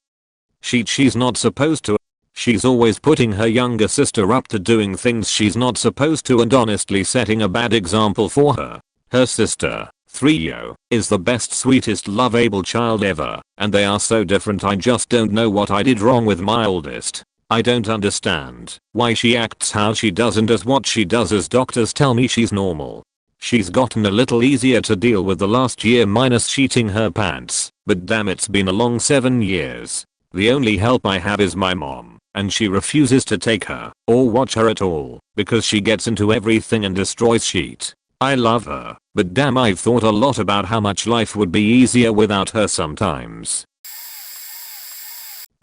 she's not supposed to. She's always putting her younger sister up to doing things she's not supposed to and honestly setting a bad example for her. Her sister, 3yo, is the best, sweetest, lovable child ever, and they are so different. I just don't know what I did wrong with my oldest. I don't understand why she acts how she does and does what she does, as doctors tell me she's normal. She's gotten a little easier to deal with the last year minus sheeting her pants, but damn, it's been a long 7 years. The only help I have is my mom, and she refuses to take her or watch her at all because she gets into everything and destroys sheet. I love her, but damn, I've thought a lot about how much life would be easier without her sometimes.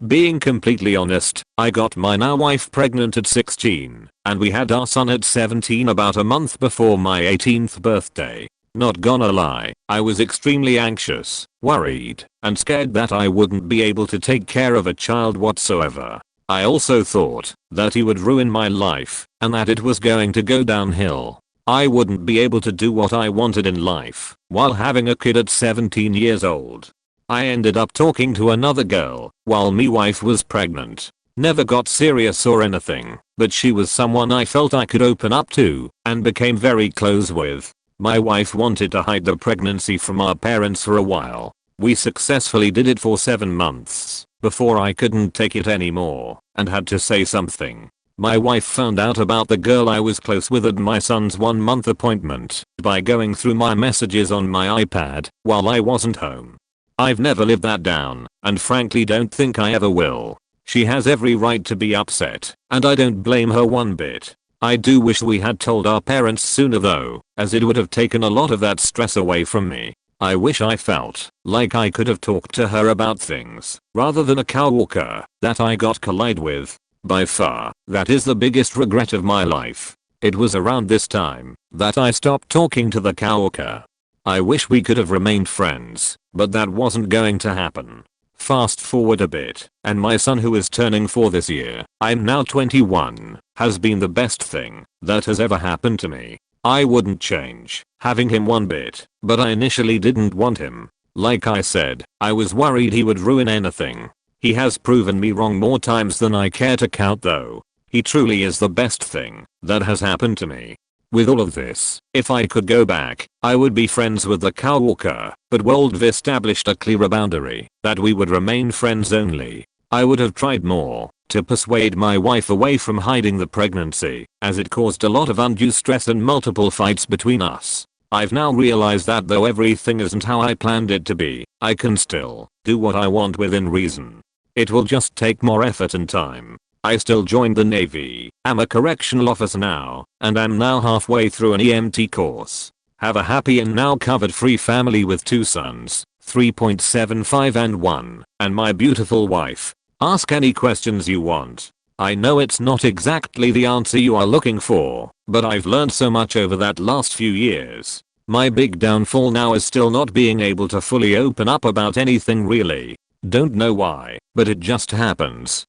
Being completely honest, I got my now wife pregnant at 16, and we had our son at 17 about a month before my 18th birthday. Not gonna lie, I was extremely anxious, worried, and scared that I wouldn't be able to take care of a child whatsoever. I also thought that he would ruin my life and that it was going to go downhill. I wouldn't be able to do what I wanted in life while having a kid at 17 years old. I ended up talking to another girl while me wife was pregnant. Never got serious or anything, but she was someone I felt I could open up to and became very close with. My wife wanted to hide the pregnancy from our parents for a while. We successfully did it for 7 months before I couldn't take it anymore and had to say something. My wife found out about the girl I was close with at my son's 1-month appointment by going through my messages on my iPad while I wasn't home. I've never lived that down and frankly don't think I ever will. She has every right to be upset and I don't blame her one bit. I do wish we had told our parents sooner though, as it would have taken a lot of that stress away from me. I wish I felt like I could have talked to her about things rather than a coworker that I got collide with. By far, that is the biggest regret of my life. It was around this time that I stopped talking to the coworker. I wish we could have remained friends, but that wasn't going to happen. Fast forward a bit, and my son, who is turning 4 this year, I'm now 21, has been the best thing that has ever happened to me. I wouldn't change having him one bit, but I initially didn't want him. Like I said, I was worried he would ruin anything. He has proven me wrong more times than I care to count though. He truly is the best thing that has happened to me. With all of this, if I could go back, I would be friends with the coworker, but we've established a clearer boundary that we would remain friends only. I would have tried more to persuade my wife away from hiding the pregnancy, as it caused a lot of undue stress and multiple fights between us. I've now realized that though everything isn't how I planned it to be, I can still do what I want within reason. It will just take more effort and time. I still joined the Navy, am a correctional officer now, and am now halfway through an EMT course. Have a happy and now covered free family with 2 sons, 3.75 and 1, and my beautiful wife. Ask any questions you want. I know it's not exactly the answer you are looking for, but I've learned so much over that last few years. My big downfall now is still not being able to fully open up about anything really. Don't know why, but it just happens.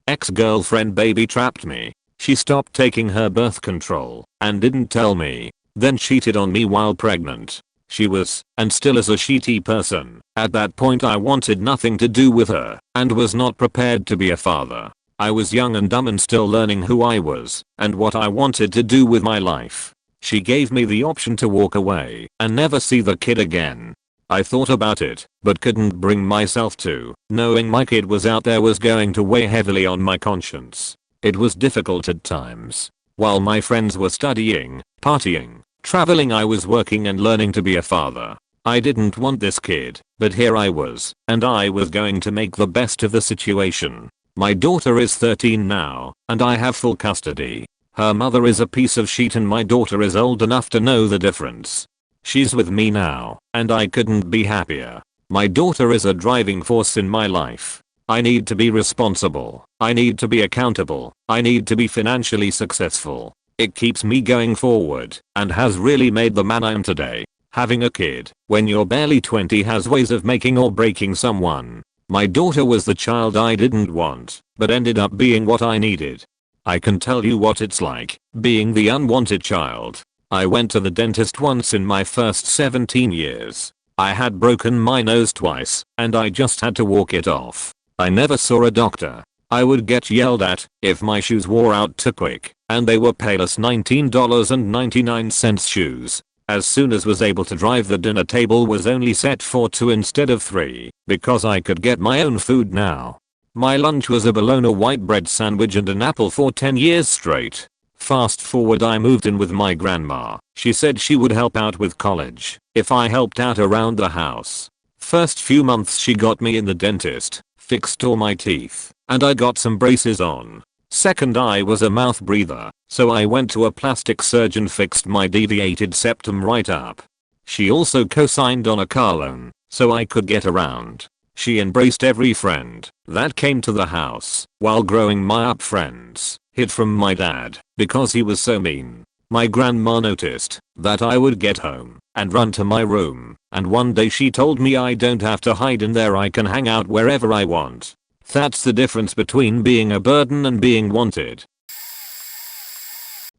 Ex-girlfriend baby trapped me. She stopped taking her birth control and didn't tell me, then cheated on me while pregnant. She was, and still is, a shitty person. At that point I wanted nothing to do with her and was not prepared to be a father. I was young and dumb and still learning who I was and what I wanted to do with my life. She gave me the option to walk away and never see the kid again. I thought about it, but couldn't bring myself to. Knowing my kid was out there was going to weigh heavily on my conscience. It was difficult at times. While my friends were studying, partying, traveling, I was working and learning to be a father. I didn't want this kid, but here I was, and I was going to make the best of the situation. My daughter is 13 now, and I have full custody. Her mother is a piece of shit and my daughter is old enough to know the difference. She's with me now, and I couldn't be happier. My daughter is a driving force in my life. I need to be responsible. I need to be accountable. I need to be financially successful. It keeps me going forward and has really made the man I am today. Having a kid when you're barely 20 has ways of making or breaking someone. My daughter was the child I didn't want, but ended up being what I needed. I can tell you what it's like, being the unwanted child. I went to the dentist once in my first 17 years. I had broken my nose twice, and I just had to walk it off. I never saw a doctor. I would get yelled at if my shoes wore out too quick, and they were Payless $19.99 shoes. As soon as was able to drive, the dinner table was only set for 2 instead of 3, because I could get my own food now. My lunch was a bologna white bread sandwich and an apple for 10 years straight. Fast forward, I moved in with my grandma. She said she would help out with college if I helped out around the house. First few months she got me in the dentist, fixed all my teeth, and I got some braces on. Second, I was a mouth breather, so I went to a plastic surgeon, fixed my deviated septum right up. She also co-signed on a car loan so I could get around. She embraced every friend that came to the house. While growing my up, friends hid from my dad because he was so mean. My grandma noticed that I would get home and run to my room, and one day she told me I don't have to hide in there, I can hang out wherever I want. That's the difference between being a burden and being wanted.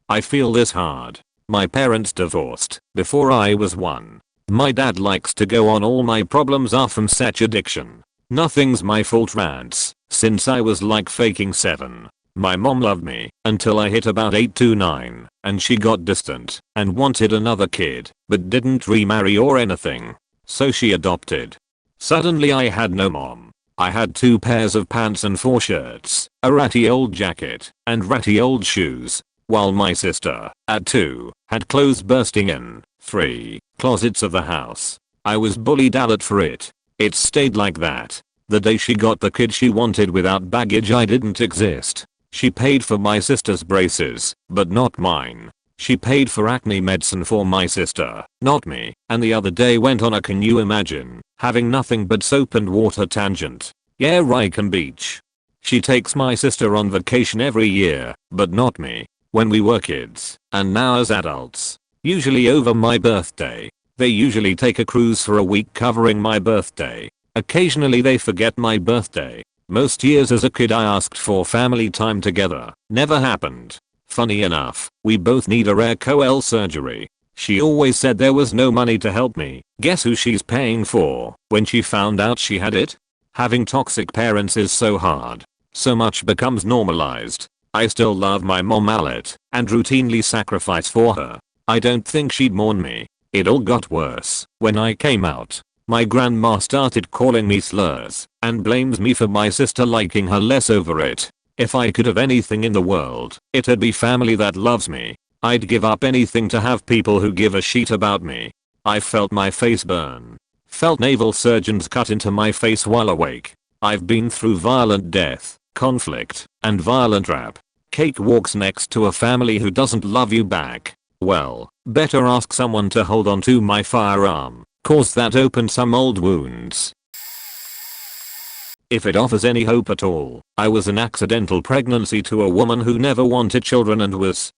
I feel this hard. My parents divorced before I was 1. My dad likes to go on, all my problems are from such addiction. Nothing's my fault rants since I was like faking 7. My mom loved me until I hit about 8 to 9, and she got distant and wanted another kid, but didn't remarry or anything. So she adopted. Suddenly I had no mom. I had 2 pairs of pants and 4 shirts, a ratty old jacket, and ratty old shoes. While my sister, at 2, had clothes bursting in 3 closets of the house. I was bullied out for it. It stayed like that. The day she got the kid she wanted without baggage, I didn't exist. She paid for my sister's braces, but not mine. She paid for acne medicine for my sister, not me, and the other day went on a, can you imagine, having nothing but soap and water tangent. Yeah, Riken Beach. She takes my sister on vacation every year, but not me, when we were kids, and now as adults. Usually over my birthday. They usually take a cruise for a week covering my birthday. Occasionally they forget my birthday. Most years as a kid I asked for family time together. Never happened. Funny enough, we both need a rare coel surgery. She always said there was no money to help me. Guess who she's paying for when she found out she had it? Having toxic parents is so hard. So much becomes normalized. I still love my mom a lot and routinely sacrifice for her. I don't think she'd mourn me. It all got worse when I came out. My grandma started calling me slurs and blames me for my sister liking her less over it. If I could have anything in the world, it'd be family that loves me. I'd give up anything to have people who give a shit about me. I felt my face burn. Felt naval surgeons cut into my face while awake. I've been through violent death, conflict, and violent rap. Cakewalks next to a family who doesn't love you back. Well, better ask someone to hold on to my firearm, cause that opened some old wounds. If it offers any hope at all, I was an accidental pregnancy to a woman who never wanted children and was,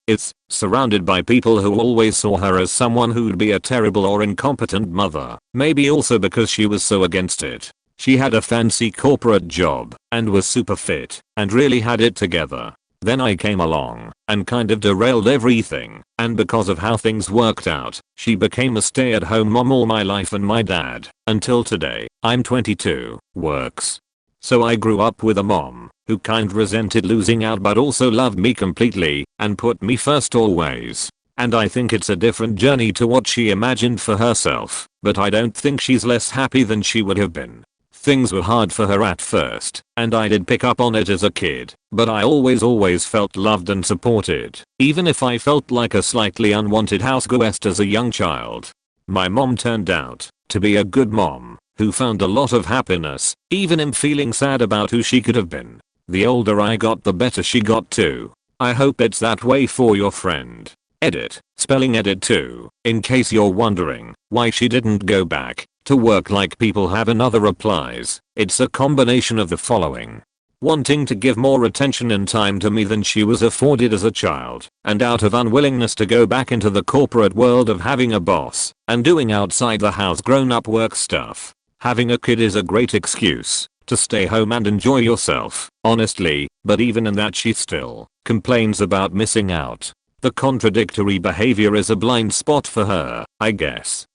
surrounded by people who always saw her as someone who'd be a terrible or incompetent mother, maybe also because she was so against it. She had a fancy corporate job and was super fit and really had it together. Then I came along and kind of derailed everything, and because of how things worked out, she became a stay-at-home mom all my life, and my dad, until today, I'm 22, works. So I grew up with a mom who kind resented losing out but also loved me completely and put me first always. And I think it's a different journey to what she imagined for herself, but I don't think she's less happy than she would have been. Things were hard for her at first, and I did pick up on it as a kid, but I always felt loved and supported, even if I felt like a slightly unwanted houseguest as a young child. My mom turned out to be a good mom who found a lot of happiness, even in feeling sad about who she could have been. The older I got, the better she got too. I hope it's that way for your friend. Edit, spelling edit too, in case you're wondering why she didn't go back to work like people have in other replies. It's a combination of the following. Wanting to give more attention and time to me than she was afforded as a child, and out of unwillingness to go back into the corporate world of having a boss and doing outside the house grown-up work stuff. Having a kid is a great excuse to stay home and enjoy yourself, honestly, but even in that she still complains about missing out. The contradictory behavior is a blind spot for her, I guess.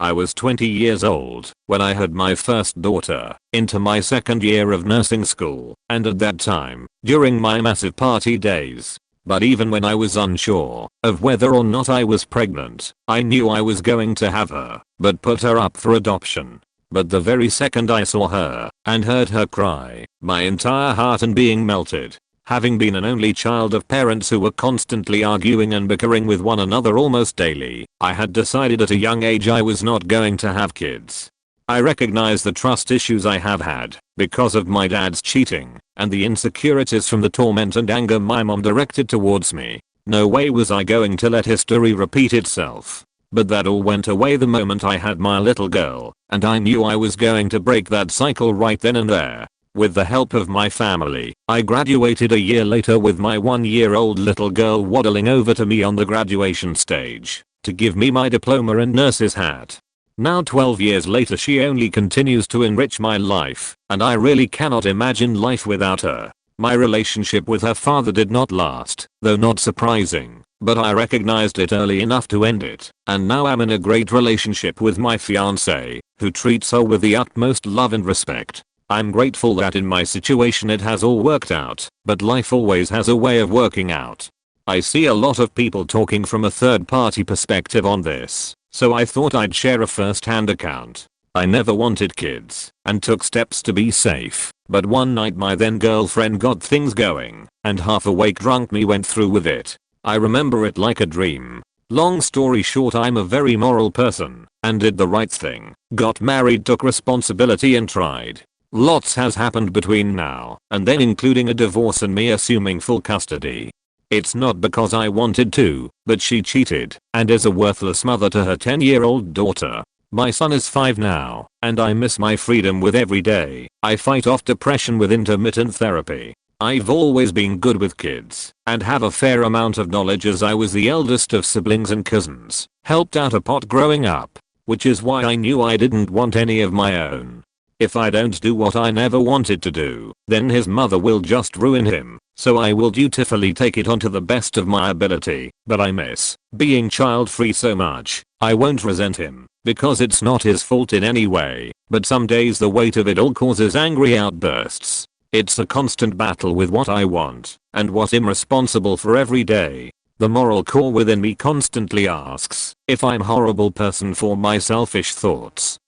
I was 20 years old when I had my first daughter, into my second year of nursing school, and at that time, during my massive party days. But even when I was unsure of whether or not I was pregnant, I knew I was going to have her, but put her up for adoption. But the very second I saw her and heard her cry, my entire heart and being melted. Having been an only child of parents who were constantly arguing and bickering with one another almost daily, I had decided at a young age I was not going to have kids. I recognize the trust issues I have had because of my dad's cheating and the insecurities from the torment and anger my mom directed towards me. No way was I going to let history repeat itself. But that all went away the moment I had my little girl, and I knew I was going to break that cycle right then and there. With the help of my family, I graduated a year later with my 1-year-old little girl waddling over to me on the graduation stage to give me my diploma and nurse's hat. Now 12 years later she only continues to enrich my life, and I really cannot imagine life without her. My relationship with her father did not last, though not surprising, but I recognized it early enough to end it, and now I'm in a great relationship with my fiance, who treats her with the utmost love and respect. I'm grateful that in my situation it has all worked out, but life always has a way of working out. I see a lot of people talking from a third-party perspective on this, so I thought I'd share a first-hand account. I never wanted kids and took steps to be safe, but one night my then girlfriend got things going, and half-awake drunk me went through with it. I remember it like a dream. Long story short, I'm a very moral person and did the right thing, got married, took responsibility and tried. Lots has happened between now and then, including a divorce and me assuming full custody. It's not because I wanted to, but she cheated and is a worthless mother to her 10-year-old daughter. My son is 5 now, and I miss my freedom with every day. I fight off depression with intermittent therapy. I've always been good with kids and have a fair amount of knowledge as I was the eldest of siblings and cousins. Helped out a pot growing up, which is why I knew I didn't want any of my own. If I don't do what I never wanted to do, then his mother will just ruin him, so I will dutifully take it on to the best of my ability. But I miss being child-free so much. I won't resent him, because it's not his fault in any way, but some days the weight of it all causes angry outbursts. It's a constant battle with what I want and what I'm responsible for every day. The moral core within me constantly asks if I'm a horrible person for my selfish thoughts.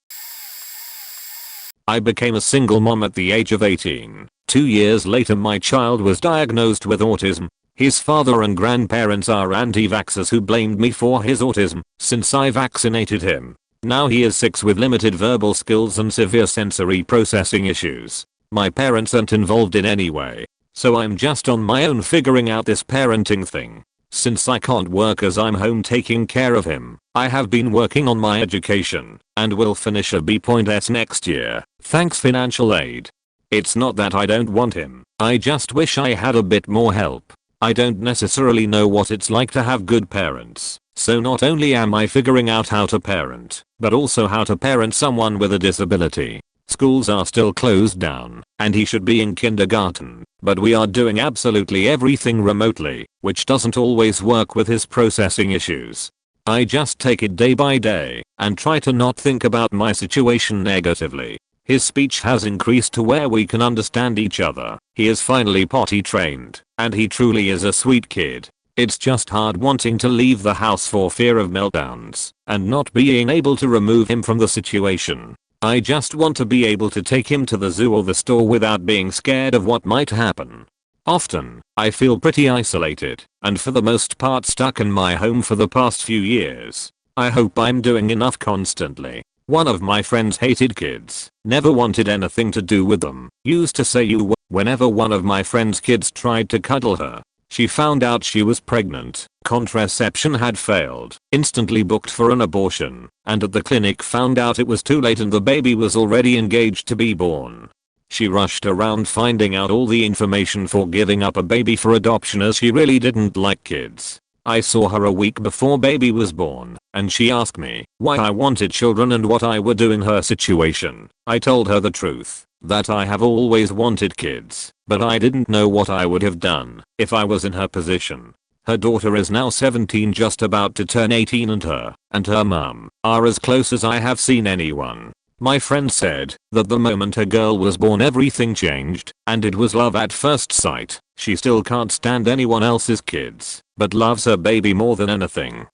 I became a single mom at the age of 18. 2 years later my child was diagnosed with autism. His father and grandparents are anti-vaxxers who blamed me for his autism since I vaccinated him. Now he is 6 with limited verbal skills and severe sensory processing issues. My parents aren't involved in any way, so I'm just on my own figuring out this parenting thing. Since I can't work as I'm home taking care of him, I have been working on my education and will finish a B.S next year, thanks financial aid. It's not that I don't want him, I just wish I had a bit more help. I don't necessarily know what it's like to have good parents, so not only am I figuring out how to parent, but also how to parent someone with a disability. Schools are still closed down, and he should be in kindergarten, but we are doing absolutely everything remotely, which doesn't always work with his processing issues. I just take it day by day, and try to not think about my situation negatively. His speech has increased to where we can understand each other, he is finally potty trained, and he truly is a sweet kid. It's just hard wanting to leave the house for fear of meltdowns, and not being able to remove him from the situation. I just want to be able to take him to the zoo or the store without being scared of what might happen. Often, I feel pretty isolated, and for the most part stuck in my home for the past few years. I hope I'm doing enough constantly. One of my friends hated kids, never wanted anything to do with them, used to say you were. Whenever one of my friend's kids tried to cuddle her, she found out she was pregnant, contraception had failed, instantly booked for an abortion, and at the clinic found out it was too late and the baby was already engaged to be born. She rushed around finding out all the information for giving up a baby for adoption as she really didn't like kids. I saw her a week before baby was born, and she asked me why I wanted children and what I would do in her situation. I told her the truth, that I have always wanted kids, but I didn't know what I would have done if I was in her position. Her daughter is now 17, just about to turn 18, and her mum are as close as I have seen anyone. My friend said that the moment her girl was born everything changed, and it was love at first sight. She still can't stand anyone else's kids, but loves her baby more than anything.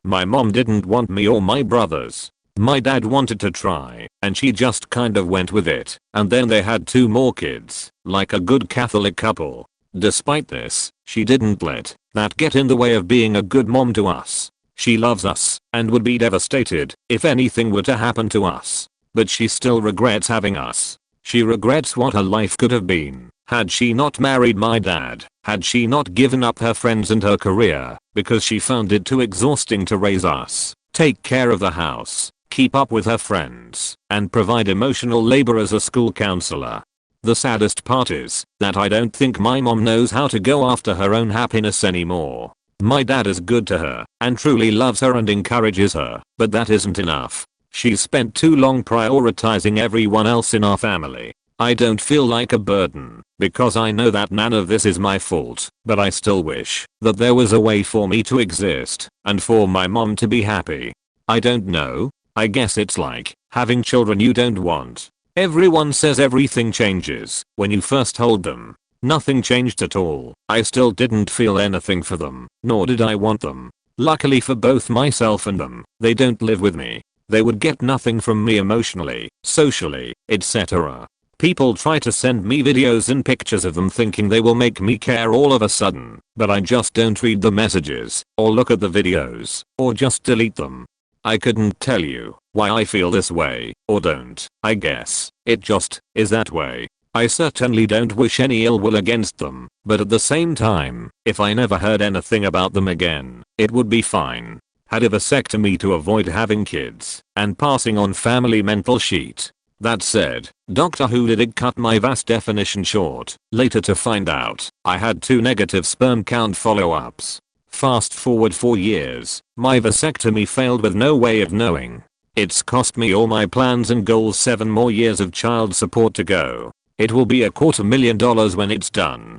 My mom didn't want me or my brothers. My dad wanted to try, and she just kind of went with it, and then they had 2 more kids, like a good Catholic couple. Despite this, she didn't let that get in the way of being a good mom to us. She loves us, and would be devastated if anything were to happen to us. But she still regrets having us. She regrets what her life could have been had she not married my dad, had she not given up her friends and her career, because she found it too exhausting to raise us, take care of the house, keep up with her friends, and provide emotional labor as a school counselor. The saddest part is that I don't think my mom knows how to go after her own happiness anymore. My dad is good to her and truly loves her and encourages her, but that isn't enough. She's spent too long prioritizing everyone else in our family. I don't feel like a burden because I know that none of this is my fault, but I still wish that there was a way for me to exist and for my mom to be happy. I don't know. I guess it's like having children you don't want. Everyone says everything changes when you first hold them. Nothing changed at all. I still didn't feel anything for them, nor did I want them. Luckily for both myself and them, they don't live with me. They would get nothing from me emotionally, socially, etc. People try to send me videos and pictures of them thinking they will make me care all of a sudden, but I just don't read the messages, or look at the videos, or just delete them. I couldn't tell you why I feel this way, or don't. I guess it just is that way. I certainly don't wish any ill will against them, but at the same time, if I never heard anything about them again, it would be fine. Had a vasectomy to avoid having kids, and passing on family mental sheet. That said, Doctor Who did cut my vas definition short, later to find out I had 2 negative sperm count follow-ups. Fast forward 4 years, my vasectomy failed with no way of knowing. It's cost me all my plans and goals 7 more years of child support to go. It will be $250,000 when it's done.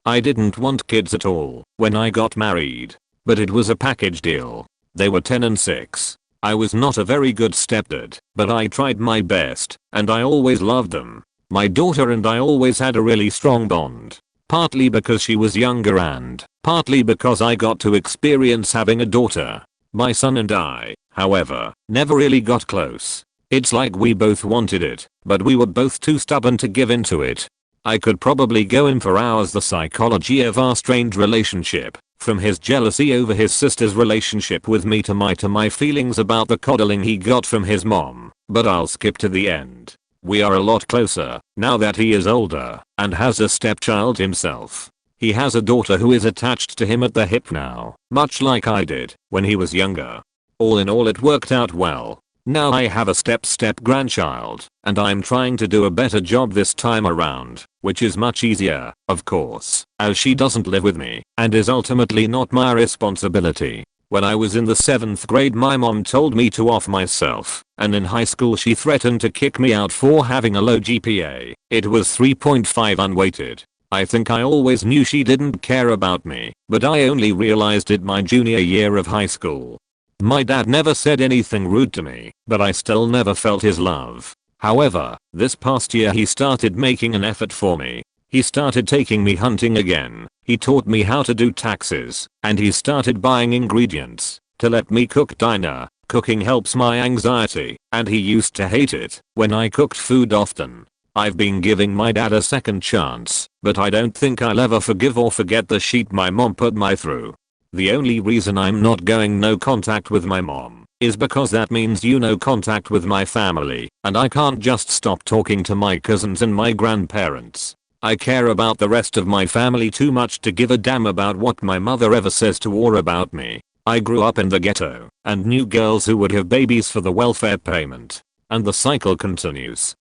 I didn't want kids at all when I got married, but it was a package deal. They were 10 and 6. I was not a very good stepdad, but I tried my best, and I always loved them. My daughter and I always had a really strong bond. Partly because she was younger and partly because I got to experience having a daughter. My son and I, however, never really got close. It's like we both wanted it, but we were both too stubborn to give into it. I could probably go in for hours the psychology of our strained relationship, from his jealousy over his sister's relationship with me to my feelings about the coddling he got from his mom, but I'll skip to the end. We are a lot closer now that he is older and has a stepchild himself. He has a daughter who is attached to him at the hip now, much like I did when he was younger. All in all, it worked out well. Now I have a step grandchild, and I'm trying to do a better job this time around, which is much easier, of course, as she doesn't live with me and is ultimately not my responsibility. When I was in the 7th grade, my mom told me to off myself, and in high school she threatened to kick me out for having a low GPA. It was 3.5 unweighted. I think I always knew she didn't care about me, but I only realized it my junior year of high school. My dad never said anything rude to me, but I still never felt his love. However, this past year he started making an effort for me. He started taking me hunting again. He taught me how to do taxes, and he started buying ingredients to let me cook dinner. Cooking helps my anxiety, and he used to hate it when I cooked food often. I've been giving my dad a second chance, but I don't think I'll ever forgive or forget the shit my mom put me through. The only reason I'm not going no contact with my mom is because that means no contact with my family, and I can't just stop talking to my cousins and my grandparents. I care about the rest of my family too much to give a damn about what my mother ever says to or about me. I grew up in the ghetto and knew girls who would have babies for the welfare payment, and the cycle continues.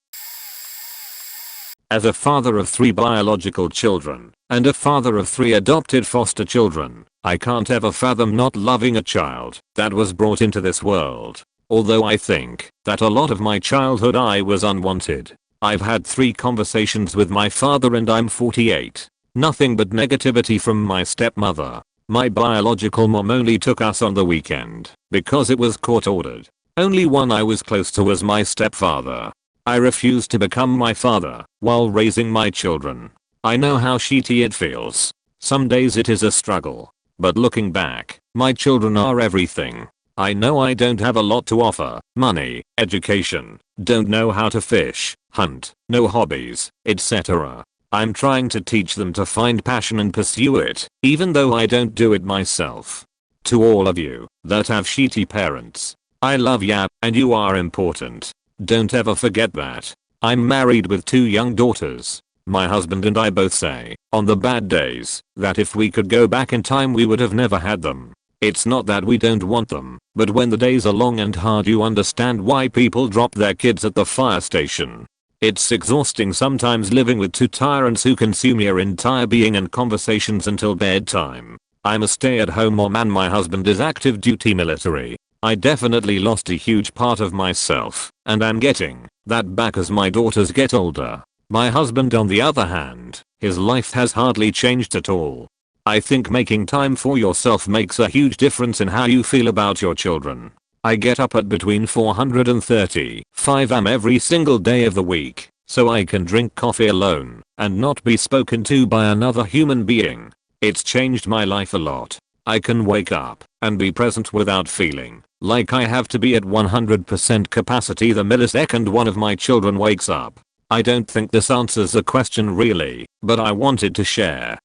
As a father of 3 biological children and a father of 3 adopted foster children, I can't ever fathom not loving a child that was brought into this world. Although I think that a lot of my childhood I was unwanted. I've had 3 conversations with my father and I'm 48. Nothing but negativity from my stepmother. My biological mom only took us on the weekend because it was court ordered. Only one I was close to was my stepfather. I refused to become my father while raising my children. I know how shitty it feels. Some days it is a struggle. But looking back, my children are everything. I know I don't have a lot to offer: money, education, don't know how to fish, hunt, no hobbies, etc. I'm trying to teach them to find passion and pursue it, even though I don't do it myself. To all of you that have shitty parents, I love ya, and you are important. Don't ever forget that. I'm married with 2 young daughters. My husband and I both say, on the bad days, that if we could go back in time we would have never had them. It's not that we don't want them, but when the days are long and hard you understand why people drop their kids at the fire station. It's exhausting sometimes living with 2 tyrants who consume your entire being and conversations until bedtime. I'm a stay-at-home mom and my husband is active duty military. I definitely lost a huge part of myself, and I'm getting that back as my daughters get older. My husband, on the other hand, his life has hardly changed at all. I think making time for yourself makes a huge difference in how you feel about your children. I get up at between 4:35 am every single day of the week, so I can drink coffee alone and not be spoken to by another human being. It's changed my life a lot. I can wake up and be present without feeling like I have to be at 100% capacity the millisecond one of my children wakes up. I don't think this answers the question really, but I wanted to share.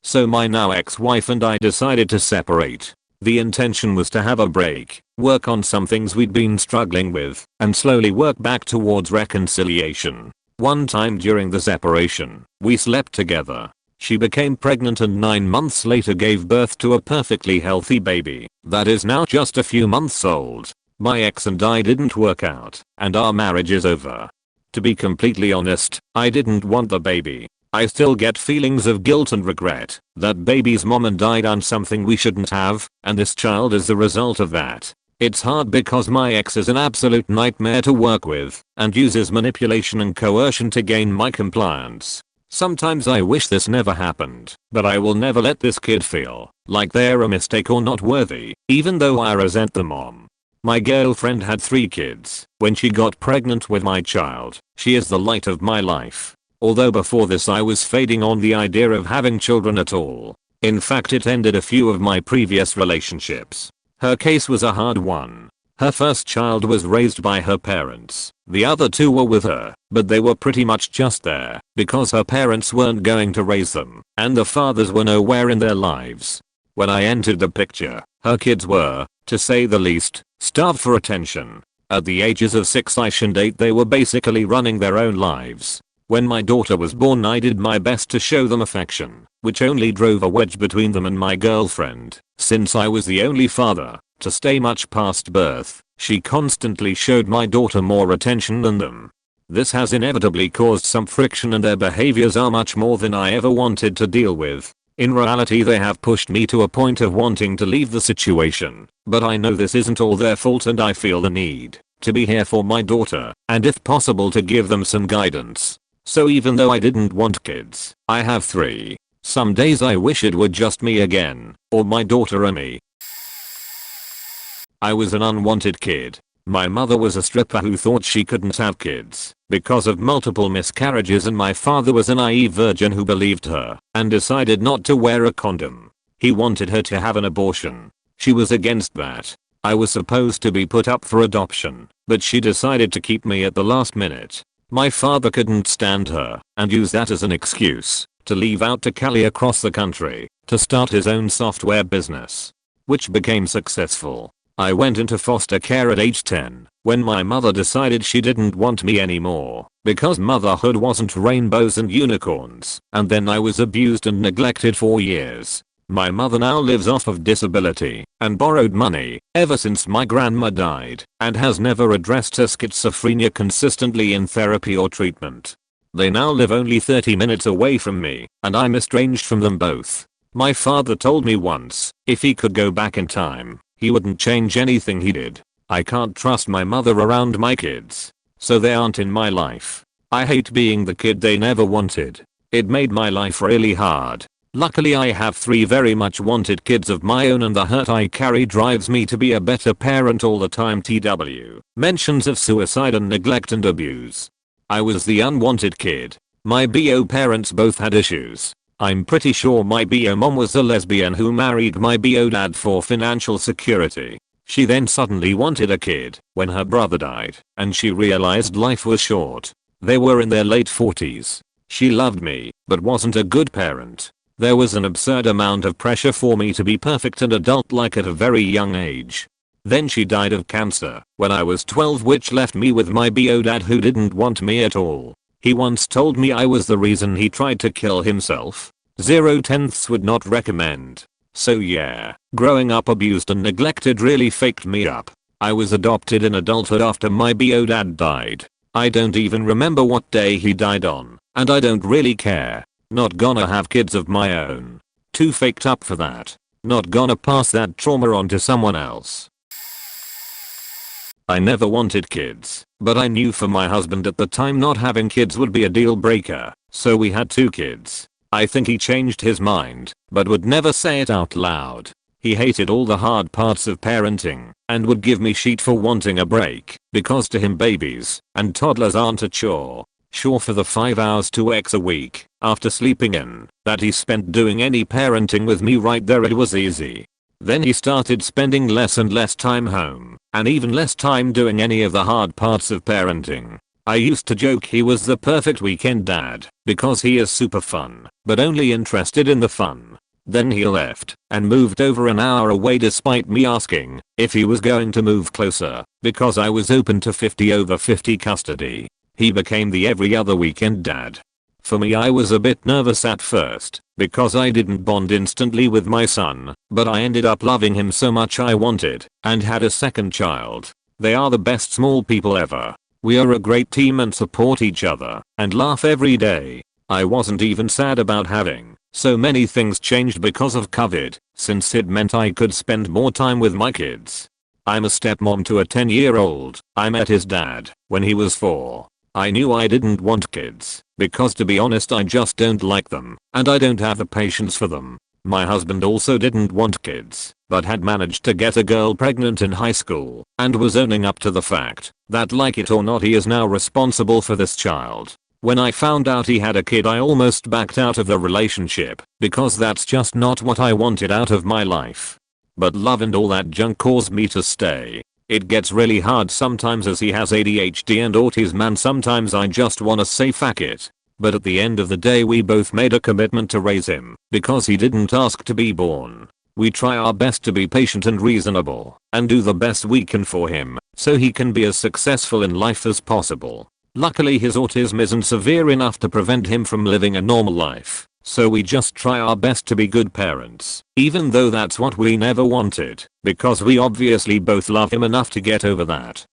So my now ex-wife and I decided to separate. The intention was to have a break, work on some things we'd been struggling with, and slowly work back towards reconciliation. One time during the separation, we slept together. She became pregnant and 9 months later gave birth to a perfectly healthy baby that is now just a few months old. My ex and I didn't work out, and our marriage is over. To be completely honest, I didn't want the baby. I still get feelings of guilt and regret that baby's mom and I done something we shouldn't have, and this child is the result of that. It's hard because my ex is an absolute nightmare to work with and uses manipulation and coercion to gain my compliance. Sometimes I wish this never happened, but I will never let this kid feel like they're a mistake or not worthy, even though I resent the mom. My girlfriend had 3 kids when she got pregnant with my child. She is the light of my life. Although before this I was fading on the idea of having children at all. In fact, it ended a few of my previous relationships. Her case was a hard one. Her first child was raised by her parents. The other 2 were with her, but they were pretty much just there because her parents weren't going to raise them, and the fathers were nowhere in their lives. When I entered the picture, her kids were, to say the least, starved for attention. At the ages of 6 and 8 they were basically running their own lives. When my daughter was born, I did my best to show them affection, which only drove a wedge between them and my girlfriend. Since I was the only father to stay much past birth, she constantly showed my daughter more attention than them. This has inevitably caused some friction, and their behaviors are much more than I ever wanted to deal with. In reality, they have pushed me to a point of wanting to leave the situation, but I know this isn't all their fault, and I feel the need to be here for my daughter and if possible to give them some guidance. So even though I didn't want kids, I have 3. Some days I wish it were just me again, or my daughter and me. I was an unwanted kid. My mother was a stripper who thought she couldn't have kids because of multiple miscarriages, and my father was a naive virgin who believed her and decided not to wear a condom. He wanted her to have an abortion. She was against that. I was supposed to be put up for adoption, but she decided to keep me at the last minute. My father couldn't stand her and used that as an excuse to leave out to Cali across the country to start his own software business, which became successful. I went into foster care at age 10 when my mother decided she didn't want me anymore because motherhood wasn't rainbows and unicorns, and then I was abused and neglected for years. My mother now lives off of disability and borrowed money ever since my grandma died, and has never addressed her schizophrenia consistently in therapy or treatment. They now live only 30 minutes away from me, and I'm estranged from them both. My father told me once, if he could go back in time, he wouldn't change anything he did. I can't trust my mother around my kids, so they aren't in my life. I hate being the kid they never wanted. It made my life really hard. Luckily I have 3 very much wanted kids of my own, and the hurt I carry drives me to be a better parent all the time. TW. Mentions of suicide and neglect and abuse. I was the unwanted kid. My BO parents both had issues. I'm pretty sure my BO mom was a lesbian who married my BO dad for financial security. She then suddenly wanted a kid when her brother died, and she realized life was short. They were in their late 40s. She loved me, but wasn't a good parent. There was an absurd amount of pressure for me to be perfect and adult-like at a very young age. Then she died of cancer when I was 12, which left me with my BO dad who didn't want me at all. He once told me I was the reason he tried to kill himself. 0/10 would not recommend. So yeah, growing up abused and neglected really faked me up. I was adopted in adulthood after my BO dad died. I don't even remember what day he died on, and I don't really care. Not gonna have kids of my own. Too faked up for that. Not gonna pass that trauma on to someone else. I never wanted kids, but I knew for my husband at the time not having kids would be a deal breaker, so we had 2 kids. I think he changed his mind, but would never say it out loud. He hated all the hard parts of parenting and would give me shit for wanting a break, because to him babies and toddlers aren't a chore. Sure, for the 5 hours to X a week after sleeping in that he spent doing any parenting with me right there, it was easy. Then he started spending less and less time home, and even less time doing any of the hard parts of parenting. I used to joke he was the perfect weekend dad because he is super fun, but only interested in the fun. Then he left and moved over an hour away despite me asking if he was going to move closer because I was open to 50/50 custody. He became the every other weekend dad. For me, I was a bit nervous at first because I didn't bond instantly with my son, but I ended up loving him so much I wanted and had a second child. They are the best small people ever. We are a great team and support each other and laugh every day. I wasn't even sad about having so many things changed because of COVID, since it meant I could spend more time with my kids. I'm a stepmom to a 10-year-old. I met his dad when he was 4. I knew I didn't want kids because, to be honest, I just don't like them and I don't have the patience for them. My husband also didn't want kids, but had managed to get a girl pregnant in high school and was owning up to the fact that, like it or not, he is now responsible for this child. When I found out he had a kid, I almost backed out of the relationship because that's just not what I wanted out of my life. But love and all that junk caused me to stay. It gets really hard sometimes as he has ADHD and autism, and sometimes I just wanna say fuck it. But at the end of the day, we both made a commitment to raise him because he didn't ask to be born. We try our best to be patient and reasonable and do the best we can for him so he can be as successful in life as possible. Luckily his autism isn't severe enough to prevent him from living a normal life, so we just try our best to be good parents, even though that's what we never wanted, because we obviously both love him enough to get over that.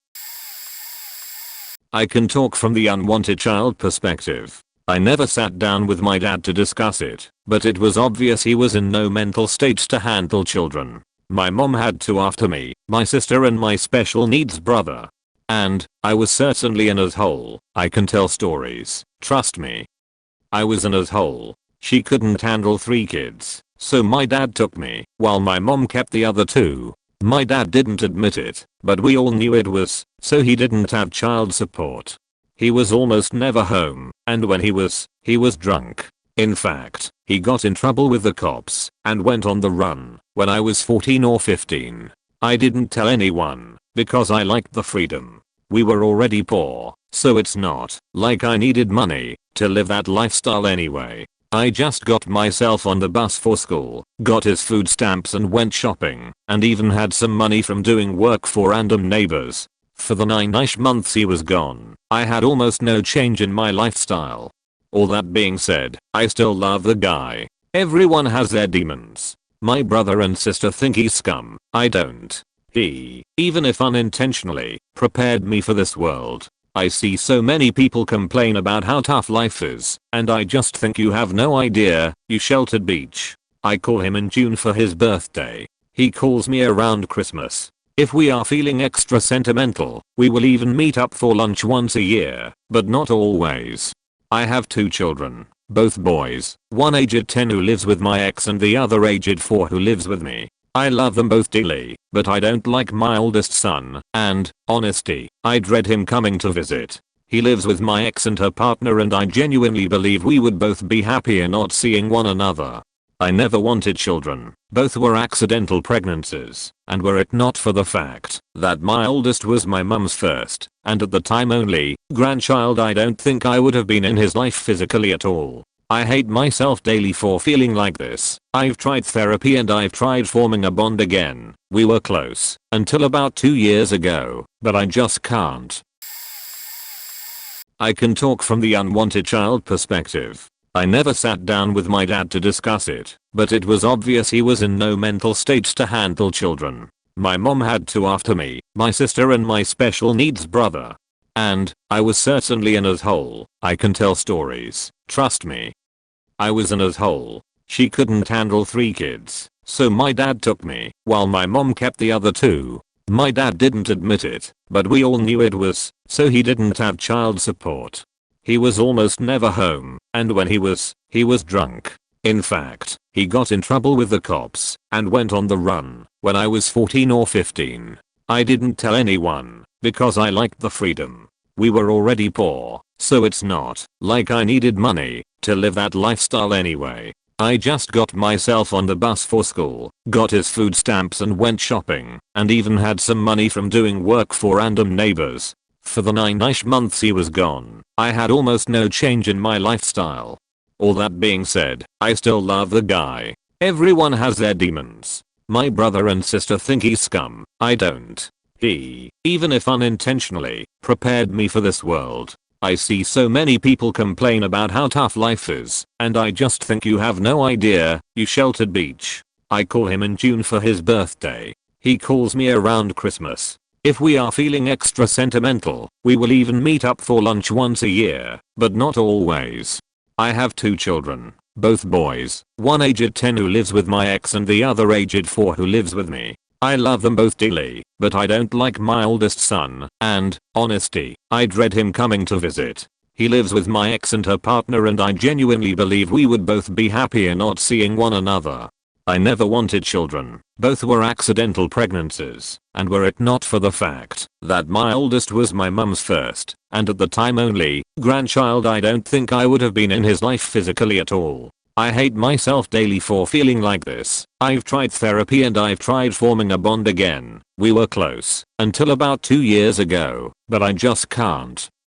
I can talk from the unwanted child perspective. I never sat down with my dad to discuss it, but it was obvious he was in no mental state to handle children. My mom had two after me, my sister and my special needs brother. And, I was certainly an asshole. I can tell stories, trust me. I was an asshole. She couldn't handle 3 kids, so my dad took me, while my mom kept the other 2. My dad didn't admit it, but we all knew it was, so he didn't have child support. He was almost never home, and when he was drunk. In fact, he got in trouble with the cops and went on the run when I was 14 or 15. I didn't tell anyone because I liked the freedom. We were already poor, so it's not like I needed money to live that lifestyle anyway. I just got myself on the bus for school, got his food stamps and went shopping, and even had some money from doing work for random neighbors. For the 9-ish months he was gone, I had almost no change in my lifestyle. All that being said, I still love the guy. Everyone has their demons. My brother and sister think he's scum. I don't. He, even if unintentionally, prepared me for this world. I see so many people complain about how tough life is, and I just think you have no idea, you sheltered beach. I call him in June for his birthday. He calls me around Christmas. If we are feeling extra sentimental, we will even meet up for lunch once a year, but not always. I have 2 children, both boys, one aged 10 who lives with my ex and the other aged 4 who lives with me. I love them both dearly, but I don't like my oldest son, and, honesty, I dread him coming to visit. He lives with my ex and her partner and I genuinely believe we would both be happier not seeing one another. I never wanted children, both were accidental pregnancies, and were it not for the fact that my oldest was my mum's first, and at the time only, grandchild I don't think I would have been in his life physically at all. I hate myself daily for feeling like this. I've tried therapy and I've tried forming a bond again. We were close until about 2 years ago, but I just can't. I can talk from the unwanted child perspective. I never sat down with my dad to discuss it, but it was obvious he was in no mental state to handle children. My mom had 2 after me, my sister and my special needs brother. And, I was certainly an asshole. I can tell stories, trust me. I was an asshole. She couldn't handle 3 kids, so my dad took me, while my mom kept the other 2. My dad didn't admit it, but we all knew it was, so he didn't have child support. He was almost never home, and when he was drunk. In fact, he got in trouble with the cops and went on the run when I was 14 or 15. I didn't tell anyone because I liked the freedom. We were already poor, so it's not like I needed money to live that lifestyle anyway. I just got myself on the bus for school, got his food stamps and went shopping, and even had some money from doing work for random neighbors. For the 9-ish months he was gone, I had almost no change in my lifestyle. All that being said, I still love the guy. Everyone has their demons. My brother and sister think he's scum. I don't. He, even if unintentionally, prepared me for this world. I see so many people complain about how tough life is, and I just think you have no idea, you sheltered beach. I call him in June for his birthday. He calls me around Christmas. If we are feeling extra sentimental, we will even meet up for lunch once a year, but not always. I have 2 children, both boys, one aged 10 who lives with my ex and the other aged 4 who lives with me. I love them both dearly, but I don't like my oldest son, and, honesty, I dread him coming to visit. He lives with my ex and her partner and I genuinely believe we would both be happier not seeing one another. I never wanted children, both were accidental pregnancies, and were it not for the fact that my oldest was my mum's first, and at the time only, grandchild I don't think I would have been in his life physically at all. I hate myself daily for feeling like this. I've tried therapy and I've tried forming a bond again. We were close until about 2 years ago, but I just can't.